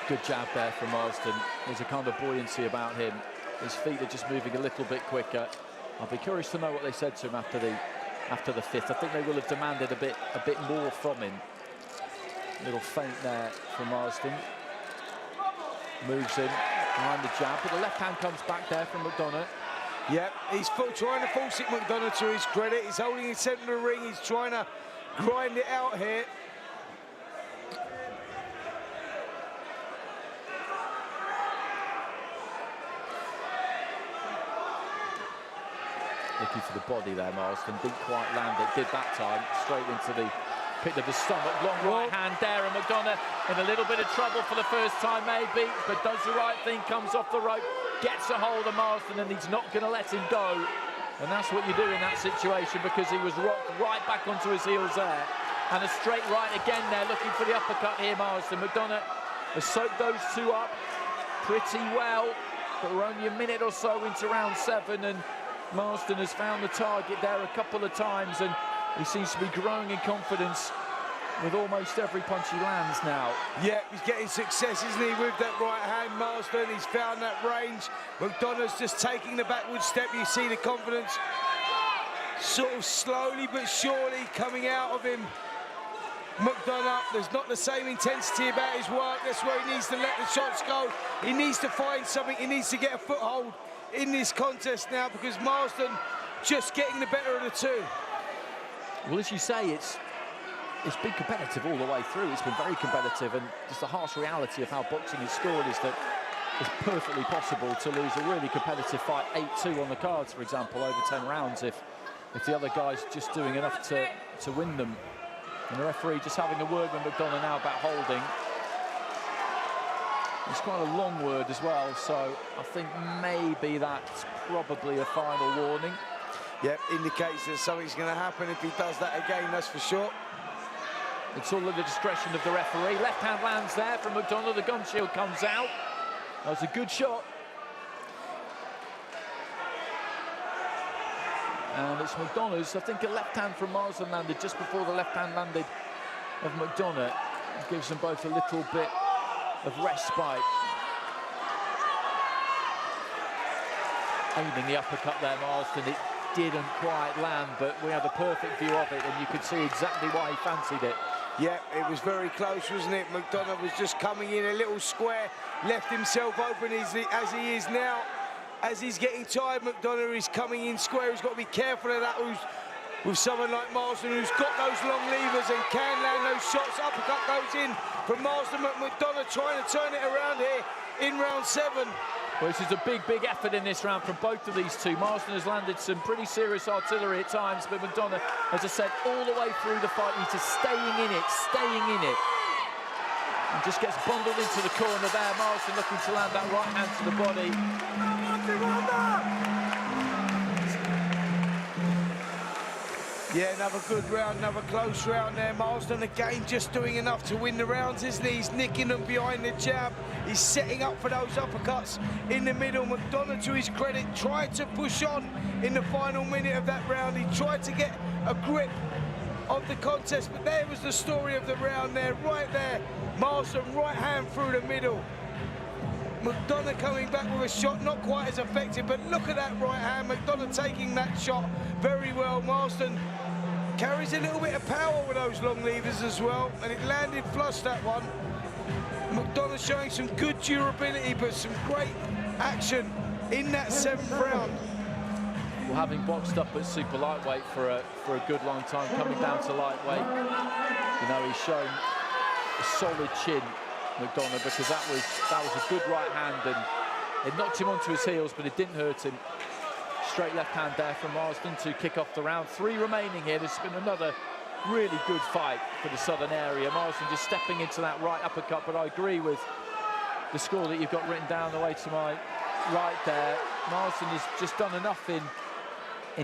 Good jab there from Marsden. There's a kind of buoyancy about him. His feet are just moving a little bit quicker. I'll be curious to know what they said to him after the 5th. I think they will have demanded a bit more from him. Little feint there from Marsden. Moves in behind the jab, but the left hand comes back there from McDonough. Yep, he's trying to force it, McDonough, to his credit. He's holding his centre of the ring. He's trying to grind it out here. Looking for the body there, Marsden. Didn't quite land it. Did that time. Straight into the pit of the stomach. Long right hand there, and McDonough in a little bit of trouble for the first time, maybe, but does the right thing, comes off the rope, gets a hold of Marsden, and he's not going to let him go. And that's what you do in that situation, because he was rocked right back onto his heels there. And a straight right again there, looking for the uppercut here, Marsden. McDonough has soaked those two up pretty well, but we're only a minute or so into round 7, and Marsden has found the target there a couple of times, and he seems to be growing in confidence with almost every punch he lands now. Yeah, he's getting success, isn't he, with that right hand, Marsden. He's found that range. McDonough's just taking the backward step. You see the confidence sort of slowly but surely coming out of him. McDonough, there's not the same intensity about his work. That's where he needs to let the shots go. He needs to find something. He needs to get a foothold in this contest now, because Marsden just getting the better of the two. Well, as you say, it's been competitive all the way through. It's been very competitive, and just the harsh reality of how boxing is scored is that it's perfectly possible to lose a really competitive fight 8-2 on the cards, for example, over 10 rounds if the other guy's just doing enough to win them. And the referee just having a word with McDonough now about holding. It's quite a long word as well, so I think maybe that's probably a final warning. Yep, indicates that something's going to happen if he does that again, that's for sure. It's all at the discretion of the referee. Left hand lands there from McDonough. The gum shield comes out. That was a good shot. And it's McDonough's. I think a left hand from Marsden landed just before the left hand landed of McDonough. It gives them both a little bit of respite. Aiming the uppercut there, Marsden. It didn't quite land, but we had a perfect view of it, and you could see exactly why he fancied it. Yeah, it was very close, wasn't it? McDonough was just coming in a little square, left himself open as he is now. As he's getting tired, McDonough is coming in square. He's got to be careful of that with someone like Marsden, who's got those long levers and can land those shots. Uppercut goes in from Marsden, but McDonough trying to turn it around here in round 7. Well, this is a big, big effort in this round from both of these two. Marsden has landed some pretty serious artillery at times, but McDonough, as I said, all the way through the fight, he's just staying in it. And just gets bundled into the corner there. Marsden looking to land that right hand to the body. Yeah, another good round, another close round there. Marsden again just doing enough to win the rounds, isn't he? He's nicking them behind the jab. He's setting up for those uppercuts in the middle. McDonough, to his credit, tried to push on in the final minute of that round. He tried to get a grip of the contest, but there was the story of the round there, right there. Marsden, right hand through the middle. McDonough coming back with a shot, not quite as effective, but look at that right hand. McDonough taking that shot very well. Marsden carries a little bit of power with those long levers as well, and it landed flush, that one. McDonough showing some good durability, but some great action in that 7th round. Well, having boxed up at super lightweight for a good long time, coming down to lightweight, you know, he's shown a solid chin, McDonough, because that was a good right hand, and it knocked him onto his heels, but it didn't hurt him. Straight left hand there from Marsden to kick off the round. 3 remaining here. There's been another really good fight for the southern area. Marsden just stepping into that right uppercut, but I agree with the score that you've got written down the way to my right there. Marsden has just done enough in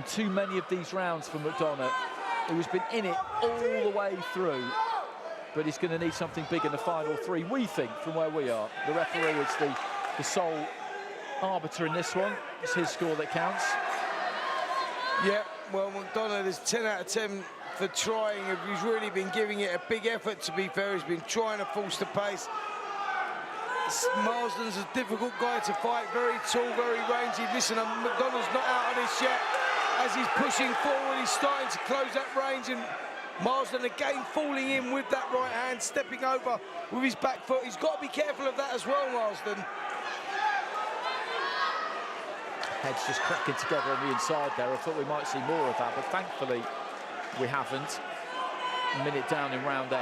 too many of these rounds for McDonough, who's been in it all the way through, but he's going to need something big in the final 3, we think, from where we are. The referee is the sole arbiter in this one. It's his score that counts. Yeah, well, McDonough, there's 10 out of 10 for trying. He's really been giving it a big effort, to be fair. He's been trying to force the pace. Marsden's a difficult guy to fight, very tall, very rangy. Listen, McDonough's not out of this yet. As he's pushing forward, he's starting to close that range, and Marsden again falling in with that right hand, stepping over with his back foot. He's got to be careful of that as well, Marsden. Heads just cracking together on the inside there. I thought we might see more of that, but thankfully we haven't. A minute down in round 8.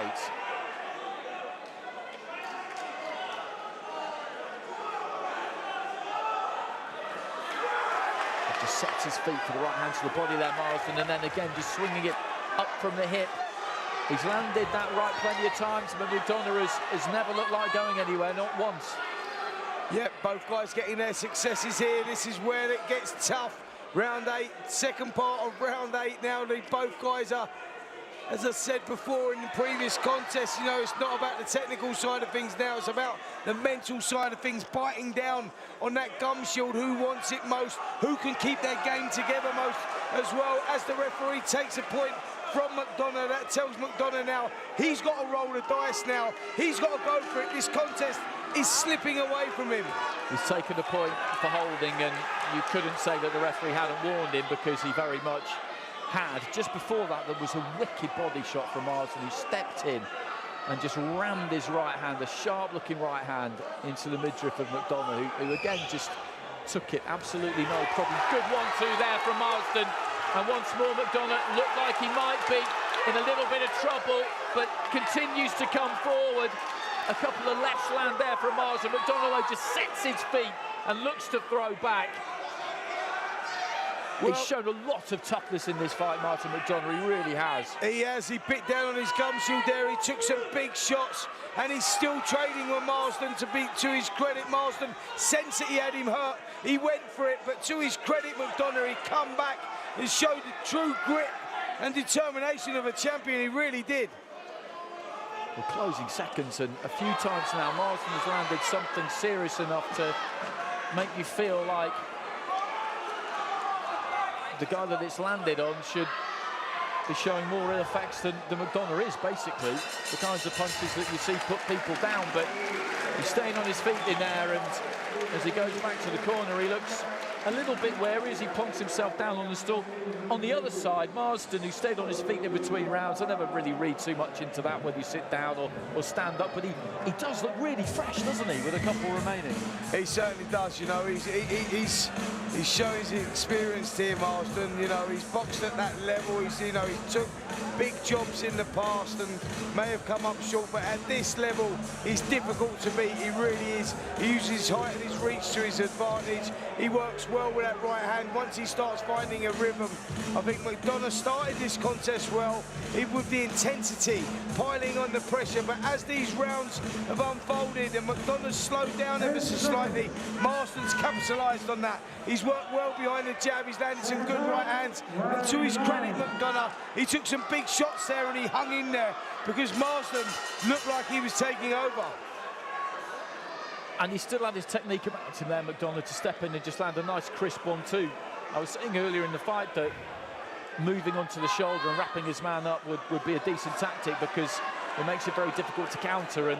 Just sets his feet for the right hand to the body there, Marsden, and then again just swinging it up from the hip. He's landed that right plenty of times, but McDonough has never looked like going anywhere, not once. Yep, both guys getting their successes here. This is where it gets tough. Round 8, second part of round 8 now. Both guys are, as I said before in the previous contest, you know, it's not about the technical side of things now, it's about the mental side of things, biting down on that gum shield, who wants it most, who can keep their game together most, as well as the referee takes a point from McDonough. That tells McDonough now he's got to roll the dice now, he's got to go for it. This contest is slipping away from him. He's taken a point for holding, and you couldn't say that the referee hadn't warned him, because he very much had. Just before that, there was a wicked body shot from Marsden, who stepped in and just rammed his right hand, a sharp-looking right hand, into the midriff of McDonough, who again just took it absolutely no problem. Good 1-2 there from Marsden, and once more McDonough looked like he might be in a little bit of trouble, but continues to come forward. A couple of lefts land there from Marsden. McDonough just sets his feet and looks to throw back. Well, he's shown a lot of toughness in this fight, Martin McDonough. He really has. He has. He bit down on his gum shield there. He took some big shots, and he's still trading with Marsden. To his credit, Marsden sensed that he had him hurt. He went for it, but to his credit, McDonough, he come back and showed the true grit and determination of a champion. He really did. Well, closing seconds, and a few times now Marsden has landed something serious enough to make you feel like the guy that it's landed on should be showing more ill effects than McDonough is, basically. The kinds of punches that you see put people down, but he's staying on his feet in there, and as he goes back to the corner, he looks a little bit wary as he plonks himself down on the stool. On the other side, Marsden, who stayed on his feet in between rounds, I never really read too much into that, whether you sit down or stand up, but he does look really fresh, doesn't he, with a couple remaining? He certainly does, you know. He's showing his experience here, Marsden. You know, he's boxed at that level. He took big jobs in the past and may have come up short, but at this level, he's difficult to beat. He really is. He uses his height and his reach to his advantage. He works well with that right hand. Once he starts finding a rhythm, I think McDonough started this contest well, with the intensity, piling on the pressure, but as these rounds have unfolded and McDonough's slowed down ever so slightly, Marsden's capitalised on that. He's worked well behind the jab, he's landed some good right hands, and to his credit, McDonough, he took some big shots there and he hung in there, because Marsden looked like he was taking over. And he still had his technique about him there, McDonough, to step in and just land a nice crisp 1-2. I was saying earlier in the fight that moving onto the shoulder and wrapping his man up would be a decent tactic, because it makes it very difficult to counter, and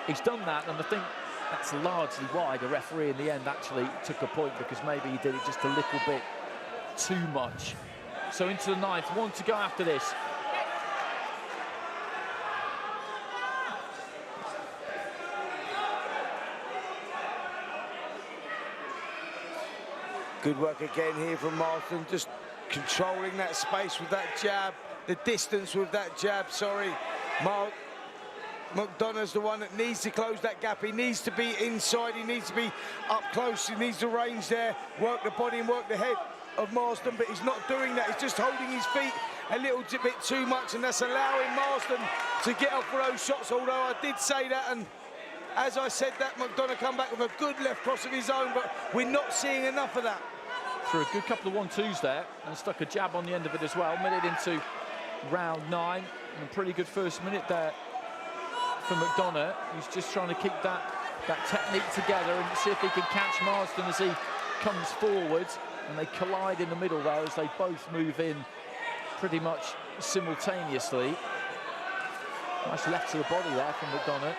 he's done that, and I think that's largely why the referee in the end actually took a point, because maybe he did it just a little bit too much. So into the 9th, 1 to go after this. Good work again here from Marsden, just controlling that space with that jab, the distance with that jab, sorry. McDonough's the one that needs to close that gap. He needs to be inside, he needs to be up close, he needs to range there, work the body and work the head of Marsden, but he's not doing that. He's just holding his feet a little bit too much, and that's allowing Marsden to get up for those shots, although I did say that, and as I said that, McDonough come back with a good left cross of his own, but we're not seeing enough of that. For a good couple of 1-2s there, and stuck a jab on the end of it as well. Minute into round 9, and a pretty good first minute there for McDonough. He's just trying to keep that technique together and see if he can catch Marsden as he comes forward, and they collide in the middle there as they both move in pretty much simultaneously. Nice left to the body there from McDonough.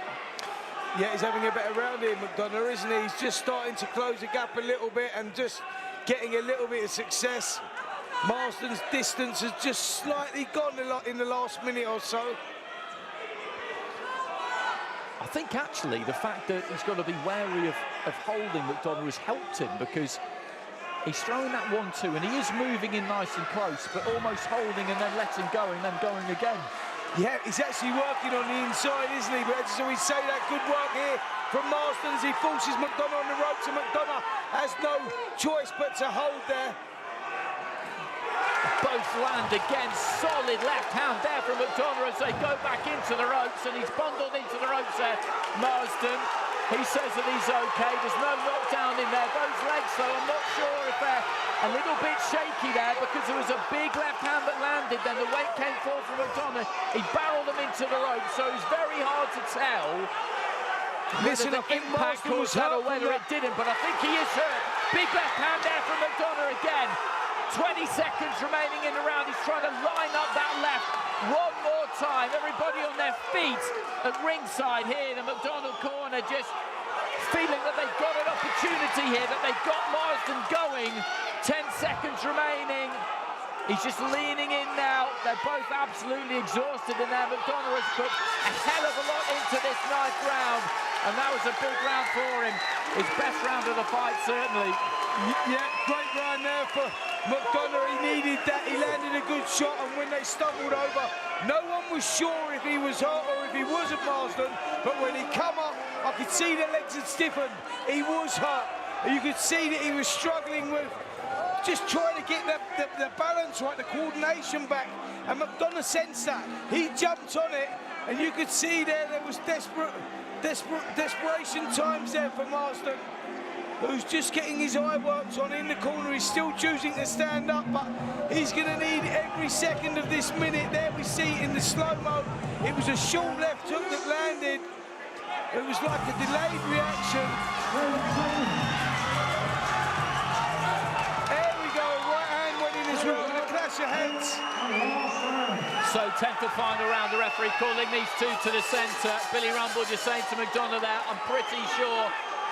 Yeah, he's having a better round here, McDonough, isn't he? He's just starting to close the gap a little bit and just getting a little bit of success. Marsden's distance has just slightly gone a lot in the last minute or so. I think actually the fact that he's got to be wary of holding McDonough has helped him, because He's throwing that 1-2, and he is moving in nice and close, but almost holding and then letting go and then going again. Yeah, he's actually working on the inside, isn't he? But as we say, that good work here from Marsden as he forces McDonough on the ropes, and McDonough has no choice but to hold there. Both land again, solid left hand there from McDonough as they go back into the ropes, and he's bundled into the ropes there, Marsden. He says that he's okay, there's no knockdown in there. Those legs though, I'm not sure if they're a little bit shaky there because there was a big left hand that landed, then the weight came forward from McDonough. He barreled them into the ropes, so it's very hard to tell Listen, whether the impact caused that or whether it didn't, but I think he is hurt. Big left hand there from McDonough again. 20 seconds remaining in the round. He's trying to line up that left one more time. Everybody on their feet at ringside here. The McDonough corner just feeling that they've got an opportunity here, that they've got Marsden going. 10 seconds remaining. He's just leaning in now. They're both absolutely exhausted in there. McDonough has put a hell of a lot into this 9th round, and that was a big round for him. His best round of the fight, certainly. Yeah, great round there for McDonough. He needed that. He landed a good shot, and when they stumbled over, no one was sure if he was hurt or if he wasn't Marsden. But when he come up, I could see the legs had stiffened. He was hurt. You could see that he was struggling with just trying to get the balance right, the coordination back. And McDonough sensed that. He jumped on it, and you could see there was desperation times there for Marsden, who's just getting his eye worked on in the corner. He's still choosing to stand up, but he's going to need every second of this minute. There we see in the slow-mo, it was a short left hook that landed. It was like a delayed reaction. There we go, right hand went in as well, and a clash of heads. So 10th and final round, the referee calling these two to the centre. Billy Rumble just saying to McDonough there, I'm pretty sure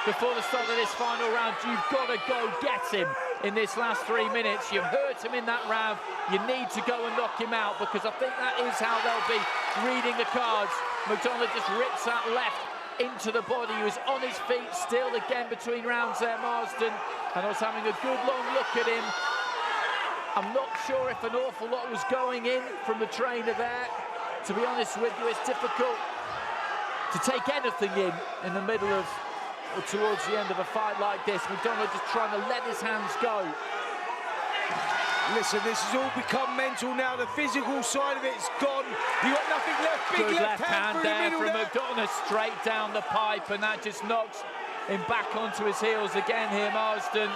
before the start of this final round, you've got to go get him in this last 3 minutes. You've hurt him in that round. You need to go and knock him out, because I think that is how they'll be reading the cards. McDonough just rips that left into the body. He was on his feet still again between rounds there, Marsden, and I was having a good long look at him. I'm not sure if an awful lot was going in from the trainer there. To be honest with you, it's difficult to take anything in the middle of or towards the end of a fight like this. McDonough just trying to let his hands go. Listen, this has all become mental now. The physical side of it's gone. You got nothing left. Big Good left hand through there the from middle McDonough, straight down the pipe, and that just knocks him back onto his heels again here, Marsden.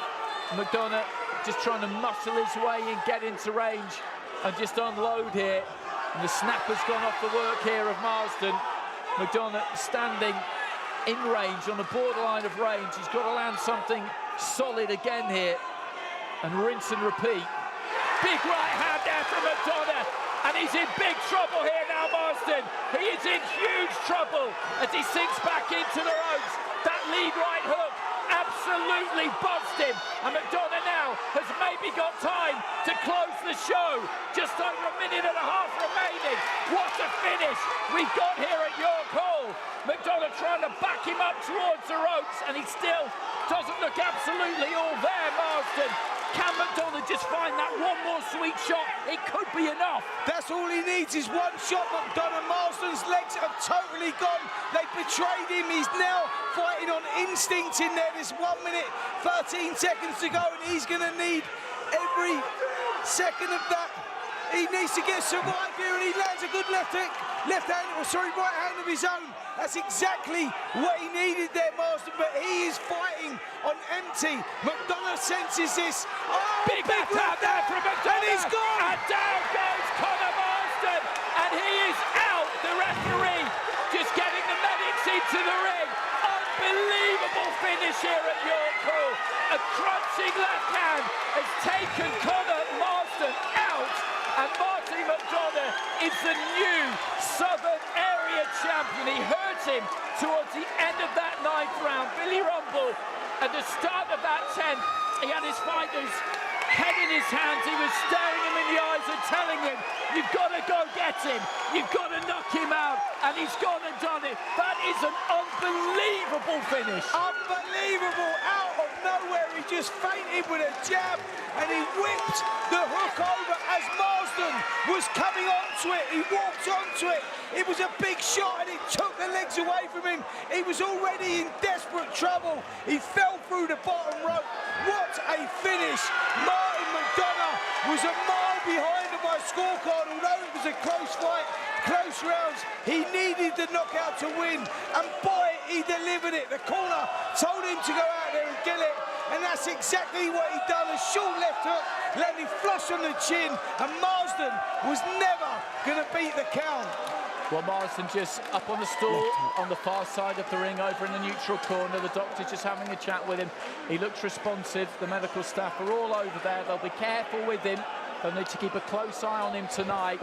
McDonough just trying to muscle his way and get into range and just unload here. And the snap has gone off the work here of Marsden. McDonough standing in range, on the borderline of range. He's got to land something solid again here and rinse and repeat. Big right hand there from McDonough, and he's in big trouble here now, Marsden. He is in huge trouble as he sinks back into the ropes. That lead right hook absolutely buzzed him, and McDonough now has maybe got time to close the show. Just over a minute and a half remaining. What a finish we've got here at York Hall. McDonough trying to back him up towards the ropes, and he still doesn't look absolutely all there, Marsden. Can McDonough just find that one more sweet shot? It could be enough. That's all he needs is one shot, McDonough. Marsden's legs have totally gone. They betrayed him. He's now fighting on instinct in there. There's 1 minute, 13 seconds to go, and he's going to need every second of that. He needs to get survived here, and he lands a good right hand of his own. That's exactly what he needed there, Marsden, but he is fighting on empty. McDonough senses this. Oh, big left hand there from McDonough. And he's gone. And down goes Conor Marsden, and he is out. The referee just getting the medics into the ring. Unbelievable finish here at York Hall. A crunching left hand has taken Conor Marsden out, and Marty McDonough is the new Southern Area champion. He hurt him towards the end of that 9th round. Billy Rumble, at the start of that 10th, he had his fighter's head in his hands. He was staring him in the eyes and telling him, you've got to go get him. You've got to knock him out. And he's gone and done it. That is an unbelievable finish. Unbelievable. Out of nowhere, he just feinted with a jab, and he whipped the hook over as Marsden was coming onto it. He walked onto it. It was a big shot, and it took the legs away from him. He was already in desperate trouble. He fell through the bottom rope. What a finish! Martin McDonough was a mile behind on my scorecard, although it was a close fight, close rounds. He needed the knockout to win, and boy, he delivered it. The corner told him to go out there and get it, and that's exactly what he done. A short left hook, Lenny flush on the chin, and Marsden was never going to beat the count. Well, Marsden just up on the stool on the far side of the ring, over in the neutral corner. The doctor just having a chat with him. He looks responsive. The medical staff are all over there. They'll be careful with him. They'll need to keep a close eye on him tonight.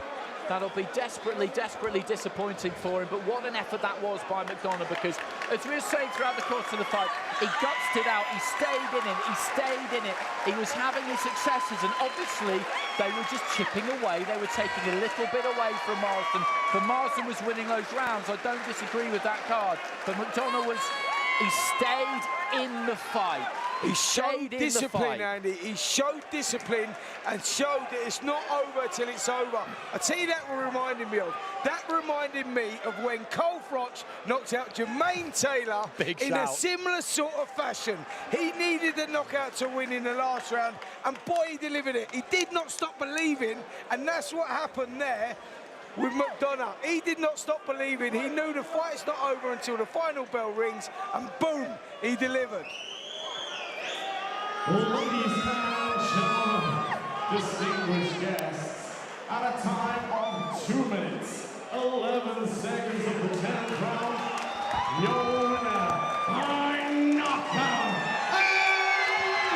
That'll be desperately, desperately disappointing for him. But what an effort that was by McDonough, because as we were saying throughout the course of the fight, he gutsed it out, he stayed in it, he stayed in it. He was having his successes, and obviously they were just chipping away. They were taking a little bit away from Marsden. But Marsden was winning those rounds. I don't disagree with that card. But McDonough he stayed in the fight. He showed discipline, Andy. He showed discipline and showed that it's not over till it's over. I tell you that reminded me of. That reminded me of when Cole Froch knocked out Jermaine Taylor in a similar sort of fashion. He needed the knockout to win in the last round, and boy, he delivered it. He did not stop believing, and that's what happened there with McDonough. He did not stop believing. He knew the fight's not over until the final bell rings, and boom, he delivered. Ladies and gentlemen, distinguished guests, at a time of 2 minutes, 11 seconds of the 10th round, your winner by knockout, and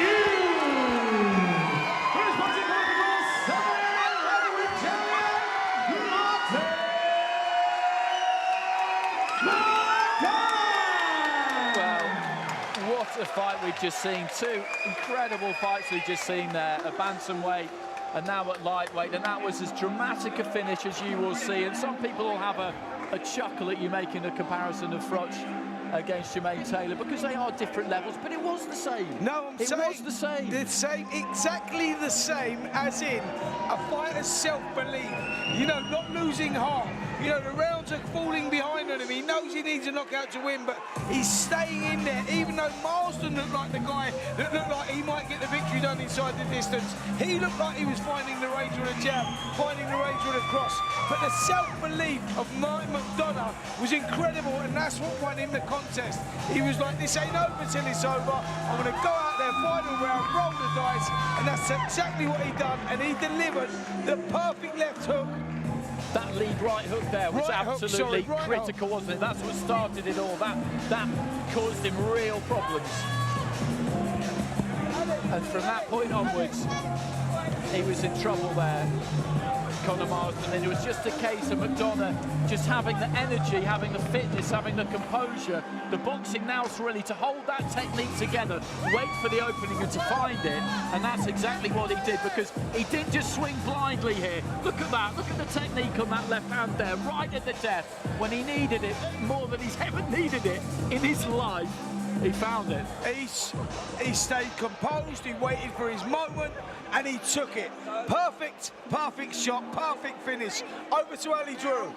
you, first boxing protocol, 7 heavyweight champion, What a fight we've just seen. Two incredible fights we've just seen there. A bantamweight and now at lightweight. And that was as dramatic a finish as you will see. And some people will have a chuckle at you making a comparison of Froch against Jermaine Taylor, because they are different levels, but it was the same. No, I'm saying it was the same. The same, exactly the same, as in a fighter's self-belief. You know, not losing heart. You know, the rounds are falling behind on him. He knows he needs a knockout to win, but he's staying in there. Even though Marsden looked like the guy that looked like he might get the victory done inside the distance, he looked like he was finding the range with a jab, finding the range with a cross. But the self-belief of Martin McDonough was incredible, and that's what won him the contest. He was like, this ain't over till it's over. I'm going to go out there, final round, roll the dice, and that's exactly what he done, and he delivered the perfect left hook. That lead right hook there was absolutely critical, wasn't it? That's what started it all. That caused him real problems. And from that point onwards, he was in trouble there, Conor Marsden. And it was just a case of McDonough just having the energy, having the fitness, having the composure. The boxing now is really to hold that technique together, wait for the opening and to find it. And that's exactly what he did, because he didn't just swing blindly here. Look at that, look at the technique on that left hand there, right at the death. When he needed it more than he's ever needed it in his life, he found it. He stayed composed, he waited for his moment, and he took it. Perfect shot, perfect finish. Over to Ali Drew.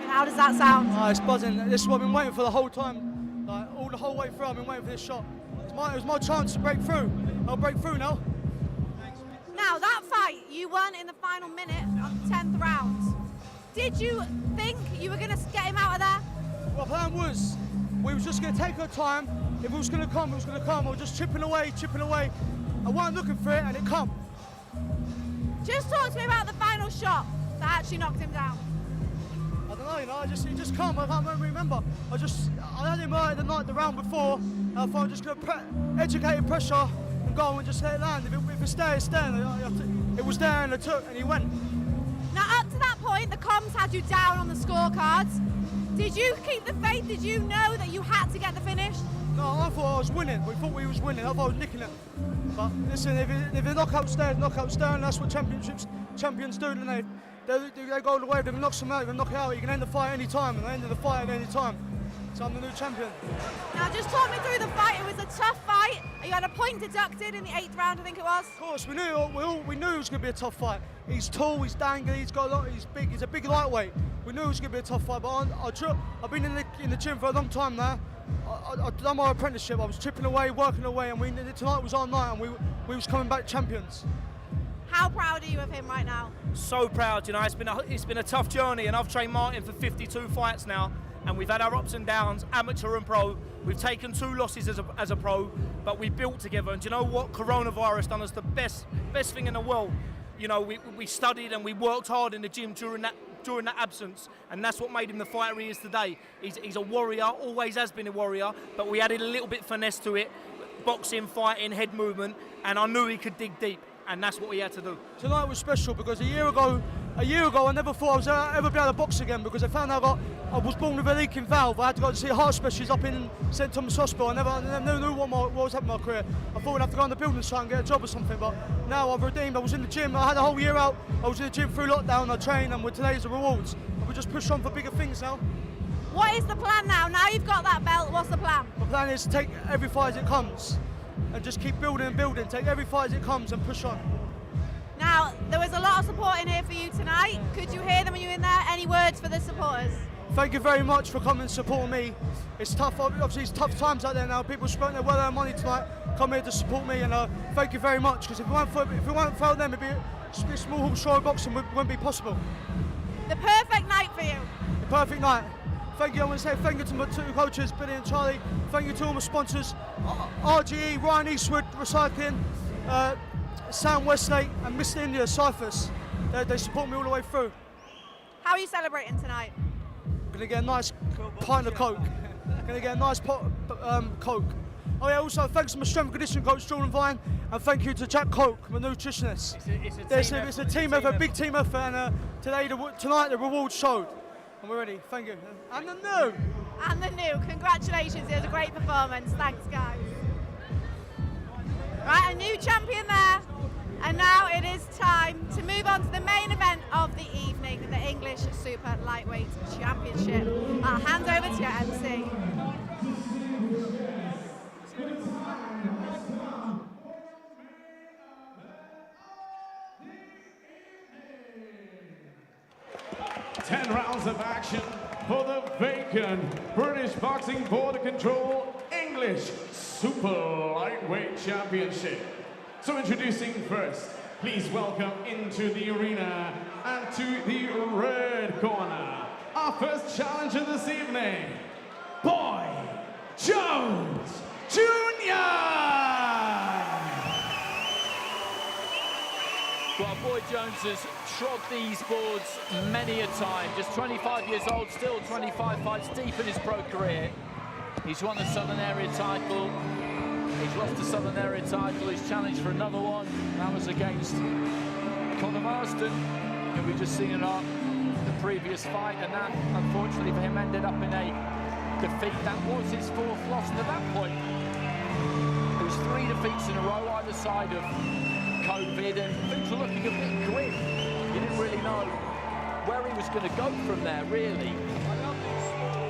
How does that sound? Oh, it's buzzing. This is what I've been waiting for the whole time. Like, the whole way through, I've been waiting for this shot. It was my chance to break through. I'll break through now. Now, that fight you won in the final minute of the 10th round. Did you think you were going to get him out of there? My plan was, we was just going to take our time. If it was going to come, it was going to come. I was just chipping away. I wasn't looking for it, and it come. Just talk to me about the final shot that actually knocked him down. I don't know, you know, it just come. I can't remember. I had him the round before. And I thought I was just going to educate pressure and go and just let it land. If it stays, it's there. It was there, and and he went. Now, up to that point, the comms had you down on the scorecards. Did you keep the faith? Did you know that you had to get the finish? No, I thought I was winning. We thought we was winning. I thought I was nicking it. But listen, if the knockout's there, knockout's there, and that's what champions do, don't they? They go all the way, they knock them out, they knock it out. You can end the fight any time, and the end of the fight at any time. So I'm the new champion. Now just talk me through the fight. It was a tough fight. You had a point deducted in the 8th round, I think it was. Of course, we knew it was going to be a tough fight. He's tall, he's dangly, he's big, he's a big lightweight. We knew it was going to be a tough fight, but I've been in the gym for a long time now. I've done my apprenticeship. I was chipping away, working away, and tonight was our night, and we was coming back champions. How proud are you of him right now? So proud, you know. It's been a tough journey, and I've trained Martin for 52 fights now, and we've had our ups and downs, amateur and pro. We've taken 2 losses as a pro, but we built together. And do you know what? Coronavirus done us the best thing in the world. You know, we studied and we worked hard in the gym during that absence, and that's what made him the fighter he is today. He's a warrior, always has been a warrior, but we added a little bit finesse to it, boxing, fighting, head movement, and I knew he could dig deep, and that's what we had to do. Tonight was special because a year ago I never thought I was ever be able to box again, because I found out I was born with a leaking valve. I had to go to see a heart specialist up in St Thomas Hospital. I never knew what was happening in my career. I thought I'd have to go on the building site and get a job or something, but now I've redeemed. I was in the gym, I had a whole year out. I was in the gym through lockdown, I trained, and with today's the rewards. And we just push on for bigger things now. What is the plan now? Now you've got that belt, what's the plan? My plan is to take every fight as it comes and just keep building and building. Take every fight as it comes and push on. Now, there was a lot of support in here for you tonight. Could you hear them when you were in there? Any words for the supporters? Thank you very much for coming and supporting me. It's tough, obviously it's tough times out there now. People spent their well-earned money tonight, come here to support me, and thank you very much, because if it weren't for them, it'd be small horse show boxing wouldn't be possible. The perfect night for you. The perfect night. Thank you. I want to say thank you to my 2 coaches, Billy and Charlie. Thank you to all my sponsors, RGE, Ryan Eastwood Recycling, Sam Westlake, and Mr. India Cyphers. They support me all the way through. How are you celebrating tonight? Gonna get a nice pint of Coke. Gonna get a nice pot Coke. Oh yeah, also thanks to my strength and conditioning coach Jordan Vine, and thank you to Jack Coke, my nutritionist. It's a team effort, a big team effort, and tonight the rewards showed. And we're ready, thank you. And the new! And the new, congratulations, it was a great performance, thanks guys. Right, a new champion there, and now it is time to move on to the main event of the evening, the English Super Lightweight Championship. I'll hand over to your MC. Ten rounds of action for the vacant British Boxing Border Control English Super Lightweight Championship. So introducing first, please welcome into the arena and to the red corner, our first challenger this evening, Boy Jones Jr. Well, Boy Jones has trod these boards many a time. Just 25 years old, still 25 fights deep in his pro career. He's won the Southern Area title. He's lost the Southern Area title. He's challenged for another one. That was against Marsden, who we just seen in the previous fight, and that, unfortunately for him, ended up in a defeat. That was his 4th loss, and at that point, it was 3 defeats in a row either side of COVID, and things were looking a bit grim. You didn't really know where he was going to go from there, really.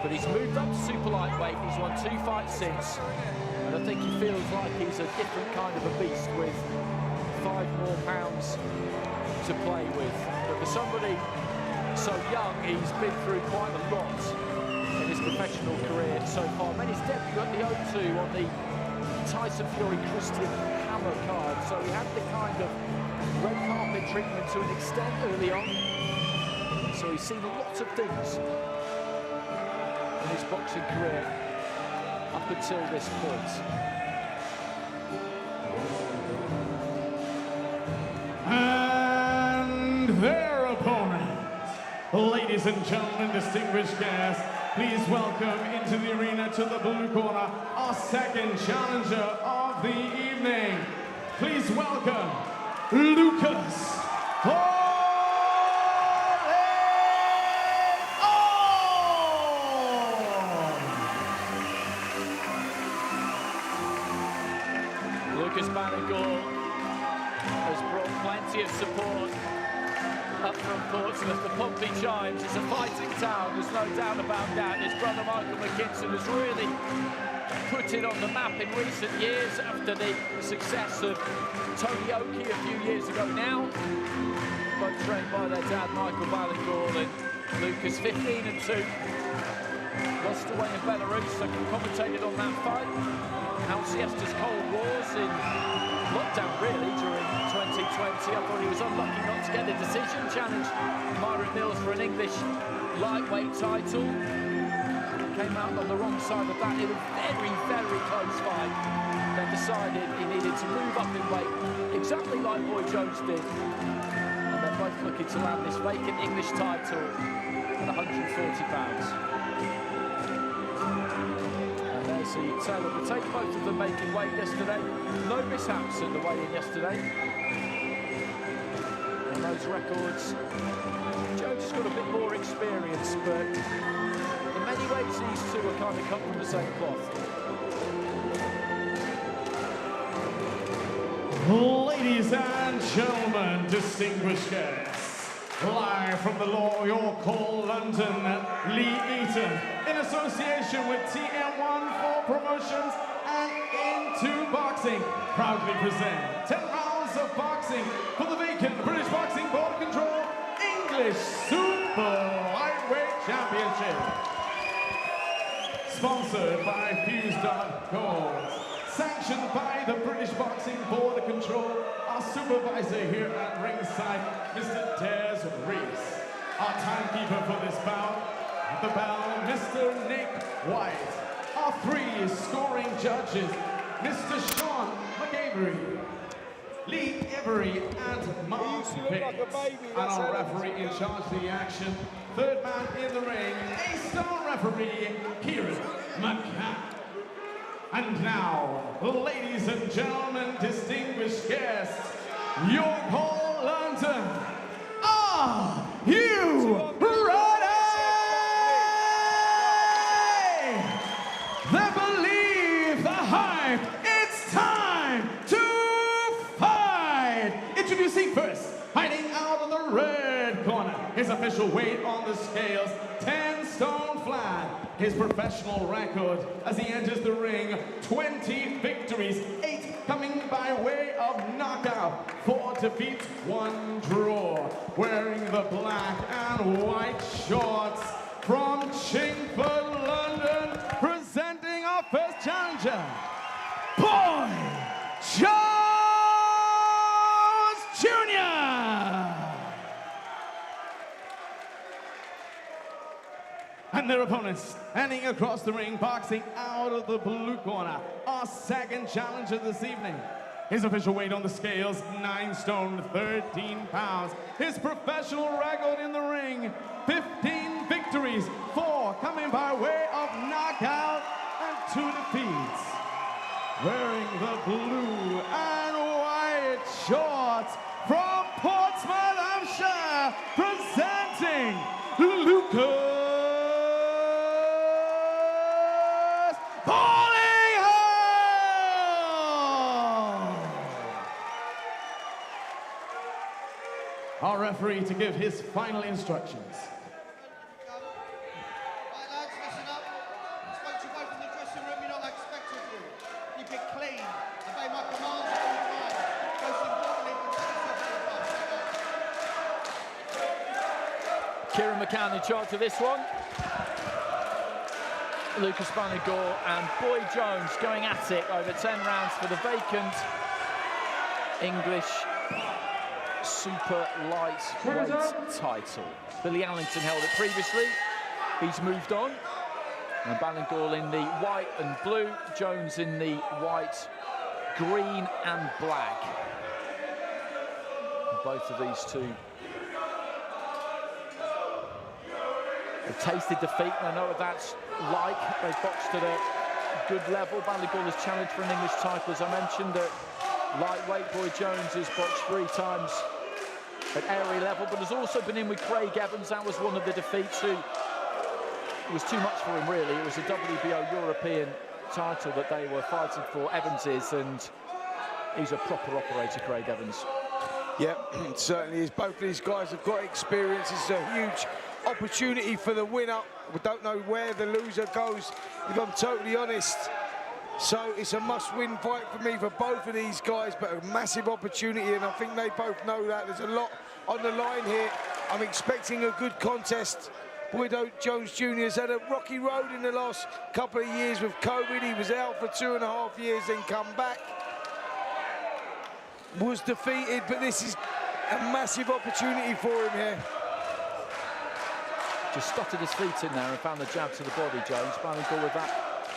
But he's moved up to super lightweight. He's won 2 fights since, and I think he feels like he's a different kind of a beast with 5 more pounds to play with. But for somebody so young, he's been through quite a lot in his professional career so far. Made his debut at the O2 on the Tyson Fury Christian Hammer card, so he had the kind of red carpet treatment to an extent early on. So he's seen lots of things in his boxing career up until this point. And their opponent, ladies and gentlemen, distinguished guests, please welcome into the arena to the blue corner our second challenger of the evening. Please welcome Lucas Lucas Ballingall has brought plenty of support up from Portsmouth. The Pompey Chimes is a fighting town, there's no doubt about that. His brother Michael McKinson has really put it on the map in recent years after the success of Tony Oakey a few years ago now. Both trained by their dad Michael Ballingall and Lucas, 15 and 2. Lost away in Belarus, so commentated on that fight. Alcestis Cold Wars in lockdown really during 2020. I thought he was unlucky not to get a decision challenge. Myron Mills for an English lightweight title. Came out on the wrong side of that in a very, very close fight. Then decided he needed to move up in weight, exactly like Boy Jones did. And they're both looking to land this vacant English title at 140 pounds. And there's the tail of the tape, both of them making weight yesterday. No mishaps in the weigh-in yesterday. And those records, Jones has got a bit more experience, but in many ways, these two are kind of cut from the same cloth. Ladies and gentlemen, distinguished guests, live from the York Hall, London, Lee Eaton, in association with TM14 Promotions and Into Boxing, proudly present 10 rounds of boxing for the vacant British Boxing Board Control English Super Lightweight Championship. Sponsored by Fuse.Gold, sanctioned by the British Boxing Board of Control, our supervisor here at ringside, Mr. Des Reese. Our timekeeper for this bout, at the bell, Mr. Nick White. Our 3 scoring judges, Mr. Sean McAvery, Lee Every and Mark Pickett. And our referee in charge of the action, third man in the ring, A-star referee, Kieran McCann. And now, ladies and gentlemen, distinguished guests, York Hall, London, are you ready? They believe the hype. It's time to fight. Introducing first, fighting out of the red corner, his official weight on the scales, 10 stone flat. His professional record as he enters the ring, 20 victories, 8 coming by way of knockout, 4 defeats, 1 draw. Wearing the black and white shorts from Chingford, London, presenting our first challenger, Boy Jones Jr. And their opponents, standing across the ring, boxing out of the blue corner, our second challenger this evening. His official weight on the scales, 9 stone, 13 pounds. His professional record in the ring, 15 victories, 4 coming by way of knockout, and 2 defeats. Wearing the blue and white shorts from Portsmouth, Hampshire, presenting Lucas Ballingall! Our referee to give his final instructions. Right, lads, listen up. I spoke to you both in the dressing room. You're not expected to. Keep it clean. Obey my commands all the time. Most importantly, protect yourself from the box. Kieran McCann in charge of this one. Lucas Ballingall and Boy Jones going at it over 10 rounds for the vacant English super lightweight title. Billy Allington held it previously. He's moved on. And Ballingall in the white and blue, Jones in the white, green and black. And both of these two have tasted defeat, and I know what that's like. They've boxed at a good level. Ballingall has challenged for an English title, as I mentioned, at lightweight. Boy Jones has boxed 3 times at area level, but has also been in with Craig Evans. That was one of the defeats who was too much for him, really. It was a WBO European title that they were fighting for, Evans is, and he's a proper operator, Craig Evans. Yep, it certainly is. Both of these guys have got experience. It's a huge opportunity for the winner. We don't know where the loser goes, if I'm totally honest. So it's a must-win fight for me for both of these guys, but a massive opportunity, and I think they both know that. There's a lot on the line here. I'm expecting a good contest. Boyd Jones Jr. has had a rocky road in the last couple of years with COVID. He was out for 2.5 years, then come back. Was defeated, but this is a massive opportunity for him here. Just stuttered his feet in there and found the jab to the body, Jones. Ballingall with that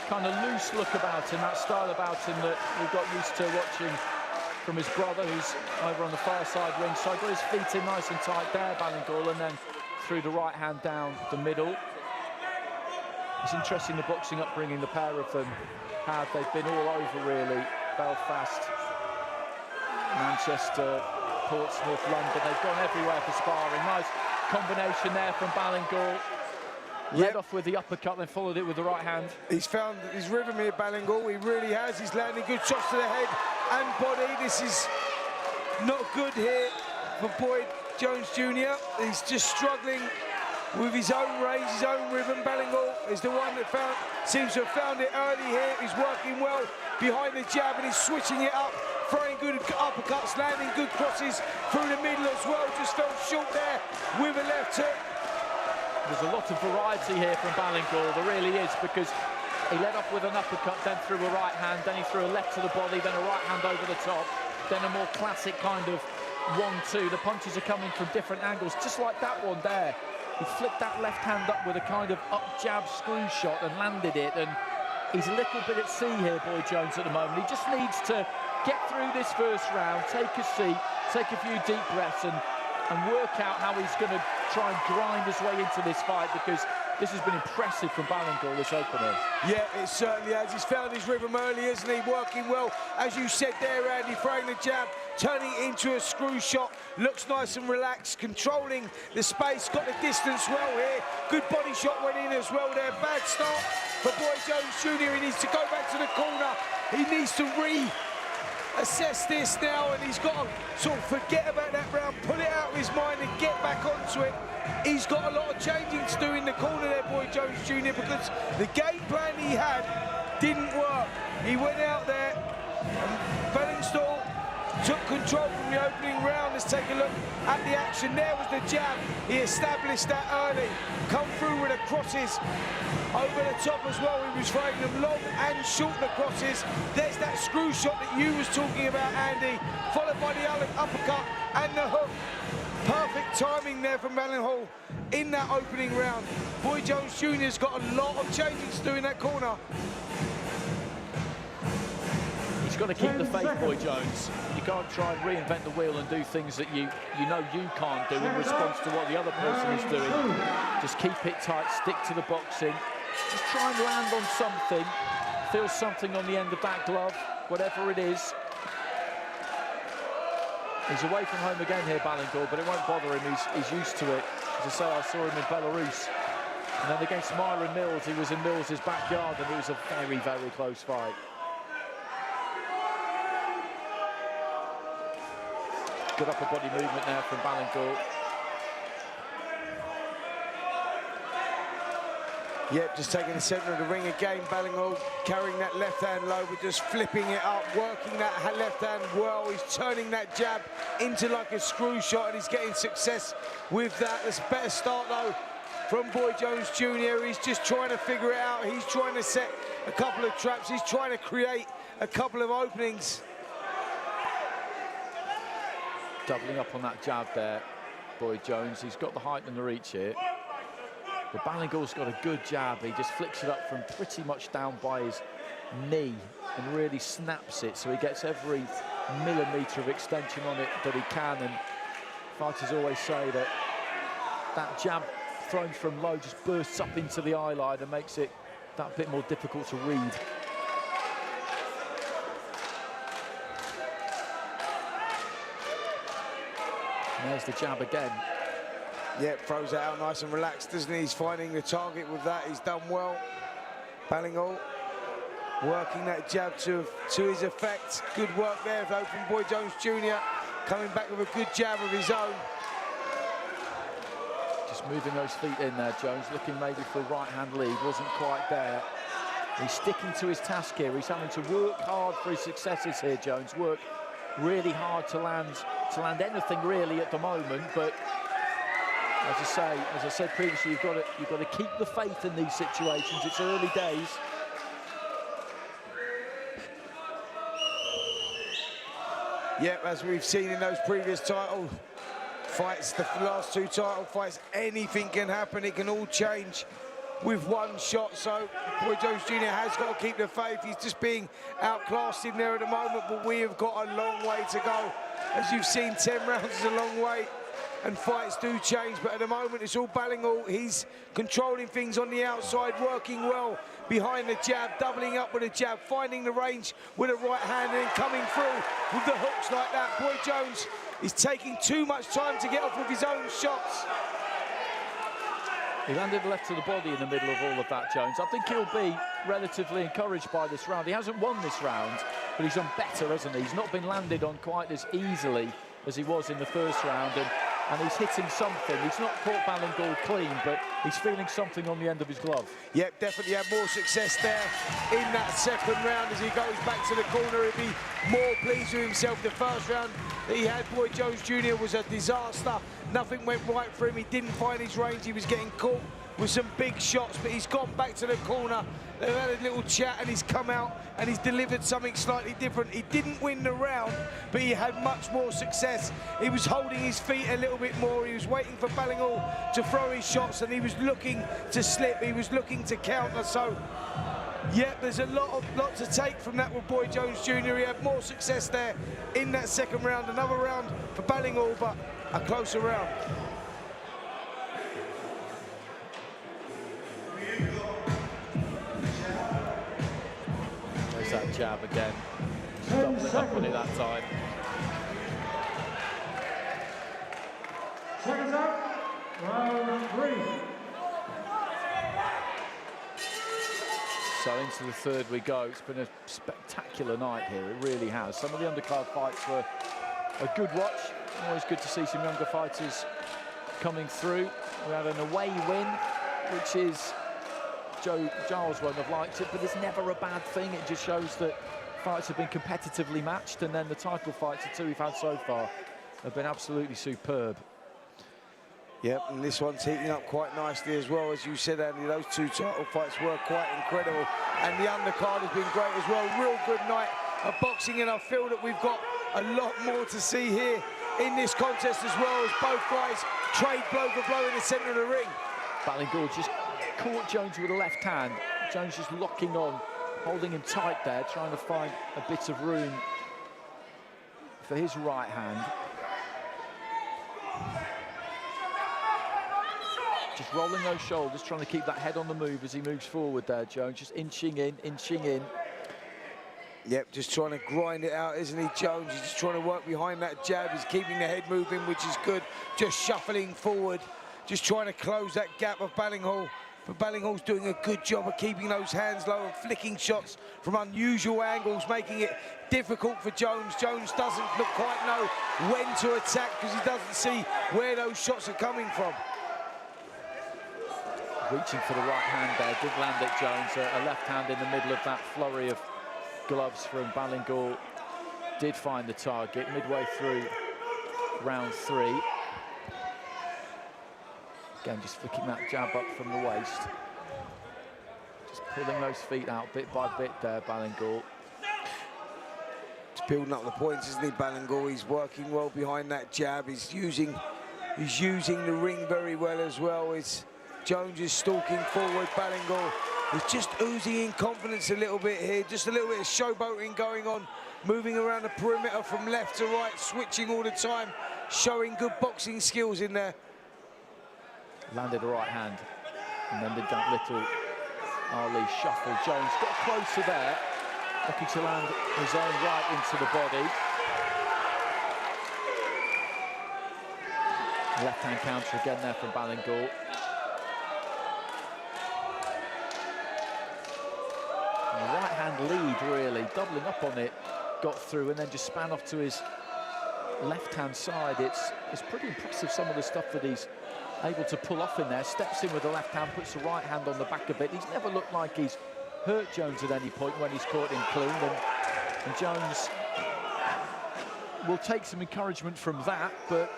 kind of loose look about him, that style about him that we got used to watching from his brother, who's over on the far side ringside. Got his feet in nice and tight there, Ballingall, and then threw the right hand down the middle. It's interesting the boxing upbringing the pair of them have. They've been all over, really. Belfast, Manchester, Portsmouth, London. They've gone everywhere for sparring. Nice combination there from Ballingall. Led off with the uppercut, then followed it with the right hand. He's found his rhythm here, Ballingall. He really has. He's landing good shots to the head and body. This is not good here for Boyd Jones Jr. He's just struggling with his own range, his own rhythm. Ballingall is the one that seems to have found it early here. He's working well behind the jab and he's switching it up, throwing good uppercuts, landing good crosses through the middle as well. Just fell short there with a left hook. There's a lot of variety here from Ballingall, there really is, because he led off with an uppercut, then threw a right hand, then he threw a left to the body, then a right hand over the top, then a more classic kind of 1-2. The punches are coming from different angles, just like that one there. He flicked that left hand up with a kind of up jab screw shot and landed it, and he's a little bit at sea here, Boyd Jones, at the moment. He just needs to get through this first round, take a seat, take a few deep breaths and work out how he's going to try and grind his way into this fight, because this has been impressive from Ballingall, this opener. Yeah, it certainly has. He's found his rhythm early, isn't he? Working well, as you said there, Andy, throwing the jab, turning it into a screw shot. Looks nice and relaxed, controlling the space, got the distance well here. Good body shot went in as well there. Bad start for Boyd Jones Jr. He needs to go back to the corner. He needs to assess this now, and he's got to sort of forget about that round, pull it out of his mind and get back onto it. He's got a lot of changing to do in the corner there, Boyd Jones Jr., because the game plan he had didn't work. He went out there and Bellingstall took control from the opening round. Let's take a look at the action. There was the jab. He established that early. Come through with the crosses over the top as well. He was throwing them long and short, the crosses. There's that screw shot that you was talking about, Andy, followed by the uppercut and the hook. Perfect timing there from Ballingall in that opening round. Boyd Jones Jr.'s got a lot of changing to do in that corner. He's got to keep the faith, Boyd Jones. You can't try and reinvent the wheel and do things that you know you can't do in response to what the other person is doing. Just keep it tight, stick to the boxing. Just try and land on something, feel something on the end of that glove, whatever it is. He's away from home again here, Ballingall, but it won't bother him. He's used to it. As I say, I saw him in Belarus. And then against Myron Mills, he was in Mills' backyard, and it was a very, very close fight. Good upper body movement there from Ballingall. Yep, just taking the centre of the ring again. Ballingall carrying that left hand low, but just flipping it up, working that left hand well. He's turning that jab into like a screw shot, and he's getting success with that. That's a better start though from Boyd Jones Jr. He's just trying to figure it out. He's trying to set a couple of traps. He's trying to create a couple of openings. Doubling up on that jab there, Boyd Jones. He's got the height and the reach here. But Ballingall's got a good jab. He just flicks it up from pretty much down by his knee and really snaps it, so he gets every millimetre of extension on it that he can. And fighters always say that that jab thrown from low just bursts up into the eye line and makes it that bit more difficult to read. And there's the jab again. Yep, throws it out nice and relaxed, doesn't he? He's finding the target with that. He's done well. Ballingall working that jab to his effect. Good work there though from Boyd Jones Jr. coming back with a good jab of his own. Just moving those feet in there, Jones, looking maybe for a right-hand lead, wasn't quite there. He's sticking to his task here. He's having to work hard for his successes here, Jones. Work really hard to land anything really at the moment. But as I said previously, you've got to keep the faith in these situations. It's early days. Yep, as we've seen in those previous title fights, the last 2 title fights, anything can happen. It can all change with one shot. So Boy Jones Jr. has got to keep the faith. He's just being outclassed in there at the moment, but we have got a long way to go. As you've seen, 10 rounds is a long way, and fights do change, but at the moment it's all Ballingall. He's controlling things on the outside, working well behind the jab, doubling up with a jab, finding the range with a right hand, and then coming through with the hooks like that. Boy Jones is taking too much time to get off with his own shots. He landed left to the body in the middle of all of that, Jones. I think he'll be relatively encouraged by this round. He hasn't won this round, but he's done better, hasn't he? He's not been landed on quite as easily as he was in the first round, and he's hitting something. He's not caught Ballingall clean, but he's feeling something on the end of his glove. Yep, definitely had more success there in that second round. As he goes back to the corner, he'll be more pleased with himself. The first round that he had, Boy Jones Jr. was a disaster. Nothing went right for him. He didn't find his range. He was getting caught with some big shots, but he's gone back to the corner. They've had a little chat, and he's come out and he's delivered something slightly different. He didn't win the round, but he had much more success. He was holding his feet a little bit more. He was waiting for Ballingall to throw his shots, and he was looking to slip. He was looking to counter. So, yeah, there's a lot to take from that with Boy Jones Jr. He had more success there in that second round. Another round for Ballingall, but a closer round. There's that jab again. Doubling up on it that time. Seconds up, round 3. So into the third we go. It's been a spectacular night here, it really has. Some of the undercard fights were a good watch. Always good to see some younger fighters coming through. We had an away win, which is, Giles won't have liked it, but it's never a bad thing. It just shows that fights have been competitively matched, and then the title fights, the 2 we've had so far, have been absolutely superb. Yep, and this one's heating up quite nicely as well. As you said, Andy, those 2 title fights were quite incredible, and the undercard has been great as well. Real good night of boxing, and I feel that we've got a lot more to see here in this contest as well, as both guys trade blow for blow in the centre of the ring. Ballingall just caught Jones with a left hand. Jones just locking on, holding him tight there, trying to find a bit of room for his right hand. Just rolling those shoulders, trying to keep that head on the move as he moves forward there, Jones. Just inching in, inching in. Yep, just trying to grind it out, isn't he, Jones? He's just trying to work behind that jab. He's keeping the head moving, which is good. Just shuffling forward, just trying to close that gap of Ballingall. But Ballingall's doing a good job of keeping those hands low and flicking shots from unusual angles, making it difficult for Jones. Jones doesn't quite know when to attack because he doesn't see where those shots are coming from. Reaching for the right hand there, did land it, Jones. A left hand in the middle of that flurry of gloves from Ballingall. Did find the target midway through round 3. Again, just flicking that jab up from the waist. Just pulling those feet out bit by bit there, Ballingall. He's building up the points, isn't he, Ballingall? He's working well behind that jab. He's using the ring very well as well. Jones is stalking forward. Ballingall is just oozing in confidence a little bit here. Just a little bit of showboating going on. Moving around the perimeter from left to right, switching all the time. Showing good boxing skills in there. Landed a right hand, and then did that little Ali shuffle. Jones got closer there, looking to land his own right into the body. Left-hand counter again there from Ballingall. And the right-hand lead, really, doubling up on it, got through, and then just span off to his left-hand side. It's pretty impressive, some of the stuff that he's able to pull off in there. Steps in with the left hand, puts the right hand on the back of it. He's never looked like he's hurt Jones at any point when he's caught him clean, and Jones will take some encouragement from that, but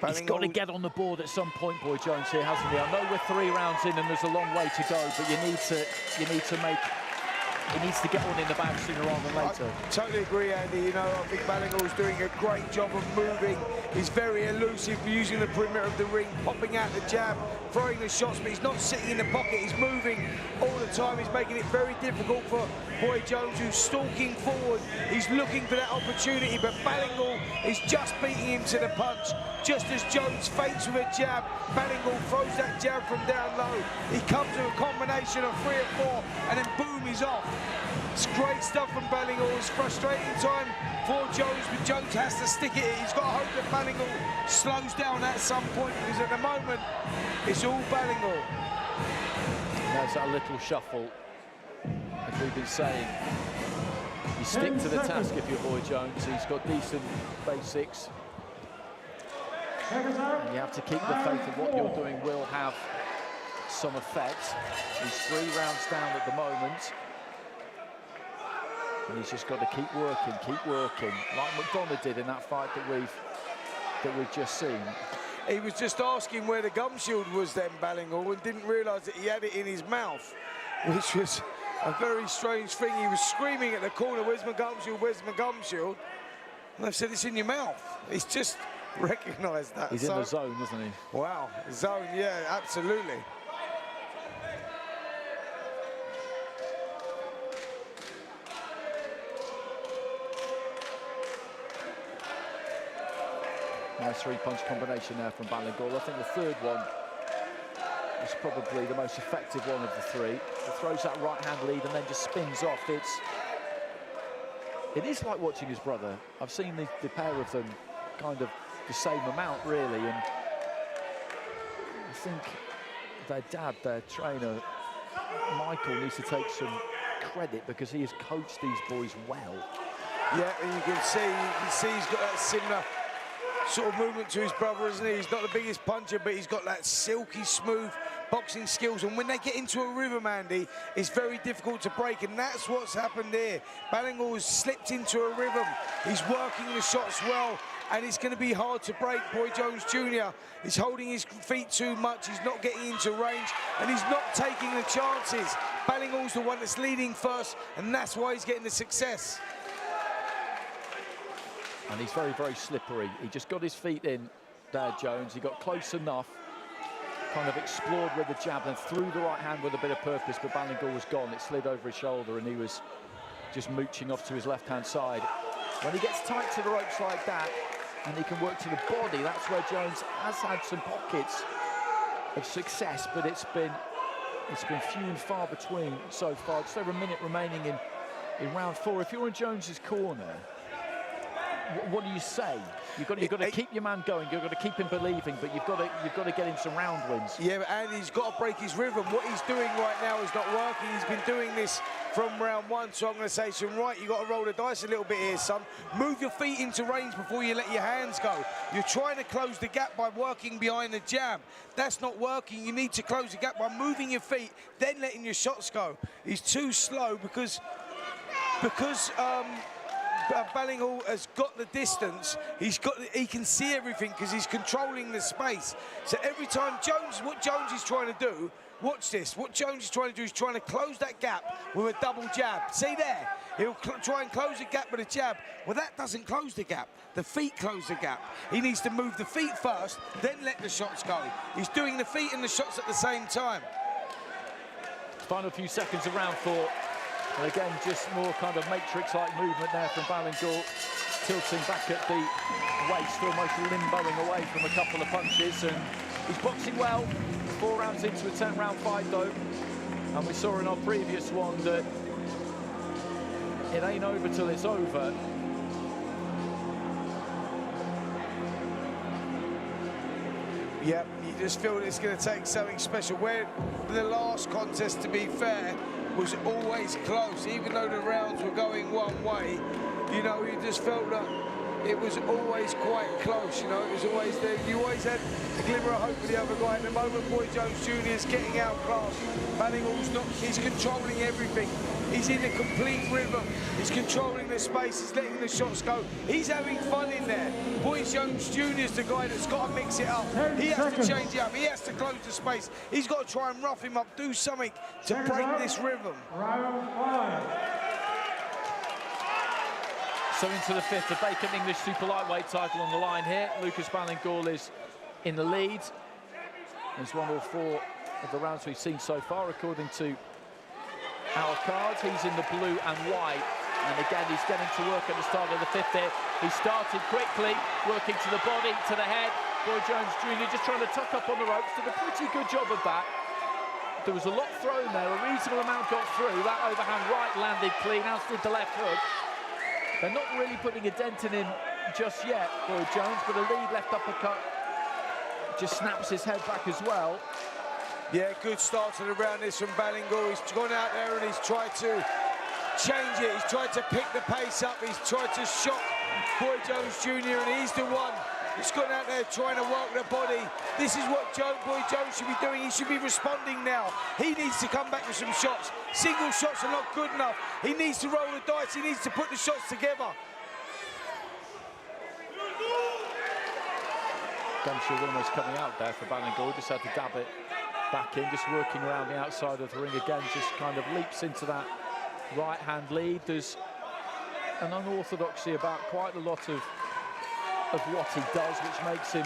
he's got to get on the board at some point, Boy Jones here, hasn't he? I know we're 3 rounds in and there's a long way to go, but he needs to get one in the bag sooner rather than later. I totally agree, Andy. You know, I think Ballingall's doing a great job of moving. He's very elusive, using the perimeter of the ring, popping out the jab, throwing the shots, but he's not sitting in the pocket. He's moving all the time. He's making it very difficult for Boy Jones, who's stalking forward. He's looking for that opportunity, but Ballingall is just beating him to the punch. Just as Jones feints with a jab, Ballingall throws that jab from down low. He comes with a combination of 3 or 4, and then boom, he's off. It's great stuff from Ballingall. It's frustrating time for Jones, but Jones has to stick it. He's got to hope that Ballingall slows down at some point, because at the moment, it's all Ballingall. There's that little shuffle, as we've been saying. You stick to the task if you're Boy Jones. He's got decent basics. And you have to keep the faith that what you're doing will have some effect. He's 3 rounds down at the moment. And he's just got to keep working, like McDonough did in that fight that we've just seen. He was just asking where the gum shield was then, Ballingall, and didn't realise that he had it in his mouth, which was a very strange thing. He was screaming at the corner, "Where's my gum shield? Where's my gum shield?" And I've said, "It's in your mouth." He's just recognised that. He's in the zone, isn't he? Wow, zone, yeah, absolutely. Nice 3-punch combination there from Ballingall. I think the third one is probably the most effective one of the 3. He throws that right-hand lead and then just spins off. It is like watching his brother. I've seen the pair of them kind of the same amount, really, and I think their dad, their trainer, Michael, needs to take some credit because he has coached these boys well. Yeah, and you can see he's got that similar sort of movement to his brother, isn't he? He's not the biggest puncher, but he's got that silky smooth boxing skills, and when they get into a rhythm, Andy, it's very difficult to break, and that's what's happened here. Ballingall has slipped into a rhythm. He's working the shots well, and it's going to be hard to break. Boy Jones Jr. is holding his feet too much. He's not getting into range, and he's not taking the chances. Ballingall's the one that's leading first, and that's why he's getting the success. And he's very, very slippery. He just got his feet in there, Jones. He got close enough, kind of explored with the jab, and threw the right hand with a bit of purpose, but Ballingall was gone. It slid over his shoulder, and he was just mooching off to his left-hand side. When he gets tight to the ropes like that, and he can work to the body, that's where Jones has had some pockets of success, but it's been few and far between so far. Just over a minute remaining in round 4. If you're in Jones's corner, what do you say? You've got to keep your man going. You've got to keep him believing, but you've got to get him some round wins. Yeah, but Andy's got to break his rhythm. What he's doing right now is not working. He's been doing this from round 1, so I'm going to say to him, right, you've got to roll the dice a little bit here, son. Move your feet into range before you let your hands go. You're trying to close the gap by working behind the jab. That's not working. You need to close the gap by moving your feet, then letting your shots go. He's too slow because Ballingall has got the distance. He can see everything because he's controlling the space. So every time what Jones is trying to do, watch this. What Jones is trying to do is trying to close that gap with a double jab. See there? He'll try and close the gap with a jab. Well, that doesn't close the gap. The feet close the gap. He needs to move the feet first, then let the shots go. He's doing the feet and the shots at the same time. Final few seconds of round 4. And again, just more kind of matrix-like movement there from Ballingall, tilting back at the waist, almost limboing away from a couple of punches. And he's boxing well. 4 rounds into a 10-round fight, though. And we saw in our previous one that it ain't over till it's over. Yep, you just feel it's going to take something special. Where the last contest, to be fair, was always close, even though the rounds were going one way. You know, you just felt that it was always quite close, you know, it was always there. You always had a glimmer of hope for the other guy. At the moment, Boy Jones Jr. is getting outclassed. Ballingall's not, he's controlling everything. He's in a complete rhythm. He's controlling the space, he's letting the shots go. He's having fun in there. Boy Jones Jr. is the guy that's got to mix it up. He has to change it up, he has to close the space. He's got to try and rough him up, do something to break this rhythm. So into the fifth, the vacant English super lightweight title on the line here. Lucas Ballingall is in the lead. There's 1 or 4 of the rounds we've seen so far, according to our cards. He's in the blue and white. And again, he's getting to work at the start of the fifth here. He started quickly, working to the body, to the head. Boy Jones Jr. just trying to tuck up on the ropes, did a pretty good job of that. There was a lot thrown there, a reasonable amount got through. That overhand right landed clean, as did the left hook. They're not really putting a dent in him just yet, Boy Jones, but a lead left uppercut just snaps his head back as well. Yeah, good start to the round this from Ballingall. He's gone out there and he's tried to change it. He's tried to pick the pace up. He's tried to shock Boy Jones Jr. and he's the one who's gone out there trying to work the body. This is what Boy Jones should be doing. He should be responding now. He needs to come back with some shots. Single shots are not good enough. He needs to roll the dice. He needs to put the shots together. Gunshot almost coming out there for Ballingall. Just had to dab it back in, just working around the outside of the ring again. Just kind of leaps into that right-hand lead. There's an unorthodoxy about quite a lot of what he does, which makes him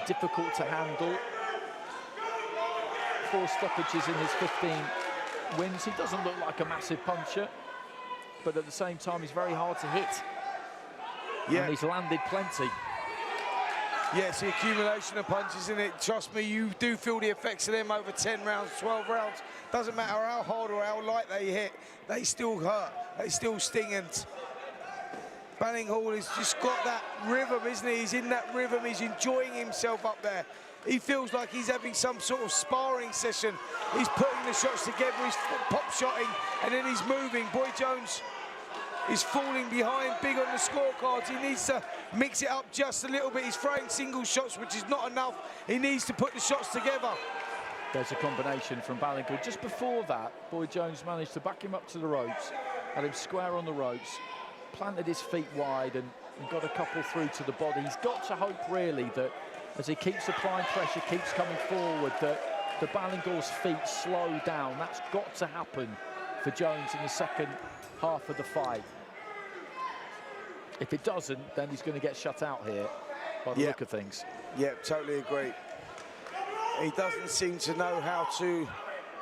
difficult to handle. 4 stoppages in his 15 wins. He doesn't look like a massive puncher, but at the same time, he's very hard to hit. Yeah. And he's landed plenty. Yeah, it's the accumulation of punches, isn't it? Trust me, you do feel the effects of them over 10 rounds, 12 rounds. Doesn't matter how hard or how light they hit, they still hurt, they still sting. And Ballingall has just got that rhythm, isn't he? He's in that rhythm, he's enjoying himself up there. He feels like he's having some sort of sparring session. He's putting the shots together, he's pop-shotting, and then he's moving. Boy Jones is falling behind big on the scorecards. He needs to mix it up just a little bit. He's throwing single shots, which is not enough. He needs to put the shots together. There's a combination from Ballingall. Just before that, Boy Jones managed to back him up to the ropes, had him square on the ropes, planted his feet wide and got a couple through to the body. He's got to hope, really, that as he keeps applying pressure, keeps coming forward, that the Ballingall's feet slow down. That's got to happen for Jones in the second half of the fight. If it doesn't, then he's going to get shut out here by the look of things. Yeah, totally agree. He doesn't seem to know how to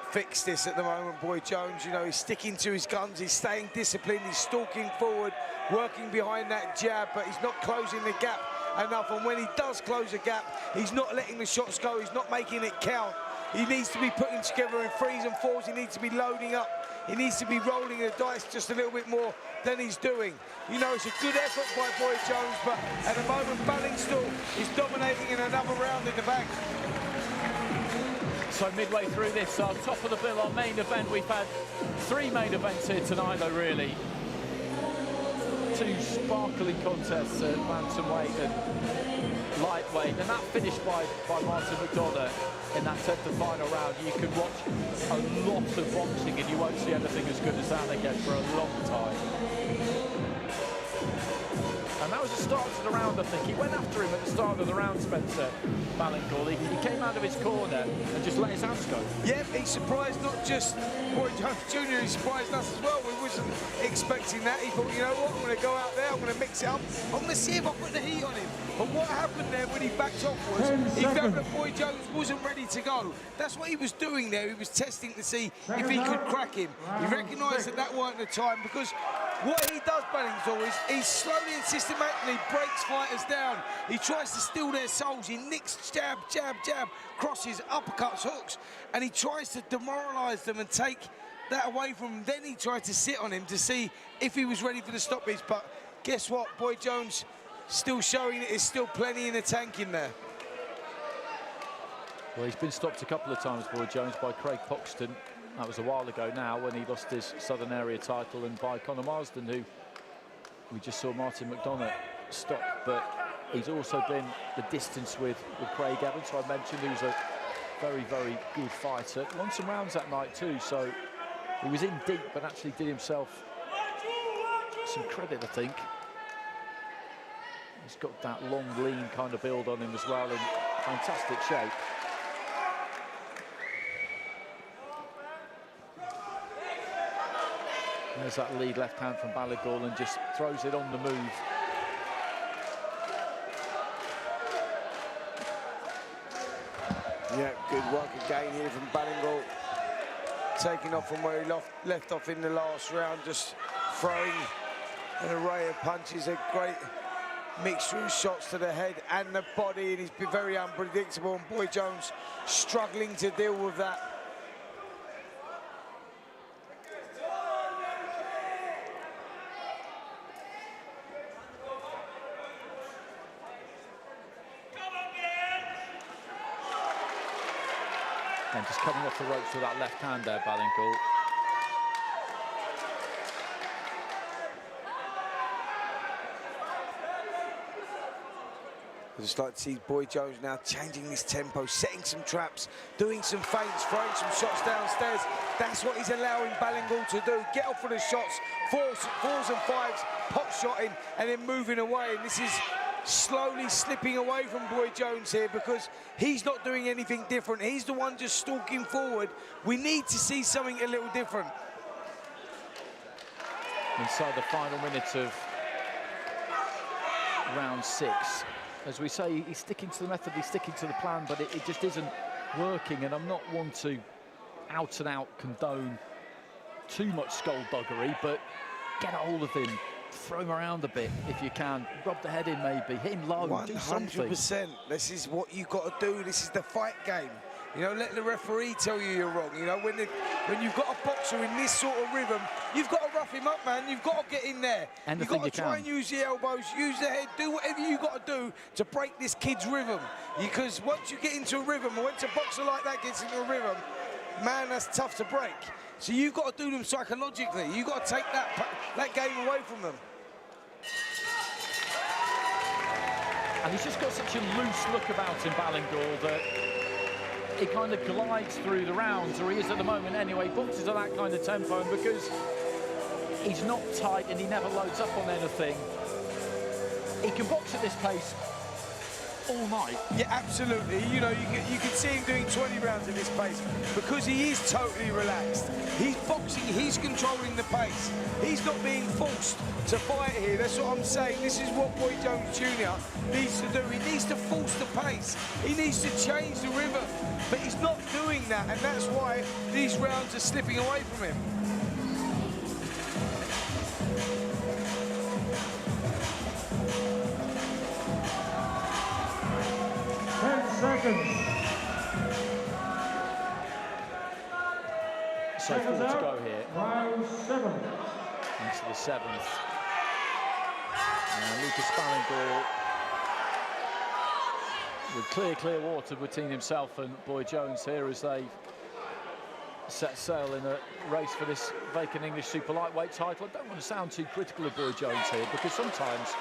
fix this at the moment, Boy Jones. You know, he's sticking to his guns, he's staying disciplined, he's stalking forward, working behind that jab, but he's not closing the gap enough. And when he does close a gap, he's not letting the shots go, he's not making it count. He needs to be putting together in 3s and 4s, he needs to be loading up. He needs to be rolling the dice just a little bit more than he's doing. You know, it's a good effort by Boy Jones, but at the moment, Ballingall is dominating in another round in the bag. So midway through this, top of the bill, our main event. We've had 3 main events here tonight, though, really. 2 sparkling contests at bantamweight and lightweight, and that finished by Martin McDonough in that 10th and final round. You can watch a lot of boxing and you won't see anything as good as that again for a long time. And that was the start to the round, I think. He went after him at the start of the round, Spencer, Ballingall. He came out of his corner and just let his hands go. Yeah, he surprised not just Boy Jones Jr., he surprised us as well. We wasn't expecting that. He thought, you know what, I'm going to go out there, I'm going to mix it up, I'm going to see if I put the heat on him. But what happened there when he backed off was he found that Boy Jones wasn't ready to go. That's what he was doing there. He was testing to see if he could crack him. He recognised that that weren't the time, because what he does, Ballingall, is he slowly and systematically breaks fighters down. He tries to steal their souls. He nicks jab, jab, jab, crosses, uppercuts, hooks, and he tries to demoralise them and take that away from him. Then he tried to sit on him to see if he was ready for the stoppage. But guess what? Boy Jones still showing that there's still plenty in the tank in there. Well, he's been stopped a couple of times, Boy Jones, by Craig Poxton. That was a while ago now when he lost his Southern Area title, and by Conor Marsden, who we just saw Martin McDonough stop, but he's also been the distance with Craig Evans, who I mentioned, who's a very, very good fighter. Won some rounds that night too, so he was in deep, but actually did himself some credit, I think. He's got that long, lean kind of build on him as well, in fantastic shape. There's that lead left hand from Ballingall and just throws it on the move. Yeah, good work again here from Ballingall. Taking off from where he left off in the last round, just throwing an array of punches, a great mixture of shots to the head and the body, and he's been very unpredictable, and Boy Jones struggling to deal with that. And just coming off the ropes with that left hand there, Ballingall. I just like to see Boy Jones now changing his tempo, setting some traps, doing some feints, throwing some shots downstairs. That's what he's allowing Ballingall to do. Get off with the shots, fours and fives, pop shotting, and then moving away. And this is slowly slipping away from Boy Jones here because he's not doing anything different. He's the one just stalking forward. We need to see something a little different. Inside the final minute of round 6. As we say, he's sticking to the method, he's sticking to the plan, but it just isn't working. And I'm not one to out and out condone too much skullduggery, but get a hold of him. Throw him around a bit if you can. Rub the head in maybe. Hit him low. 100%. This is what you've got to do. This is the fight game. You know, let the referee tell you you're wrong. You know, when you've got a boxer in this sort of rhythm, you've got to rough him up, man. You've got to get in there. You've got to try and use the elbows, use the head, do whatever you've got to do to break this kid's rhythm. Because once you get into a rhythm, or once a boxer like that gets into a rhythm, man, that's tough to break. So you've got to do them psychologically. You've got to take that game away from them. And he's just got such a loose look about him, Ballingall, that he kind of glides through the rounds, or he is at the moment anyway. Boxes at that kind of tempo, and because he's not tight and he never loads up on anything, he can box at this pace all night. Yeah, absolutely. You know, you can see him doing 20 rounds at this pace because he is totally relaxed. He's boxing, he's controlling the pace. He's not being forced to fight here. That's what I'm saying. This is what Boy Jones Jr. needs to do. He needs to force the pace. He needs to change the rhythm. But he's not doing that, and that's why these rounds are slipping away from him. Seconds. So 4 to go here. Round 7. Into the 7th. Lucas Ballingall with clear water between himself and Boy Jones here as they set sail in a race for this vacant English super lightweight title. I don't want to sound too critical of Boy Jones here, because sometimes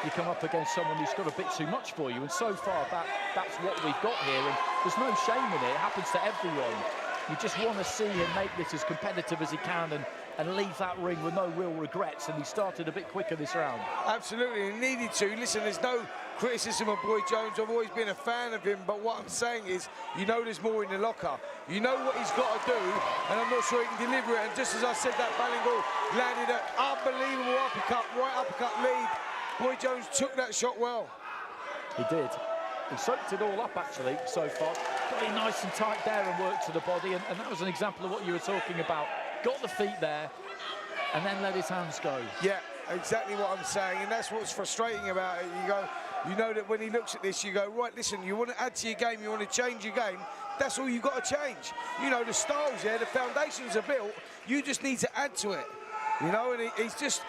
you come up against someone who's got a bit too much for you, and so far that's what we've got here, and there's no shame in it. It happens to everyone. You just want to see him make this as competitive as he can and leave that ring with no real regrets, and he started a bit quicker this round. Absolutely, he needed to. Listen, there's no criticism of Boy Jones. I've always been a fan of him, but what I'm saying is, you know there's more in the locker. You know what he's got to do, and I'm not sure he can deliver it. And just as I said that, Ballingall landed an unbelievable uppercut, right uppercut lead. Boy Jones took that shot well. He did. He soaked it all up, actually, so far. Got it nice and tight there and worked to the body, and that was an example of what you were talking about. Got the feet there, and then let his hands go. Yeah, exactly what I'm saying, and that's what's frustrating about it. You know that when he looks at this, you go, right, listen, you want to add to your game, you want to change your game, that's all you've got to change. You know, the styles there, the foundations are built, you just need to add to it. You know, and he's just...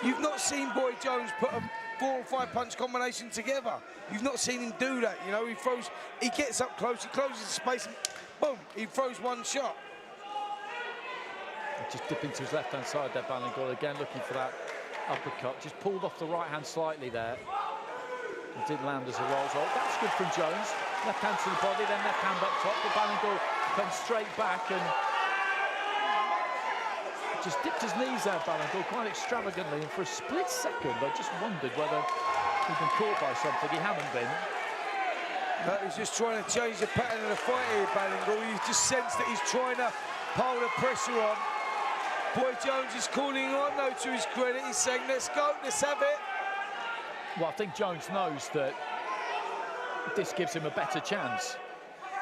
You've not seen Boy Jones put a 4 or 5 punch combination together. You've not seen him do that. You know, he gets up close, he closes the space, and boom, he throws one shot. Just dip into his left-hand side there, Ballingall, again looking for that uppercut, just pulled off the right hand slightly there. It didn't land as a rolls hold. That's good from Jones. Left hand to the body, then left hand up top. But Ballingall comes straight back and just dipped his knees there, Ballingall, quite extravagantly. And for a split second, I just wondered whether he'd been caught by something. He hadn't been. No, he's just trying to change the pattern of the fight here, Ballingall. You just sense that he's trying to pile the pressure on. Boy Jones is calling on, though, to his credit. He's saying, let's go, let's have it. Well, I think Jones knows that this gives him a better chance.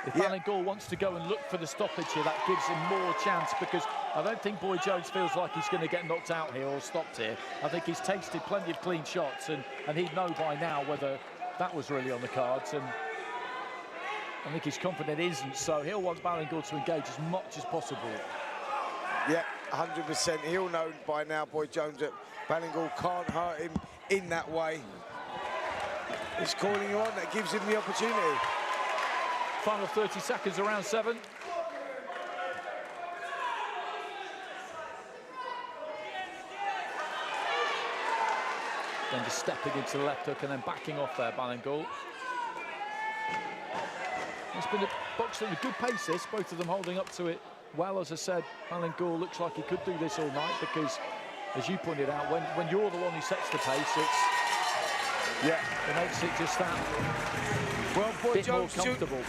If Ballingall wants to go and look for the stoppage here, that gives him more chance, because I don't think Boy Jones feels like he's going to get knocked out here or stopped here. I think he's tasted plenty of clean shots, and he'd know by now whether that was really on the cards, and I think he's confident it isn't, so he'll want Ballingall to engage as much as possible. Yeah, 100%. He'll know by now, Boy Jones, that Ballingall can't hurt him in that way. He's calling you on, that gives him the opportunity. Final 30 seconds, around 7. Then just stepping into the left hook and then backing off there, Ballingall. It's been a boxing at a good pace, this, both of them holding up to it well. As I said, Ballingall looks like he could do this all night, because, as you pointed out, when you're the one who sets the pace, it makes it just that well, Boy Jones, more comfortable.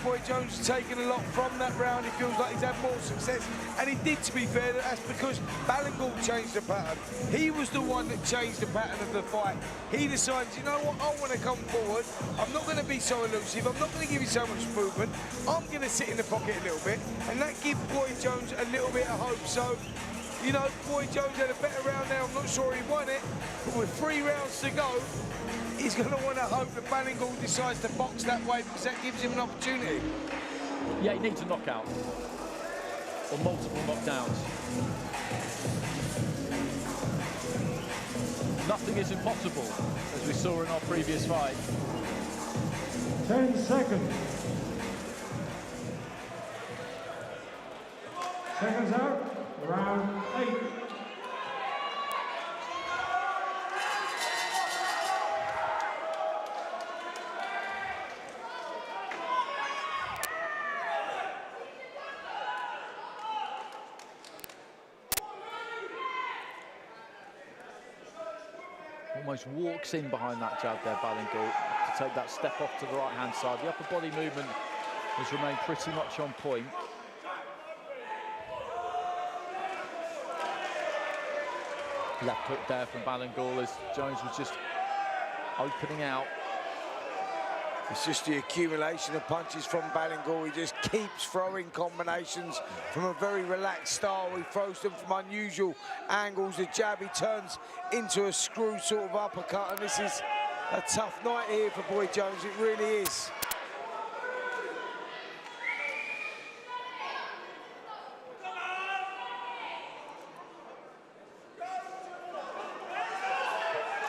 Boy Jones has taken a lot from that round. He feels like he's had more success, and he did, to be fair. That's because Ballingall changed the pattern. He was the one that changed the pattern of the fight. He decided, you know what, I want to come forward. I'm not going to be so elusive. I'm not going to give you so much movement. I'm going to sit in the pocket a little bit, and that gives Boy Jones a little bit of hope. So, you know, Boy Jones had a better round now. I'm not sure he won it, but with 3 rounds to go, he's going to want to hope that Ballingall decides to box that way, because that gives him an opportunity. Yeah, he needs a knockout, or multiple knockdowns. Nothing is impossible, as we saw in our previous fight. 10 seconds. Seconds out, round 8. Almost walks in behind that jab there, Ballingall, to take that step off to the right-hand side. The upper body movement has remained pretty much on point. Left hook there from Ballingall as Jones was just opening out. It's just the accumulation of punches from Ballingall. He just keeps throwing combinations from a very relaxed style. He throws them from unusual angles. The jab he turns into a screw sort of uppercut, and this is a tough night here for Boy Jones. It really is.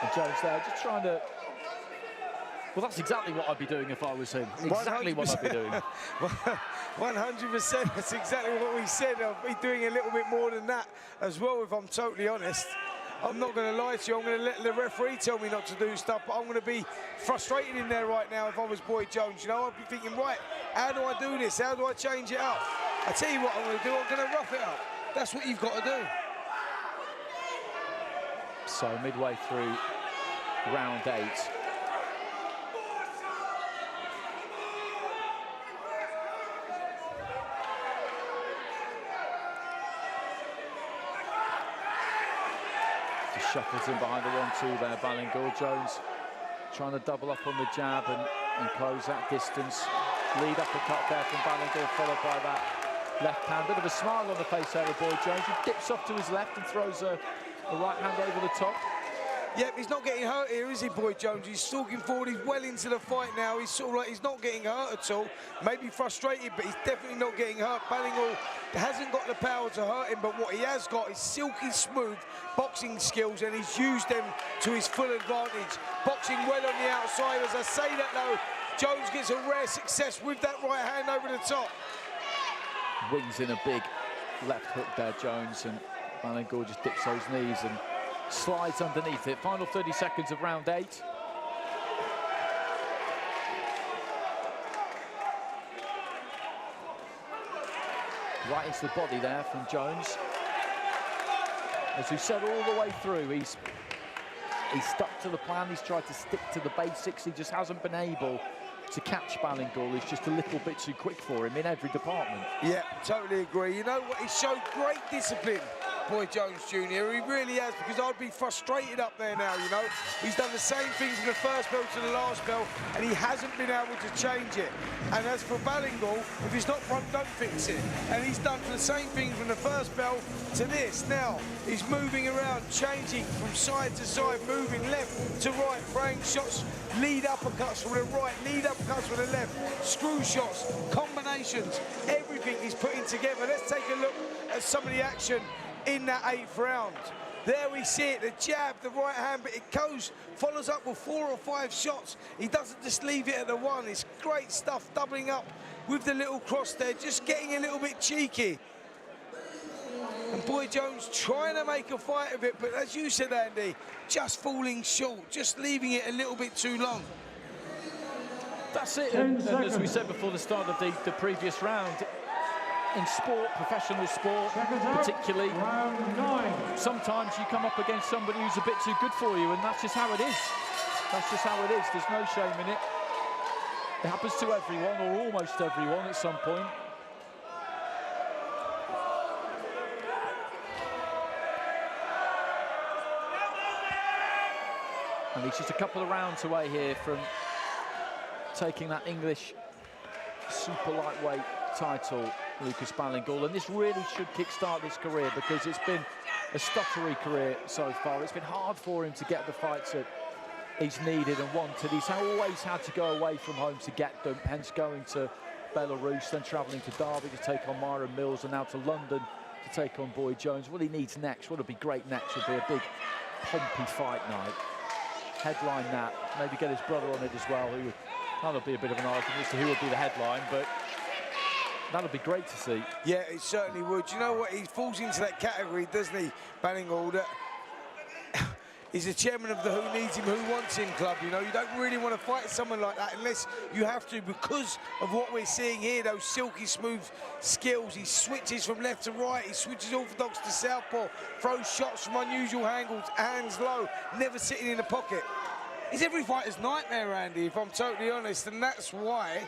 And Jones there just trying to... Well, that's exactly what I'd be doing if I was him. Exactly 100%. What I'd be doing. 100%. That's exactly what we said. I'll be doing a little bit more than that as well, if I'm totally honest. I'm not going to lie to you. I'm going to let the referee tell me not to do stuff, but I'm going to be frustrated in there right now if I was Boy Jones. You know, I'd be thinking, right, how do I do this? How do I change it up? I tell you what I'm going to do. I'm going to rough it up. That's what you've got to do. So midway through round 8. Shuffles in behind the 1-2 there, Ballingall. Jones trying to double up on the jab and close that distance. Lead uppercut there from Ballingall, followed by that left hand. Bit of a smile on the face there of Boy Jones. He dips off to his left and throws a right hand over the top. Yep, he's not getting hurt here, is he, Boy Jones? He's stalking forward, he's well into the fight now. He's sort of like, he's not getting hurt at all. Maybe frustrated, but he's definitely not getting hurt. Ballingall hasn't got the power to hurt him, but what he has got is silky smooth boxing skills, and he's used them to his full advantage. Boxing well on the outside. As I say that, though, Jones gets a rare success with that right hand over the top. Wings in a big left hook there, Jones, and Ballingall just dips those knees and slides underneath it. Final 30 seconds of round 8. Right into the body there from Jones. As we said all the way through, he's stuck to the plan, he's tried to stick to the basics, he just hasn't been able to catch Ballingall. He's just a little bit too quick for him in every department. Yeah, totally agree. You know what, he showed great discipline, Boy Jones Jr. He really has, because I'd be frustrated up there now, you know. He's done the same thing from the first bell to the last bell, and he hasn't been able to change it. And as for Ballingall, if it's not front, don't fix it. And he's done the same thing from the first bell to this. Now, he's moving around, changing from side to side, moving left to right, throwing shots, lead uppercuts with the right, lead uppercuts with the left, screw shots, combinations, everything he's putting together. Let's take a look at some of the action in that 8th round. There we see it, the jab, the right hand, but it goes, follows up with 4 or 5 shots. He doesn't just leave it at the one. It's great stuff, doubling up with the little cross there, just getting a little bit cheeky. And Boy Jones trying to make a fight of it, but as you said, Andy, just falling short, just leaving it a little bit too long. That's it, and as we said before the start of the previous round, in sport, professional sport particularly, sometimes you come up against somebody who's a bit too good for you, and that's just how it is. That's just how it is. There's no shame in it. It happens to everyone, or almost everyone at some point. And he's just a couple of rounds away here from taking that English super lightweight title, Lucas Ballingall, and this really should kickstart his career, because it's been a stuttery career so far. It's been hard for him to get the fights that he's needed and wanted. He's always had to go away from home to get them, hence going to Belarus, then travelling to Derby to take on Myron Mills, and now to London to take on Boy Jones. What he needs next, what would be great next, would be a big pompy fight night. Headline that, maybe get his brother on it as well. That'll be a bit of an argument as to who would be the headline, but that'll be great to see. Yeah, it certainly would. You know what? He falls into that category, doesn't he, Ballingall? That he's the chairman of the Who Needs Him, Who Wants Him club. You know, you don't really want to fight someone like that unless you have to, because of what we're seeing here, those silky smooth skills. He switches from left to right, he switches orthodox to southpaw, throws shots from unusual angles, hands low, never sitting in the pocket. He's every fighter's nightmare, Andy, if I'm totally honest, and that's why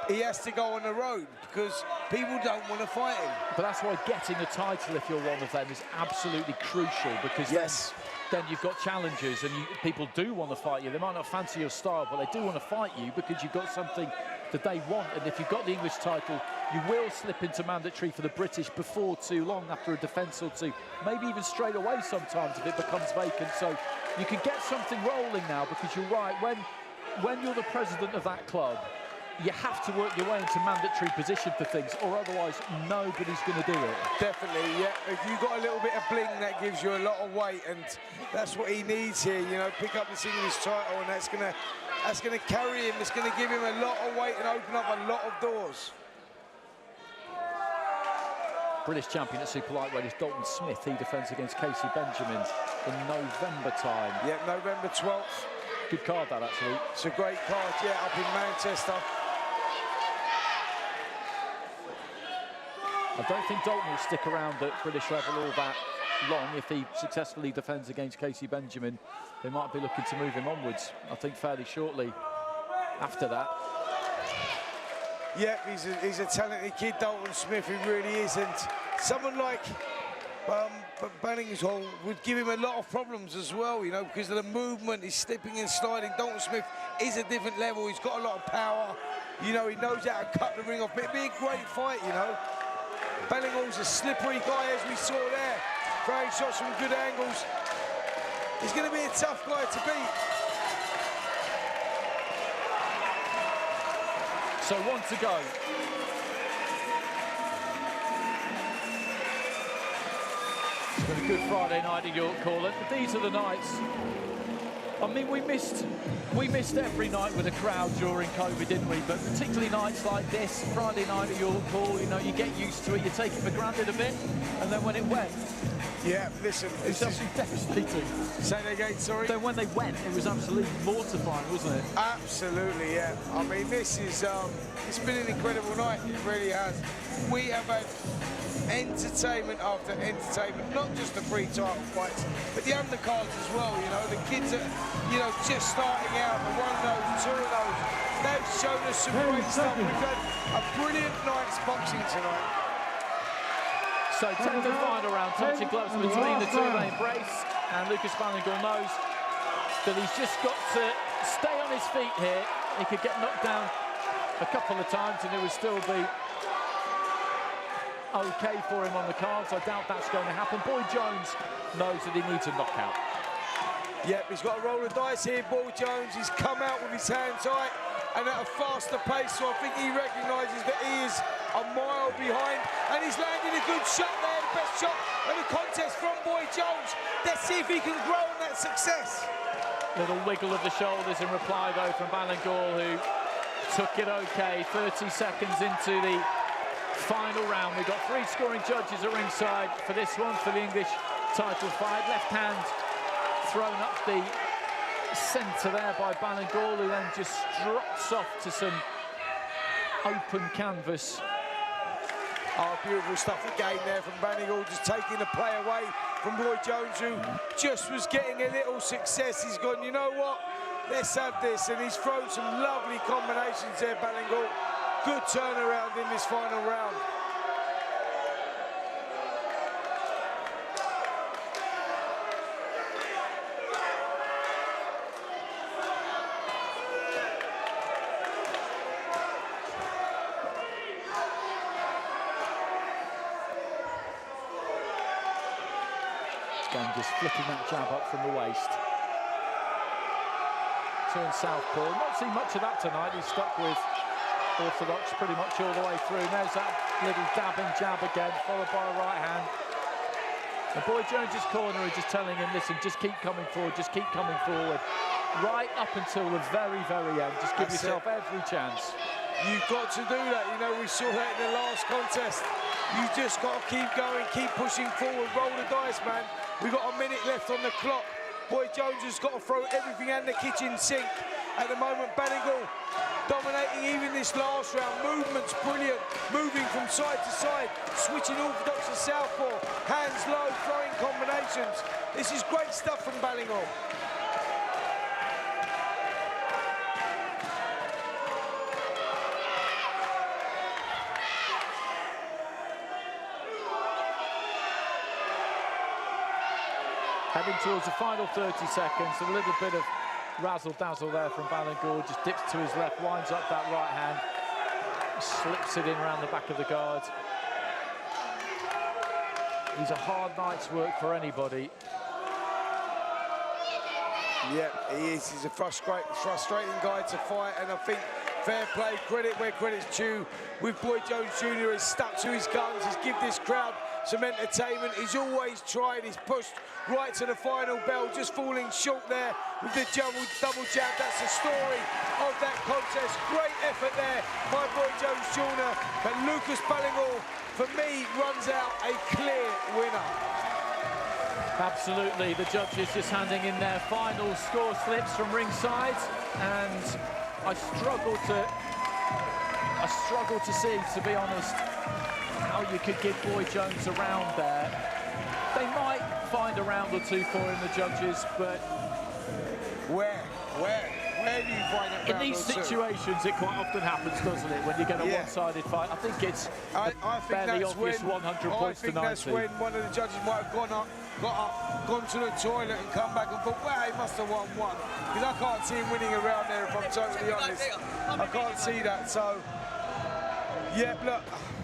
he has to go on the road, because people don't want to fight him. But that's why getting a title, if you're one of them, is absolutely crucial, because then you've got challengers, and people do want to fight you. They might not fancy your style, but they do want to fight you because you've got something that they want. And if you've got the English title, you will slip into mandatory for the British before too long, after a defence or two, maybe even straight away sometimes if it becomes vacant. So you can get something rolling now, because you're right, when you're the president of that club, you have to work your way into mandatory position for things, or otherwise nobody's going to do it. Definitely, yeah. If you've got a little bit of bling, that gives you a lot of weight, and that's what he needs here. You know, pick up this English title, and that's gonna carry him. It's going to give him a lot of weight and open up a lot of doors. British champion at super lightweight is Dalton Smith. He defends against Casey Benjamin in November time. Yeah, November 12th. Good card, that, actually. It's a great card, yeah, up in Manchester. I don't think Dalton will stick around at British level all that long. If he successfully defends against Casey Benjamin, they might be looking to move him onwards, I think, fairly shortly after that. Yeah, he's a talented kid, Dalton Smith, he really is. And someone like Ballingall would give him a lot of problems as well, you know, because of the movement, he's slipping and sliding. Dalton Smith is a different level, he's got a lot of power. You know, he knows how to cut the ring off. It'd be a great fight, you know. Ballingall's a slippery guy, as we saw there, throwing shots from good angles. He's going to be a tough guy to beat. So 1 to go. It's been a good Friday night in York, Corlett. These are the nights I mean, we missed every night with a crowd during COVID, didn't we? But particularly nights like this, Friday night at York Hall, you know, you get used to it, you take it for granted a bit, and then when it went, yeah, listen, it's absolutely devastating. Say that again, sorry. Then when they went, it was absolutely mortifying, wasn't it? Absolutely, yeah. I mean, this is it's been an incredible night. It really has. We have had entertainment after entertainment, not just the free title fights, but the undercards as well. You know, the kids that, you know, just starting out, the one of those, two of those, they've shown us some great stuff. We've had a brilliant night's boxing tonight. So 10th and final round, touching gloves between the two. They embrace, and Lucas Ballingall knows that he's just got to stay on his feet here. He could get knocked down a couple of times and it would still be okay for him on the cards. I doubt that's going to happen. Boy Jones knows that he needs a knockout. Yep, he's got a roll of dice here, Boy Jones. He's come out with his hands tight and at a faster pace, so I think he recognises that he is a mile behind, and he's landed a good shot there, the best shot of the contest from Boy Jones. Let's see if he can grow on that success. Little wiggle of the shoulders in reply though from Ballingall, who took it okay. 30 seconds into the final round. We've got 3 scoring judges at ringside for this one, for the English title fight. Left hand thrown up the centre there by Ballingall, who then just drops off to some open canvas. Oh, beautiful stuff again there from Ballingall, just taking the play away from Boy Jones, who just was getting a little success. He's gone, you know what, let's have this, and he's thrown some lovely combinations there, Ballingall. Good turnaround in this final round. Again, just flicking that jab up from the waist. Turn southpaw. Not seen much of that tonight. He's stuck with orthodox pretty much all the way through. There's that little dabbing jab again, followed by a right hand. And Boy Jones's corner is just telling him, listen, just keep coming forward, just keep coming forward. Right up until the very, very end. Just give yourself every chance. You've got to do that. You know, we saw that in the last contest. You just got to keep going, keep pushing forward, roll the dice, man. We've got a minute left on the clock. Boy Jones has got to throw everything in the kitchen sink. At the moment, Ballingall dominating even this last round. Movement's brilliant, moving from side to side, switching orthodox to southpaw, hands low, throwing combinations. This is great stuff from Ballingall. Heading towards the final 30 seconds, a little bit of razzle-dazzle there from Ballingall, just dips to his left, winds up that right hand, slips it in around the back of the guard. He's a hard night's work for anybody. Yeah, he is. He's a frustrating guy to fight, and I think fair play, credit where credit's due. With Boy Jones Jr., he's stuck to his guns, he's give this crowd some entertainment. He's always tried, he's pushed right to the final bell, just falling short there with the double jab. That's the story of that contest. Great effort there by Boy Jones Jr., but Lucas Ballingall, for me, runs out a clear winner. Absolutely, the judges just handing in their final score slips from ringside, and I struggle to see, to be honest, how you could give Boy Jones a round there. They might find a round or two for him, the judges, but where do you find that in these situations, it quite often happens, doesn't it, when you get a one-sided fight? I think it's fairly obvious 100 points to 90. I think that's when one of the judges might have got up, gone to the toilet and come back and thought, well, he must have won one. Because I can't see him winning a round there, if I'm totally honest. I can't see that, so... Yeah, look,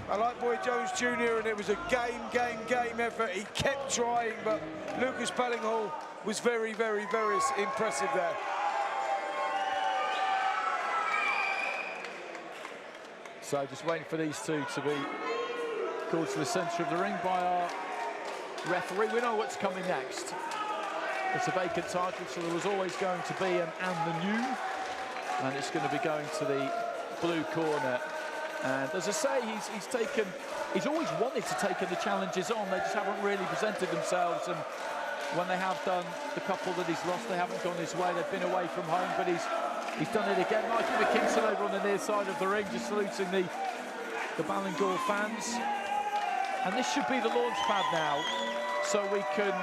I like Boy Jones Jr., and it was a game effort. He kept trying, but Lucas Ballingall was very, very, very impressive there. So just waiting for these two to be called to the centre of the ring by our referee. We know what's coming next. It's a vacant title, so there was always going to be an and the new, and it's going to be going to the blue corner. And as I say, he's always wanted to take the challenges on. They just haven't really presented themselves, and when they have done, the couple that he's lost, they haven't gone his way. They've been away from home, but he's done it again. Mikey McKinson over on the near side of the ring, just saluting the Ballingall fans. And this should be the launch pad now, so we can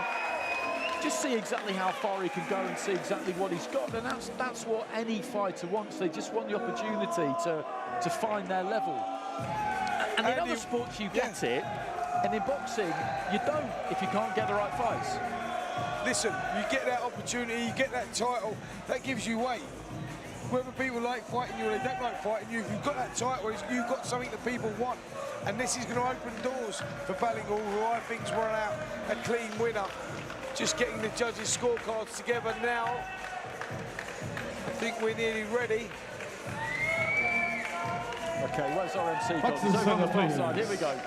just see exactly how far he can go and see exactly what he's got. And that's what any fighter wants. They just want the opportunity to find their level. And in other sports you get it, and in boxing you don't if you can't get the right fights. Listen, you get that opportunity, you get that title, that gives you weight. Whether people like fighting you or they don't like fighting you, if you've got that title, you've got something that people want. And this is going to open doors for Ballingall, who I think's run out a clean winner. Just getting the judges' scorecards together now. I think we're nearly ready. Okay, where's our MC? He's over on the far side. Here we go.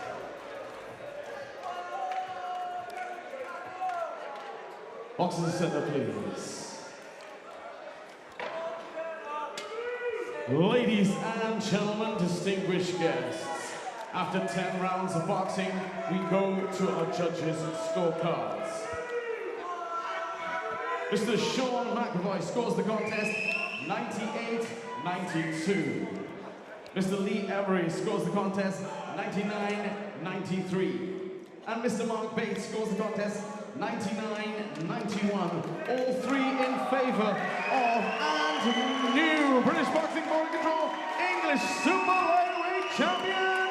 Boxing center, please. Ladies and gentlemen, distinguished guests, after 10 rounds of boxing, we go to our judges' scorecards. Mr. Sean McAvoy scores the contest 98-92. Mr. Lee Avery scores the contest 99-93. And Mr. Mark Bates scores the contest 99-91. All three in favor of and new British Boxing Board Control English Super Lightweight Champion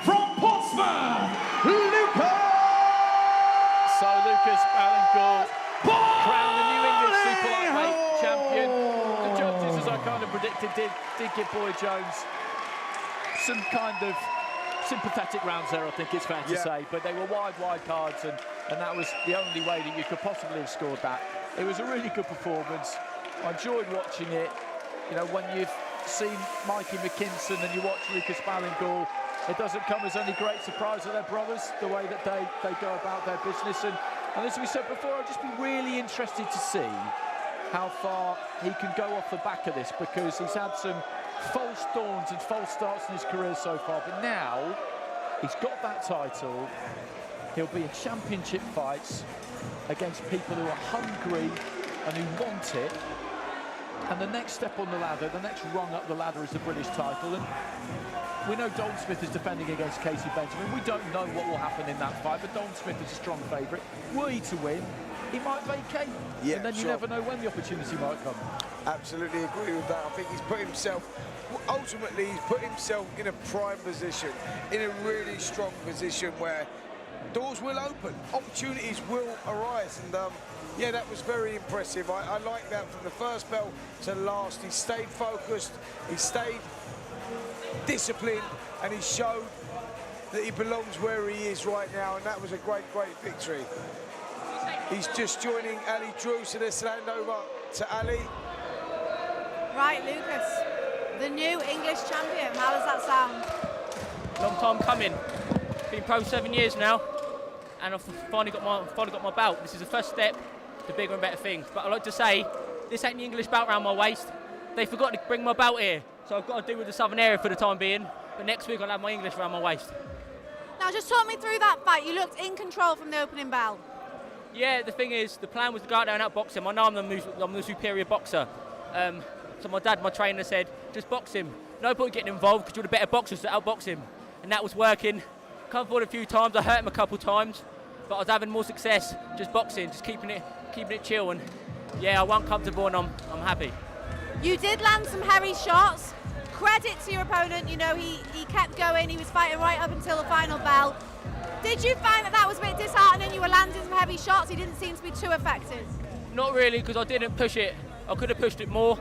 from Portsmouth, Lucas! So Lucas Ballingall crowned the new English Super Lightweight Champion. The judges, as I kind of predicted, did give Boy Jones some kind of sympathetic rounds there, I think it's fair to say, but they were wide cards, and that was the only way that you could possibly have scored that. It was a really good performance. I enjoyed watching it. You know, when you've seen Mikey McKinson and you watch Lucas Ballingall, it doesn't come as any great surprise that they're brothers, the way that they go about their business. And as we said before, I'd just be really interested to see how far he can go off the back of this, because he's had some false dawns and false starts in his career so far, but now he's got that title. He'll be in championship fights against people who are hungry and who want it, and the next step on the ladder, the next rung up the ladder, is the British title. And we know Dalton Smith is defending against Casey Benjamin. We don't know what will happen in that fight, but Dalton Smith is a strong favourite. Were he to win, he might vacate, and then you never know when the opportunity might come. Absolutely agree with that. I think he's put himself, ultimately he's put himself in a prime position, in a really strong position where doors will open, opportunities will arise, and yeah, that was very impressive. I like that from the first bell to last. He stayed focused, he stayed disciplined, and he showed that he belongs where he is right now, and that was a great victory. He's just joining Ali Drew, so let's hand over to Ali. Right, Lucas, the new English champion. How does that sound? Long time coming. Been pro 7 years now, and I've finally got my belt. This is the first step to bigger and better things. But I like to say, this ain't the English belt around my waist. They forgot to bring my belt here, so I've got to do with the southern area for the time being. But next week I'll have my English around my waist. Now, just talk me through that fight. You looked in control from the opening bell. Yeah, the thing is, the plan was to go out there and outbox him. I know I'm the superior boxer. So my dad, my trainer, said, just box him. No point getting involved because you're the better boxers to outbox him. And that was working. Come forward a few times, I hurt him a couple times, but I was having more success just boxing, just keeping it chill. And yeah, I won comfortable and I'm happy. You did land some heavy shots. Credit to your opponent, you know, he kept going, he was fighting right up until the final bell. Did you find that was a bit disheartening? You were landing some heavy shots, he didn't seem to be too effective. Not really, because I didn't push it. I could have pushed it more.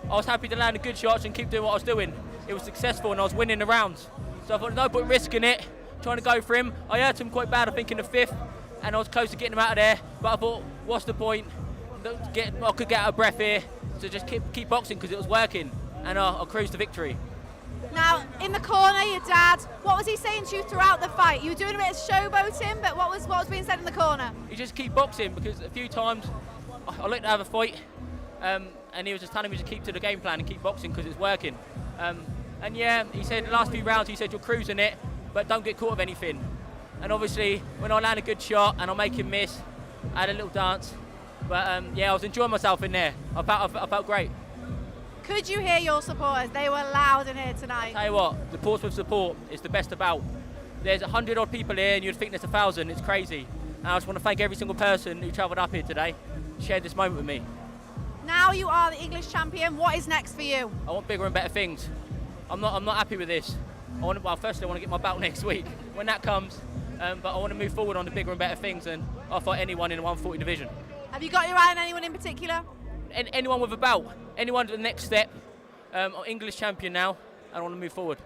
I was happy to land the good shots and keep doing what I was doing. It was successful and I was winning the rounds. So I thought, no point risking it, trying to go for him. I hurt him quite bad, I think, in the fifth, and I was close to getting him out of there. But I thought, what's the point? I could get out of breath here, so just keep boxing because it was working, and I cruised to victory. Now, in the corner, your dad, what was he saying to you throughout the fight? You were doing a bit of showboating, but what was being said in the corner? You just keep boxing, because a few times I like to have a fight, and he was just telling me to keep to the game plan and keep boxing because it's working. And yeah, he said the last few rounds, he said you're cruising it, but don't get caught with anything. And obviously, when I land a good shot and I make him miss, I had a little dance. But yeah, I was enjoying myself in there. I felt great. Could you hear your supporters? They were loud in here tonight. Tell you what, the Portsmouth support is the best about. There's 100 odd people here and you'd think there's 1,000, it's crazy. And I just want to thank every single person who travelled up here today, shared this moment with me. Now you are the English champion, what is next for you? I want bigger and better things. I'm not happy with this. Firstly I want to get my belt next week when that comes, but I want to move forward on the bigger and better things, and I'll fight anyone in the 140 division. Have you got your eye on anyone in particular? Anyone with a belt, anyone to the next step. I'm English champion now, and I want to move forward.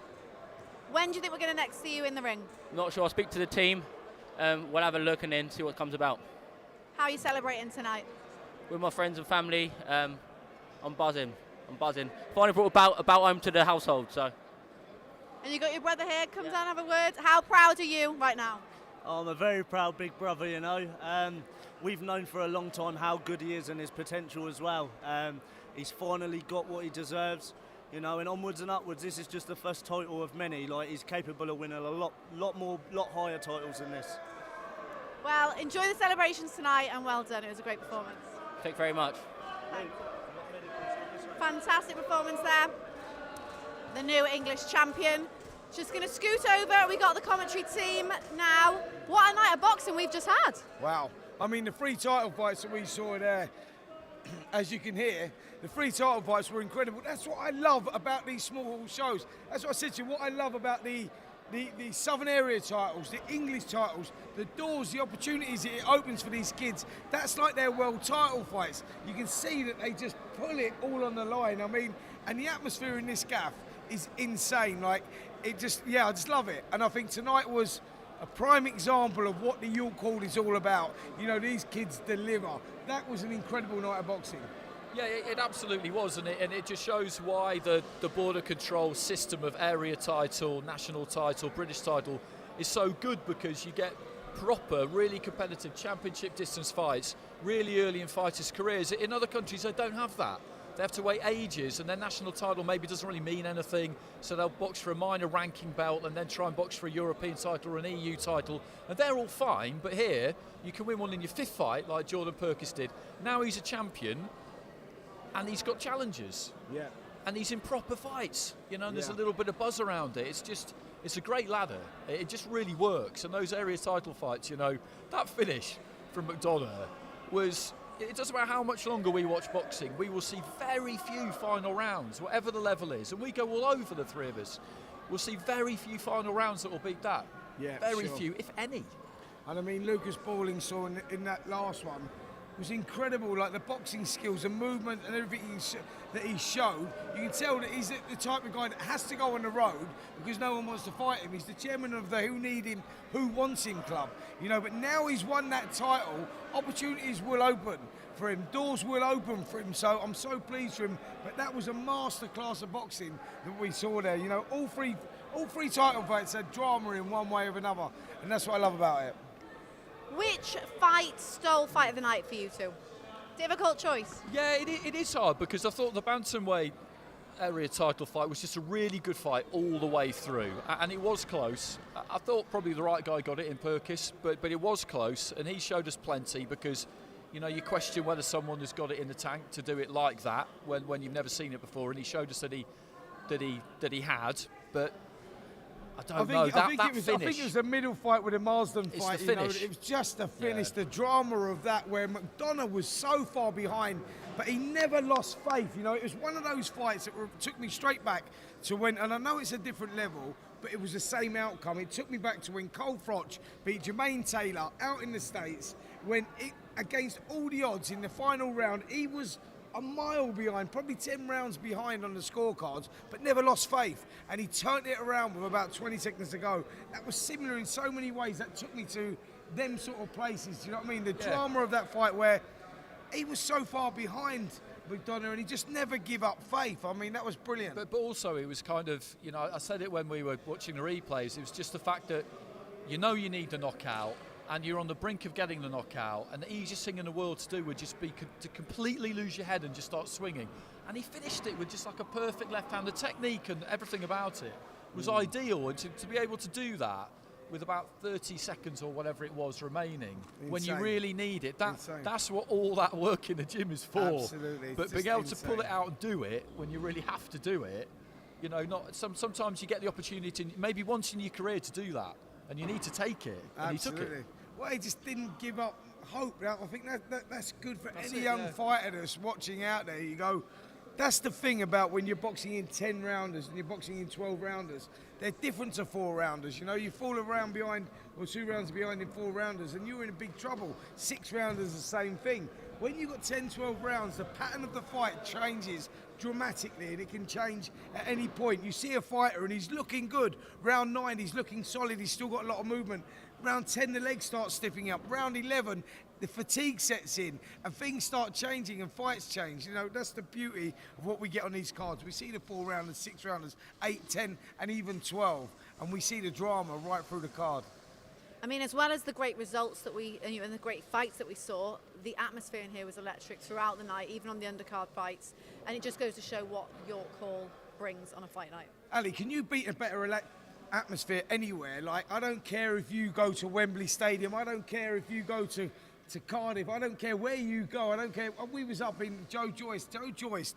When do you think we're going to next see you in the ring? Not sure, I'll speak to the team, we'll have a look and then see what comes about. How are you celebrating tonight? With my friends and family, I'm buzzing. Finally brought a belt home to the household, so. And you got your brother here, come down and have a word. How proud are you right now? Oh, I'm a very proud big brother, you know. We've known for a long time how good he is and his potential as well. He's finally got what he deserves, you know, and onwards and upwards. This is just the first title of many. Like, he's capable of winning a lot higher titles than this. Well, enjoy the celebrations tonight and well done. It was a great performance. Thank you very much. Fantastic performance there. The new English champion. Just going to scoot over. We got the commentary team now. What a night of boxing we've just had. Wow. I mean, the 3 title fights that we saw there, as you can hear, the 3 title fights were incredible. That's what I love about these small shows. That's what I said to you. What I love about the Southern area titles, the English titles, the doors, the opportunities it opens for these kids. That's like their world title fights. You can see that they just pull it all on the line. I mean, and the atmosphere in this gaff is insane. Like, it just, yeah, I just love it. And I think tonight was a prime example of what the York Hall is all about. You know, these kids deliver. That was an incredible night of boxing. Yeah, it absolutely was, and it just shows why the border control system of area title, national title, British title is so good, because you get proper, really competitive championship distance fights really early in fighters' careers. In other countries, they don't have that. They have to wait ages, and their national title maybe doesn't really mean anything, so they'll box for a minor ranking belt and then try and box for a European title or an EU title, and they're all fine. But here, you can win one in your 5th fight, like Jordan Perkins did. Now he's a champion, and he's got challenges. Yeah. And he's in proper fights, you know, and there's a little bit of buzz around it. It's a great ladder. It just really works. And those area title fights, you know, that finish from McDonough was, it doesn't matter how much longer we watch boxing, we will see very few final rounds, whatever the level is. And we go all over, the 3 of us. We'll see very few final rounds that will beat that. Yeah, very sure. few, if any. And I mean, Lucas Ballingall saw in that last one was incredible, like the boxing skills and movement and everything that he showed. You can tell that he's the type of guy that has to go on the road because no one wants to fight him. He's the chairman of the Who Need Him, Who Wants Him club, you know. But now he's won that title, opportunities will open for him, doors will open for him. So I'm so pleased for him. But that was a masterclass of boxing that we saw there. You know, all three title fights had drama in one way or another, and that's what I love about it. Which fight stole fight of the night for you two? Difficult choice. Yeah, it is hard, because I thought the bantamweight area title fight was just a really good fight all the way through, and it was close. I thought probably the right guy got it in Perkins, but it was close, and he showed us plenty, because, you know, you question whether someone has got it in the tank to do it like that when you've never seen it before, and he showed us that he had, but I think it was a middle fight with a Marsden It's fight. the You know, finish. it was just the finish, the drama of that, where McDonough was so far behind, but he never lost faith. You know, it was one of those fights that took me straight back to when, and I know it's a different level, but it was the same outcome. It took me back to when Cole Froch beat Jermaine Taylor out in the States, when against all the odds in the final round, he was a mile behind, probably 10 rounds behind on the scorecards, but never lost faith. And he turned it around with about 20 seconds to go. That was similar in so many ways. That took me to them sort of places. Do you know what I mean? The drama of that fight, where he was so far behind McDonough and he just never give up faith. I mean, that was brilliant. But also it was kind of, you know, I said it when we were watching the replays, it was just the fact that you know you need the knockout, and you're on the brink of getting the knockout, and the easiest thing in the world to do would just be to completely lose your head and just start swinging. And he finished it with just like a perfect left hand. The technique and everything about it was ideal, and to be able to do that with about 30 seconds or whatever it was remaining, when you really need it, that's what all that work in the gym is for. Absolutely. But being able to pull it out and do it when you really have to do it, you know, sometimes you get the opportunity, maybe once in your career, to do that, and you need to take it. And Absolutely. he took it. Well, he just didn't give up hope. I think that's good for any young fighter that's watching out there. You go, that's the thing about when you're boxing in 10 rounders and you're boxing in 12 rounders. They're different to 4 rounders. You know, you fall around behind or 2 rounds behind in 4 rounders and you're in big trouble. 6 rounders, the same thing. When you've got 10, 12 rounds, the pattern of the fight changes dramatically, and it can change at any point. You see a fighter and he's looking good. Round 9, he's looking solid. He's still got a lot of movement. Round 10, the legs start stiffing up. Round 11, the fatigue sets in and things start changing and fights change. You know, that's the beauty of what we get on these cards. We see the 4 rounders, 6 rounders, 8, 10, and even 12, and we see the drama right through the card. I mean, as well as the great results that and the great fights that we saw, the atmosphere in here was electric throughout the night, even on the undercard fights, and it just goes to show what York Hall brings on a fight night. Ali, can you beat a better atmosphere anywhere? Like, I don't care if you go to Wembley Stadium, I don't care if you go to Cardiff, I don't care where you go, I don't care. We was up in Joe Joyce,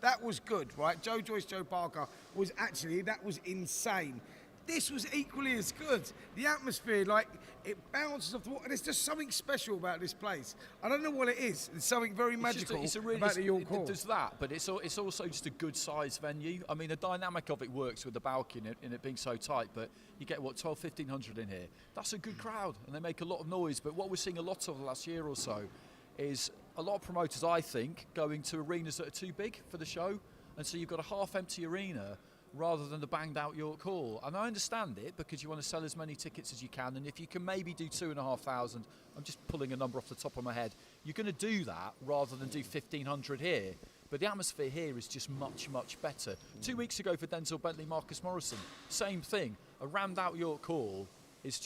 that was good, right? Joe Joyce, Joe Parker that was insane. This was equally as good. The atmosphere, like, it bounces off the wall. There's just something special about this place. I don't know what it is. There's something very magical about the York Hall. There's that, but it's also just a good-sized venue. I mean, the dynamic of it works with the balcony and it being so tight, but you get, 1,200-1,500 in here. That's a good crowd, and they make a lot of noise. But what we're seeing a lot of the last year or so is a lot of promoters, I think, going to arenas that are too big for the show, and so you've got a half-empty arena rather than the banged out York Hall. And I understand it, because you want to sell as many tickets as you can, and if you can maybe do 2,500, I'm just pulling a number off the top of my head, you're going to do that rather than do 1,500 here. But the atmosphere here is just much, much better. 2 weeks ago for Denzel Bentley, Marcus Morrison, same thing. A rammed out York Hall is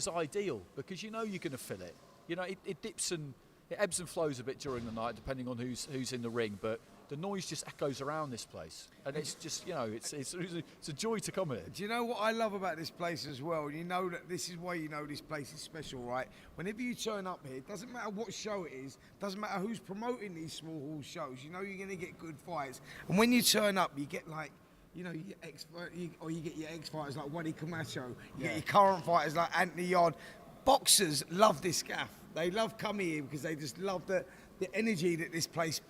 ideal, because you know you're going to fill it. You know, it dips and it ebbs and flows a bit during the night, depending on who's in the ring, but the noise just echoes around this place, and it's just, you know, it's a joy to come here. Do you know what I love about this place as well? You know that this is why you know this place is special, right? Whenever you turn up here, it doesn't matter what show it is, doesn't matter who's promoting these small hall shows, you know you're going to get good fights. And when you turn up, you get like, you know, you get your ex-fighters like Waddy Camacho, you get your current fighters like Anthony Yard. Boxers love this gaff. They love coming here because they just love the energy that this place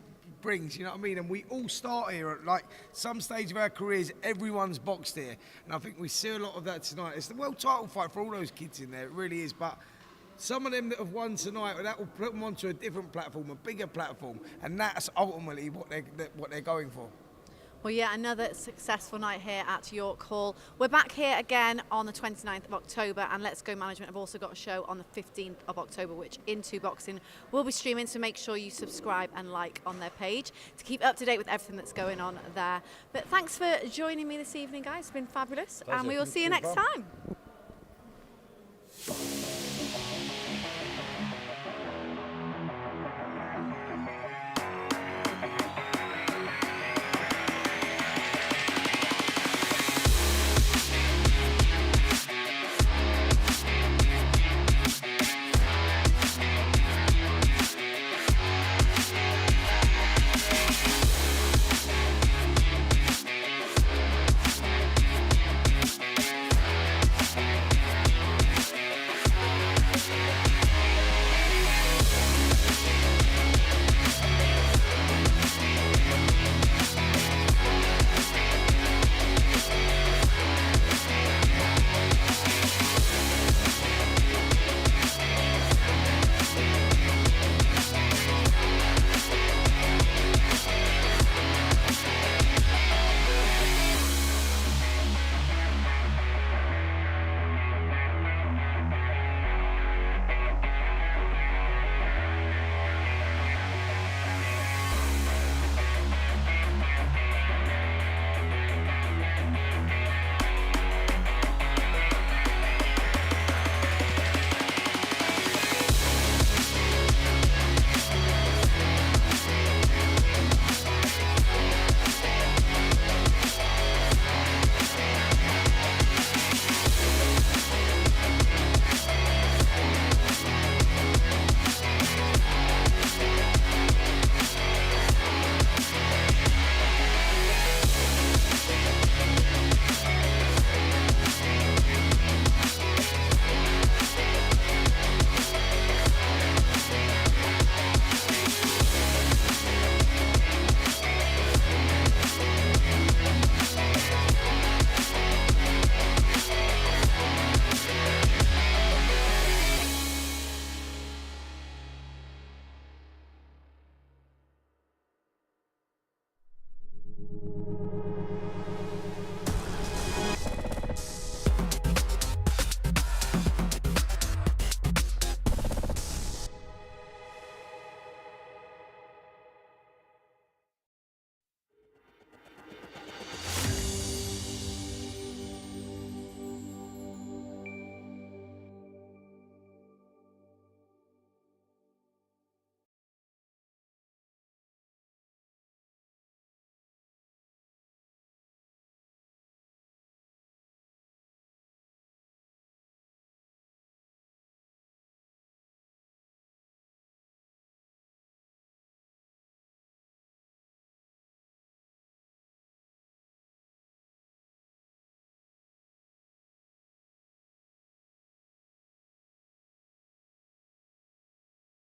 brings, you know what I mean? And we all start here at like some stage of our careers. Everyone's boxed here, and I think we see a lot of that tonight. It's the world title fight for all those kids in there, it really is. But some of them that have won tonight, that will put them onto a different platform, a bigger platform, and that's ultimately what they're going for. Well, yeah, another successful night here at York Hall. We're back here again on the 29th of October, and Let's Go Management have also got a show on the 15th of October, which Into Boxing will be streaming, so make sure you subscribe and like on their page to keep up to date with everything that's going on there. But thanks for joining me this evening, guys. It's been fabulous, and we will see you next time.